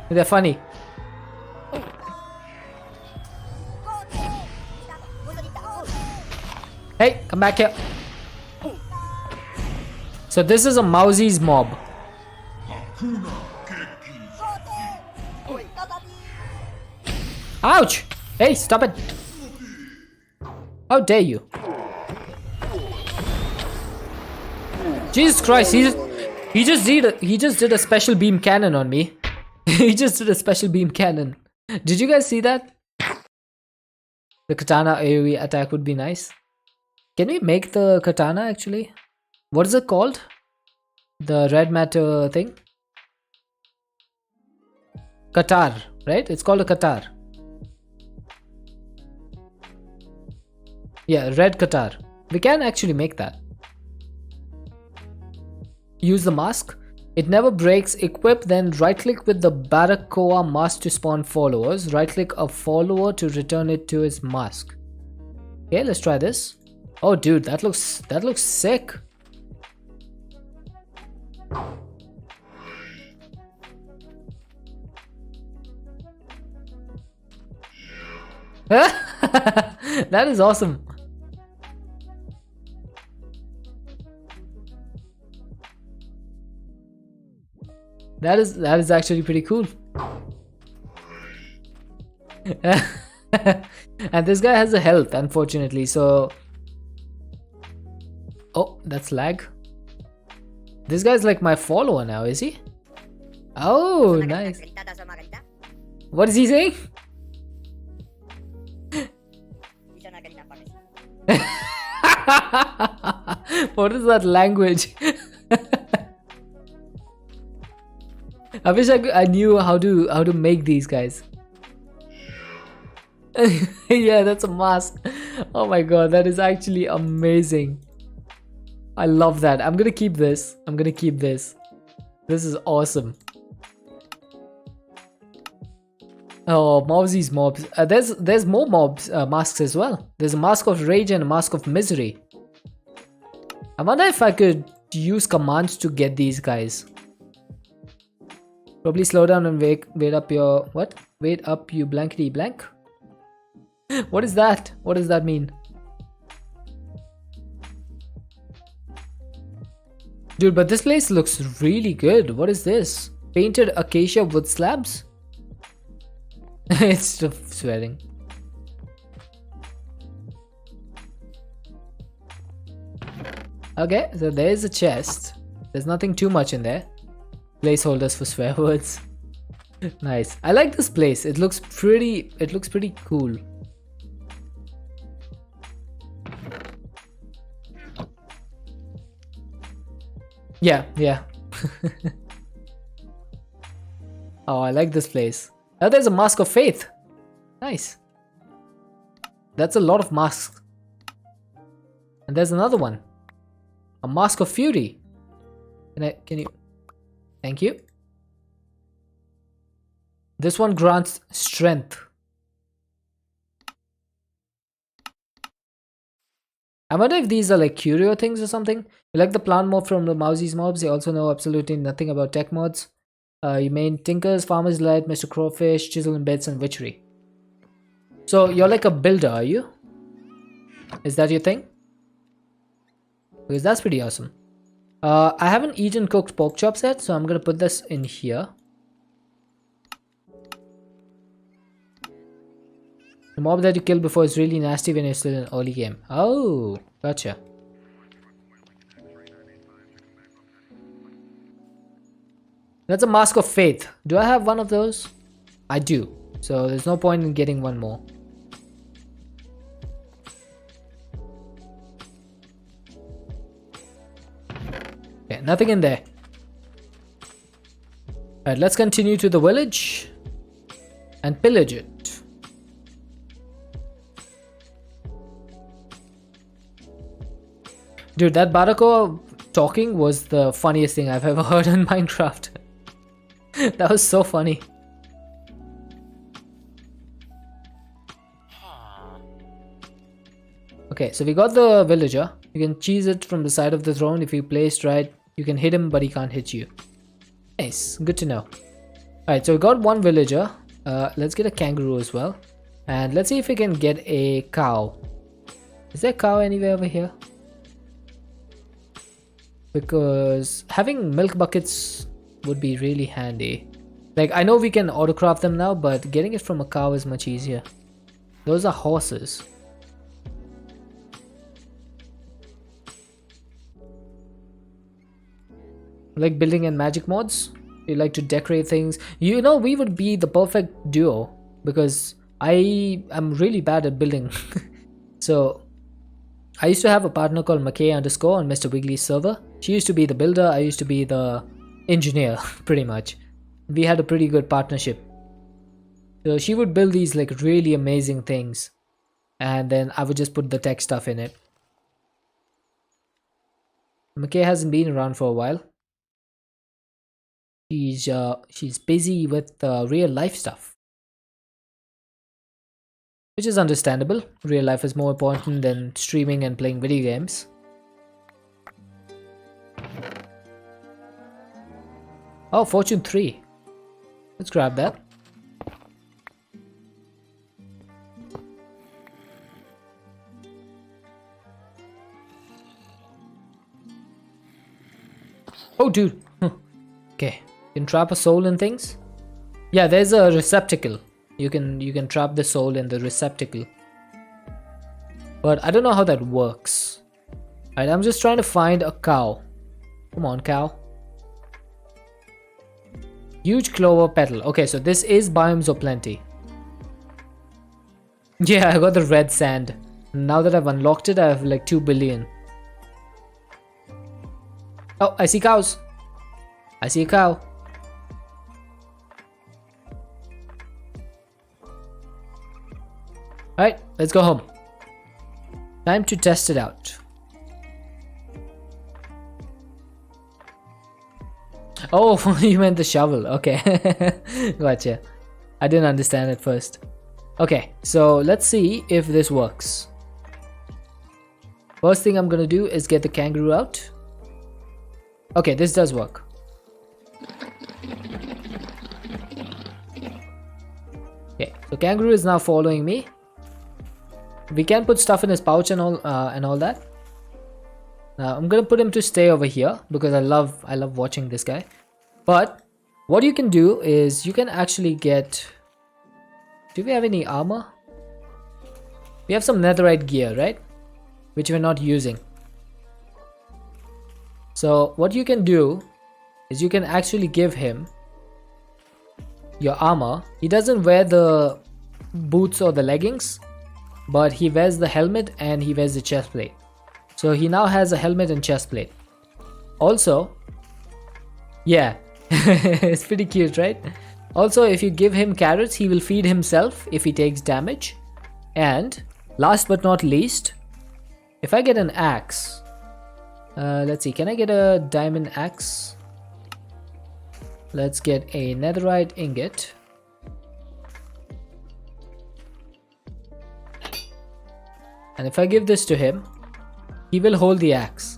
They're funny. Hey, come back here. So this is a Mousy's mob. Ouch! Hey, stop it. How dare you? Jesus Christ, he just did a special beam cannon on me. He just did a special beam cannon. Did you guys see that? The katana AoE attack would be nice. Can we make the katana actually? What is it called? The red matter thing? Katar, right? It's called a Katar. Yeah, red Katar. We can actually make that. Use the mask. It never breaks. Equip, then right click with the Barakoa mask to spawn followers. Right click a follower to return it to his mask. Okay, let's try this. Oh dude, that looks sick. That is awesome. That is actually pretty cool. And this guy has a health, unfortunately, so... Oh, that's lag. This guy's like my follower now, is he? Oh, nice. What is he saying? What is that language? I wish I knew how to make these guys. Yeah, that's a mask. Oh my god, that is actually amazing. I love that. I'm gonna keep this. This is awesome. Oh, Mousy's mobs. There's more mobs masks as well. There's a mask of rage and a mask of misery. I wonder if I could use commands to get these guys. Probably slow down and wait up your what? Wait up you blankety blank. What is that? What does that mean? Dude, but this place looks really good. What is this? Painted acacia wood slabs? It's just swearing. Okay, so there is a chest. There's nothing too much in there. Placeholders for swear words. Nice. I like this place. It looks pretty cool. Yeah. Oh, I like this place. Oh, there's a mask of faith. Nice. That's a lot of masks. And there's another one. A mask of fury. Can you? Thank you. This one grants strength. I wonder if these are like curio things or something. You like the plant mob from the Mousy's mobs. They also know absolutely nothing about tech mods. You main Tinkers, Farmer's Light, Mr. Crowfish, Chisel and Bits, and Witchery. So you're like a builder, are you? Is that your thing? Because that's pretty awesome. I haven't eaten cooked pork chops yet, so I'm gonna put this in here. The mob that you kill before is really nasty when you're still in early game. Oh, gotcha. That's a Mask of Faith. Do I have one of those? I do. So there's no point in getting one more. Okay, nothing in there. Alright, let's continue to the village and pillage it. Dude, that Barako talking was the funniest thing I've ever heard in Minecraft. That was so funny. Okay, so we got the villager. You can cheese it from the side of the throne. If you placed right, you can hit him, but he can't hit you. Nice, good to know. Alright, so we got one villager. Let's get a kangaroo as well. And let's see if we can get a cow. Is there a cow anywhere over here? Because having milk buckets would be really handy. Like, I know we can autocraft them now, but getting it from a cow is much easier. Those are horses. Like building and magic mods? You like to decorate things? You know, we would be the perfect duo because I am really bad at building. So I used to have a partner called McKay underscore on Mr. Wiggly's server. She used to be the builder, I used to be the engineer, pretty much. We had a pretty good partnership. So she would build these like really amazing things, and then I would just put the tech stuff in it. McKay hasn't been around for a while. She's busy with real life stuff, which is understandable. Real life is more important than streaming and playing video games. Oh, Fortune 3. Let's grab that. Oh, dude. Okay. You can trap a soul in things. Yeah, there's a receptacle. You can trap the soul in the receptacle. But I don't know how that works. Alright, I'm just trying to find a cow. Come on, cow. Huge clover petal. Okay, so this is Biomes of Plenty. Yeah, I got the red sand. Now that I've unlocked it, I have like 2 billion. Oh, I see cows. I see a cow. Alright, let's go home. Time to test it out. Oh, you meant the shovel. Okay. Gotcha. I didn't understand at first. Okay, so let's see if this works. First thing I'm gonna do is get the kangaroo out. Okay, this does work. Okay, so kangaroo is now following me. We can put stuff in his pouch and all that. Now I'm gonna put him to stay over here because I love watching this guy. But what you can do is you can actually get. Do we have any armor? We have some netherite gear, right? Which we're not using. So what you can do is you can actually give him your armor. He doesn't wear the boots or the leggings, but he wears the helmet and he wears the chest plate. So he now has a helmet and chest plate. Also, yeah, it's pretty cute, right? Also, if you give him carrots, he will feed himself if he takes damage. And last but not least, if I get an axe, let's see, can I get a diamond axe? Let's get a netherite ingot. And if I give this to him, he will hold the axe.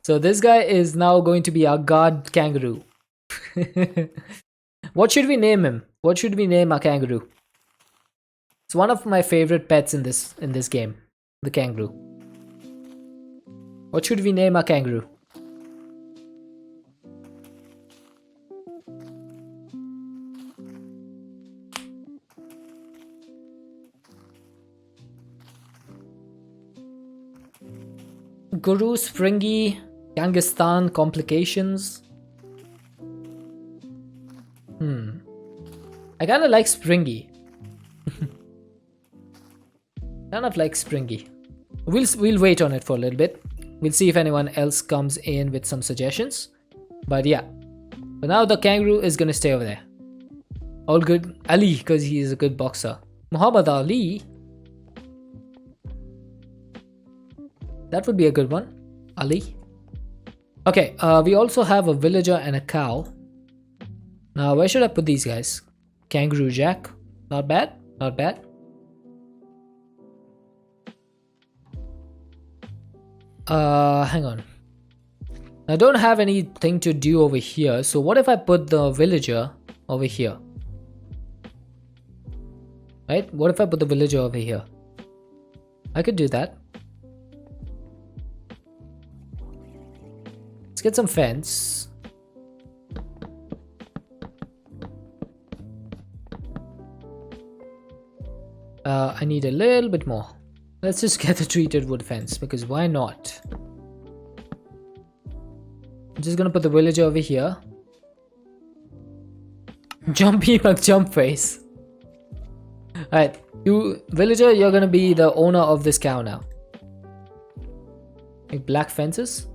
So this guy is now going to be our guard kangaroo. What should we name him? What should we name our kangaroo? It's one of my favorite pets in this game, the kangaroo. What should we name our kangaroo? Guru, Springy, Kangistan, Complications. I kinda like Springy. Kind of like Springy. We'll wait on it for a little bit. We'll see if anyone else comes in with some suggestions. But yeah. For now the kangaroo is gonna stay over there. All good. Ali, because he is a good boxer. Muhammad Ali. That would be a good one. Ali. Okay, we also have a villager and a cow. Now, where should I put these guys? Kangaroo Jack. Not bad. Not bad. Hang on. I don't have anything to do over here. So what if I put the villager over here? Right? What if I put the villager over here? I could do that. Let's get some fence. I need a little bit more. Let's just get the treated wood fence, because why not? I'm just gonna put the villager over here. Jumpy McJump face. Alright, you villager, you're gonna be the owner of this cow now. Like black fences?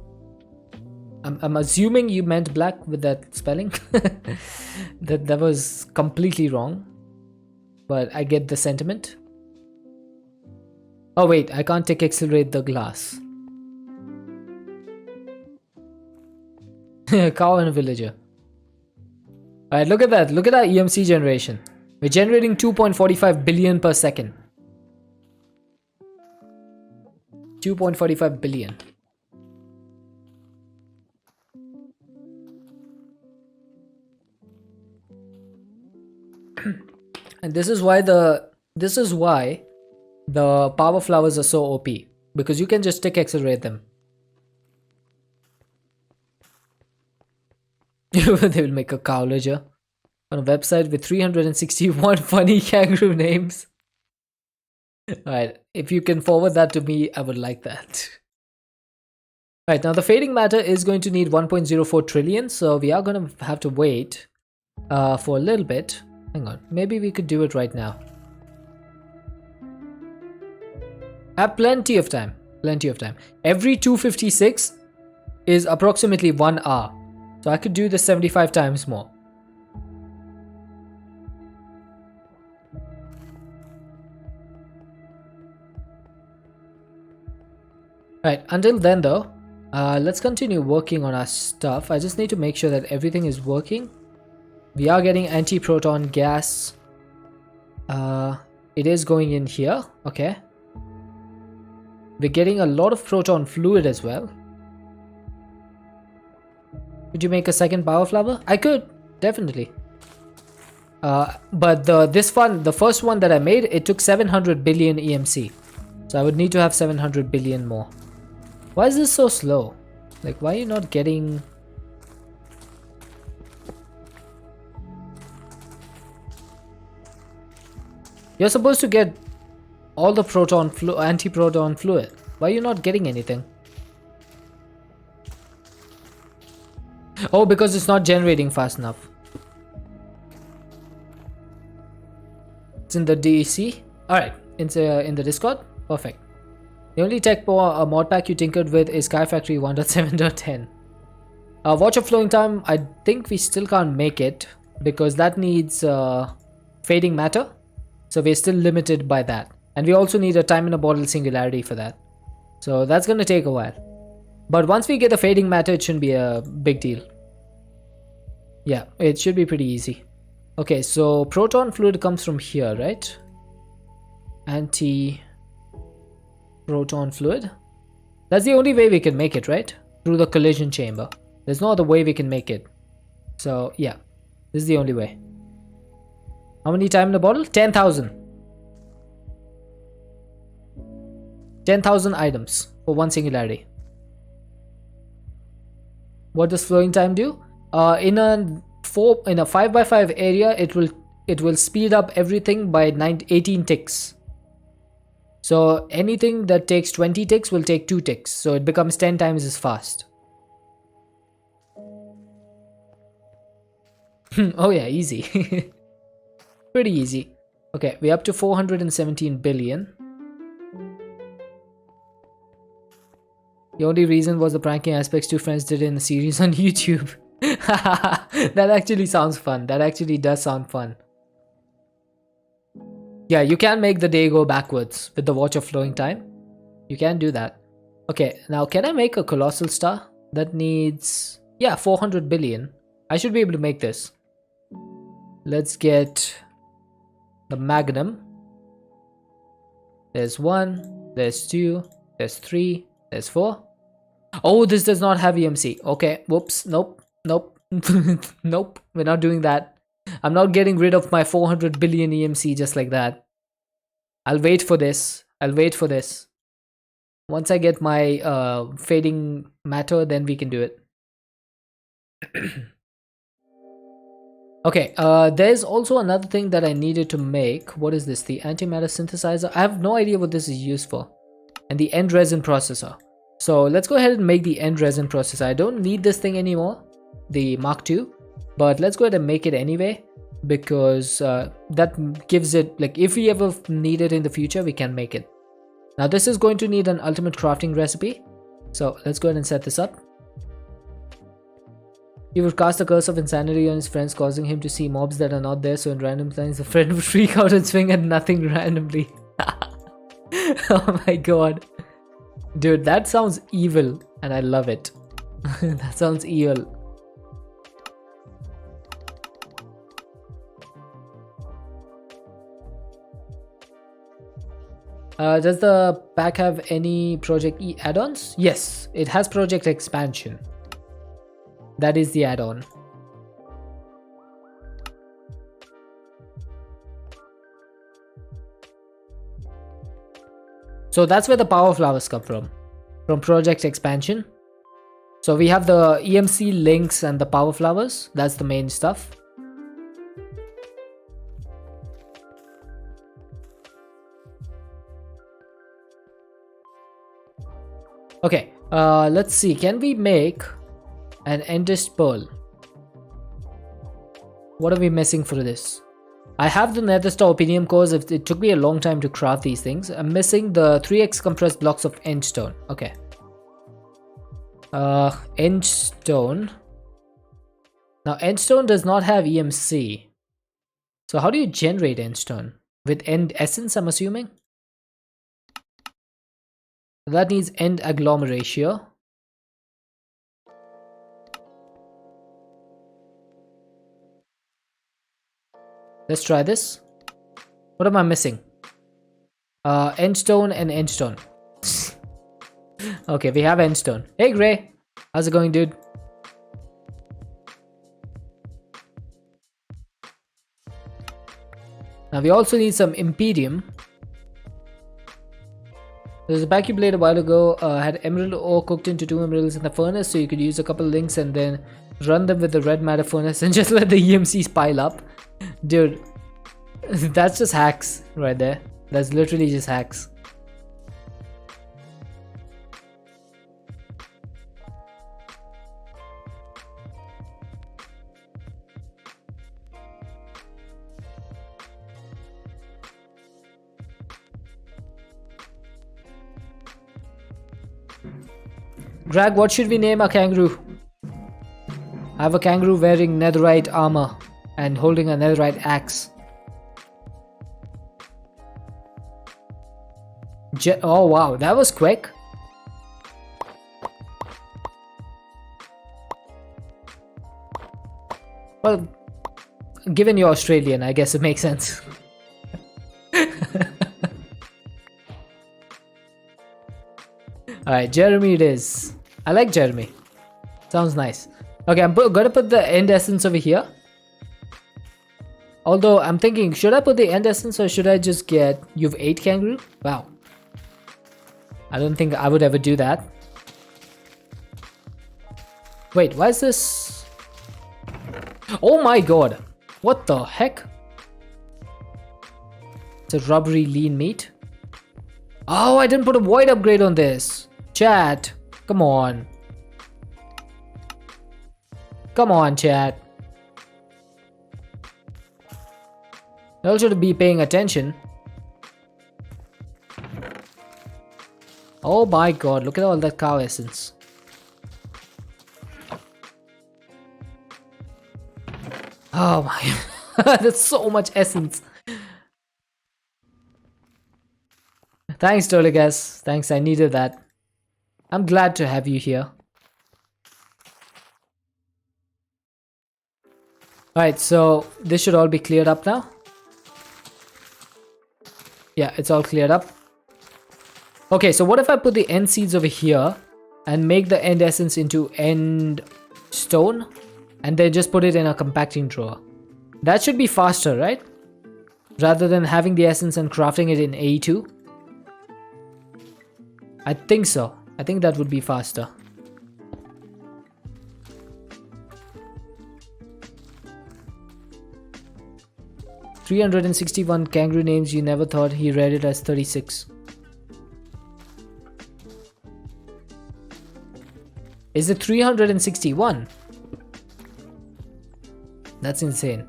I'm assuming you meant black with that spelling. that was completely wrong. But I get the sentiment. Oh wait, I can't take accelerate the glass. Cow and a villager. Alright, look at that. Look at our EMC generation. We're generating 2.45 billion per second. 2.45 billion. And this is why the power flowers are so OP, because you can just tick accelerate them. They will make a cow villager on a website with 361 funny kangaroo names. Alright, if you can forward that to me, I would like that. Alright, now the fading matter is going to need 1.04 trillion, so we are going to have to wait for a little bit. Hang on, maybe we could do it right now. I have plenty of time. Plenty of time. Every 256 is approximately 1 hour. So I could do this 75 times more. Right, until then though, let's continue working on our stuff. I just need to make sure that everything is working. We are getting anti-proton gas. It is going in here. Okay. We're getting a lot of proton fluid as well. Could you make a second power flower? I could, definitely. But the first one that I made, it took 700 billion EMC. So I would need to have 700 billion more. Why is this so slow? Like, why are you not getting... You're supposed to get all the anti-proton fluid. Why are you not getting anything? Oh, because it's not generating fast enough. It's in the DEC. Alright, it's in the Discord. Perfect. The only tech mod pack you tinkered with is Sky Factory 1.7.10. Watch of flowing time, I think we still can't make it because that needs fading matter. So we're still limited by that. And we also need a time in a bottle singularity for that. So that's going to take a while. But once we get the fading matter, it shouldn't be a big deal. Yeah, it should be pretty easy. Okay, so proton fluid comes from here, right? Anti-proton fluid. That's the only way we can make it, right? Through the collision chamber. There's no other way we can make it. So yeah, this is the only way. How many time in the bottle? 10,000. 10,000 items for one singularity. What does flowing time do? In a 5x5 area, it will speed up everything by 18 ticks. So anything that takes 20 ticks will take 2 ticks. So it becomes 10 times as fast. Oh yeah, easy. Pretty easy. Okay, we're up to 417 billion. The only reason was the pranking aspects two friends did in the series on YouTube. That actually sounds fun. That actually does sound fun. Yeah, you can make the day go backwards with the watch of flowing time. You can do that. Okay, now can I make a colossal star? That needs, yeah, 400 billion. I should be able to make this. Let's get the magnum. There's 1, there's 2, there's 3, there's 4. Oh, this does not have EMC. Okay, whoops, nope, nope, nope, we're not doing that. I'm not getting rid of my 400 billion EMC just like that. I'll wait for this. I'll wait for this. Once I get my fading matter, then we can do it. Okay, there's also another thing that I needed to make. What is this? The antimatter synthesizer? I have no idea what this is used for. And the end resin processor. So let's go ahead and make the end resin processor. I don't need this thing anymore, the Mark II, but let's go ahead and make it anyway, because that gives it, like, if we ever need it in the future, we can make it. Now this is going to need an ultimate crafting recipe. So let's go ahead and set this up. He would cast a curse of insanity on his friends, causing him to see mobs that are not there, so in random times the friend would freak out and swing at nothing randomly. Oh my god. Dude, that sounds evil and I love it. That sounds evil. Does the pack have any Project E add-ons? Yes, it has Project Expansion. That is the add-on. So that's where the power flowers come from Project Expansion. So we have the EMC links and the power flowers. That's the main stuff. Okay, let's see. Can we make an Endest Pearl? What are we missing for this? I have the Nether Star Opinium cores. It took me a long time to craft these things. I'm missing the 3x compressed blocks of Endstone. Okay. Endstone. Now Endstone does not have EMC. So how do you generate Endstone? With End Essence, I'm assuming? That needs End Agglomeratio. Let's try this. What am I missing? Endstone and Endstone. Okay, we have Endstone. Hey Gray, how's it going, dude? Now we also need some Imperium. There's a pack you played a while ago, had emerald ore cooked into 2 emeralds in the furnace, so you could use a couple links and then run them with the red matter furnace and just let the EMCs pile up. Dude, that's just hacks right there. That's literally just hacks. Greg, what should we name our kangaroo? I have a kangaroo wearing netherite armor and holding a netherite axe. Oh wow, that was quick. Well, given you're Australian, I guess it makes sense. Alright, Jeremy it is. I like Jeremy. Sounds nice. Okay, I'm gonna put the end essence over here. Although I'm thinking, should I put the end essence or should I just get you've 8 kangaroo? Wow. I don't think I would ever do that. Wait, why is this? Oh my god. What the heck? It's a rubbery lean meat. Oh, I didn't put a void upgrade on this. Chat, come on. Come on, chat. You all should be paying attention. Oh my god, look at all that cow essence. Oh my, that's so much essence. Thanks, Doligas. Thanks, I needed that. I'm glad to have you here. Alright, so this should all be cleared up now. Yeah, it's all cleared up. Okay, so what if I put the end seeds over here and make the end essence into end stone and then just put it in a compacting drawer? That should be faster, right? Rather than having the essence and crafting it in AE2. I think so. I think that would be faster. $361 kangaroo names you never thought he read it as 36. Is it 361? That's insane.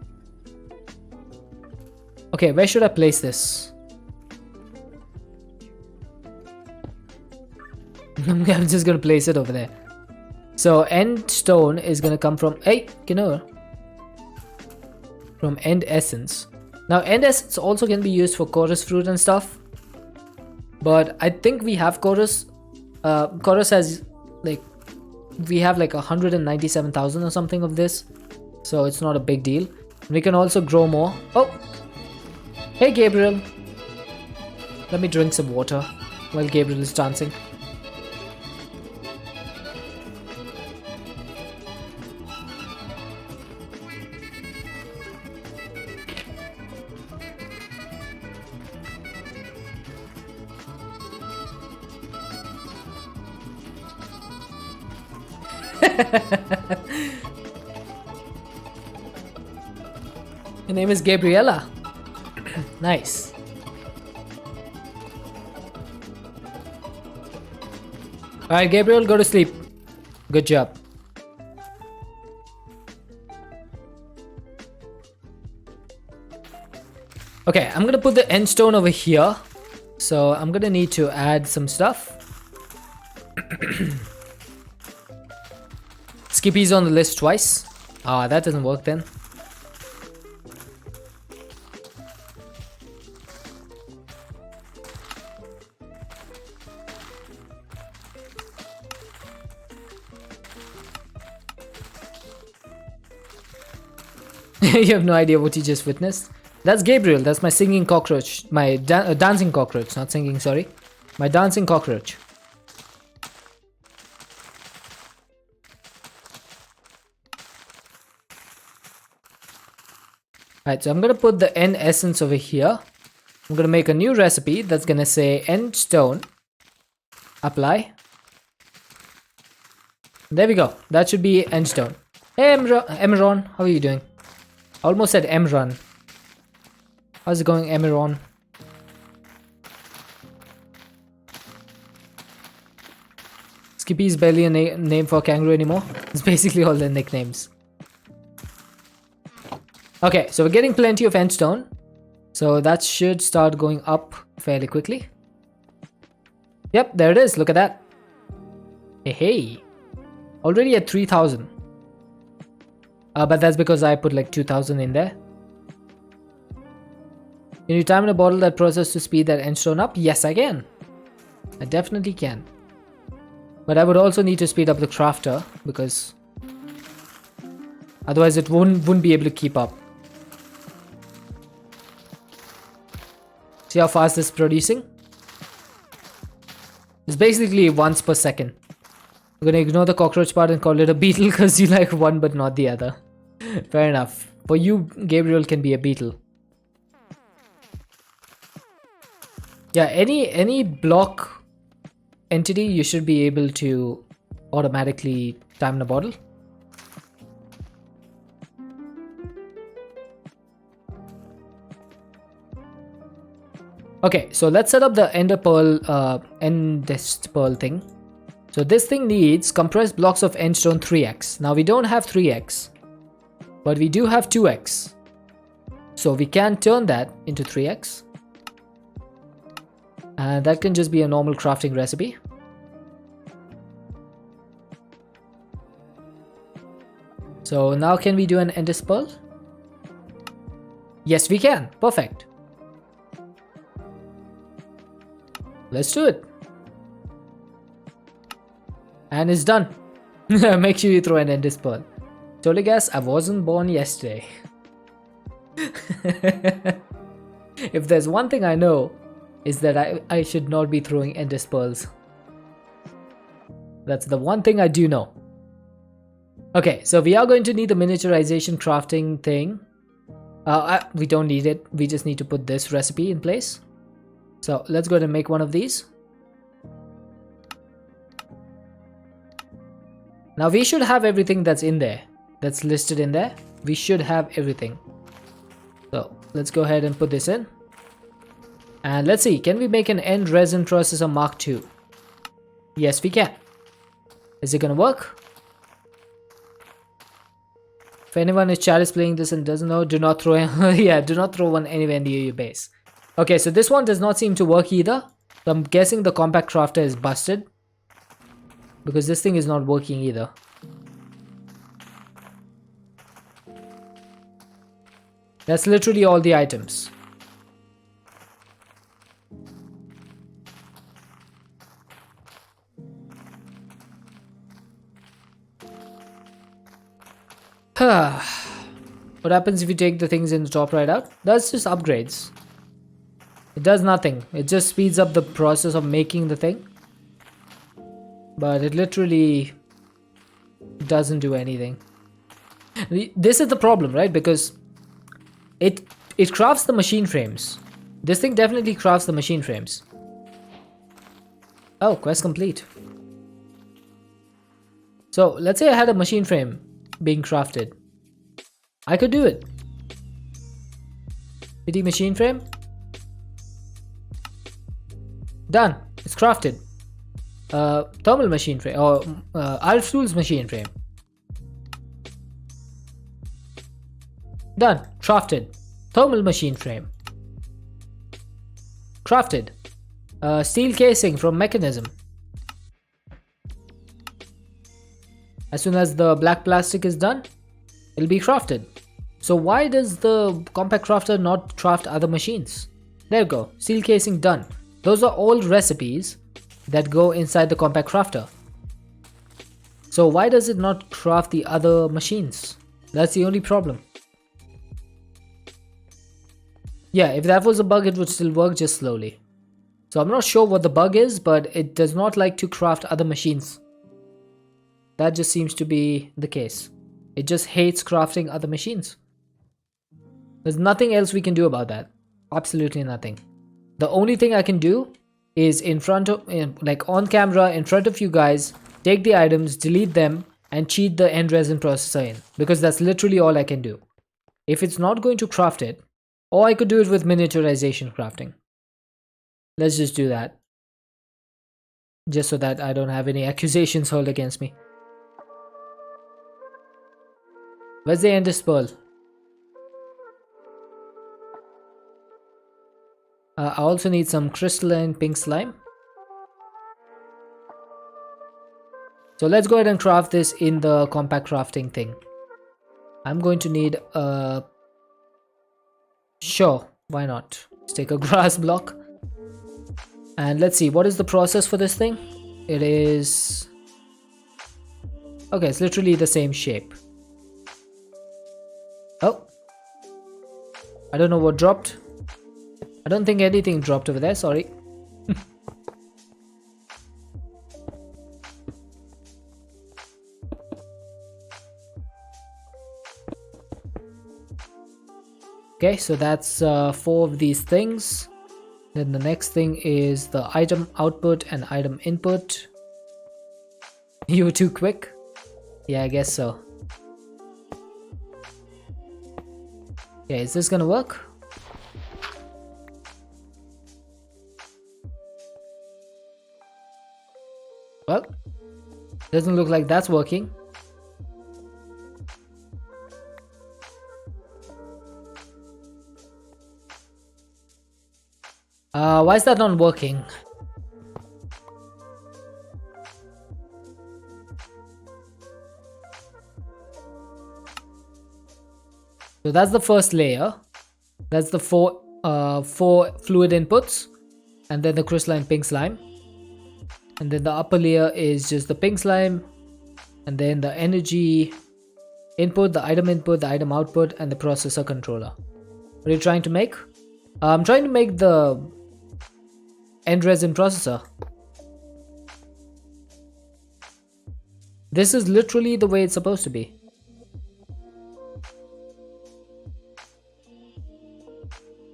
Okay, where should I place this? I'm just gonna place it over there. So end stone is gonna come from from end essence. Now end essence also can be used for chorus fruit and stuff. But I think we have chorus. Chorus has like we have like 197,000 or something of this. So it's not a big deal. We can also grow more. Oh! Hey Gabriel! Let me drink some water while Gabriel is dancing. Your name is Gabriella. Nice. Alright, Gabriel, go to sleep. Good job. Okay, I'm gonna put the end stone over here. So I'm gonna need to add some stuff. Skippy's on the list twice. Ah, that doesn't work then. You have no idea what you just witnessed. That's Gabriel. That's my singing cockroach. My dancing cockroach. Not singing, sorry. My dancing cockroach. Alright, so I'm going to put the end essence over here. I'm going to make a new recipe that's going to say end stone. Apply. There we go. That should be end stone. Hey Emron, how are you doing? I almost said Emron. How's it going, Emron? Skippy's barely a name for kangaroo anymore. It's basically all their nicknames. Okay, so we're getting plenty of endstone. So that should start going up fairly quickly. Yep, there it is. Look at that. Hey. Already at 3,000. But that's because I put like 2,000 in there. Can you time in a bottle that process to speed that endstone up? Yes, I can. I definitely can. But I would also need to speed up the crafter because Otherwise it wouldn't be able to keep up. See how fast this is producing? It's basically once per second. I'm gonna ignore the cockroach part and call it a beetle because you like one but not the other. Fair enough. For you, Gabriel can be a beetle. Yeah, any block entity you should be able to automatically time the bottle. Okay, so let's set up the ender pearl, endest pearl thing. So this thing needs compressed blocks of endstone 3x. Now we don't have 3x, but we do have 2x. So we can turn that into 3x. And that can just be a normal crafting recipe. So now can we do an endest pearl? Yes, we can. Perfect. Let's do it. And it's done. Make sure you throw an endest pearl. Totally guess I wasn't born yesterday. If there's one thing I know, is that I should not be throwing endest pearls. That's the one thing I do know. Okay, so we are going to need the miniaturization crafting thing. We don't need it. We just need to put this recipe in place. So let's go ahead and make one of these. Now we should have everything that's in there, that's listed in there. We should have everything. So let's go ahead and put this in. And let's see, can we make an end resin processor Mark II? Yes, we can. Is it gonna work? If anyone in chat is playing this and doesn't know, do not throw yeah, do not throw one anywhere near your base. Okay, so this one does not seem to work either. So I'm guessing the compact crafter is busted, because this thing is not working either. That's literally all the items. What happens if you take the things in the top right out? That's just upgrades. It does nothing. It just speeds up the process of making the thing. But it literally doesn't do anything. This is the problem, right? Because it crafts the machine frames. This thing definitely crafts the machine frames. Oh, quest complete. So let's say I had a machine frame being crafted. I could do it. Pity machine frame. Done. It's crafted. Thermal machine frame or Alf Tools machine frame. Done. Crafted. Thermal machine frame. Crafted. Steel casing from mechanism. As soon as the black plastic is done, it'll be crafted. So why does the compact crafter not craft other machines? There we go. Steel casing done. Those are all recipes that go inside the compact crafter. So why does it not craft the other machines? That's the only problem. Yeah, if that was a bug, it would still work, just slowly. So I'm not sure what the bug is, but it does not like to craft other machines. That just seems to be the case. It just hates crafting other machines. There's nothing else we can do about that. Absolutely nothing. The only thing I can do is like on camera in front of you guys, take the items, delete them, and cheat the end resin processor in. Because that's literally all I can do. If it's not going to craft it, or I could do it with miniaturization crafting. Let's just do that. Just so that I don't have any accusations hurled against me. Where's the endest pearl? I also need some crystalline pink slime. So let's go ahead and craft this in the compact crafting thing. I'm going to need a... Sure, why not? Let's take a grass block. And let's see, what is the process for this thing? It is... Okay, it's literally the same shape. Oh. I don't know what dropped. I don't think anything dropped over there, sorry. Okay, so that's 4 of these things. Then the next thing is the item output and item input. You were too quick? Yeah, I guess so. Okay, is this gonna work? Well, doesn't look like that's working. Why is that not working? So that's the first layer. That's the four fluid inputs, and then the crystalline pink slime. And then the upper layer is just the pink slime, and then the energy input, the item output, and the processor controller. What are you trying to make? I'm trying to make the end resin processor. This is literally the way it's supposed to be.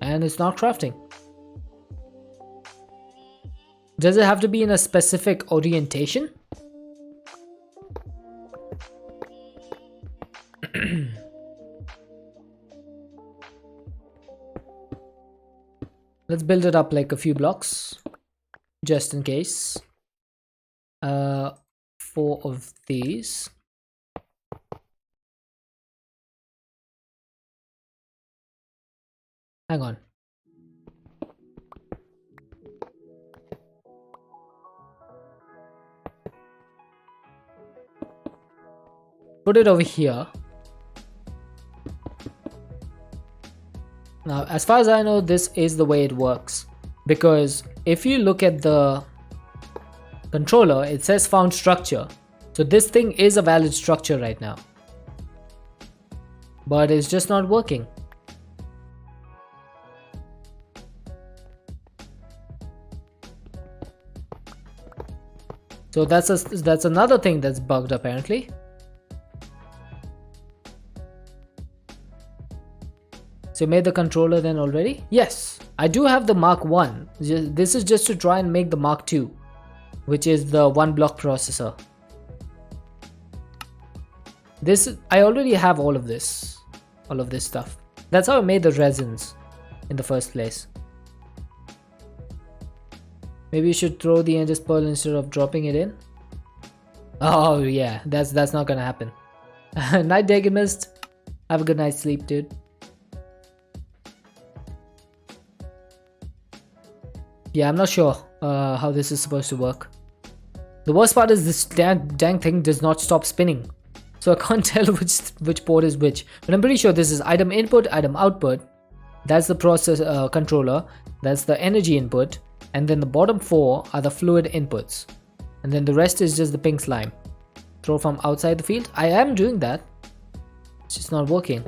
And it's not crafting. Does it have to be in a specific orientation? Let's build it up like a few blocks, just in case. 4 of these. Hang on. Put it over here. Now, as far as I know, this is the way it works. Because if you look at the controller, it says found structure. So this thing is a valid structure right now. But it's just not working. So that's another thing that's bugged apparently. So you made the controller then already? Yes, I do have the Mark 1. This is just to try and make the Mark 2, which is the 1 block processor. I already have all of this stuff. That's how I made the resins in the first place. Maybe you should throw the Endless Pearl instead of dropping it in. Oh yeah, that's not gonna happen. Night, Dagamist. Have a good night's sleep, dude. Yeah, I'm not sure how this is supposed to work. The worst part is this dang thing does not stop spinning. So I can't tell which port is which. But I'm pretty sure this is item input, item output. That's the process controller. That's the energy input. And then the bottom 4 are the fluid inputs. And then the rest is just the pink slime. Throw from outside the field. I am doing that. It's just not working.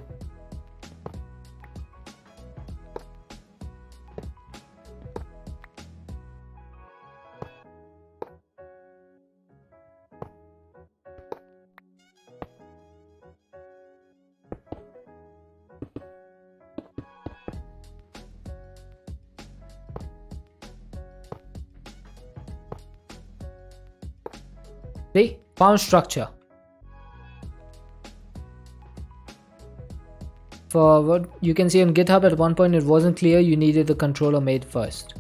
See? Found structure. For what you can see on GitHub, at one point it wasn't clear you needed the controller made first.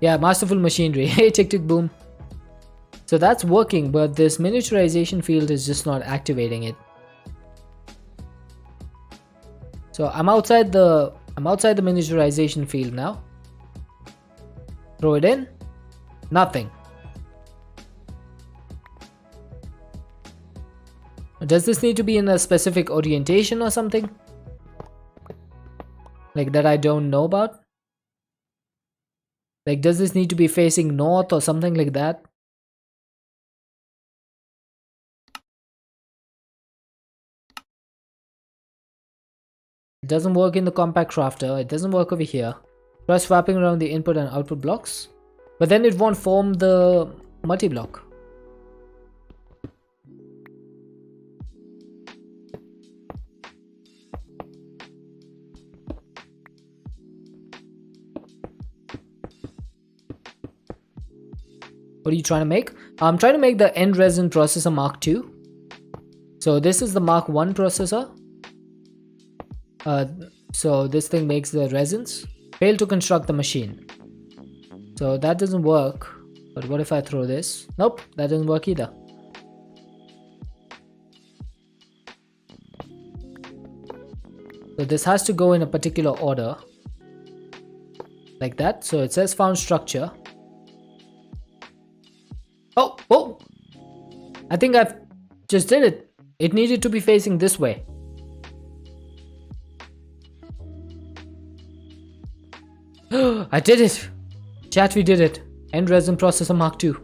Yeah, masterful machinery. Hey, tick tick boom. So that's working, but this miniaturization field is just not activating it. So I'm outside the miniaturization field now. Throw it in. Nothing. Does this need to be in a specific orientation or something? Like that I don't know about? Like, does this need to be facing north or something like that? It doesn't work in the compact crafter. It doesn't work over here. Try swapping around the input and output blocks. But then it won't form the multi-block. What are you trying to make? I'm trying to make the end resin processor Mark II. So this is the Mark I processor. So this thing makes the resins. Failed to construct the machine. So that doesn't work. But what if I throw this? Nope, that doesn't work either. So this has to go in a particular order. Like that. So it says found structure. Oh, whoa! I think I've just did it. It needed to be facing this way. I did it! Chat, we did it. End resin processor Mark II.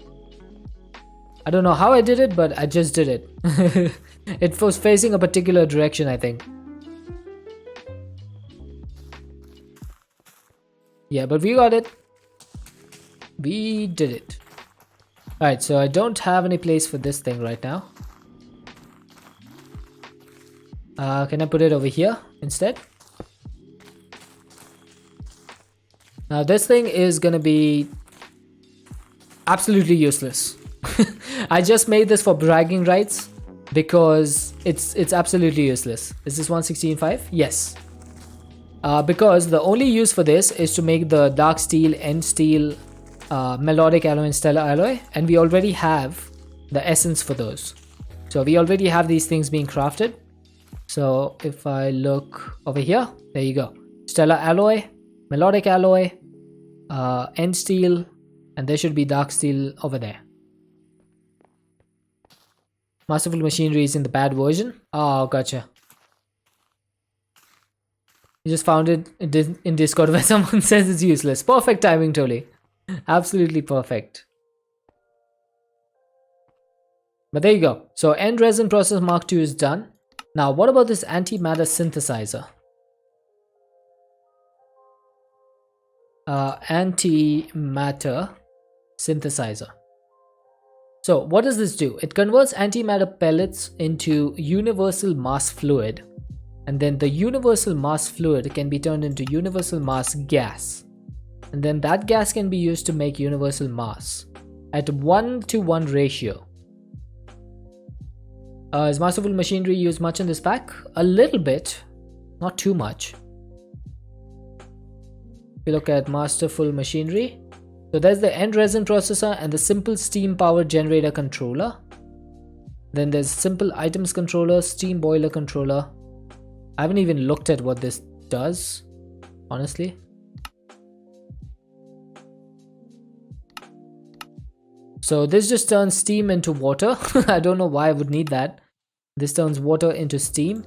I don't know how I did it, but I just did it. It was facing a particular direction, I think. Yeah, but we got it. We did it. Alright, so I don't have any place for this thing right now. Can I put it over here instead? Now this thing is gonna be absolutely useless. I just made this for bragging rights because it's absolutely useless. Is this 116.5? Yes. Because the only use for this is to make the dark steel, end steel, melodic alloy and stellar alloy, and we already have the essence for those. So we already have these things being crafted. So if I look over here, there you go. Stellar alloy, melodic alloy, end steel, and there should be dark steel over there. Masterful Machinery is in the bad version. Oh, gotcha. You just found it in Discord where someone says it's useless. Perfect timing, Toli. Absolutely perfect. But there you go. So end resin process Mark II is done. Now what about this antimatter synthesizer? Antimatter synthesizer. So what does this do? It converts antimatter pellets into universal mass fluid, and then the universal mass fluid can be turned into universal mass gas, and then that gas can be used to make universal mass at 1:1 ratio. Is Masterful Machinery used much in this pack? A little bit, not too much. If you look at Masterful Machinery, so there's the end resin processor and the simple steam power generator controller. Then there's simple items controller, steam boiler controller. I haven't even looked at what this does, honestly. So this just turns steam into water. I don't know why I would need that. This turns water into steam.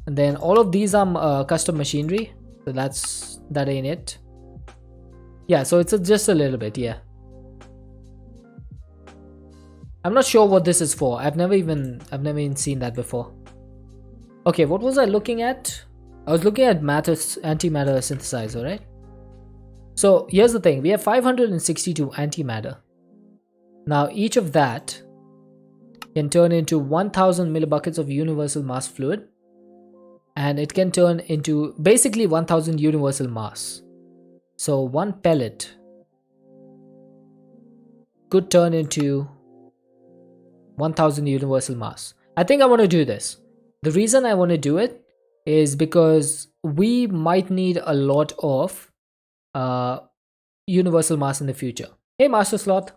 And then all of these are custom machinery. So that ain't it. Yeah, so it's just a little bit, yeah. I'm not sure what this is for. I've never even seen that before. Okay, what was I looking at? I was looking at antimatter synthesizer, right? So here's the thing. We have 562 antimatter. Now each of that can turn into 1000 millibuckets of universal mass fluid, and it can turn into basically 1000 universal mass. So one pellet could turn into 1000 universal mass. I think I want to do this. The reason I want to do it is because we might need a lot of universal mass in the future. Hey Master Sloth.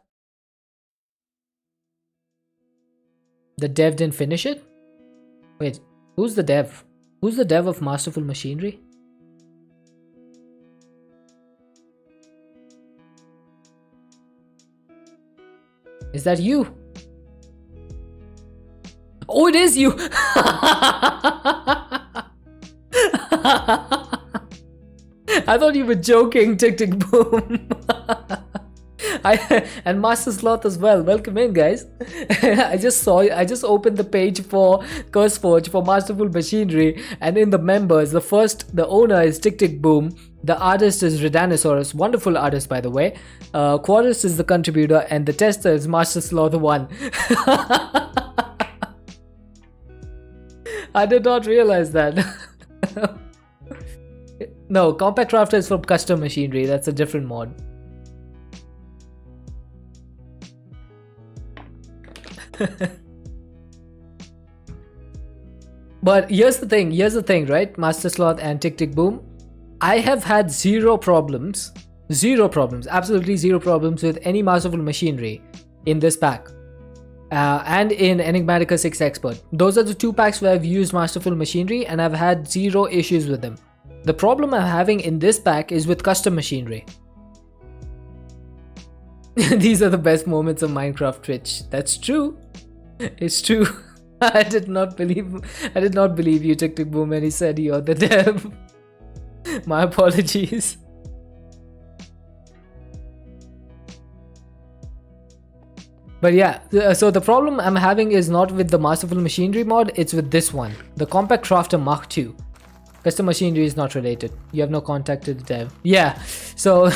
The dev didn't finish it? Wait, who's the dev? Who's the dev of Masterful Machinery? Is that you? Oh, it is you! I thought you were joking, Tick Tick Boom. And Master Sloth as well. Welcome in, guys. I just opened the page for CurseForge for Masterful Machinery, and in the members, the owner is Tick Tick Boom. The artist is Redanosaurus, wonderful artist by the way. Quartus is the contributor, and the tester is Master Sloth 1. I did not realize that. No, Compact Crafter is from Custom Machinery. That's a different mod. But here's the thing, right? Master Sloth and Tick Tick Boom. I have had zero problems, absolutely zero problems with any Masterful Machinery in this pack. And in Enigmatica 6 Expert. Those are the two packs where I've used Masterful Machinery and I've had zero issues with them. The problem I'm having in this pack is with Custom Machinery. These are the best moments of Minecraft Twitch. That's true. It's true. I did not believe you, Tick Tick Boom, when he said you're the dev. My apologies. But yeah, so the problem I'm having is not with the Masterful Machinery mod, it's with this one, the Compact Crafter Mark II. Custom Machinery is not related. You have no contact to the dev. Yeah, so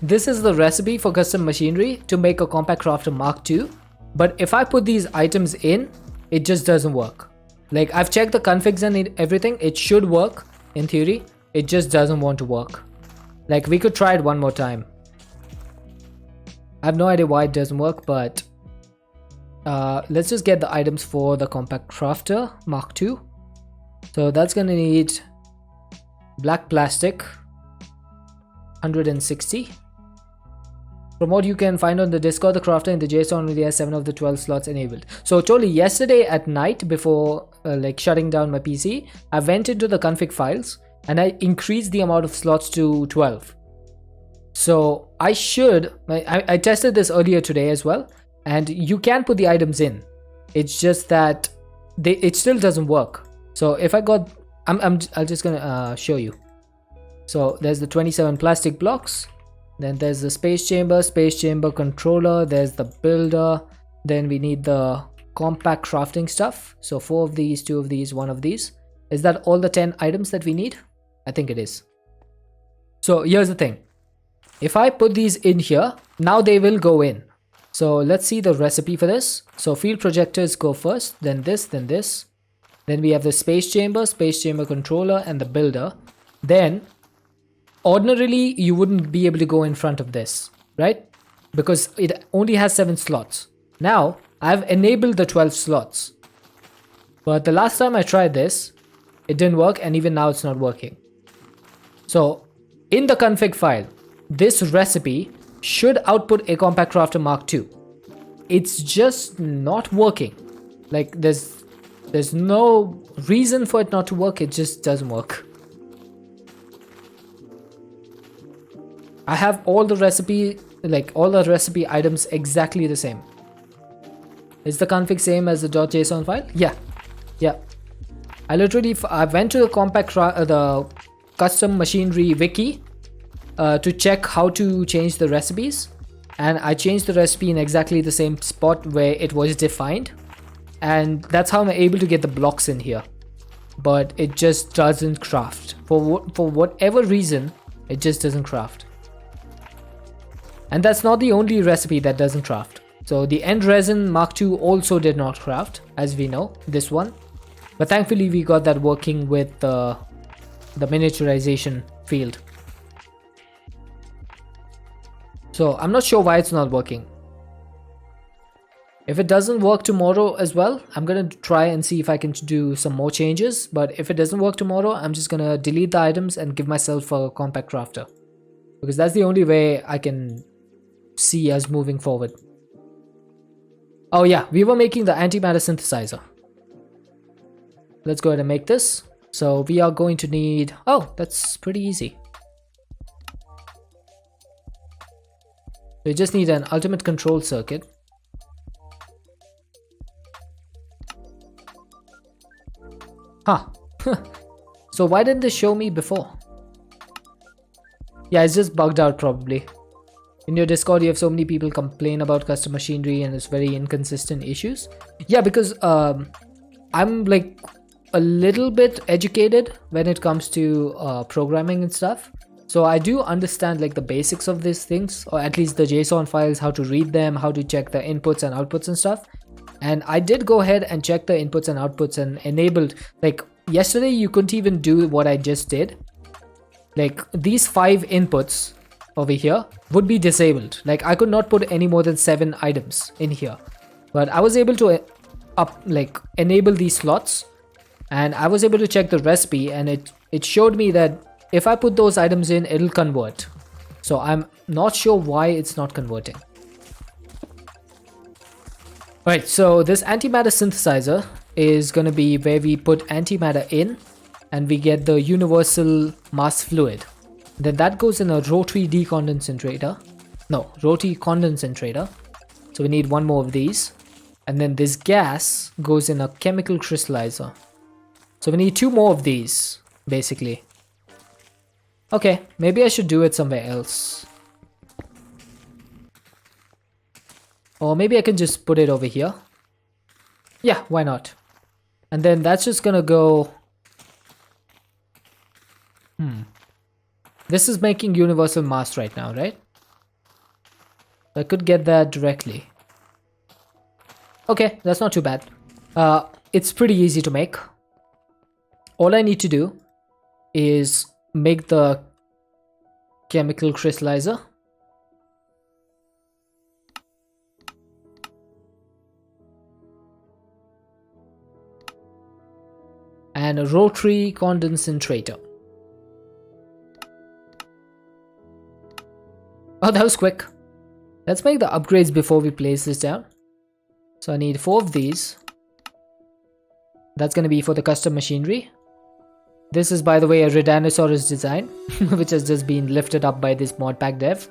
this is the recipe for Custom Machinery to make a Compact Crafter Mark II. But if I put these items in, it just doesn't work. Like, I've checked the configs and everything. It should work in theory. It just doesn't want to work. Like, we could try it one more time. I have no idea why it doesn't work, but let's just get the items for the Compact Crafter Mark II. So that's gonna need black plastic, 160. From what you can find on the Discord, the crafter in the JSON only has 7 of the 12 slots enabled. So totally yesterday at night before like shutting down my PC, I went into the config files and I increased the amount of slots to 12. So I tested this earlier today as well, and you can put the items in. It's just that it still doesn't work. So if I got, I'm just gonna show you. So there's the 27 plastic blocks. Then there's the space chamber controller, there's the builder, then we need the compact crafting stuff. So 4 of these, 2 of these, 1 of these. Is that all the 10 items that we need? I think it is. So here's the thing. If I put these in here, now they will go in. So let's see the recipe for this. So field projectors go first, then this, then this. Then we have the space chamber controller, and the builder. Then ordinarily you wouldn't be able to go in front of this, right? Because it only has 7 slots. Now I've enabled the 12 slots. But the last time I tried this, it didn't work, and even now it's not working. So in the config file, this recipe should output a Compact Crafter Mark II. It's just not working. Like there's no reason for it not to work, it just doesn't work. I have all the recipe items exactly the same. Is the config same as the .json file? Yeah. I went to the Custom Machinery wiki to check how to change the recipes, and I changed the recipe in exactly the same spot where it was defined, and that's how I'm able to get the blocks in here. But it just doesn't craft. For whatever reason, it just doesn't craft. And that's not the only recipe that doesn't craft. So the End Resin Mark II also did not craft, as we know, this one. But thankfully we got that working with the miniaturization field. So I'm not sure why it's not working. If it doesn't work tomorrow as well, I'm gonna try and see if I can do some more changes. But if it doesn't work tomorrow, I'm just gonna delete the items and give myself a Compact Crafter. Because that's the only way I can see us moving forward. Oh yeah, we were making the antimatter synthesizer. Let's go ahead and make this. So we are going to need, oh, that's pretty easy. We just need an ultimate control circuit. Huh. So why didn't this show me before? Yeah, it's just bugged out probably. In your Discord, you have so many people complain about custom machinery and it's very inconsistent issues. Yeah, because I'm like a little bit educated when it comes to programming and stuff. So I do understand like the basics of these things, or at least the JSON files, how to read them, how to check the inputs and outputs and stuff. And I did go ahead and check the inputs and outputs and enabled, like yesterday you couldn't even do what I just did. Like these 5 inputs over here would be disabled. Like I could not put any more than 7 items in here, but I was able to enable these slots, and I was able to check the recipe, and it showed me that if I put those items in, it'll convert. So I'm not sure why it's not converting. Alright, so this antimatter synthesizer is going to be where we put antimatter in and we get the universal mass fluid. Then that goes in a rotary decondensator. No, rotary condensator. So we need 1 more of these. And then this gas goes in a chemical crystallizer. So we need 2 more of these, basically. Okay, maybe I should do it somewhere else. Or maybe I can just put it over here. Yeah, why not? And then that's just gonna go... This is making universal mass right now, right? I could get that directly. Okay, that's not too bad. It's pretty easy to make. All I need to do is make the chemical crystallizer. And a rotary condensator. Oh, that was quick. Let's make the upgrades before we place this down. So I need 4 of these. That's going to be for the custom machinery. This is, by the way, a Redanosaurus design, which has just been lifted up by this mod pack dev.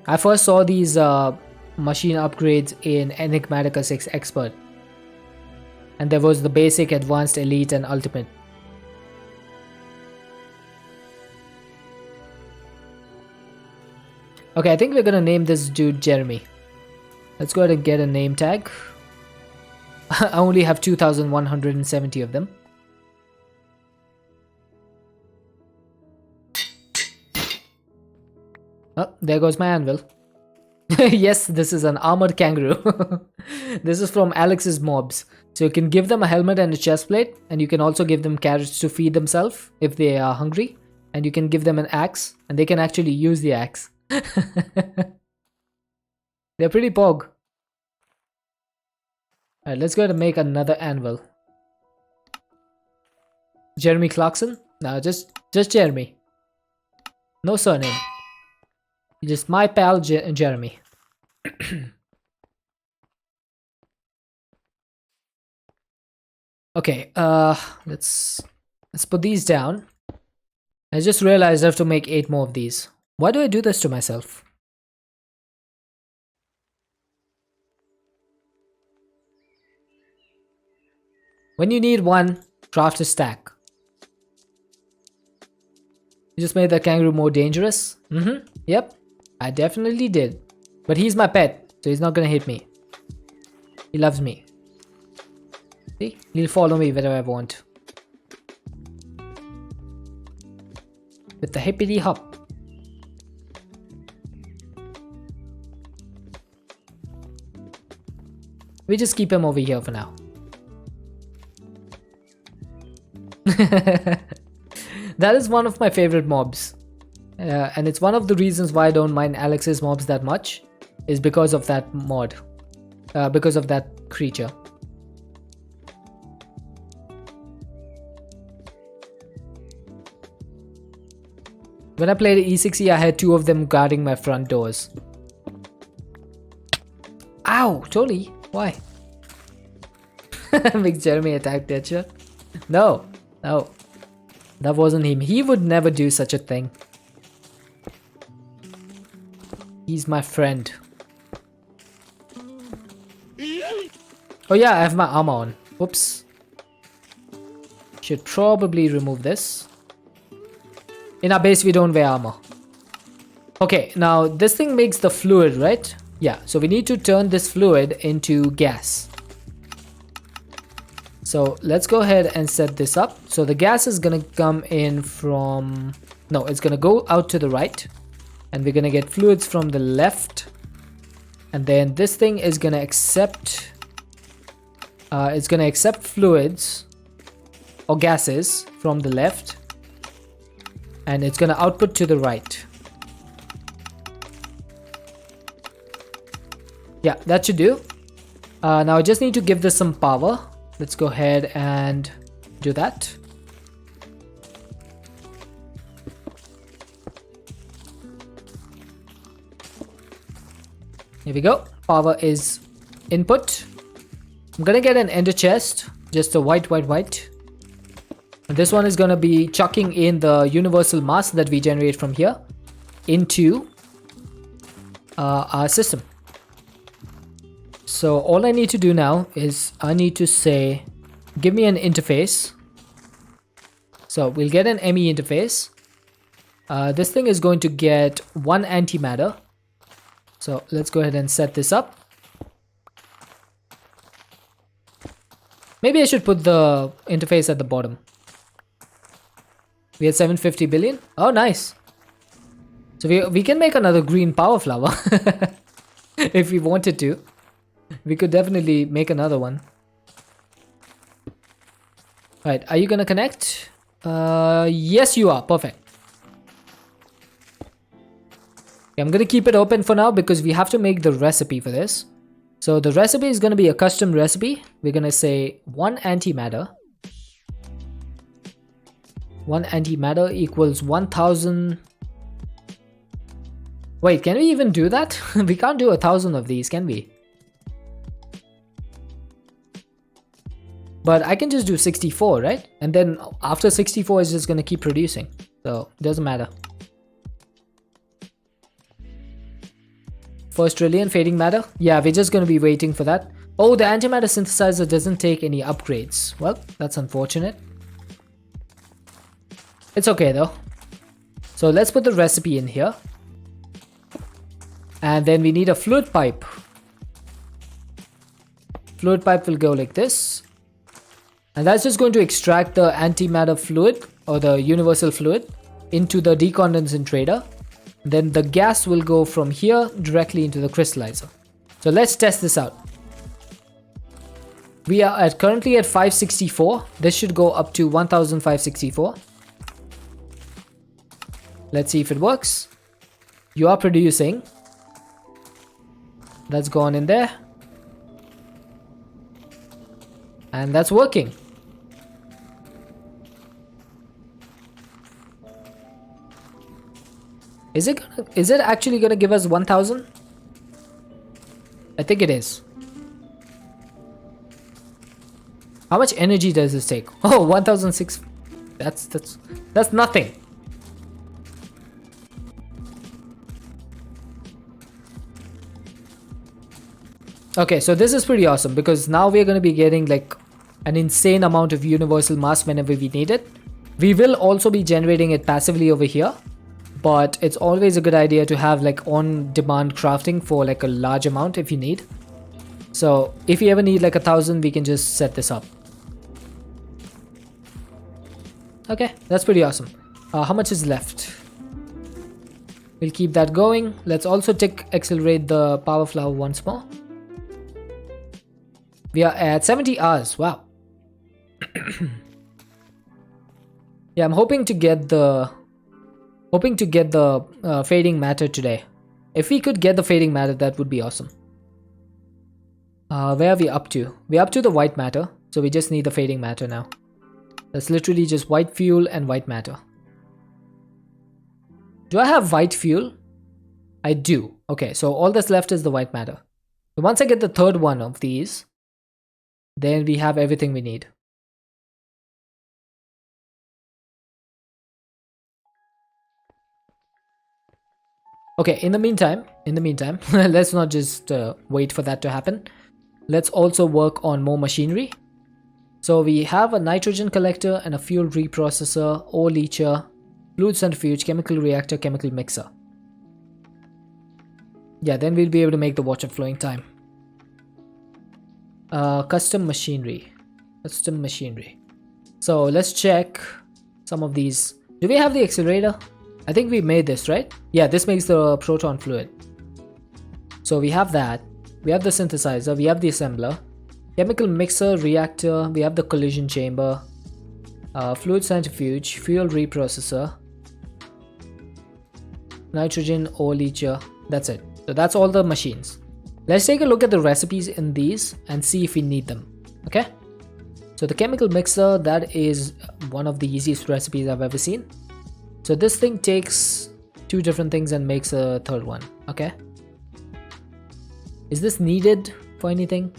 I first saw these machine upgrades in Enigmatica 6 Expert. And there was the basic, advanced, elite and ultimate. Okay, I think we're gonna name this dude Jeremy. Let's go ahead and get a name tag. I only have 2,170 of them. Oh, there goes my anvil. Yes, this is an armored kangaroo. This is from Alex's mobs. So you can give them a helmet and a chest plate, and you can also give them carrots to feed themselves if they are hungry. And you can give them an axe, and they can actually use the axe. They're pretty pog. Alright, let's go ahead and make another anvil. Jeremy Clarkson? No, just Jeremy. No surname. Just my pal Jeremy. Okay, let's put these down. I just realized I have to make 8 more of these. Why do I do this to myself? When you need 1, craft a stack. You just made the kangaroo more dangerous? Yep, I definitely did. But he's my pet, so he's not gonna hit me. He loves me. See? He'll follow me wherever I want. With the hippity hop. We just keep him over here for now. That is one of my favorite mobs. And it's one of the reasons why I don't mind Alex's mobs that much. Is because of that mod. Because of that creature. When I played E6E, I had 2 of them guarding my front doors. Ow! Totally. Why? Make Jeremy attack Deadshot? No. No. That wasn't him. He would never do such a thing. He's my friend. Oh yeah, I have my armor on. Whoops. Should probably remove this. In our base, we don't wear armor. Okay, now this thing makes the fluid, right? Yeah, so we need to turn this fluid into gas. So let's go ahead and set this up. So the gas is gonna come in from... No, it's gonna go out to the right. And we're gonna get fluids from the left. And then this thing is gonna accept... it's gonna accept fluids or gases from the left. And it's gonna output to the right. Yeah, that should do. Now I just need to give this some power. Let's go ahead and do that. Here we go. Power is input. I'm gonna get an ender chest. Just a white. And this one is gonna be chucking in the universal mass that we generate from here into our system. So all I need to do now is I need to say, give me an interface. So we'll get an ME interface. This thing is going to get 1 antimatter. So let's go ahead and set this up. Maybe I should put the interface at the bottom. We had 750 billion. Oh, nice. So we can make another green power flower if we wanted to. We could definitely make another one. Alright, are you gonna connect? Yes, you are. Perfect. Okay, I'm gonna keep it open for now because we have to make the recipe for this. So the recipe is gonna be a custom recipe. We're gonna say 1 antimatter. 1 antimatter equals 1000. Wait, can we even do that? We can't do 1000 of these, can we? But I can just do 64, right? And then after 64 it's just gonna keep producing. So it doesn't matter. First trillion fading matter. Yeah, we're just gonna be waiting for that. Oh, the antimatter synthesizer doesn't take any upgrades. Well, that's unfortunate. It's okay though. So let's put the recipe in here. And then we need a fluid pipe. Fluid pipe will go like this. And that's just going to extract the antimatter fluid or the universal fluid into the decondensator. Then the gas will go from here directly into the crystallizer. So let's test this out. We are currently at 564. This should go up to 1564. Let's see if it works. You are producing. That's gone in there. And that's working. Is it actually gonna give us 1000? I think it is. How much energy does this take? Oh, 1006. That's nothing. Okay, so this is pretty awesome because now we're going to be getting like an insane amount of universal mass whenever we need it. We will also be generating it passively over here, but it's always a good idea to have like on-demand crafting for like a large amount if you need. So if you ever need like 1000, we can just set this up. Okay, that's pretty awesome. How much is left? We'll keep that going. Let's also accelerate the power flower once more. We are at 70 hours. Wow. Yeah, I'm hoping to get the fading matter today. If we could get the fading matter, that would be awesome. Where are we up to? We're up to the white matter, so we just need the fading matter now. That's literally just white fuel and white matter. Do I have white fuel? I do. Okay, so all that's left is the white matter. So once I get the third one of these, then we have everything we need. Okay, in the meantime, let's not just wait for that to happen. Let's also work on more machinery. So we have a nitrogen collector and a fuel reprocessor, ore leacher, fluid centrifuge, chemical reactor, chemical mixer. Yeah, then we'll be able to make the watch of flowing time. Custom machinery. Custom machinery. So let's check some of these. Do we have the accelerator? I think we made this, right? Yeah, this makes the proton fluid. So we have that. We have the synthesizer. We have the assembler. Chemical mixer, reactor. We have the collision chamber. Fluid centrifuge. Fuel reprocessor. Nitrogen ore leacher. That's it. So that's all the machines. Let's take a look at the recipes in these and see if we need them. Okay? So the chemical mixer, that is one of the easiest recipes I've ever seen. So this thing takes two different things and makes a third one. Okay? Is this needed for anything?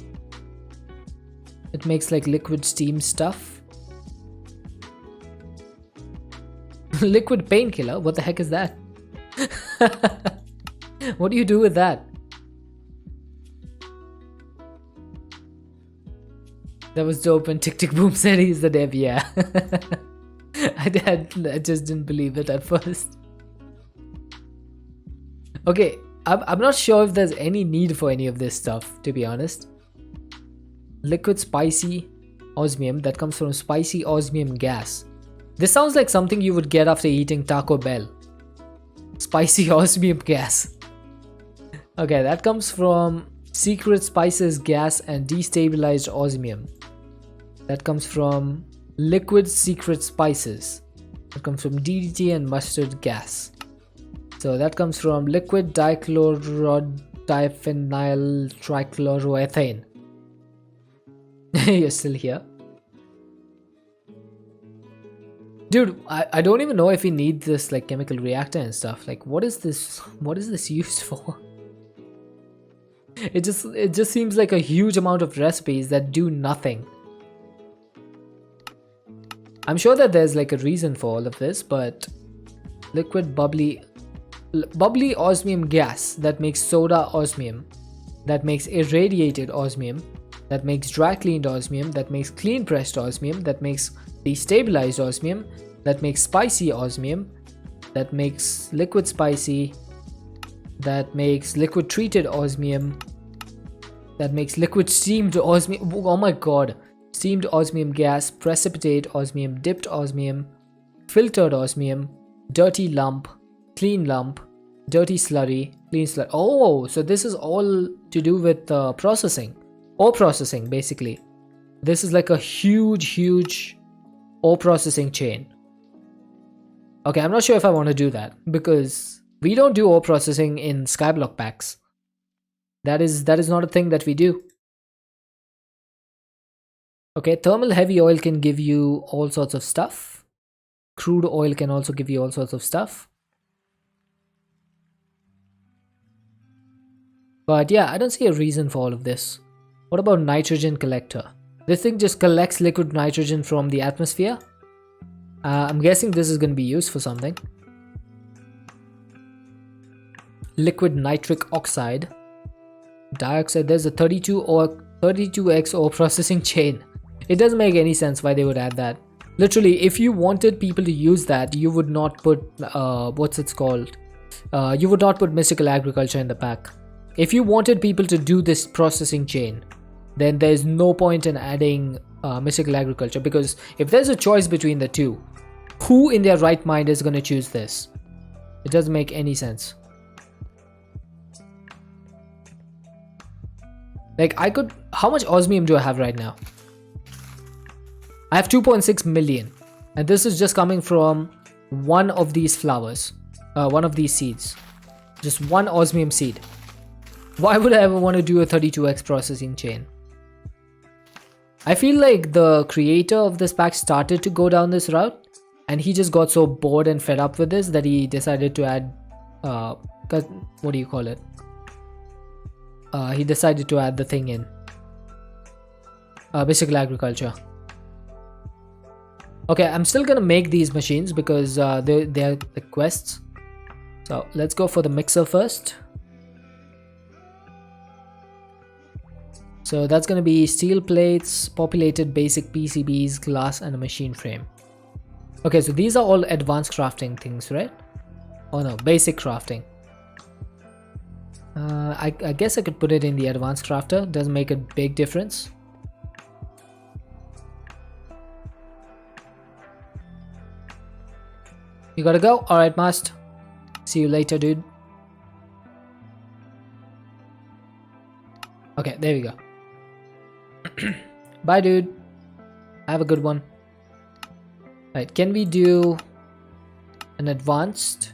It makes like liquid steam stuff. Liquid painkiller? What the heck is that? What do you do with that? That was dope when Tick Tick Boom said he's the dev, yeah. I just didn't believe it at first. Okay, I'm not sure if there's any need for any of this stuff, to be honest. Liquid spicy osmium, that comes from spicy osmium gas. This sounds like something you would get after eating Taco Bell. Spicy osmium gas. Okay, that comes from secret spices gas and destabilized osmium. That comes from liquid secret spices. That comes from DDT and mustard gas. So that comes from liquid dichlorodiphényl trichloroethane. You're still here? Dude, I don't even know if we need this like chemical reactor and stuff. Like what is this used for? It just seems like a huge amount of recipes that do nothing. I'm sure that there's like a reason for all of this, but liquid bubbly osmium gas that makes soda osmium, that makes irradiated osmium, that makes dry cleaned osmium, that makes clean pressed osmium, that makes destabilized osmium, that makes spicy osmium, that makes liquid spicy, that makes liquid treated osmium, that makes liquid steamed osmium. Oh my god. Steamed osmium gas, precipitate osmium, dipped osmium, filtered osmium, dirty lump, clean lump, dirty slurry, clean slurry. Oh, so this is all to do with processing. Ore processing, basically. This is like a huge ore processing chain. Okay, I'm not sure if I want to do that because we don't do ore processing in Skyblock packs. That is not a thing that we do. Okay, thermal heavy oil can give you all sorts of stuff. Crude oil can also give you all sorts of stuff. But yeah, I don't see a reason for all of this. What about nitrogen collector? This thing just collects liquid nitrogen from the atmosphere. I'm guessing this is going to be used for something. Liquid nitric oxide. Dioxide, there's a 32x ore processing chain. It doesn't make any sense why they would add that. Literally, if you wanted people to use that, you would not put, what's it called? You would not put mystical agriculture in the pack. If you wanted people to do this processing chain, then there's no point in adding mystical agriculture, because if there's a choice between the two, who in their right mind is going to choose this? It doesn't make any sense. Like how much osmium do I have right now? I have 2.6 million, and this is just coming from one of these flowers, one of these seeds, just one osmium seed. Why would I ever want to do a 32x processing chain? I feel like the creator of this pack started to go down this route, and he just got so bored and fed up with this that he decided to add, what do you call it? He decided to add the thing in. Mystical agriculture. Okay, I'm still gonna make these machines because they're the quests. So let's go for the mixer first. So that's going to be steel plates, populated basic PCBs, glass, and a machine frame. Okay, so these are all advanced crafting things, right? Oh no, basic crafting. I guess I could put it in the advanced crafter. Doesn't make a big difference. You gotta go? Alright, must. See you later, dude. Okay, there we go. Bye, dude. Have a good one. Right, can we do an advanced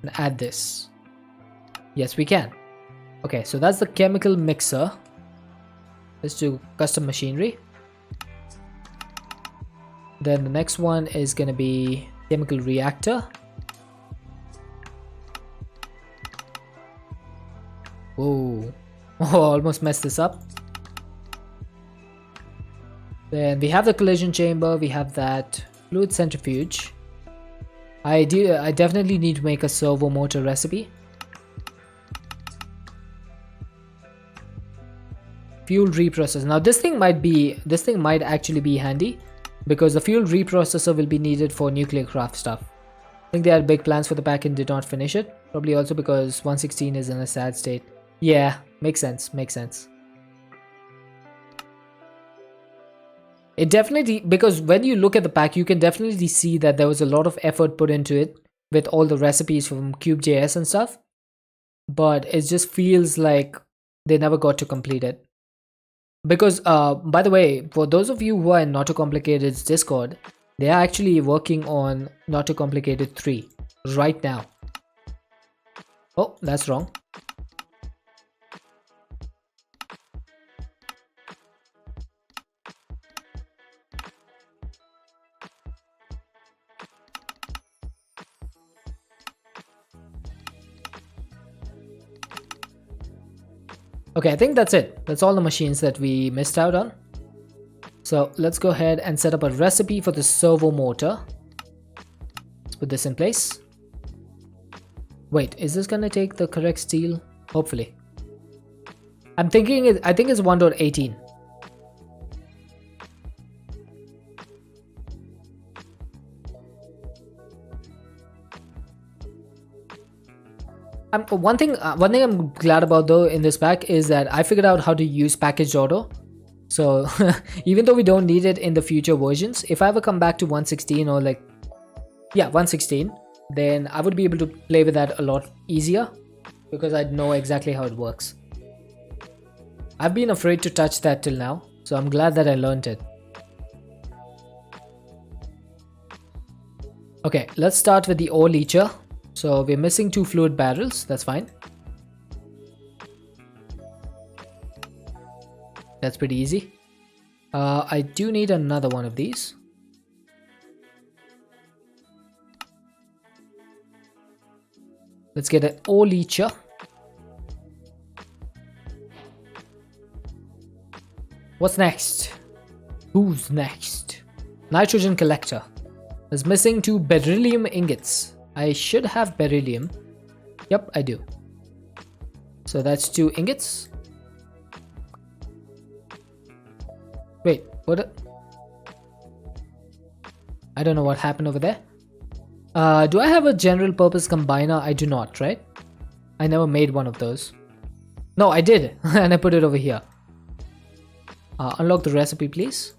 and add this? Yes, we can. Okay, so that's the chemical mixer. Let's do custom machinery. Then the next one is going to be chemical reactor. Whoa. Oh, almost messed this up. Then we have the collision chamber. We have that fluid centrifuge. I definitely need to make a servo motor recipe. Fuel reprocessor. Now this thing might actually be handy because the fuel reprocessor will be needed for nuclear craft stuff. I think they had big plans for the pack and did not finish it. Probably also because 116 is in a sad state. Yeah, makes sense. Makes sense. It definitely, because when you look at the pack, you can definitely see that there was a lot of effort put into it with all the recipes from Cube.js and stuff. But it just feels like they never got to complete it. Because, by the way, for those of you who are in Not Too Complicated's Discord, they are actually working on Not Too Complicated 3 right now. Oh, that's wrong. Okay, I think that's it. That's all the machines that we missed out on. So let's go ahead and set up a recipe for the servo motor. Let's put this in place. Wait, is this gonna take the correct steel? Hopefully. I think it's 1.18. One thing I'm glad about though in this pack is that I figured out how to use packaged auto. So even though we don't need it in the future versions, if I ever come back to 116 or 116, then I would be able to play with that a lot easier because I'd know exactly how it works. I've been afraid to touch that till now, so I'm glad that I learned it. Okay, let's start with the ore leacher. So we're missing 2 fluid barrels, that's fine. That's pretty easy. I do need another one of these. Let's get an ore leacher. What's next? Who's next? Nitrogen collector. Is missing 2 beryllium ingots. I should have beryllium. Yep, I do. So that's 2 ingots. Wait, what? I don't know what happened over there. Do I have a general purpose combiner? I do not, right? I never made one of those. No, I did, and I put it over here. Unlock the recipe, please.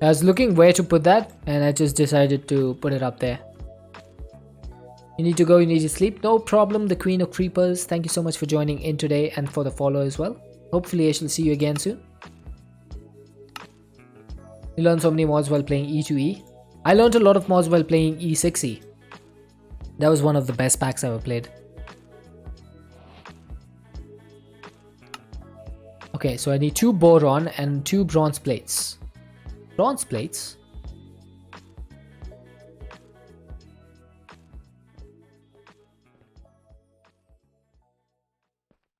I was looking where to put that, and I just decided to put it up there. You need to go, you need to sleep. No problem, the Queen of Creepers. Thank you so much for joining in today and for the follow as well. Hopefully I shall see you again soon. You learned so many mods while playing E2E. I learned a lot of mods while playing E6E. That was one of the best packs I ever played. Okay, so I need 2 boron and 2 bronze plates. Bronze plates?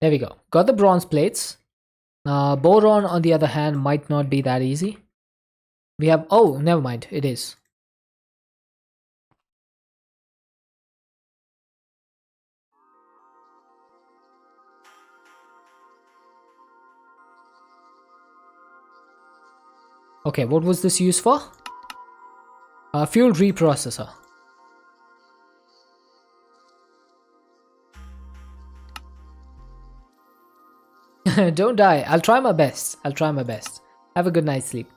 There we go. Got the bronze plates. Boron, on the other hand, might not be that easy. We have... Oh, never mind. It is. Okay, what was this used for? Fuel reprocessor. Don't die. I'll try my best. I'll try my best. Have a good night's sleep.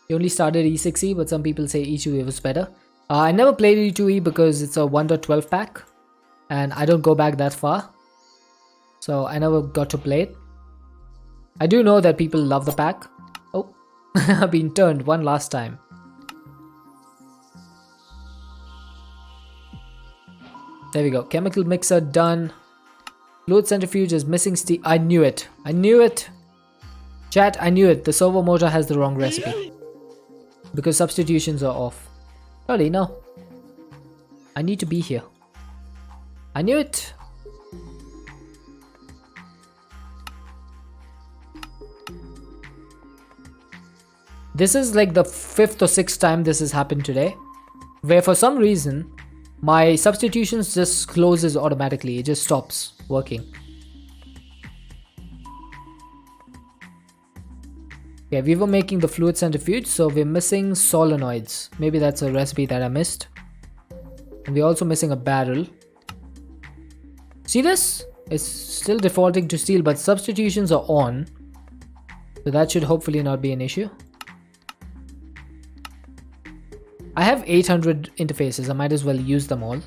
You only started E6E, but some people say E2E was better. I never played E2E because it's a 1.12 pack. And I don't go back that far. So I never got to play it. I do know that people love the pack. Oh, I've been turned one last time. There we go. Chemical mixer done. Fluid centrifuge is missing steam. I knew it. I knew it. Chat, I knew it. The servo motor has the wrong recipe. Because substitutions are off. Surely, no. I need to be here. I knew it. This is like the 5th or 6th time this has happened today. Where for some reason, my substitutions just closes automatically. It just stops working. Okay, we were making the fluid centrifuge, so we're missing solenoids. Maybe that's a recipe that I missed. And we're also missing a barrel. See this? It's still defaulting to steel, but substitutions are on. So that should hopefully not be an issue. I have 800 interfaces. I might as well use them all.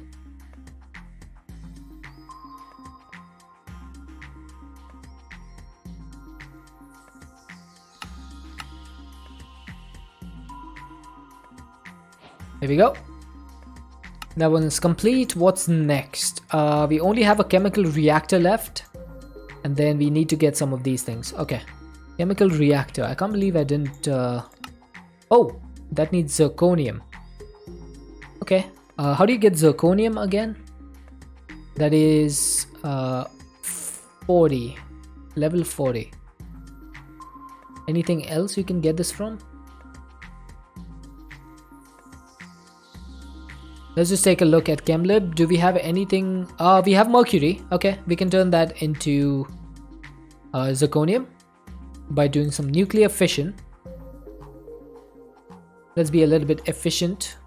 There we go. That one is complete. What's next? We only have a chemical reactor left. And then we need to get some of these things. Okay. Chemical reactor. I can't believe I didn't... Oh, that needs zirconium. Okay. How do you get zirconium again? That is 40. Level 40. Anything else you can get this from? Let's just take a look at ChemLib. Do we have anything? We have mercury. Okay, we can turn that into zirconium by doing some nuclear fission. Let's be a little bit efficient.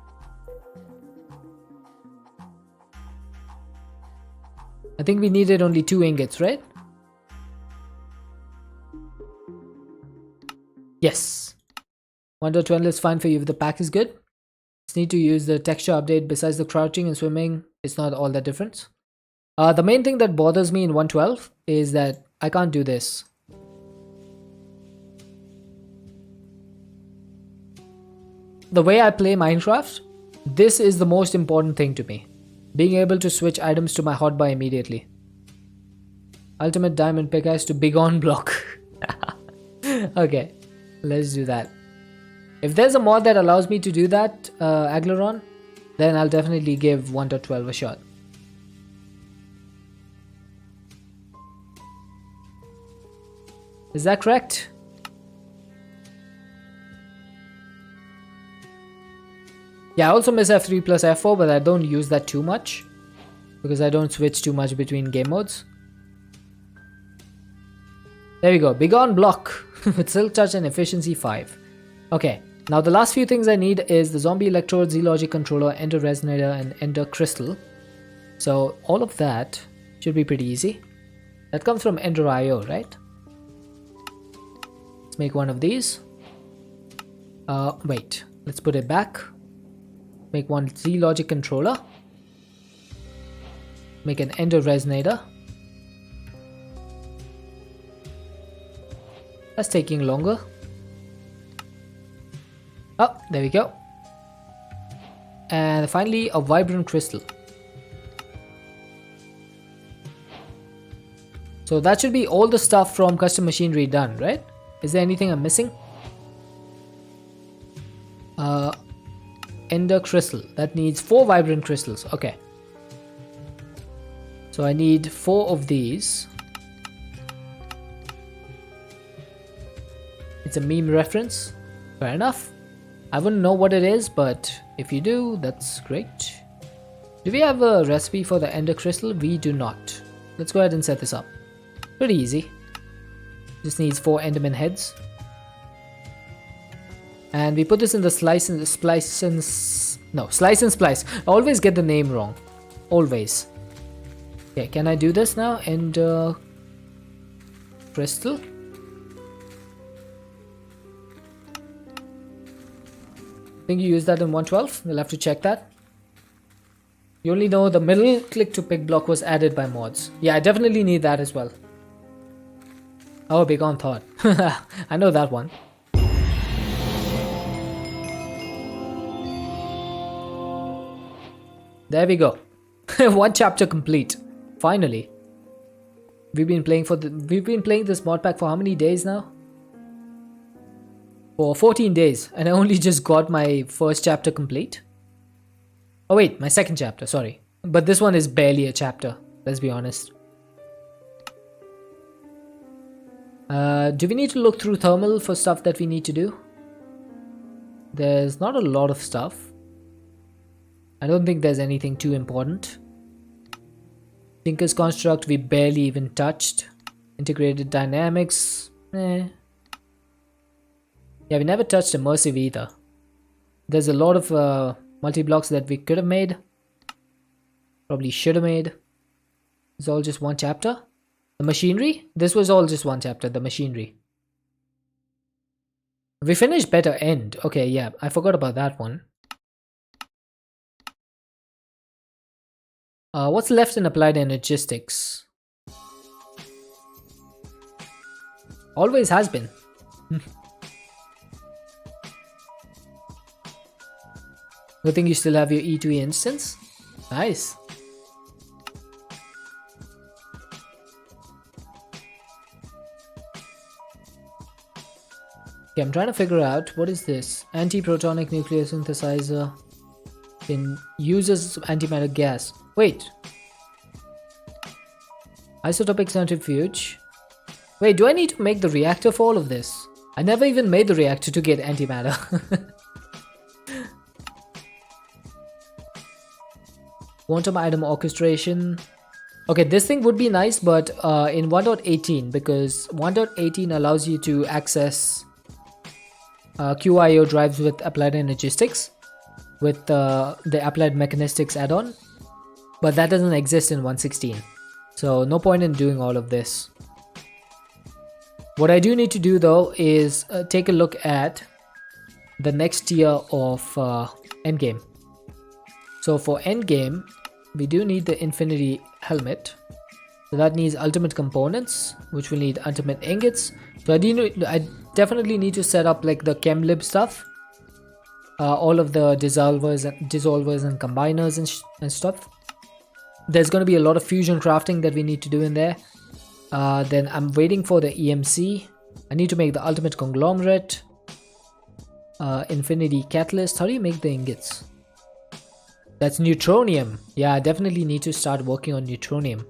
I think we needed only 2 ingots, right? Yes. 1.12 is fine for you if the pack is good. Just need to use the texture update. Besides the crouching and swimming, it's not all that different. The main thing that bothers me in 1.12 is that I can't do this. The way I play Minecraft, this is the most important thing to me. Being able to switch items to my hotbar immediately. Ultimate diamond pickaxe to Begone block. Okay, let's do that. If there's a mod that allows me to do that, Agleron, then I'll definitely give 1.12 a shot. Is that correct? Yeah, I also miss F3 plus F4, but I don't use that too much because I don't switch too much between game modes. There we go, Begone block with Silk Touch and Efficiency 5. Okay, now the last few things I need is the Zombie Electrode, Z-Logic Controller, Ender Resonator, and Ender Crystal. So all of that should be pretty easy. That comes from Ender IO, right? Let's make one of these. Wait, let's put it back. Make one Z-Logic Controller. Make an Ender Resonator. That's taking longer. Oh, there we go. And finally, a Vibrant Crystal. So that should be all the stuff from Custom Machinery done, right? Is there anything I'm missing? Ender Crystal. That needs 4 Vibrant Crystals. Okay. So I need 4 of these. It's a meme reference. Fair enough. I wouldn't know what it is, but if you do, that's great. Do we have a recipe for the Ender Crystal? We do not. Let's go ahead and set this up. Pretty easy. Just needs 4 Enderman heads. And we put this in the slice and splice and slice and splice. I always get the name wrong. Always. Okay, can I do this now? And crystal. Think you use that in 112? We'll have to check that. You only know the middle click to pick block was added by mods. Yeah, I definitely need that as well. Oh, Begone Thought. I know that one. There we go. One chapter complete. Finally. We've been playing this mod pack for how many days now? For 14 days, and I only just got my first chapter complete. Oh wait, my second chapter, sorry. But this one is barely a chapter, let's be honest. Do we need to look through thermal for stuff that we need to do? There's not a lot of stuff. I don't think there's anything too important. Tinker's Construct we barely even touched. Integrated Dynamics, Yeah, we never touched Immersive either. There's a lot of multi-blocks that we could have made. Probably should have made. It's all just one chapter. The machinery? This was all just one chapter, the machinery. We finished Better End. Okay, yeah, I forgot about that one. What's left in Applied Energistics? Always has been. Good thing you still have your E2E instance. Nice. Okay, I'm trying to figure out what is this. Anti-protonic nuclear synthesizer. Uses antimatter gas. Wait. Isotopic centrifuge. Wait, do I need to make the reactor for all of this? I never even made the reactor to get antimatter. Quantum item orchestration. Okay, this thing would be nice, but in 1.18, because 1.18 allows you to access QIO drives with Applied Energistics, with the Applied Mechanistics add-on, but that doesn't exist in 1.16. So no point in doing all of this. What I do need to do though is take a look at the next tier of Endgame. So for Endgame, we do need the Infinity Helmet. So that needs ultimate components, which will need ultimate ingots. So I definitely need to set up like the ChemLib stuff. All of the dissolvers and combiners and stuff. There's going to be a lot of fusion crafting that we need to do in there. Then I'm waiting for the EMC. I need to make the ultimate conglomerate. Infinity catalyst. How do you make the ingots? That's neutronium. Yeah, I definitely need to start working on neutronium.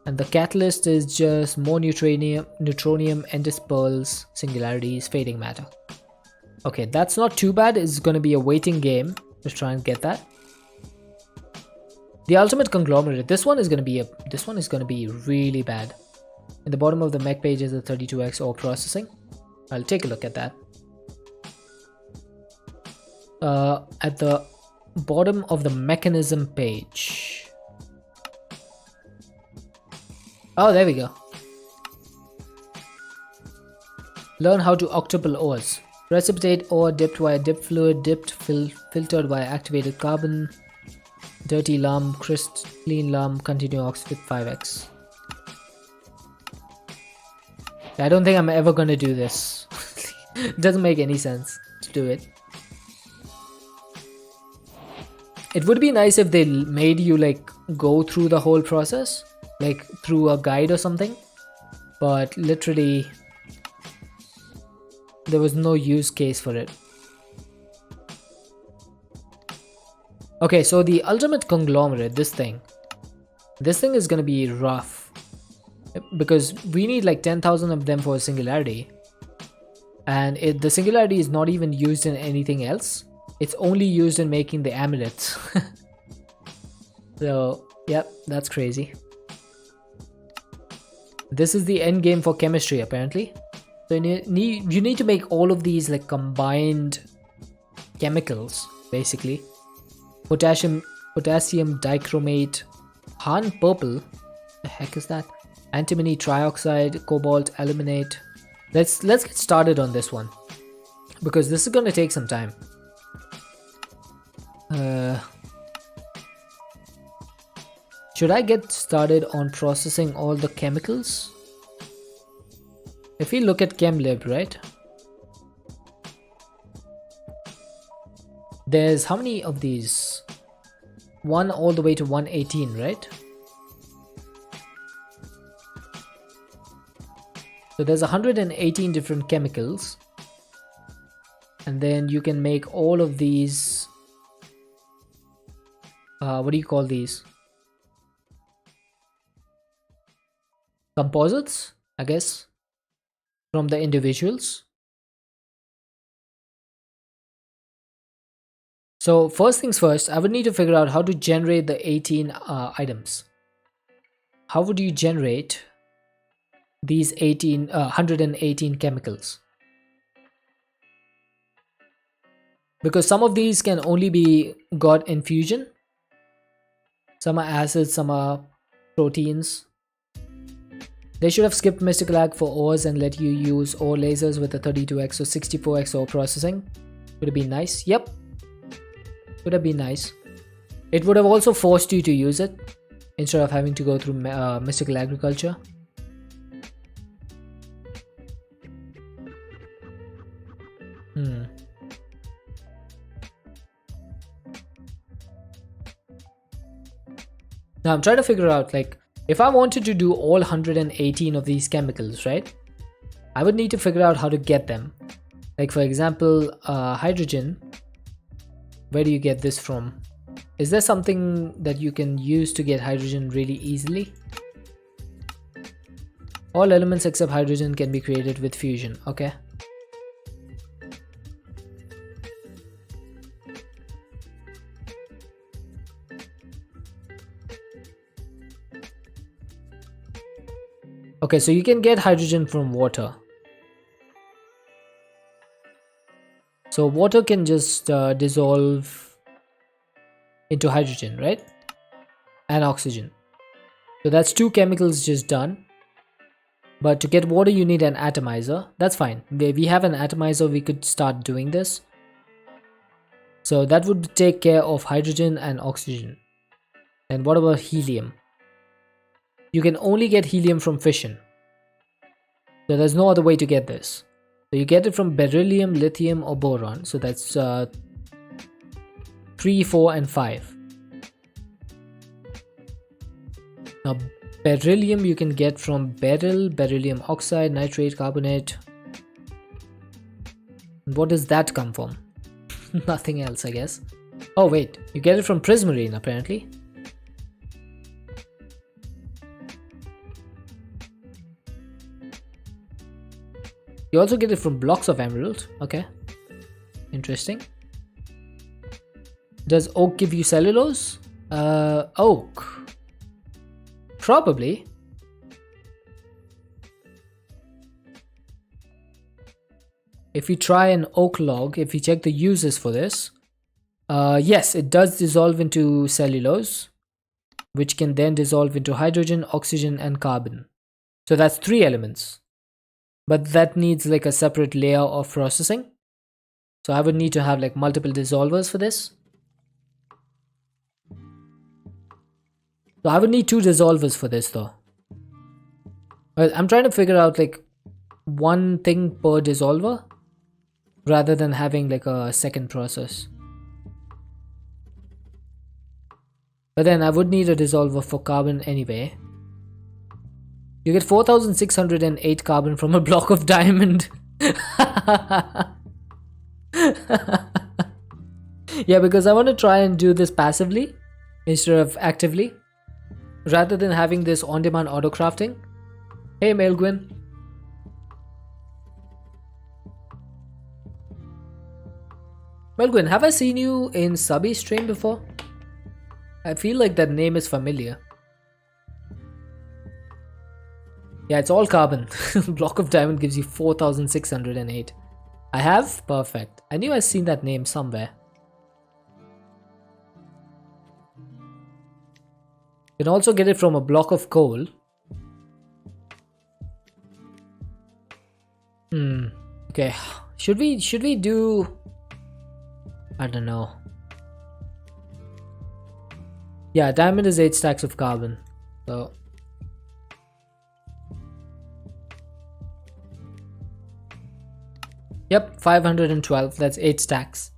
And the catalyst is just more neutronium, endless pearls, singularities, fading matter. Okay, that's not too bad. It's going to be a waiting game to try and get that. The ultimate conglomerate. This one is going to be really bad. In the bottom of the mech page is a 32x ore processing. I'll take a look at that. At the bottom of the mechanism page. Oh, there we go. Learn how to octuple ores. Precipitate ore dipped via dip fluid, filtered via activated carbon, dirty lump, crystalline lump, continue ox with 5x. I don't think I'm ever gonna do this. It doesn't make any sense to do it. It would be nice if they made you like go through the whole process, like through a guide or something, but literally there was no use case for it. Okay, so the ultimate conglomerate, this thing is gonna be rough because we need like 10,000 of them for a singularity, and the singularity is not even used in anything else. It's only used in making the amulets. So, yep, that's crazy. This is the end game for chemistry, apparently. So you need to make all of these like combined chemicals, basically. Potassium dichromate, Han purple. The heck is that? Antimony trioxide, cobalt aluminate. Let's get started on this one, because this is going to take some time. Should I get started on processing all the chemicals? If we look at ChemLib, right? There's how many of these? 1 all the way to 118, right? So there's 118 different chemicals. And then you can make all of these. What do you call these? Composites, I guess, from the individuals. So first things first, I would need to figure out how to generate the 18 items. How would you generate these 118 chemicals? Because some of these can only be got in fusion. Some are acids, some are proteins. They should have skipped Mystical Ag for ores and let you use ore lasers with a 32x or 64x ore processing. Would have been nice. Yep. Would have been nice. It would have also forced you to use it instead of having to go through Mystical Agriculture. Now I'm trying to figure out, like, if I wanted to do all 118 of these chemicals, right? I would need to figure out how to get them. Like, for example, hydrogen. Where do you get this from? Is there something that you can use to get hydrogen really easily? All elements except hydrogen can be created with fusion. Okay. Okay, so you can get hydrogen from water. So water can just dissolve into hydrogen, right? And oxygen. So that's 2 chemicals just done. But to get water, you need an atomizer. That's fine. We have an atomizer, we could start doing this. So that would take care of hydrogen and oxygen. And what about helium? You can only get helium from fission. So there's no other way to get this. So you get it from beryllium, lithium, or boron. So that's 3, 4, and 5. Now beryllium you can get from beryl, beryllium oxide, nitrate, carbonate. And what does that come from? Nothing else, I guess. Oh wait, you get it from prismarine apparently. You also get it from blocks of emerald. Okay. Interesting. Does oak give you cellulose? Oak. Probably. If we try an oak log, if we check the uses for this, yes, it does dissolve into cellulose, which can then dissolve into hydrogen, oxygen, and carbon. So that's 3 elements. But that needs like a separate layer of processing. So I would need to have like multiple dissolvers for this. So I would need 2 dissolvers for this though. I'm trying to figure out like one thing per dissolver rather than having like a second process. But then I would need a dissolver for carbon anyway. You get 4608 carbon from a block of diamond. Yeah, because I want to try and do this passively instead of actively, rather than having this on-demand auto crafting. Hey Melgwin. Melgwin, have I seen you in Subby stream before? I feel like that name is familiar. Yeah, it's all carbon. Block of diamond gives you 4,608. I have? Perfect. I knew I'd seen that name somewhere. You can also get it from a block of coal. Okay. Should we do... I don't know. Yeah, diamond is 8 stacks of carbon. So... Yep, 512. That's 8 stacks.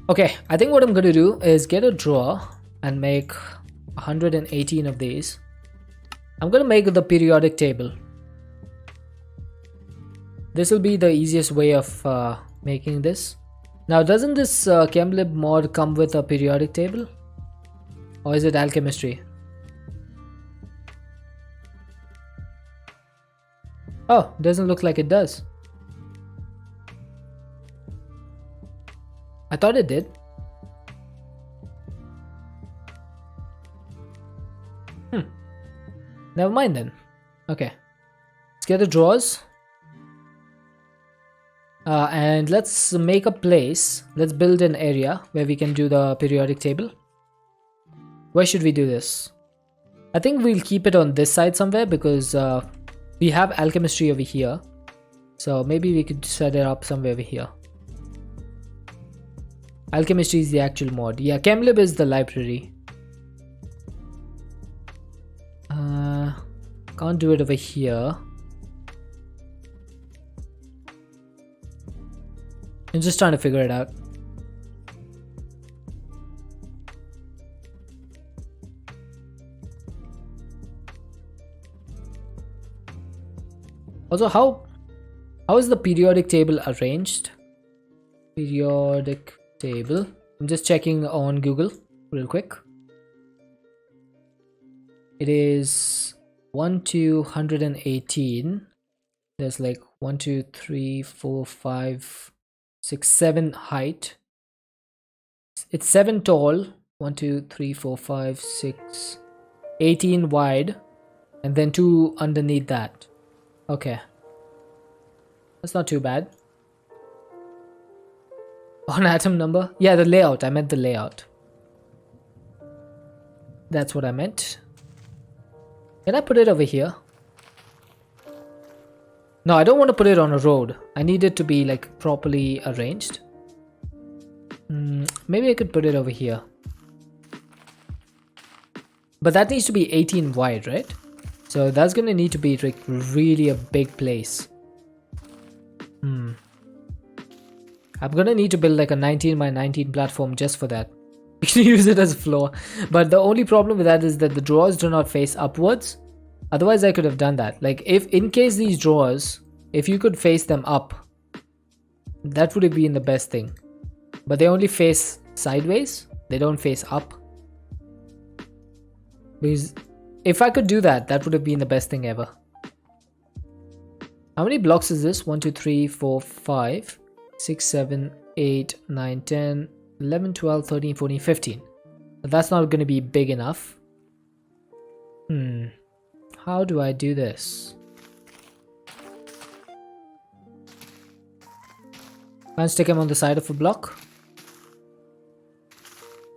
Okay, I think what I'm gonna do is get a drawer and make 118 of these. I'm gonna make the periodic table. This will be the easiest way of making this. Now, doesn't this ChemLib mod come with a periodic table? Or is it alchemistry? Oh, doesn't look like it does. I thought it did. Never mind then. Okay. Let's get the drawers. And let's make a place. Let's build an area where we can do the periodic table. Where should we do this? I think we'll keep it on this side somewhere because we have alchemistry over here. So maybe we could set it up somewhere over here. Alchemistry is the actual mod. Yeah, ChemLib is the library. Can't do it over here. I'm just trying to figure it out. Also, how is the periodic table arranged? Periodic table. I'm just checking on Google real quick. It is 1 to 118. There's like 1, 2, 3, 4, 5, 6, 7 height. It's 7 tall. 1, 2, 3, 4, 5, 6, 18 wide, and then 2 underneath that. Okay, that's not too bad. On atom number? Yeah, the layout. I meant the layout. That's what I meant. Can I put it over here? No, I don't want to put it on a road. I need it to be like properly arranged. Maybe I could put it over here. But that needs to be 18 wide, right? So that's gonna need to be like really a big place. I'm gonna need to build like a 19 by 19 platform just for that. We can use it as a floor. But the only problem with that is that the drawers do not face upwards. Otherwise I could have done that. Like if in case these drawers, if you could face them up, that would have been the best thing. But they only face sideways. They don't face up. Because if I could do that, that would have been the best thing ever. How many blocks is this? 1, 2, 3, 4, 5, 6, 7, 8, 9, 10, 11, 12, 13, 14, 15. But that's not going to be big enough. How do I do this? Can't stick him on the side of a block.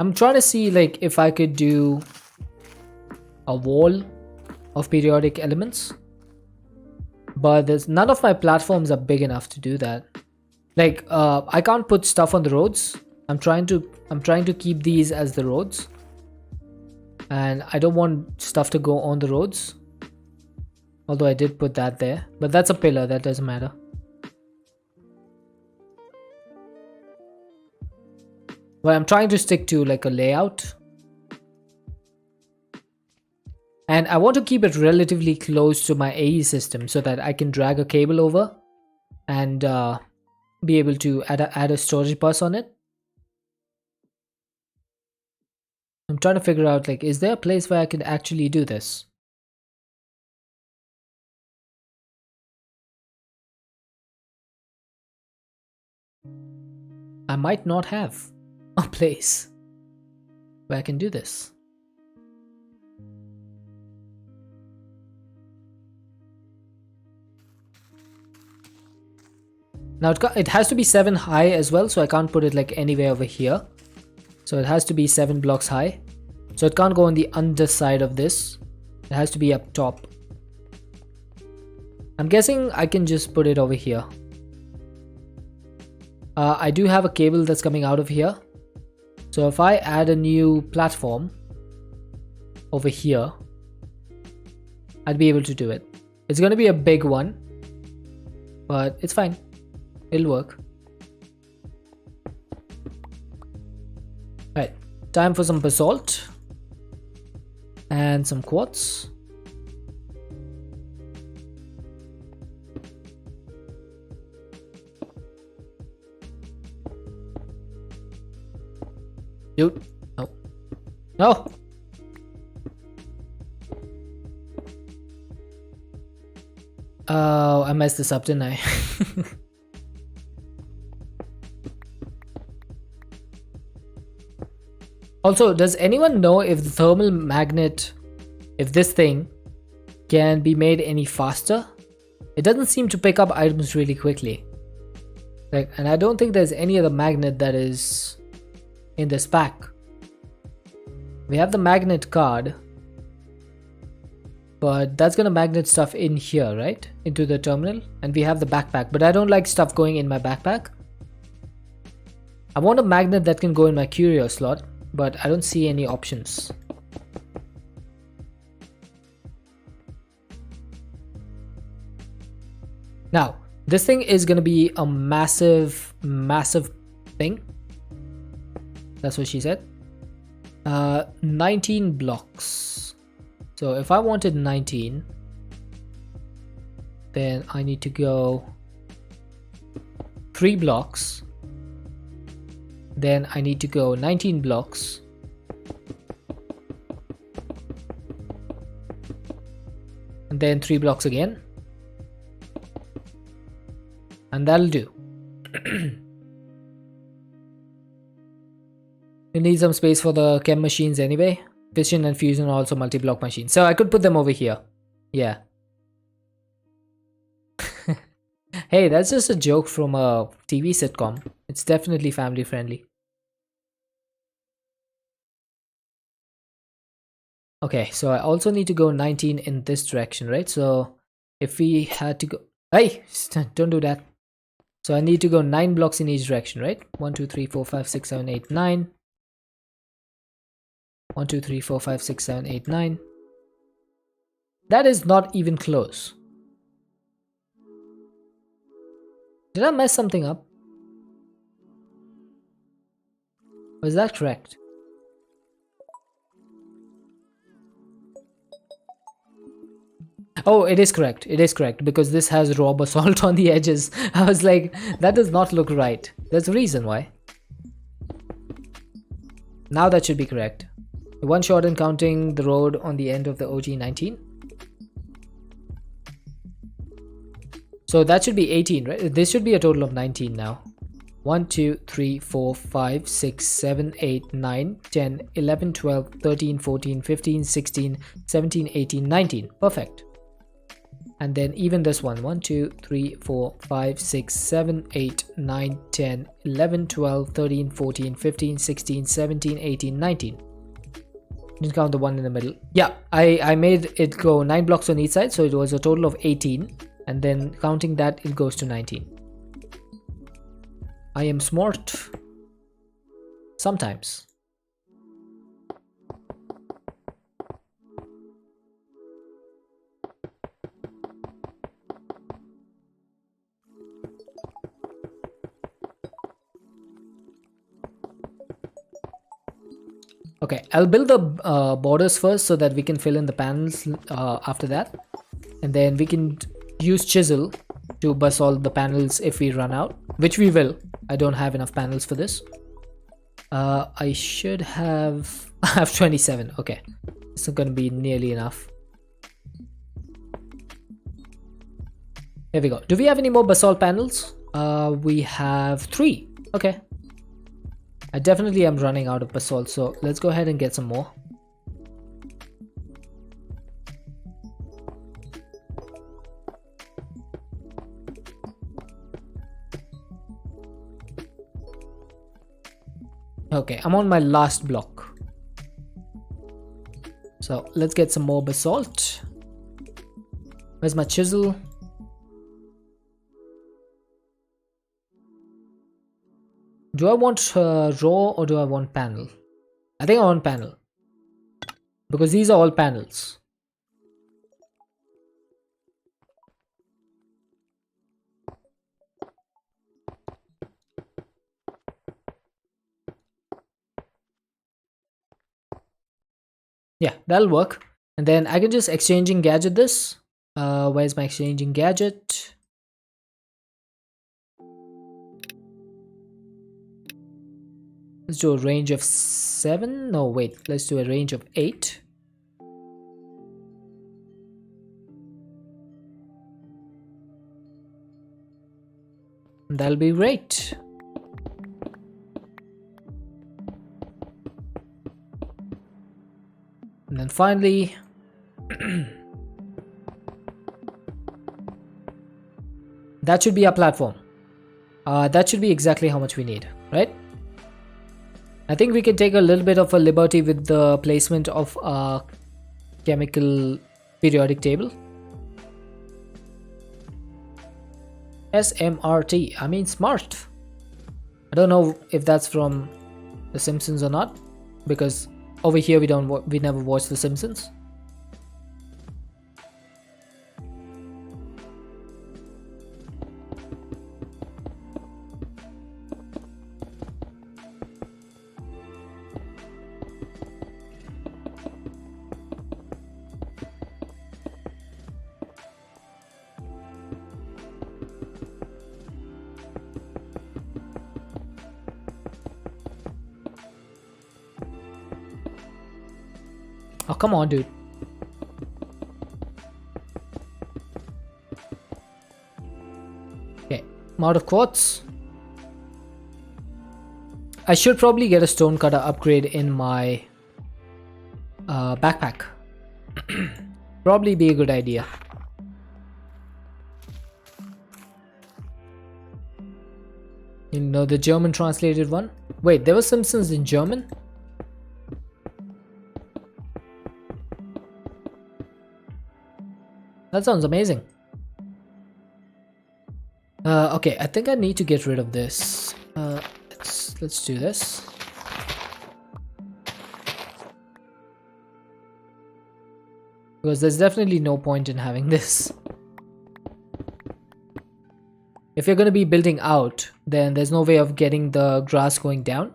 I'm trying to see like if I could do a wall of periodic elements, but there's none of my platforms are big enough to do that. Like I can't put stuff on the roads. I'm trying to keep these as the roads, and I don't want stuff to go on the roads, although I did put that there, but that's a pillar, that doesn't matter. But I'm trying to stick to like a layout. And I want to keep it relatively close to my AE system so that I can drag a cable over and be able to add a storage bus on it. I'm trying to figure out like, is there a place where I can actually do this? I might not have a place where I can do this. Now it has to be 7 high as well, so I can't put it like anywhere over here. So it has to be 7 blocks high. So it can't go on the underside of this. It has to be up top. I'm guessing I can just put it over here. I do have a cable that's coming out of here. So if I add a new platform over here, I'd be able to do it. It's going to be a big one, but it's fine. It'll work. Right, time for some basalt and some quartz. Dude, no. No! Oh, I messed this up, didn't I? Also, does anyone know if the thermal magnet, if this thing can be made any faster? It doesn't seem to pick up items really quickly. Like, and I don't think there's any other magnet that is in this pack. We have the magnet card, but that's gonna magnet stuff in here, right? Into the terminal. And we have the backpack, but I don't like stuff going in my backpack. I want a magnet that can go in my curio slot, but I don't see any options. Now, this thing is gonna be a massive thing. That's what she said. 19 blocks. So if I wanted 19, then I need to go 3 blocks. Then I need to go 19 blocks. And then 3 blocks again. And that'll do. You need some space for the chem machines anyway. Fission and fusion are also multi-block machines. So I could put them over here. Yeah. Hey, that's just a joke from a TV sitcom. It's definitely family friendly. Okay, so I also need to go 19 in this direction, right? So if we had to go... Hey! Don't do that. So I need to go 9 blocks in each direction, right? 1, 2, 3, 4, 5, 6, 7, 8, 9. 1, 2, 3, 4, 5, 6, 7, 8, 9. That is not even close. Did I mess something up? Or is that correct? Oh, it is correct. It is correct because this has raw basalt on the edges. I was like, that does not look right. There's a reason why. Now that should be correct. One shot in counting the road on the end of the OG19. So that should be 18, right? This should be a total of 19 now. 1, 2, 3, 4, 5, 6, 7, 8, 9, 10, 11, 12, 13, 14, 15, 16, 17, 18, 19. Perfect. And then even this one. 1, 2, 3, 4, 5, 6, 7, 8, 9, 10, 11, 12, 13, 14, 15, 16, 17, 18, 19. Didn't count the one in the middle. Yeah, I made it go 9 blocks on each side, so it was a total of 18. And then counting that, it goes to 19. I am smart. Sometimes. Okay, I'll build the borders first so that we can fill in the panels after that. And then we can use chisel to basalt the panels if we run out, which we will. I don't have enough panels for this. I should have... I have 27. Okay, it's not going to be nearly enough. Here we go. Do we have any more basalt panels? We have 3. Okay. I definitely am running out of basalt, so let's go ahead and get some more. Okay, I'm on my last block. So let's get some more basalt. Where's my chisel? Do I want raw or do I want panel? I think I want panel. Because these are all panels. Yeah, that'll work. And then I can just exchanging gadget this. Where's my exchanging gadget? Let's do a range of 7. No, wait. Let's do a range of 8. That'll be great. And then finally, that should be our platform. That should be exactly how much we need, right? I think we can take a little bit of a liberty with the placement of our chemical periodic table. SMRT, I mean smart. I don't know if that's from The Simpsons or not, because over here we never watched The Simpsons. Oh, come on, dude. Okay, I'm out of quartz. I should probably get a stone cutter upgrade in my backpack. Probably be a good idea. You know, the German translated one? Wait, there were Simpsons in German? That sounds amazing. Okay, I think I need to get rid of this. Let's do this. Because there's definitely no point in having this. If you're going to be building out, then there's no way of getting the grass going down.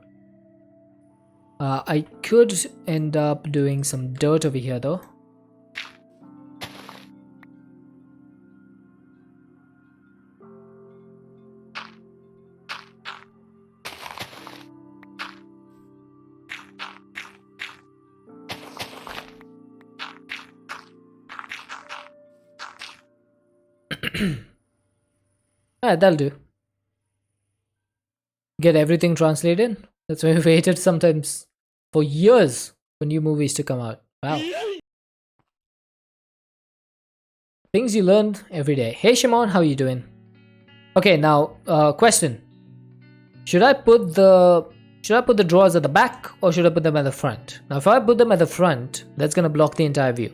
I could end up doing some dirt over here though. Alright, that'll do. Get everything translated. That's why we waited sometimes for years for new movies to come out. Wow. Things you learn every day. Hey Shimon, how are you doing? Okay, now question. Should I put the drawers at the back or should I put them at the front? Now if I put them at the front, that's gonna block the entire view.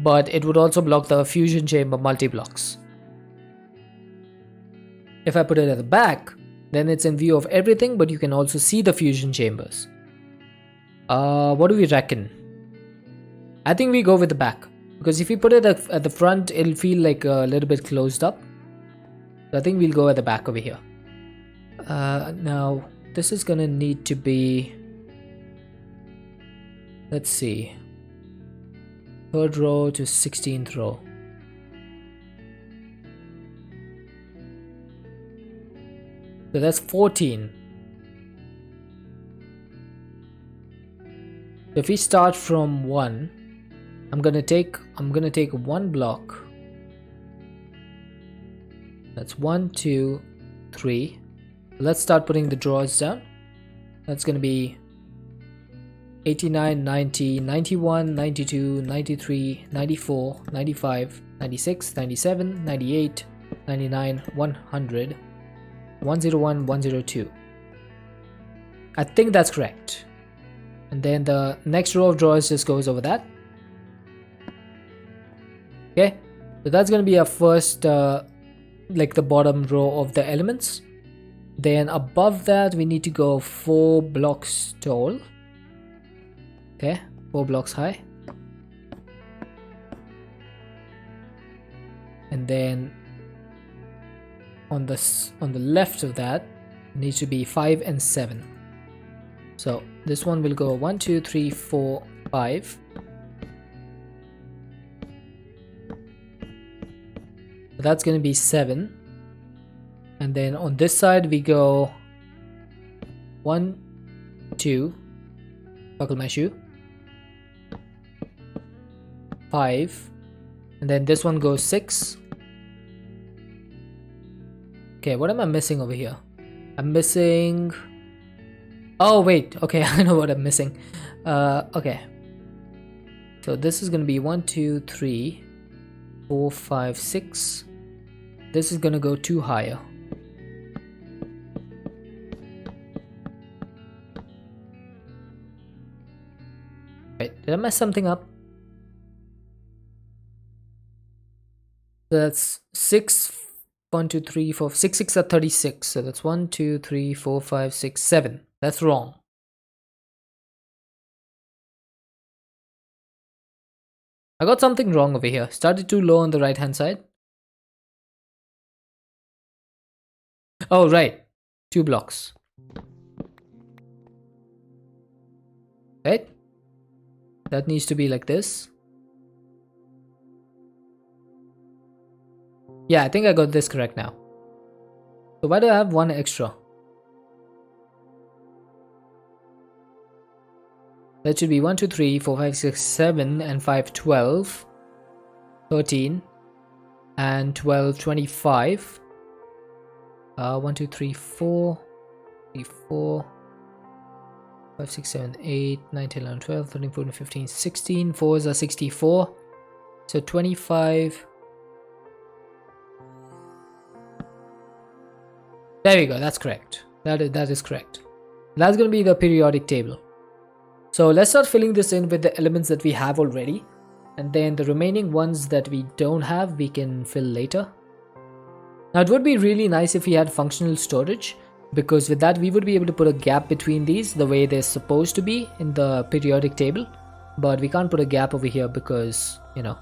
But it would also block the fusion chamber multi-blocks. If I put it at the back, then it's in view of everything, but you can also see the fusion chambers. What do we reckon? I think we go with the back. Because if we put it at the front, it'll feel like a little bit closed up. So I think we'll go at the back over here. Now, this is gonna need to be... Let's see. 3rd row to 16th row. So that's 14. So if we start from 1, I'm gonna take 1 block. That's 1, 2, 3. Let's start putting the drawers down. That's gonna be 89, 90, 91, 92, 93, 94, 95, 96, 97, 98, 99, 100, 101, 102. I think that's correct. And then the next row of drawers just goes over that. Okay, so that's going to be our first, like the bottom row of the elements. Then above that, we need to go 4 blocks tall. Okay, 4 blocks high. And then on the left of that needs to be 5 and 7. So this one will go 1 2 3 4 5. So that's going to be 7. And then on this side we go 1 2, buckle my shoe, 5, and then this one goes 6. Okay, what am I missing over here? I'm missing... Oh wait, okay, I know what I'm missing. Okay, so this is gonna be 1 2 3 4 5 6. This is gonna go 2 higher. Wait, did I mess something up? So that's 6, 1 2 3 4 6 6 are 36. So that's 1 2 3 4 5 6 7. That's wrong. I got something wrong over here. Started too low on the right hand side. Oh right, 2 blocks. Right, that needs to be like this. Yeah, I think I got this correct now. So why do I have 1 extra? That should be 1 2 3 4 5 6 7 and 5 12 13 and 12 25. 1 2 3 4 3 4 5 6 7 8 9 10 11 12 13 14 15 16. 4s are 64. So 25. There we go, that's correct. That is correct. That's going to be the periodic table. So let's start filling this in with the elements that we have already. And then the remaining ones that we don't have, we can fill later. Now it would be really nice if we had functional storage, because with that we would be able to put a gap between these the way they're supposed to be in the periodic table. But we can't put a gap over here because, you know,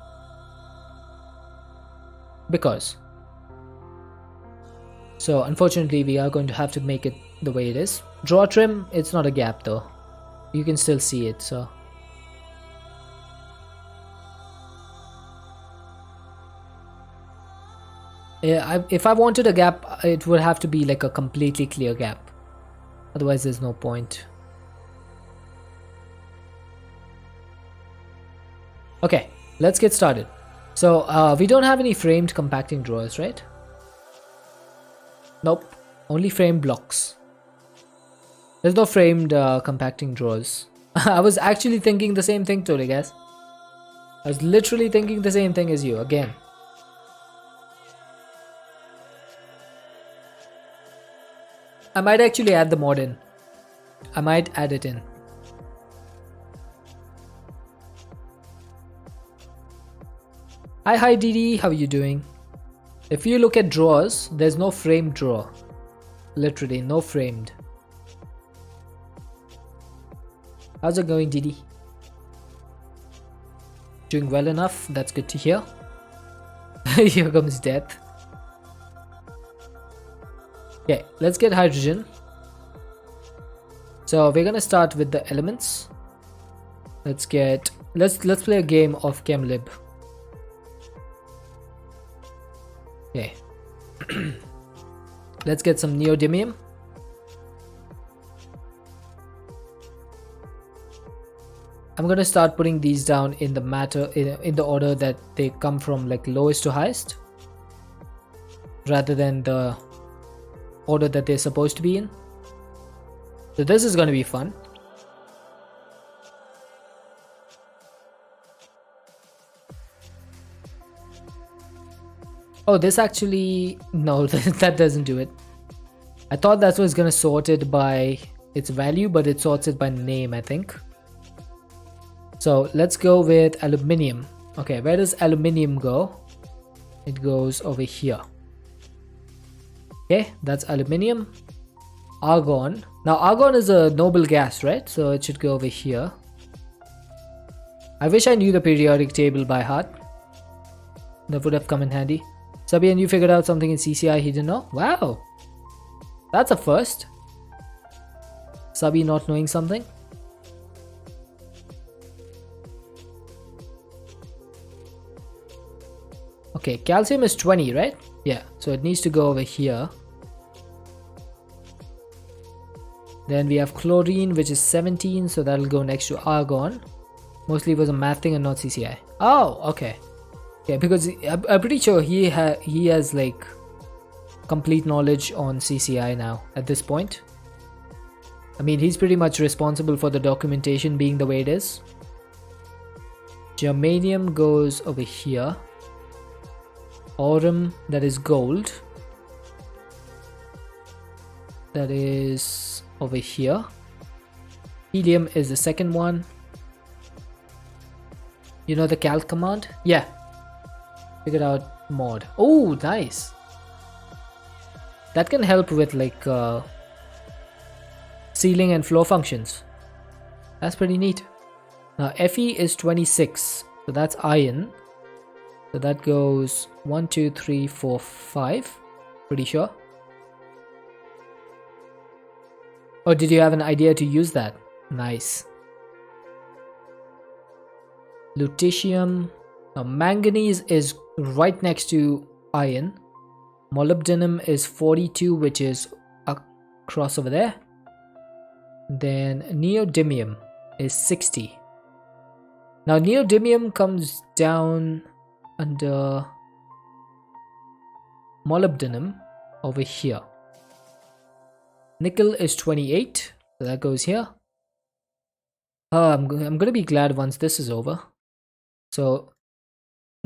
because. So unfortunately we are going to have to make it the way it is. Draw trim, it's not a gap though. You can still see it, so. Yeah, if I wanted a gap, it would have to be like a completely clear gap. Otherwise there's no point. Okay, let's get started. So we don't have any framed compacting drawers, right? Nope, only framed blocks. There's no framed compacting drawers. I was actually thinking the same thing today, guys. I was literally thinking the same thing as you again. I might actually add the mod in. I might add it in. Hi Didi, how are you doing? If you look at drawers, there's no framed drawer. Literally, no framed. How's it going, Didi? Doing well enough, that's good to hear. Here comes death. Okay, let's get hydrogen. So we're gonna start with the elements. Let's play a game of ChemLib. Okay. Let's get some neodymium. I'm gonna start putting these down in the matter in the order that they come from, like lowest to highest, rather than the order that they're supposed to be in. So this is gonna be fun. Oh, this actually, no, that doesn't do it. I thought that was gonna sort it by its value, but it sorts it by name, I think. So let's go with aluminium. Okay, where does aluminium go? It goes over here. Okay, that's aluminium. Argon. Now argon is a noble gas, right? So it should go over here. I wish I knew the periodic table by heart. That would have come in handy. Sabian, you figured out something in CCI he didn't know? Wow! That's a first. Sabi not knowing something. Okay, calcium is 20, right? Yeah, so it needs to go over here. Then we have chlorine, which is 17, so that'll go next to argon. Mostly it was a math thing and not CCI. Oh, okay. Yeah, because I'm pretty sure he has like complete knowledge on CCI now at this point. I mean, he's pretty much responsible for the documentation being the way it is. Germanium goes over here. Aurum, that is gold. That is over here. Helium is the second one. You know the calc command? Yeah. Figured out mod. Oh, nice. That can help with like sealing and flow functions. That's pretty neat. Now Fe is 26, so that's iron. So that goes 1, 2, 3, 4, 5. Pretty sure. Oh, did you have an idea to use that? Nice. Lutetium. Now manganese is right next to iron. Molybdenum is 42, which is across over there. Then neodymium is 60. Now neodymium comes down under molybdenum over here. Nickel is 28, so that goes here. I'm gonna be glad once this is over. So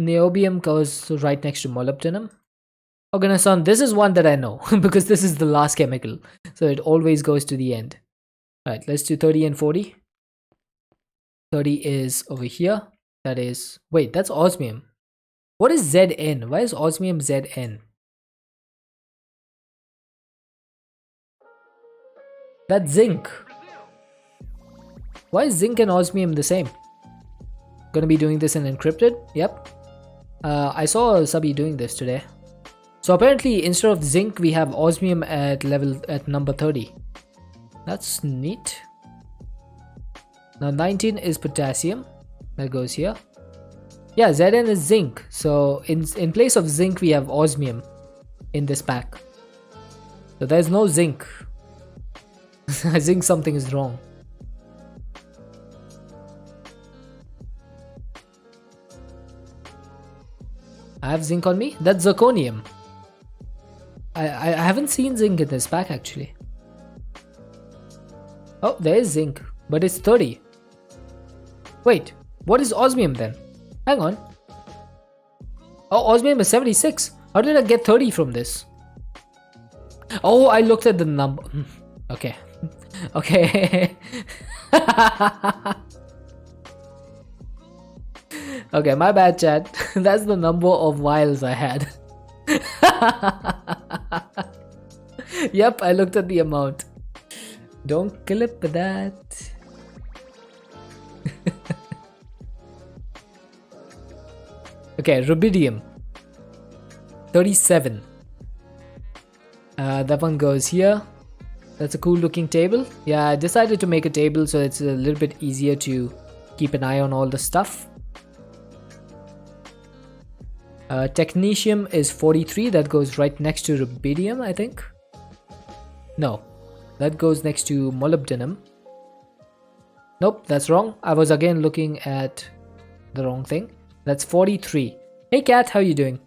niobium goes right next to molybdenum. Oh goodness, son, this is one that I know because this is the last chemical, so it always goes to the end. Alright, let's do 30 and 40. 30 is over here. That is, wait, that's osmium. What is Zn? Why is osmium Zn? That's zinc. Why is zinc and osmium the same? Gonna be doing this in encrypted? Yep. I saw Sabi doing this today. So apparently instead of zinc we have osmium at number 30. That's neat. Now 19 is potassium. That goes here. Yeah, Zn is zinc. So in place of zinc we have osmium in this pack. So there's no zinc. I think something is wrong. I have zinc on me? That's zirconium. I haven't seen zinc in this pack actually. Oh, there is zinc, but it's 30. Wait, what is osmium then? Hang on. Oh, osmium is 76. How did I get 30 from this? Oh, I looked at the number. Okay. Okay. Okay, my bad, chat. That's the number of vials I had. Yep, I looked at the amount. Don't clip that. Okay, rubidium. 37. That one goes here. That's a cool looking table. Yeah, I decided to make a table so it's a little bit easier to keep an eye on all the stuff. Technetium is 43. That goes right next to rubidium, I think. No, that goes next to molybdenum. Nope, that's wrong. I was again looking at the wrong thing. That's 43. Hey cat, how you doing?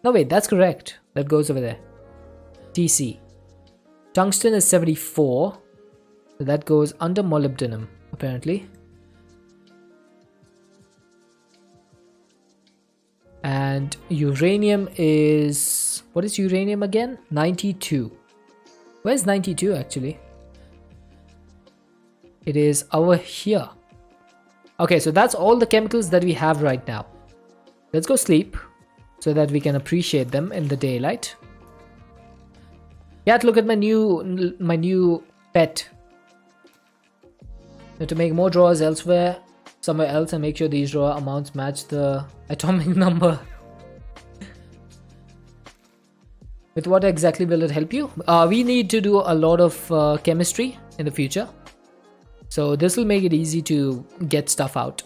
No wait, that's correct. That goes over there. TC. Tungsten is 74. So that goes under molybdenum, apparently. And uranium is... what is uranium again? 92. Where's 92 actually? It is over here. Okay, so that's all the chemicals that we have right now. Let's go sleep so that we can appreciate them in the daylight. Cat, look at my new pet. Now to make more drawers somewhere else, and make sure these drawer amounts match the atomic number. With what exactly will it help you? We need to do a lot of chemistry in the future. So this will make it easy to get stuff out.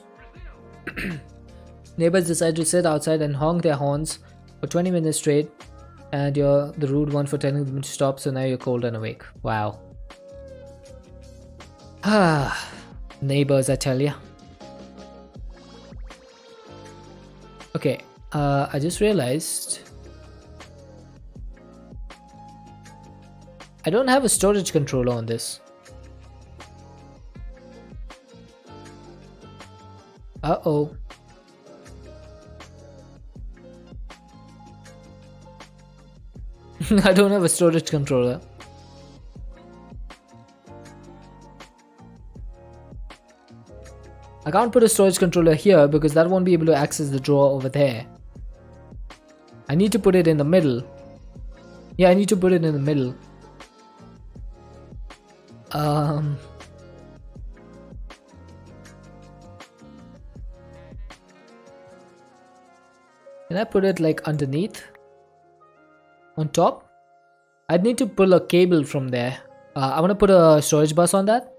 Neighbors decide to sit outside and honk their horns for 20 minutes straight. And you're the rude one for telling them to stop, so now you're cold and awake. Wow. Ah, neighbors, I tell ya. Okay, I just realized I don't have a storage controller on this. Uh-oh. I don't have a storage controller. I can't put a storage controller here because that won't be able to access the drawer over there. I need to put it in the middle. Yeah, I need to put it in the middle. Can I put it like underneath? On top? I'd need to pull a cable from there. I want to put a storage bus on that.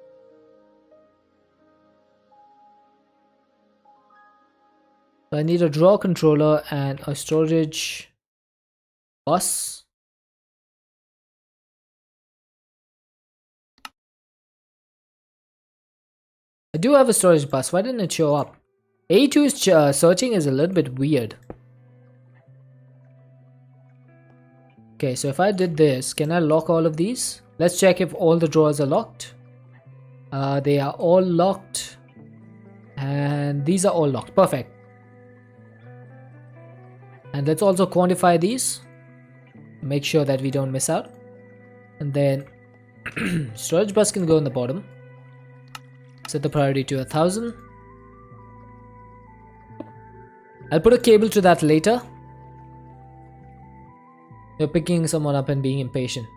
So I need a drawer controller and a storage bus. I do have a storage bus. Why didn't it show up? A2's searching is a little bit weird. Okay, so if I did this, can I lock all of these? Let's check if all the drawers are locked. They are all locked. And these are all locked. Perfect. And let's also quantify these. Make sure that we don't miss out. And then storage bus can go in the bottom. Set the priority to 1000. I'll put a cable to that later. You're picking someone up and being impatient.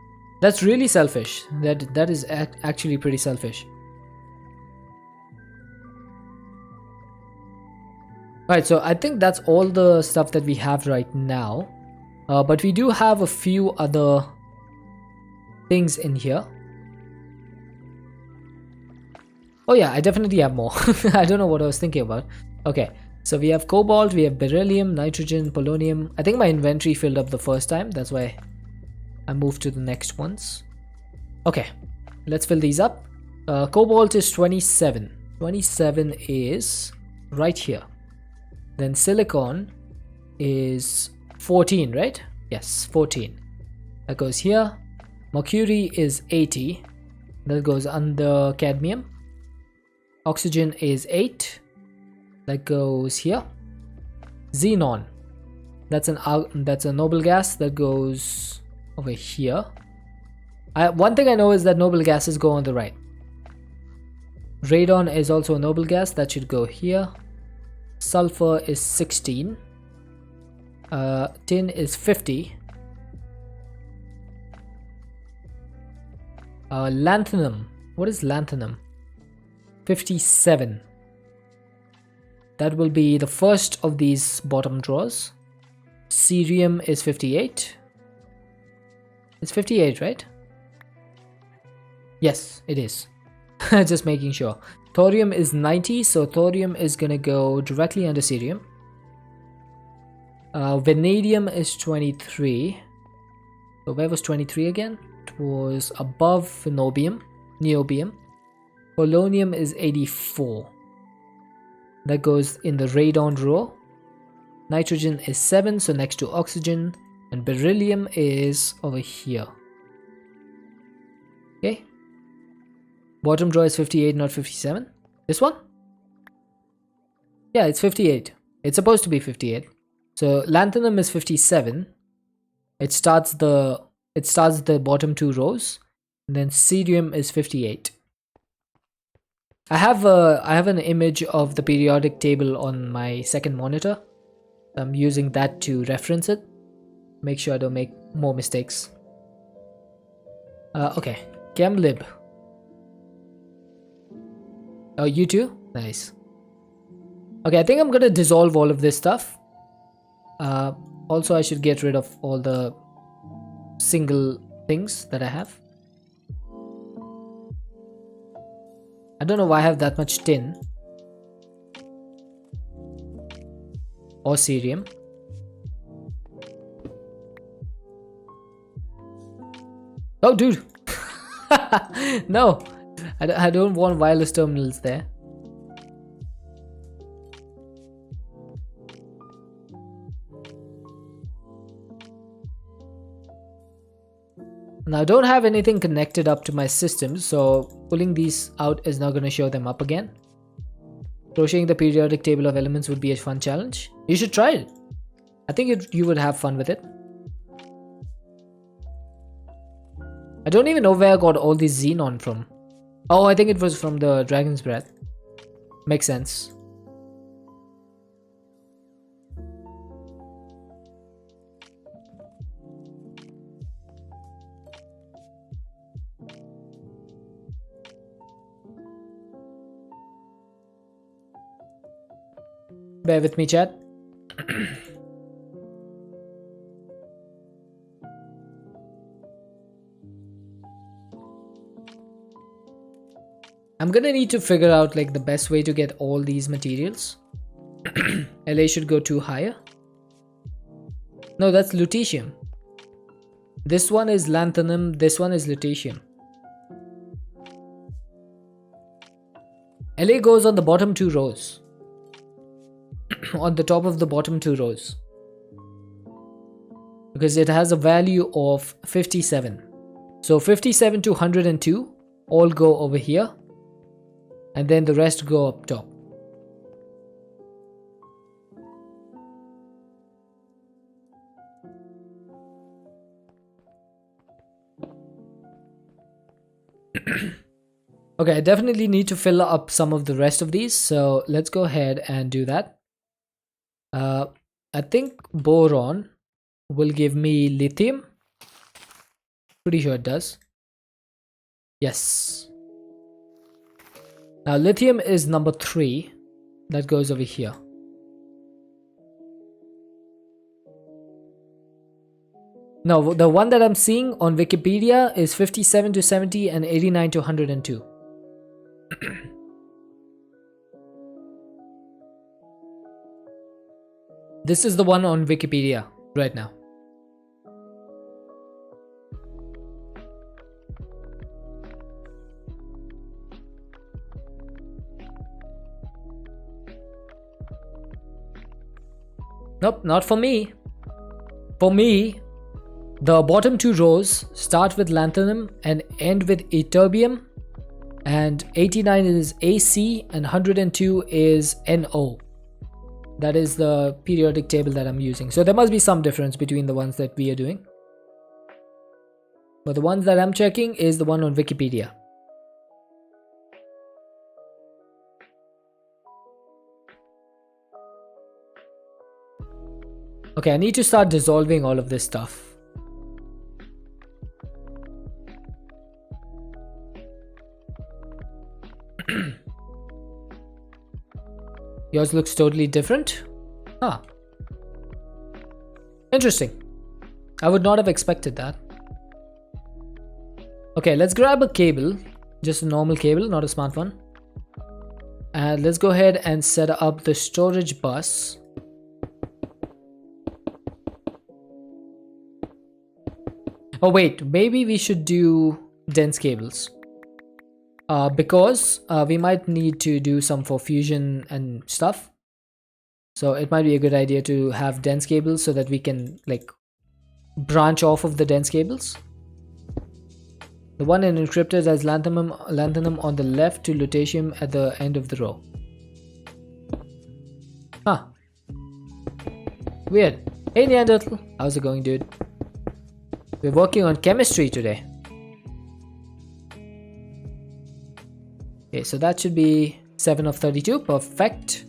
That's really selfish. That is actually pretty selfish. Alright, so I think that's all the stuff that we have right now. But we do have a few other things in here. Oh yeah, I definitely have more. I don't know what I was thinking about. Okay, so we have cobalt, we have beryllium, nitrogen, polonium. I think my inventory filled up the first time. That's why I moved to the next ones. Okay, let's fill these up. Cobalt is 27. 27 is right here. Then silicon is 14, right? Yes, 14. That goes here. Mercury is 80. That goes under cadmium. Oxygen is 8. That goes here. Xenon. That's a noble gas that goes over here. One thing I know is that noble gases go on the right. Radon is also a noble gas that should go here. Sulfur is 16. Tin is 50. Lanthanum. What is lanthanum? 57. That will be the first of these bottom drawers. Cerium is 58. It's 58, right? Yes, it is. Just making sure. Thorium is 90, so thorium is gonna go directly under cerium. Vanadium is 23. So where was 23 again? It was above niobium. Polonium is 84. That goes in the radon drawer. Nitrogen is 7, so next to oxygen. And beryllium is over here. Okay. Bottom drawer is 58, not 57. This one? Yeah, it's 58. It's supposed to be 58. So lanthanum is 57. It starts the bottom two rows. And then cerium is 58. I have an image of the periodic table on my second monitor. I'm using that to reference it. Make sure I don't make more mistakes. Okay, ChemLib. Oh, you too? Nice. Okay, I think I'm gonna dissolve all of this stuff. Also, I should get rid of all the single things that I have. I don't know why I have that much tin. Or cerium. Oh, dude! No! I don't want wireless terminals there. Now I don't have anything connected up to my system, so pulling these out is not going to show them up again. Crocheting the periodic table of elements would be a fun challenge. You should try it. I think you would have fun with it. I don't even know where I got all these xenon from. Oh, I think it was from the Dragon's Breath. Makes sense. Bear with me, chat. I'm gonna need to figure out like the best way to get all these materials. LA should go 2 higher. No, that's lutetium. This one is lanthanum, this one is lutetium. LA goes on the bottom 2 rows. On the top of the bottom 2 rows. Because it has a value of 57. So 57 to 102 all go over here. And then the rest go up top. Okay, I definitely need to fill up some of the rest of these, so let's go ahead and do that. I think boron will give me lithium. Pretty sure it does. Yes. Now lithium is number 3. That goes over here. No, the one that I'm seeing on Wikipedia is 57 to 70 and 89 to 102. This is the one on Wikipedia right now. Nope, not for me. For me, the bottom 2 rows start with lanthanum and end with ytterbium, and 89 is AC and 102 is NO. That is the periodic table that I'm using. So there must be some difference between the ones that we are doing. But the ones that I'm checking is the one on Wikipedia. Okay, I need to start dissolving all of this stuff. Yours looks totally different. Huh. Interesting. I would not have expected that. Okay, let's grab a cable. Just a normal cable, not a smart one. And let's go ahead and set up the storage bus. Oh wait, maybe we should do dense cables. Because we might need to do some for fusion and stuff. So it might be a good idea to have dense cables so that we can like branch off of the dense cables. The one in encrypted has lanthanum on the left to lutetium at the end of the row. Huh. Weird. Hey Neanderthal, how's it going, dude? We're working on chemistry today. Okay, so that should be 7 of 32. Perfect.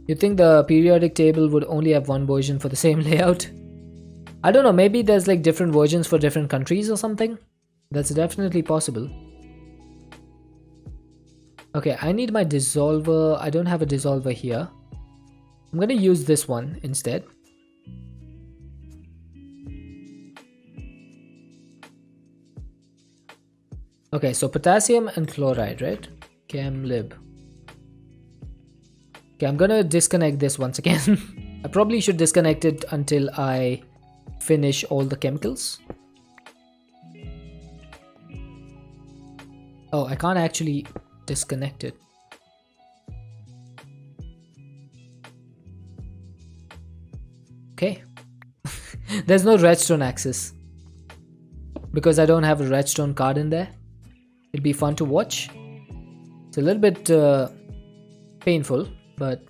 You think the periodic table would only have one version for the same layout? I don't know, maybe there's like different versions for different countries or something. That's definitely possible. Okay, I need my dissolver. I don't have a dissolver here. I'm gonna use this one instead. Okay, so potassium and chloride, right? ChemLib. Okay, I'm gonna disconnect this once again. I probably should disconnect it until I finish all the chemicals. Oh, I can't actually disconnect it. Okay. There's no redstone access because I don't have a redstone card in there. It'll be fun to watch. It's a little bit painful, but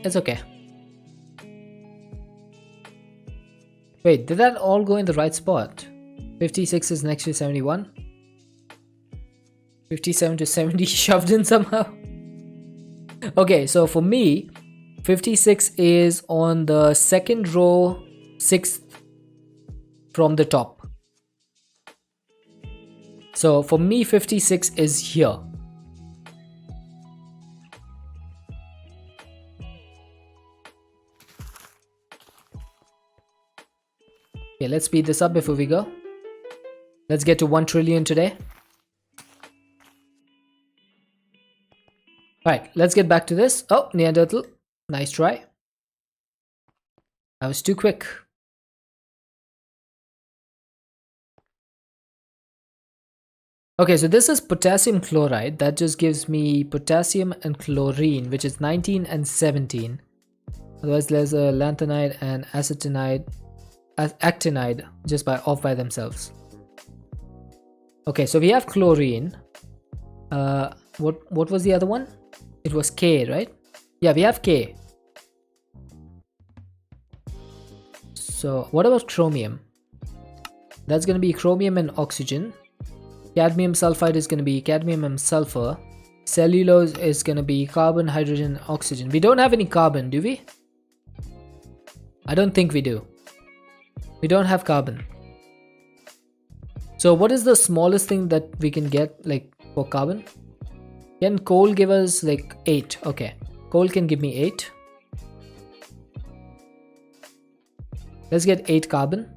it's okay. Wait, did that all go in the right spot? 56 is next to 71. 57 to 70 shoved in somehow. Okay, so for me, 56 is on the second row, 6th from the top. So for me, 56 is here. Okay, let's speed this up before we go. Let's get to 1 trillion today. Alright, let's get back to this. Oh, Neanderthal. Nice try. I was too quick. Okay, so this is potassium chloride. That just gives me potassium and chlorine, which is 19 and 17. Otherwise, there's a lanthanide and actinide just off by themselves. Okay, so we have chlorine. What was the other one? It was K, right? Yeah, we have K. So what about chromium? That's going to be chromium and oxygen. Cadmium sulfide is going to be cadmium and sulfur. Cellulose is going to be carbon, hydrogen, oxygen. We don't have any carbon, do we? I don't think we do. We don't have carbon. So what is the smallest thing that we can get like for carbon? Can coal give us like 8? Okay, coal can give me 8. Let's get 8 carbon.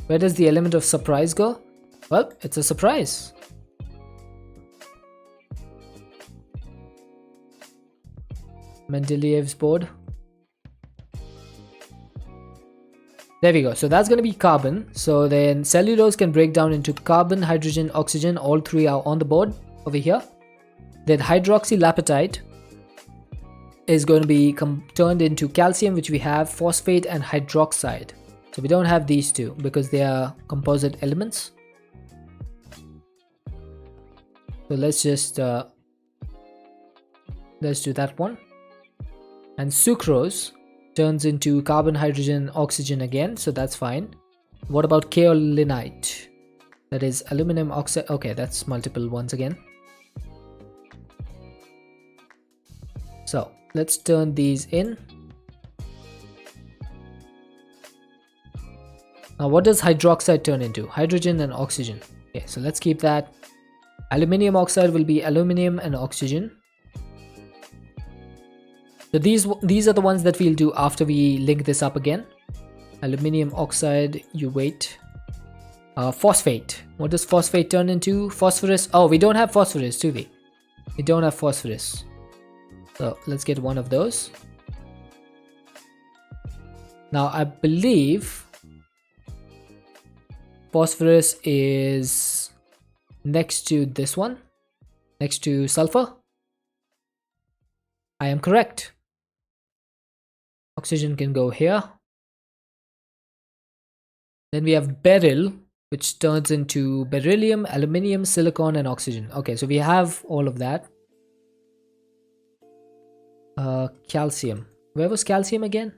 Where does the element of surprise go? Well, it's a surprise. Mendeleev's board. There we go. So that's going to be carbon. So then cellulose can break down into carbon, hydrogen, oxygen. All three are on the board over here. Then hydroxylapatite is going to be turned into calcium, which we have, phosphate and hydroxide. So we don't have these two because they are composite elements. So let's just let's do that one. And sucrose turns into carbon, hydrogen, oxygen again, so that's fine. What about kaolinite? That is aluminum oxide. Okay, that's multiple ones again. So let's turn these in. Now what does hydroxide turn into? Hydrogen and oxygen. Okay, so let's keep that. Aluminium oxide will be aluminium and oxygen. So these are the ones that we'll do after we link this up again. Aluminium oxide, you wait. Phosphate. What does phosphate turn into? Phosphorus. Oh, we don't have phosphorus, do we? We don't have phosphorus. So let's get one of those. Now I believe phosphorus is next to this one, next to sulfur. I am correct. Oxygen can go here. Then we have beryl, which turns into beryllium, aluminium, silicon, and oxygen. Okay, so we have all of that. Calcium. Where was calcium again?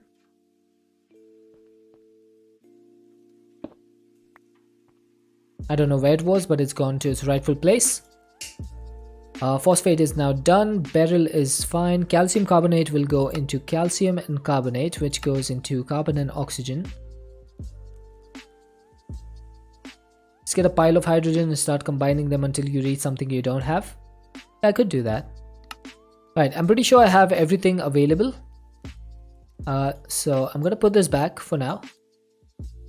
I don't know where it was, but it's gone to its rightful place. Phosphate is now done. Beryl is fine. Calcium carbonate will go into calcium and carbonate, which goes into carbon and oxygen. Let's get a pile of hydrogen and start combining them until you reach something you don't have. I could do that. Right, I'm pretty sure I have everything available. So I'm gonna put this back for now.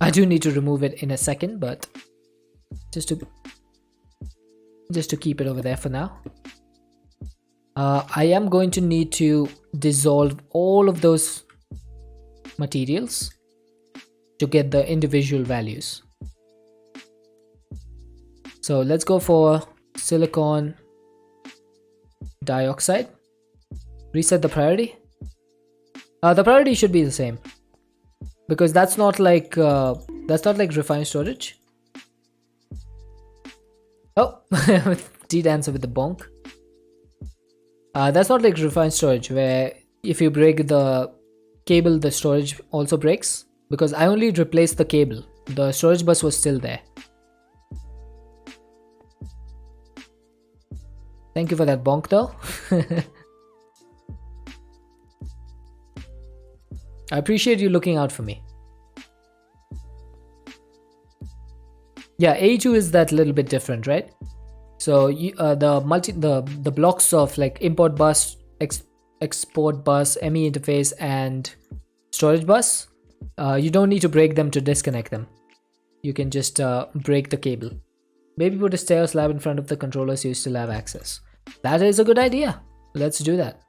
I do need to remove it in a second, but just to keep it over there for now. I am going to need to dissolve all of those materials to get the individual values. So let's go for silicon dioxide. Reset the priority. The priority should be the same because that's not like refined storage. Oh, D-Dancer with the bonk. That's not like refined storage where if you break the cable, the storage also breaks, because I only replaced the cable. The storage bus was still there. Thank you for that bonk though. I appreciate you looking out for me. Yeah, A2 is that little bit different, right? So you, the blocks of like import bus, export bus, ME interface, and storage bus, you don't need to break them to disconnect them. You can just break the cable. Maybe put a stair slab in front of the controller so you still have access. That is a good idea. Let's do that.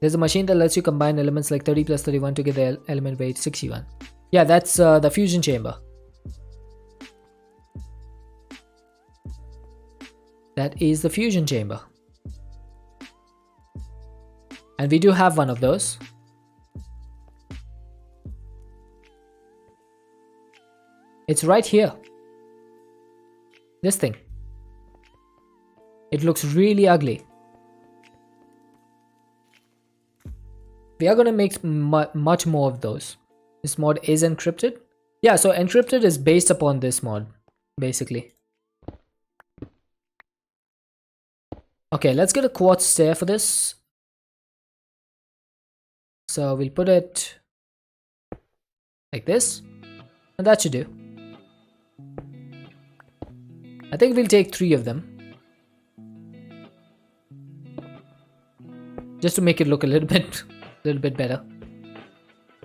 There's a machine that lets you combine elements like 30 plus 31 to get the element weight 61. Yeah, that's the fusion chamber. That is the fusion chamber. And we do have one of those. It's right here. This thing. It looks really ugly. We are going to make much more of those. This mod is encrypted. Yeah, so encrypted is based upon this mod, basically. Okay, let's get a quartz stair for this. So we'll put it like this, and that should do. I think we'll take 3 of them, just to make it look a little bit better.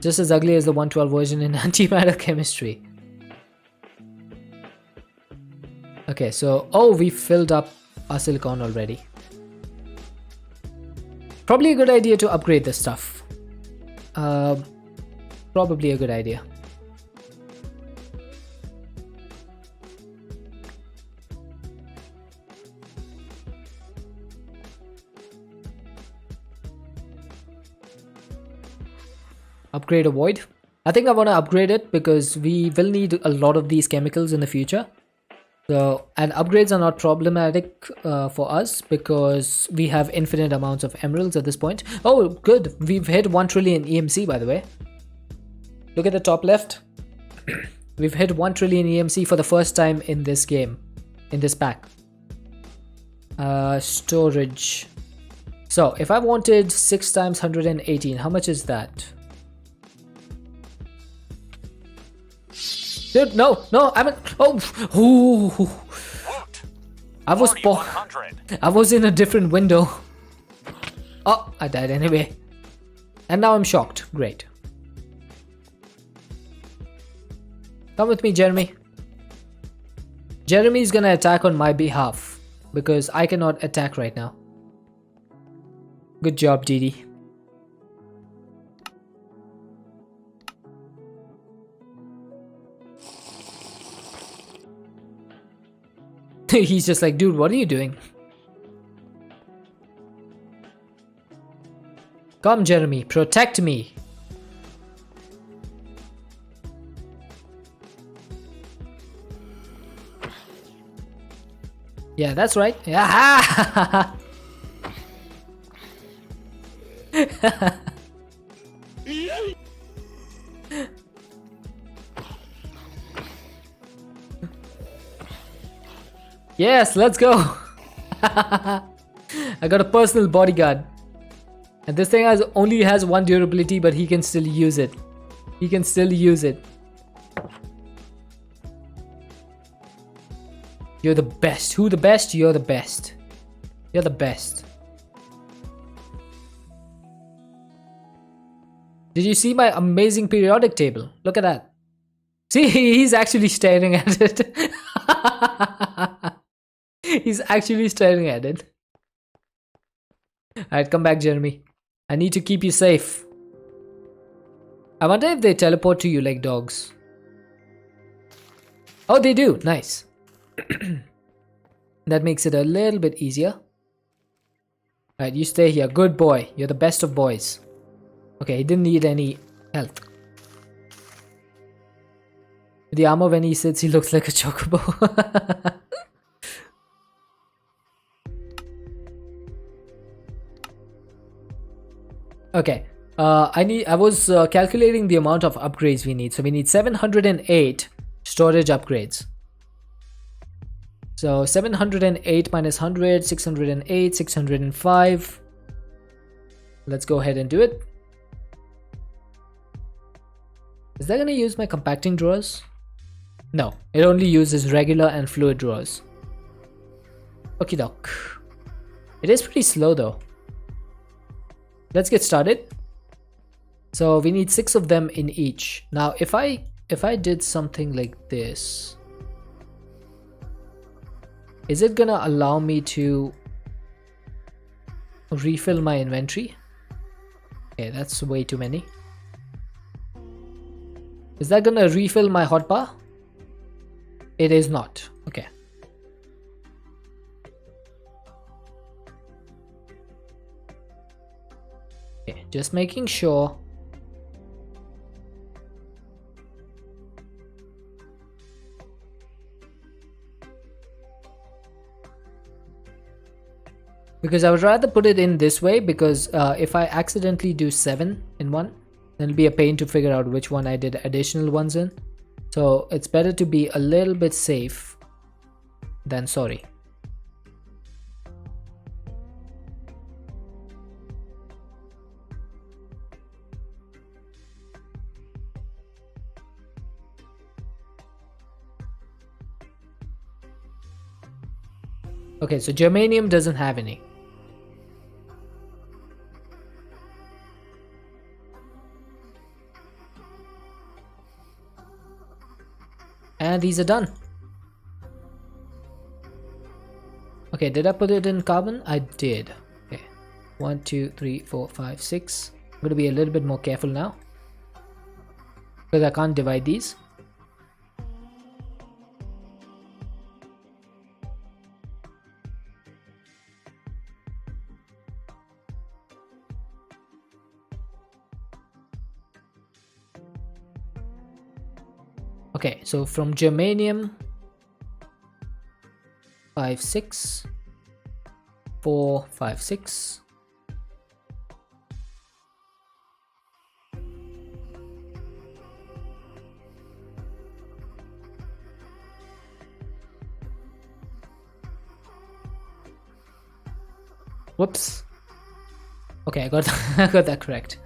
Just as ugly as the 112 version in antimatter chemistry. Okay, so we filled up our silicon already. Probably a good idea to upgrade this stuff. Probably a good idea. Upgrade a void. I think I want to upgrade it because we will need a lot of these chemicals in the future. So, and upgrades are not problematic for us because we have infinite amounts of emeralds at this point. Oh, good. We've hit 1 trillion EMC, by the way. Look at the top left. We've hit 1 trillion EMC for the first time in this game, in this pack. Storage. So, if I wanted 6 times 118, how much is that? Dude, no, I'm in, I was in a different window. Oh, I died anyway. And now I'm shocked. Great. Come with me, Jeremy. Jeremy's gonna attack on my behalf because I cannot attack right now. Good job, Didi. He's just like, dude, what are you doing? Come, Jeremy, protect me. Yeah, that's right. Yeah. Yes, let's go. I got a personal bodyguard. And this thing only has 1 durability, but he can still use it. He can still use it. You're the best. Who the best? You're the best. You're the best. Did you see my amazing periodic table? Look at that. See, he's actually staring at it. He's actually staring at it. Alright, come back, Jeremy. I need to keep you safe. I wonder if they teleport to you like dogs. Oh, they do. Nice. That makes it a little bit easier. Alright, you stay here. Good boy. You're the best of boys. Okay, he didn't need any health. The armor, when he sits, he looks like a chocobo. Okay. I was calculating the amount of upgrades we need. So we need 708 storage upgrades. So 708 minus 100, 608, 605. Let's go ahead and do it. Is that going to use my compacting drawers? No, it only uses regular and fluid drawers. Okie doke. It is pretty slow though. Let's get started. So we need 6 of them in each. Now if I did something like this, is it gonna allow me to refill my inventory? Okay, that's way too many. Is that gonna refill my hotbar? It is not. Okay. Okay, just making sure. Because I would rather put it in this way, because if I accidentally do 7 in one, then it'll be a pain to figure out which one I did additional ones in. So it's better to be a little bit safe than sorry. Okay, so germanium doesn't have any. And these are done. Okay, did I put it in carbon? I did. Okay, 1, 2, 3, 4, 5, 6. I'm going to be a little bit more careful now, because I can't divide these. Okay, so from germanium, 5, 6, 4, 5, 6. Whoops. Okay, I got I got that correct.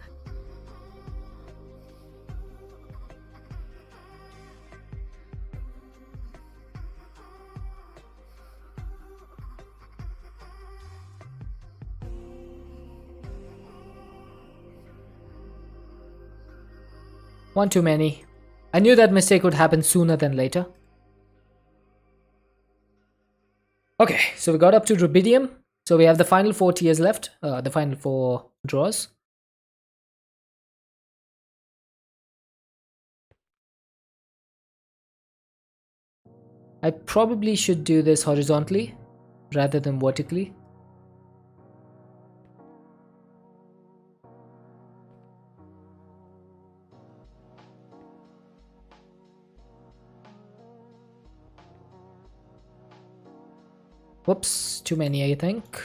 One too many. I knew that mistake would happen sooner than later. Okay, so we got up to rubidium. So we have the final 4 tiers left, the final 4 drawers. I probably should do this horizontally rather than vertically. Whoops, too many, I think.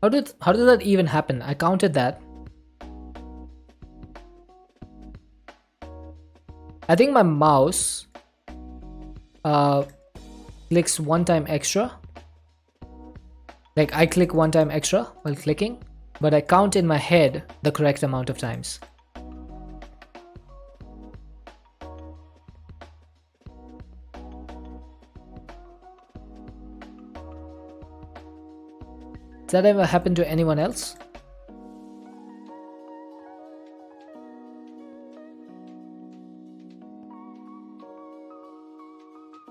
How did that even happen? I counted that. I think my mouse clicks one time extra. Like I click one time extra while clicking, but I count in my head the correct amount of times. Does that ever happen to anyone else?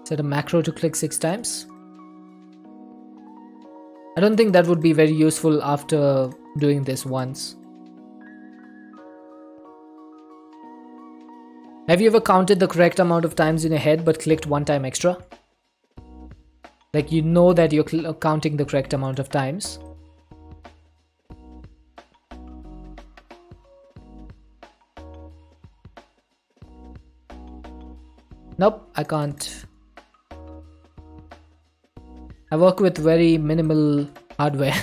Set a macro to click 6 times. I don't think that would be very useful after doing this once. Have you ever counted the correct amount of times in your head but clicked one time extra? Like you know that you're counting the correct amount of times. Nope, I can't. I work with very minimal hardware.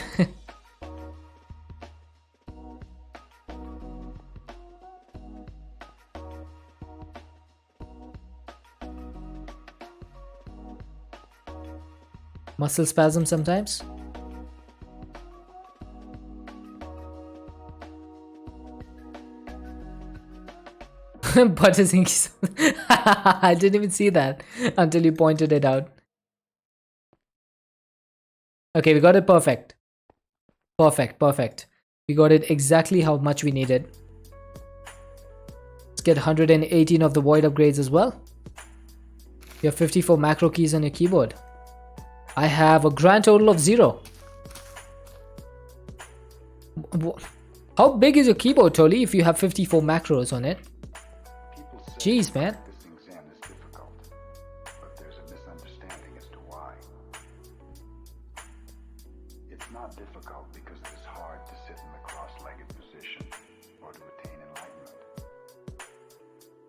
Muscle spasm sometimes. Butters inky. I didn't even see that until you pointed it out. Okay, we got it perfect. Perfect. We got it exactly how much we needed. Let's get 118 of the void upgrades as well. You have 54 macro keys on your keyboard. I have a grand total of 0. How big is your keyboard, Tolly, if you have 54 macros on it? Jeez, man. This exam is difficult, but there's a misunderstanding as to why. It's not difficult because it is hard to sit in the cross-legged position or to attain enlightenment.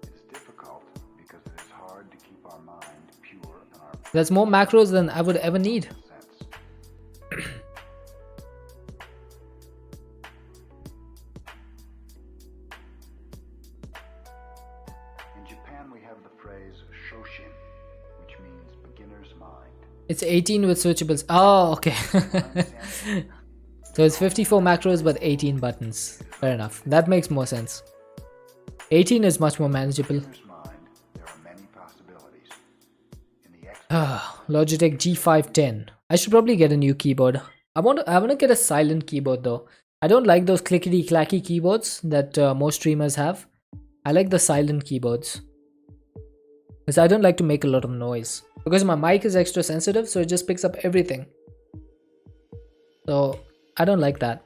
It is difficult because it is hard to keep our mind pure and our There's more macros than I would ever need. sense. In Japan, we have the phrase shoshin, which means beginner's mind. It's 18 with switchables. Oh, okay. So it's 54 macros but 18 buttons. Fair enough. That makes more sense. 18 is much more manageable. Beginner's mind, there are many possibilities. In the Logitech G510. I should probably get a new keyboard. I want to get a silent keyboard though. I don't like those clickety clacky keyboards that most streamers have. I like the silent keyboards. Because I don't like to make a lot of noise. Because my mic is extra sensitive, so it just picks up everything. So I don't like that.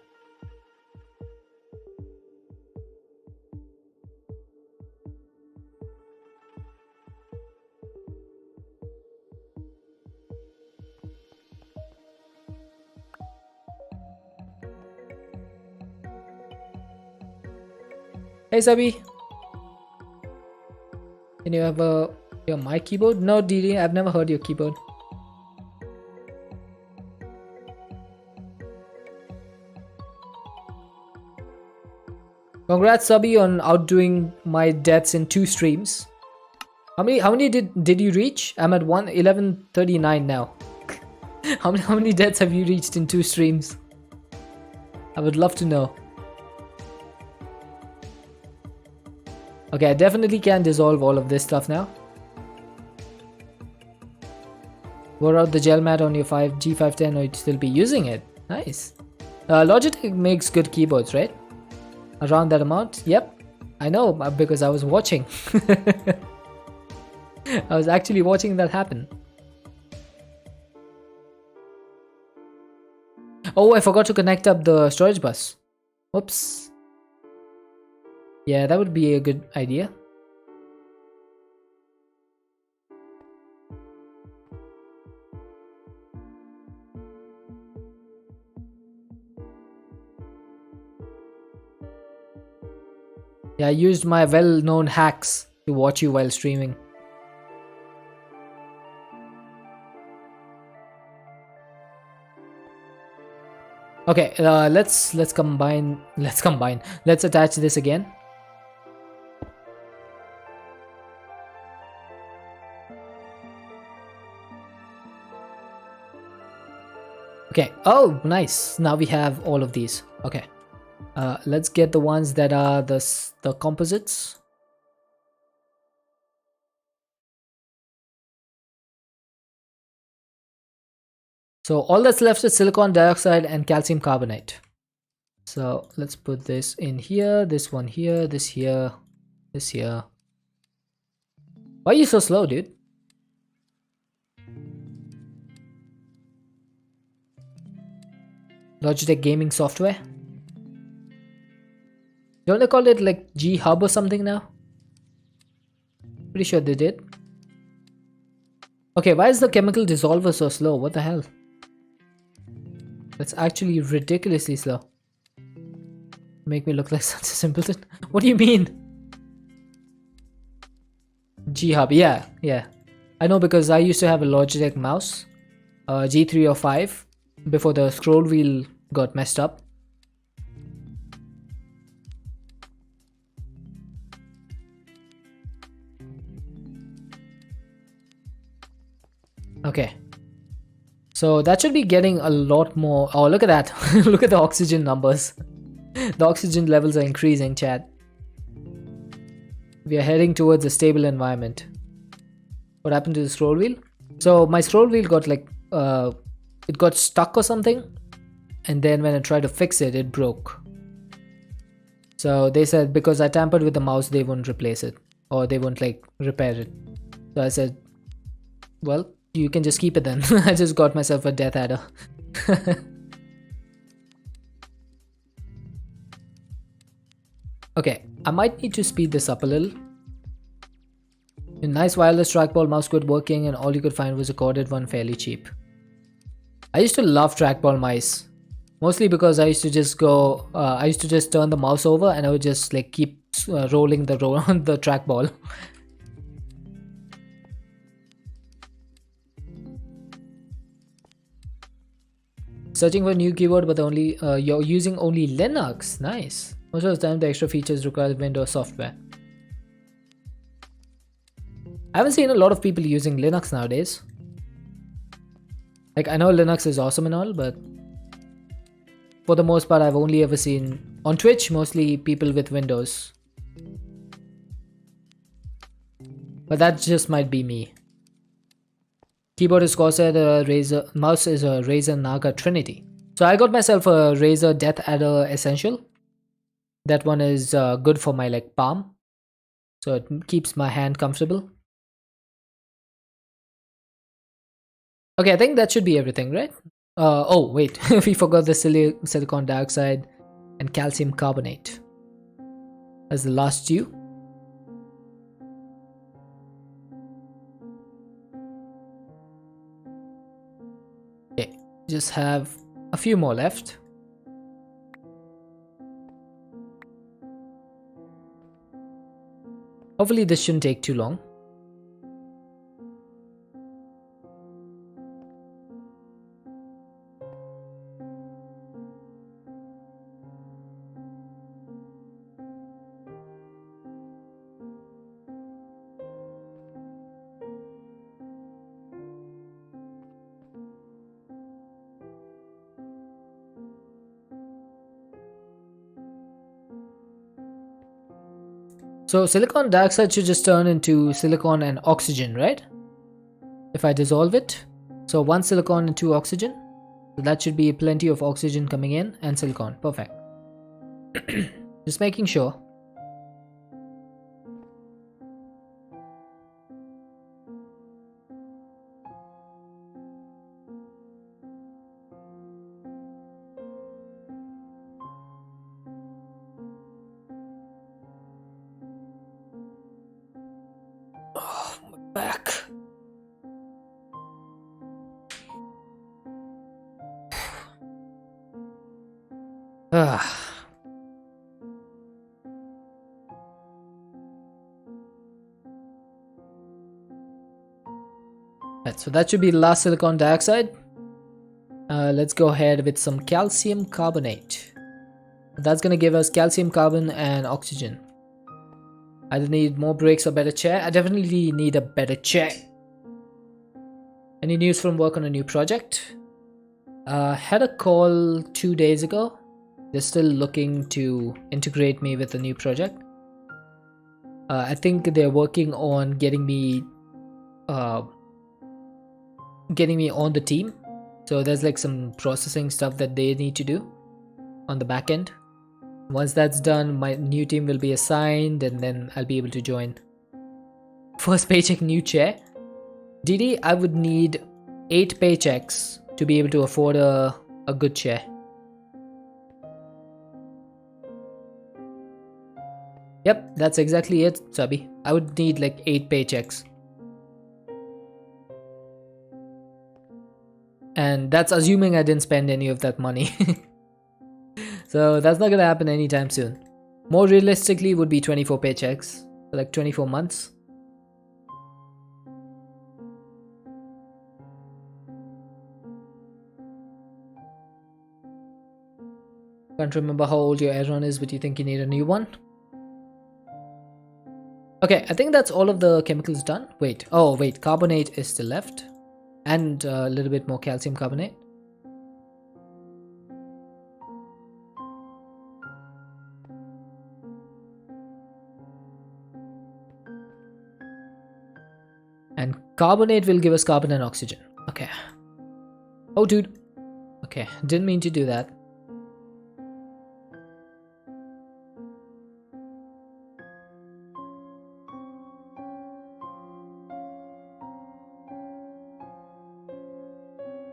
Hey Sabi, can you have your mic keyboard? No, Didi, I've never heard your keyboard. Congrats, Sabi, on outdoing my deaths in 2 streams. How many did you reach? I'm at 1139 now. How many deaths have you reached in 2 streams? I would love to know. Okay, I definitely can dissolve all of this stuff now. Wore out the gel mat on your G510 or you'd still be using it. Nice. Logitech makes good keyboards, right? Around that amount? Yep. I know because I was watching. I was actually watching that happen. Oh, I forgot to connect up the storage bus. Whoops. Yeah, that would be a good idea. Yeah, I used my well-known hacks to watch you while streaming. Okay, let's combine. Let's attach this again. Okay. Oh, nice. Now we have all of these. Okay. Let's get the ones that are the composites. So all that's left is silicon dioxide and calcium carbonate. So let's put this in here, this one here, this here, this here. Why are you so slow, dude? Logitech gaming software? Don't they call it like G Hub or something now? Pretty sure they did. Okay, why is the chemical dissolver so slow? What the hell? That's actually ridiculously slow. Make me look like such a simpleton. What do you mean? G Hub, yeah. I know because I used to have a Logitech mouse, G3 or 5, before the scroll wheel got messed up. Okay. So that should be getting a lot more. Oh, look at that. Look at the oxygen numbers. The oxygen levels are increasing, chat. We are heading towards a stable environment. What happened to the scroll wheel? So my scroll wheel got like, it got stuck or something. And then when I tried to fix it, it broke. So they said because I tampered with the mouse, they won't replace it. Or they won't like repair it. So I said, well, you can just keep it then. I just got myself a death adder. Okay, I might need to speed this up a little. A nice wireless trackball mouse quit working and all you could find was a corded one fairly cheap. I used to love trackball mice. Mostly because I used to just go, I used to just turn the mouse over and I would just like keep rolling the the trackball. Searching for a new keyboard, but only you're using only Linux. Nice. Most of the time, the extra features require Windows software. I haven't seen a lot of people using Linux nowadays. Like I know Linux is awesome and all, but for the most part, I've only ever seen on Twitch mostly people with Windows. But that just might be me. Keyboard is Corsair, the Razer mouse is a Razer Naga Trinity. So I got myself a Razer Death Adder Essential. That one is good for my like palm. So it keeps my hand comfortable. Okay, I think that should be everything, right? Oh wait, we forgot the silicon dioxide and calcium carbonate as the last two. Okay, just have a few more left. Hopefully this shouldn't take too long. So silicon dioxide should just turn into silicon and oxygen, right? If I dissolve it. So 1 silicon and 2 oxygen. So that should be plenty of oxygen coming in and silicon. Perfect. Just making sure. Oh, my back. Right, so that should be the last silicon dioxide. Let's go ahead with some calcium carbonate. That's gonna give us calcium carbon and oxygen. I need more brakes or better chair. I definitely need a better chair. Any news from work on a new project? Had a call 2 days ago. They're still looking to integrate me with a new project. I think they're working on getting me on the team. So there's like some processing stuff that they need to do on the back end. Once that's done, my new team will be assigned and then I'll be able to join. First paycheck, new chair. DD, I would need 8 paychecks to be able to afford a good chair. Yep, that's exactly it, Sabi. I would need like 8 paychecks. And that's assuming I didn't spend any of that money. So that's not gonna happen anytime soon. More realistically would be 24 paychecks, for like 24 months. Can't remember how old your Aeron is, but you think you need a new one? Okay, I think that's all of the chemicals done. Wait, oh wait, carbonate is still left. And a little bit more calcium carbonate. And carbonate will give us carbon and oxygen. Okay. Oh dude. Okay, didn't mean to do that.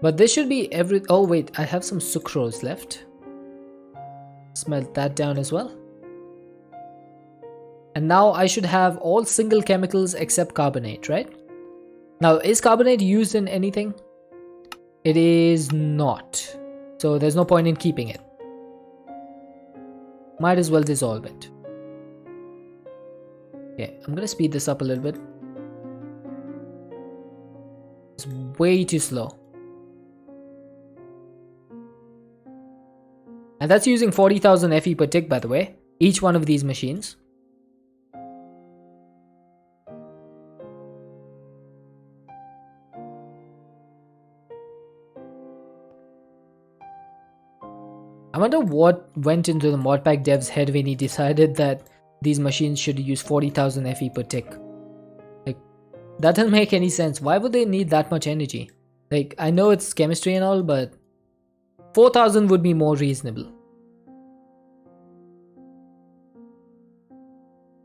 But this should be every... Oh wait, I have some sucrose left. Smelt that down as well. And now I should have all single chemicals except carbonate, right? Now, is carbonate used in anything? It is not. So there's no point in keeping it. Might as well dissolve it. Okay, I'm gonna speed this up a little bit. It's way too slow. And that's using 40,000 FE per tick, by the way. Each one of these machines. I wonder what went into the modpack dev's head when he decided that these machines should use 40,000 FE per tick. Like, that doesn't make any sense. Why would they need that much energy? Like, I know it's chemistry and all, but 4,000 would be more reasonable.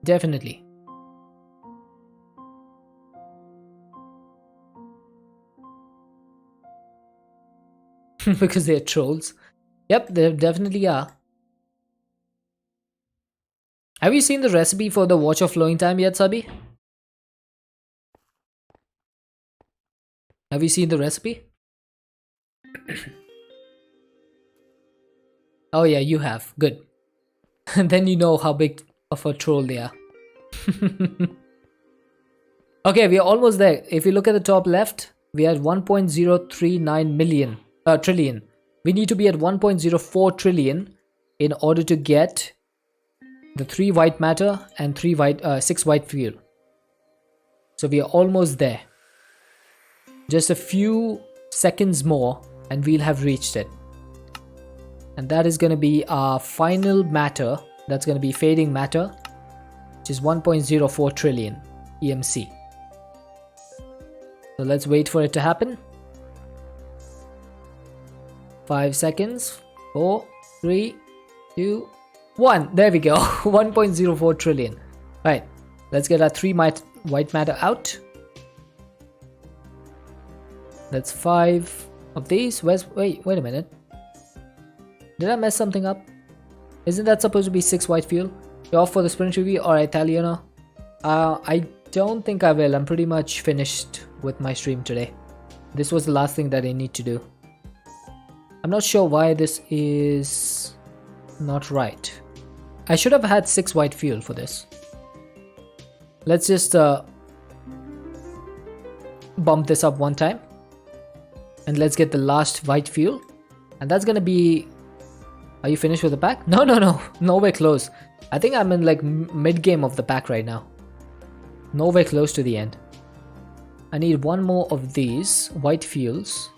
Definitely. Because they're trolls. Yep, they definitely are. Have you seen the recipe for the watch of flowing time yet, Sabi? Have you seen the recipe? Oh yeah, you have. Good. And then you know how big of a troll they are. Okay, we are almost there. If you look at the top left, we are at 1.039 trillion. We need to be at 1.04 trillion in order to get the 3 white matter and 6 white fuel. So we are almost there. Just a few seconds more and we'll have reached it. And that is going to be our final matter. That's going to be fading matter, which is 1.04 trillion EMC. So let's wait for it to happen. 5 seconds. 4, 3, 2, 1. There we go. 1.04 trillion. Right. Let's get our 3 white matter out. That's 5 of these. Wait a minute. Did I mess something up? Isn't that supposed to be 6 white fuel? You're off for the sprint review? Alright, Italiano. I don't think I will. I'm pretty much finished with my stream today. This was the last thing that I need to do. I'm not sure why this is not right. I should have had 6 white fuel for this. Let's just bump this up one time. And let's get the last white fuel. And that's gonna be... Are you finished with the pack? No, no, no. Nowhere close. I think I'm in like mid-game of the pack right now. Nowhere close to the end. I need one more of these white fuels.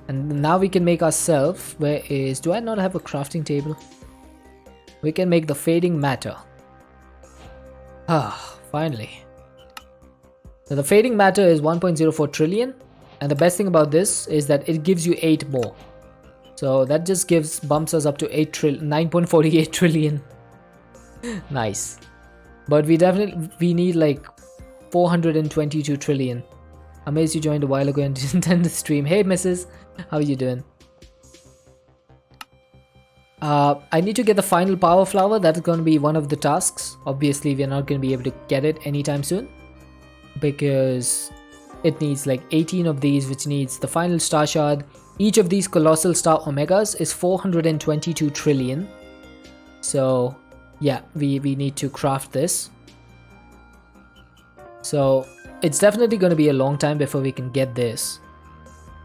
And now we can make ourselves... Where is... Do I not have a crafting table? We can make the fading matter. Ah, finally. So the fading matter is 1.04 trillion. And the best thing about this is that it gives you 8 more. So that just bumps us up to 9.48 trillion. Nice. But we need like 422 trillion. Amazed you joined a while ago and didn't end the stream. Hey Mrs. How are you doing? I need to get the final power flower. That's going to be one of the tasks. Obviously we're not going to be able to get it anytime soon, because it needs like 18 of these, which needs the final star shard. Each of these colossal star omegas is 422 trillion. So yeah, we need to craft this. So it's definitely going to be a long time before we can get this.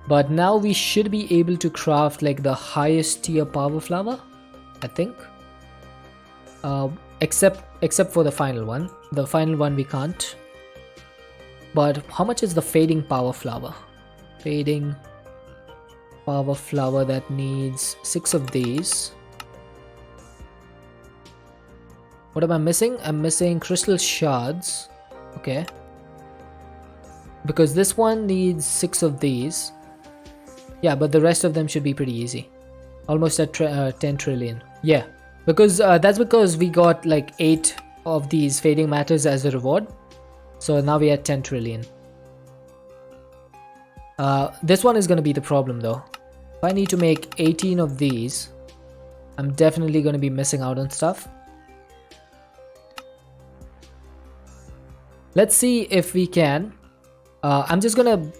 But now we should be able to craft like the highest tier power flower, I think. Except for the final one. The final one we can't. But how much is the fading power flower? Fading power flower, that needs 6 of these. What am I missing? I'm missing crystal shards. Okay. Because this one needs 6 of these. Yeah, but the rest of them should be pretty easy. Almost at 10 trillion. Yeah, because that's because we got like 8 of these fading matters as a reward. So now we're at 10 trillion. This one is going to be the problem though. If I need to make 18 of these, I'm definitely going to be missing out on stuff. Let's see if we can. I'm just going to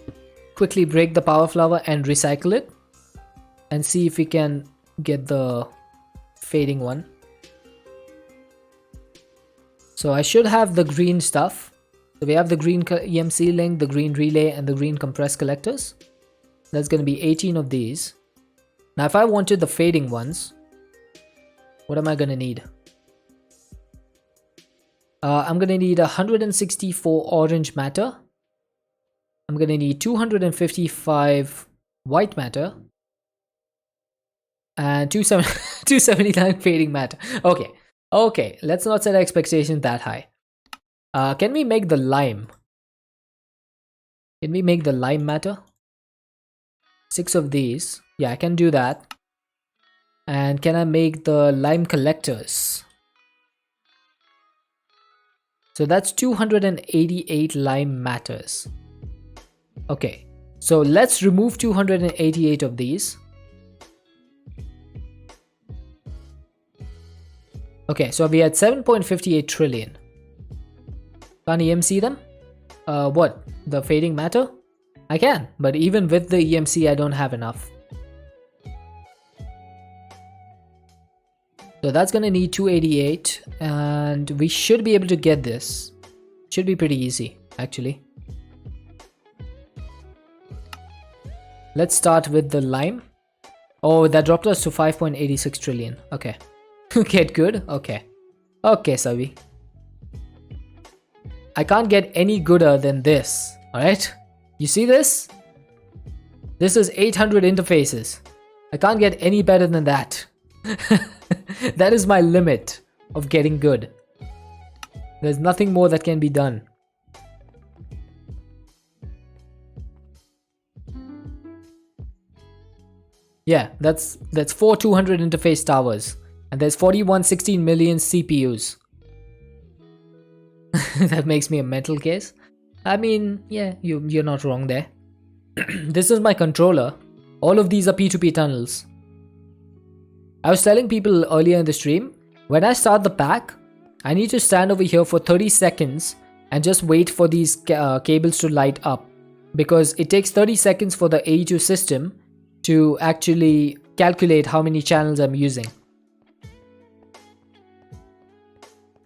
quickly break the power flower and recycle it. And see if we can get the fading one. So I should have the green stuff. So we have the green EMC link, the green relay, and the green compressed collectors. That's going to be 18 of these. Now if I wanted the fading ones, what am I going to need? I'm going to need 164 orange matter. I'm going to need 255 white matter. And 279 fading matter. Okay, let's not set expectations that high. Can we make the lime? Can we make the lime matter? 6 of these. Yeah, I can do that. And can I make the lime collectors? So that's 288 lime matters. Okay, so let's remove 288 of these. Okay, so we had 7.58 trillion. Can't EMC them? What? The fading matter? I can, but even with the EMC, I don't have enough. So that's gonna need 288, and we should be able to get this. Should be pretty easy, actually. Let's start with the lime. Oh, that dropped us to 5.86 trillion. Okay. Get good? Okay. Okay, Savi. I can't get any gooder than this. Alright? You see this? This is 800 interfaces. I can't get any better than that. That is my limit of getting good. There's nothing more that can be done. Yeah, that's 4 200 interface towers. And there's 4116 million CPUs. That makes me a mental case. I mean, yeah, you're not wrong there. This is my controller. All of these are P2P tunnels. I was telling people earlier in the stream, when I start the pack, I need to stand over here for 30 seconds and just wait for these cables to light up. Because it takes 30 seconds for the AE2 system to actually calculate how many channels I'm using.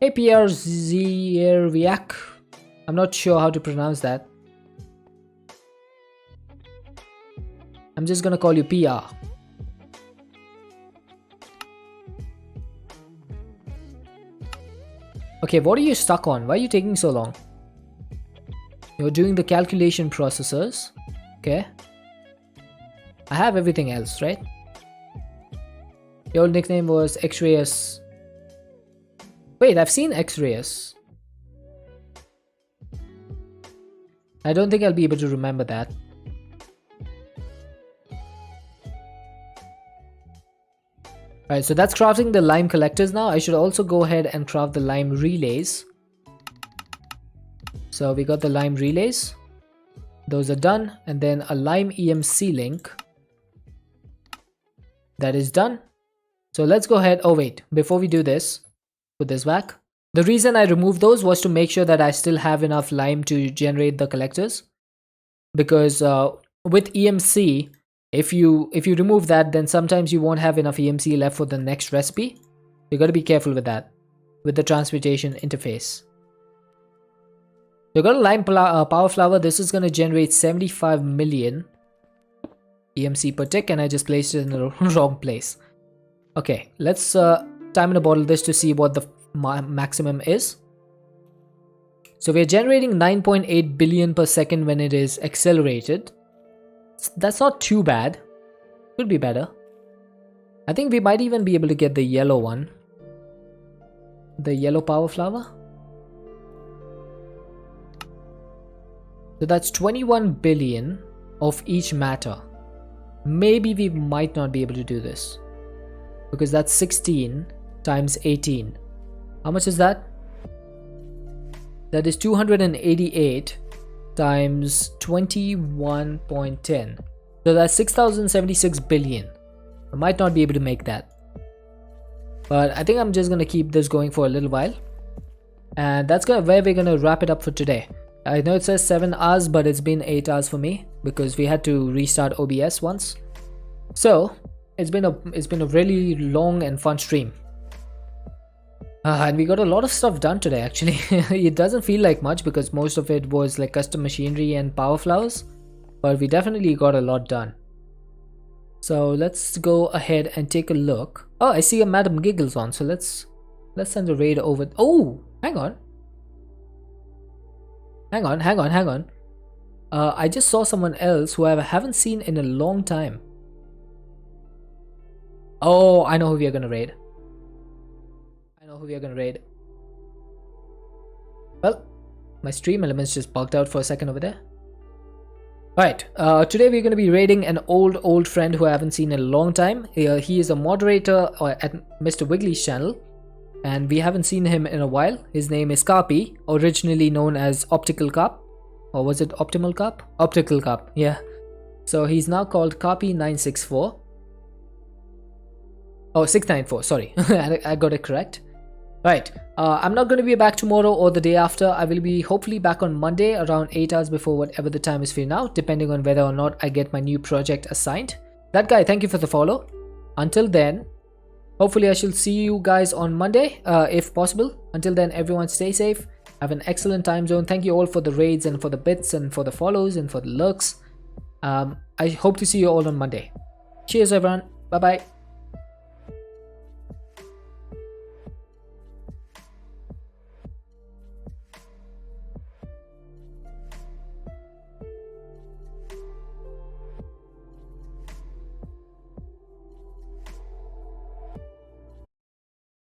Hey Pierre Zierviak. I'm not sure how to pronounce that. I'm just gonna call you PR. Okay, what are you stuck on? Why are you taking so long? You're doing the calculation processors. Okay. I have everything else, right? Your nickname was X-Rayus. Wait, I've seen X-Rayus. I don't think I'll be able to remember that. Alright, so that's crafting the lime collectors now. I should also go ahead and craft the lime relays. So we got the lime relays. Those are done. And then a lime EMC link. That is done. So let's go ahead. Oh wait, before we do this, put this back. The reason I removed those was to make sure that I still have enough lime to generate the collectors. Because with EMC, if you remove that, then sometimes you won't have enough EMC left for the next recipe. You got to be careful with that, with the transmutation interface. You got a lime power flower. This is going to generate 75 million EMC per tick, and I just placed it in the wrong place. Okay, let's time in a bottle this to see what the maximum is. So we're generating 9.8 billion per second when it is accelerated. That's not too bad. Could be better. I think we might even be able to get the yellow one. The yellow power flower. So that's 21 billion of each matter. Maybe we might not be able to do this, because that's 16 times 18. How much is that? That is 288 times 21.10. So that's 6076 billion. I might not be able to make that, but I think I'm just gonna keep this going for a little while, and that's where we're gonna wrap it up for today. I know it says 7 hours, but it's been 8 hours for me because we had to restart OBS once. So it's been a really long and fun stream. And we got a lot of stuff done today actually. It doesn't feel like much because most of it was like custom machinery and power flowers, but we definitely got a lot done. So let's go ahead and take a look. Oh, I see a Madam Giggles on, so let's send a raid over. Oh, hang on. I just saw someone else who I haven't seen in a long time. Oh, I know who we are gonna raid. Well, my stream elements just bugged out for a second over there. Right, today we're going to be raiding an old friend who I haven't seen in a long time. He is a moderator at Mr. Wiggly's channel, and we haven't seen him in a while. His name is Carpy, originally known as Optical Carp. Or was it Optimal Carp? Optical Carp, yeah. So he's now called Carpy964. Oh, 694, sorry. I got it correct. Right, I'm not going to be back tomorrow or the day after. I will be hopefully back on Monday around 8 hours before whatever the time is for you now, depending on whether or not I get my new project assigned. That guy, thank you for the follow. Until then, hopefully I shall see you guys on Monday, if possible. Until then, everyone stay safe. Have an excellent time zone. Thank you all for the raids and for the bits and for the follows and for the lurks. I hope to see you all on Monday. Cheers everyone. Bye bye.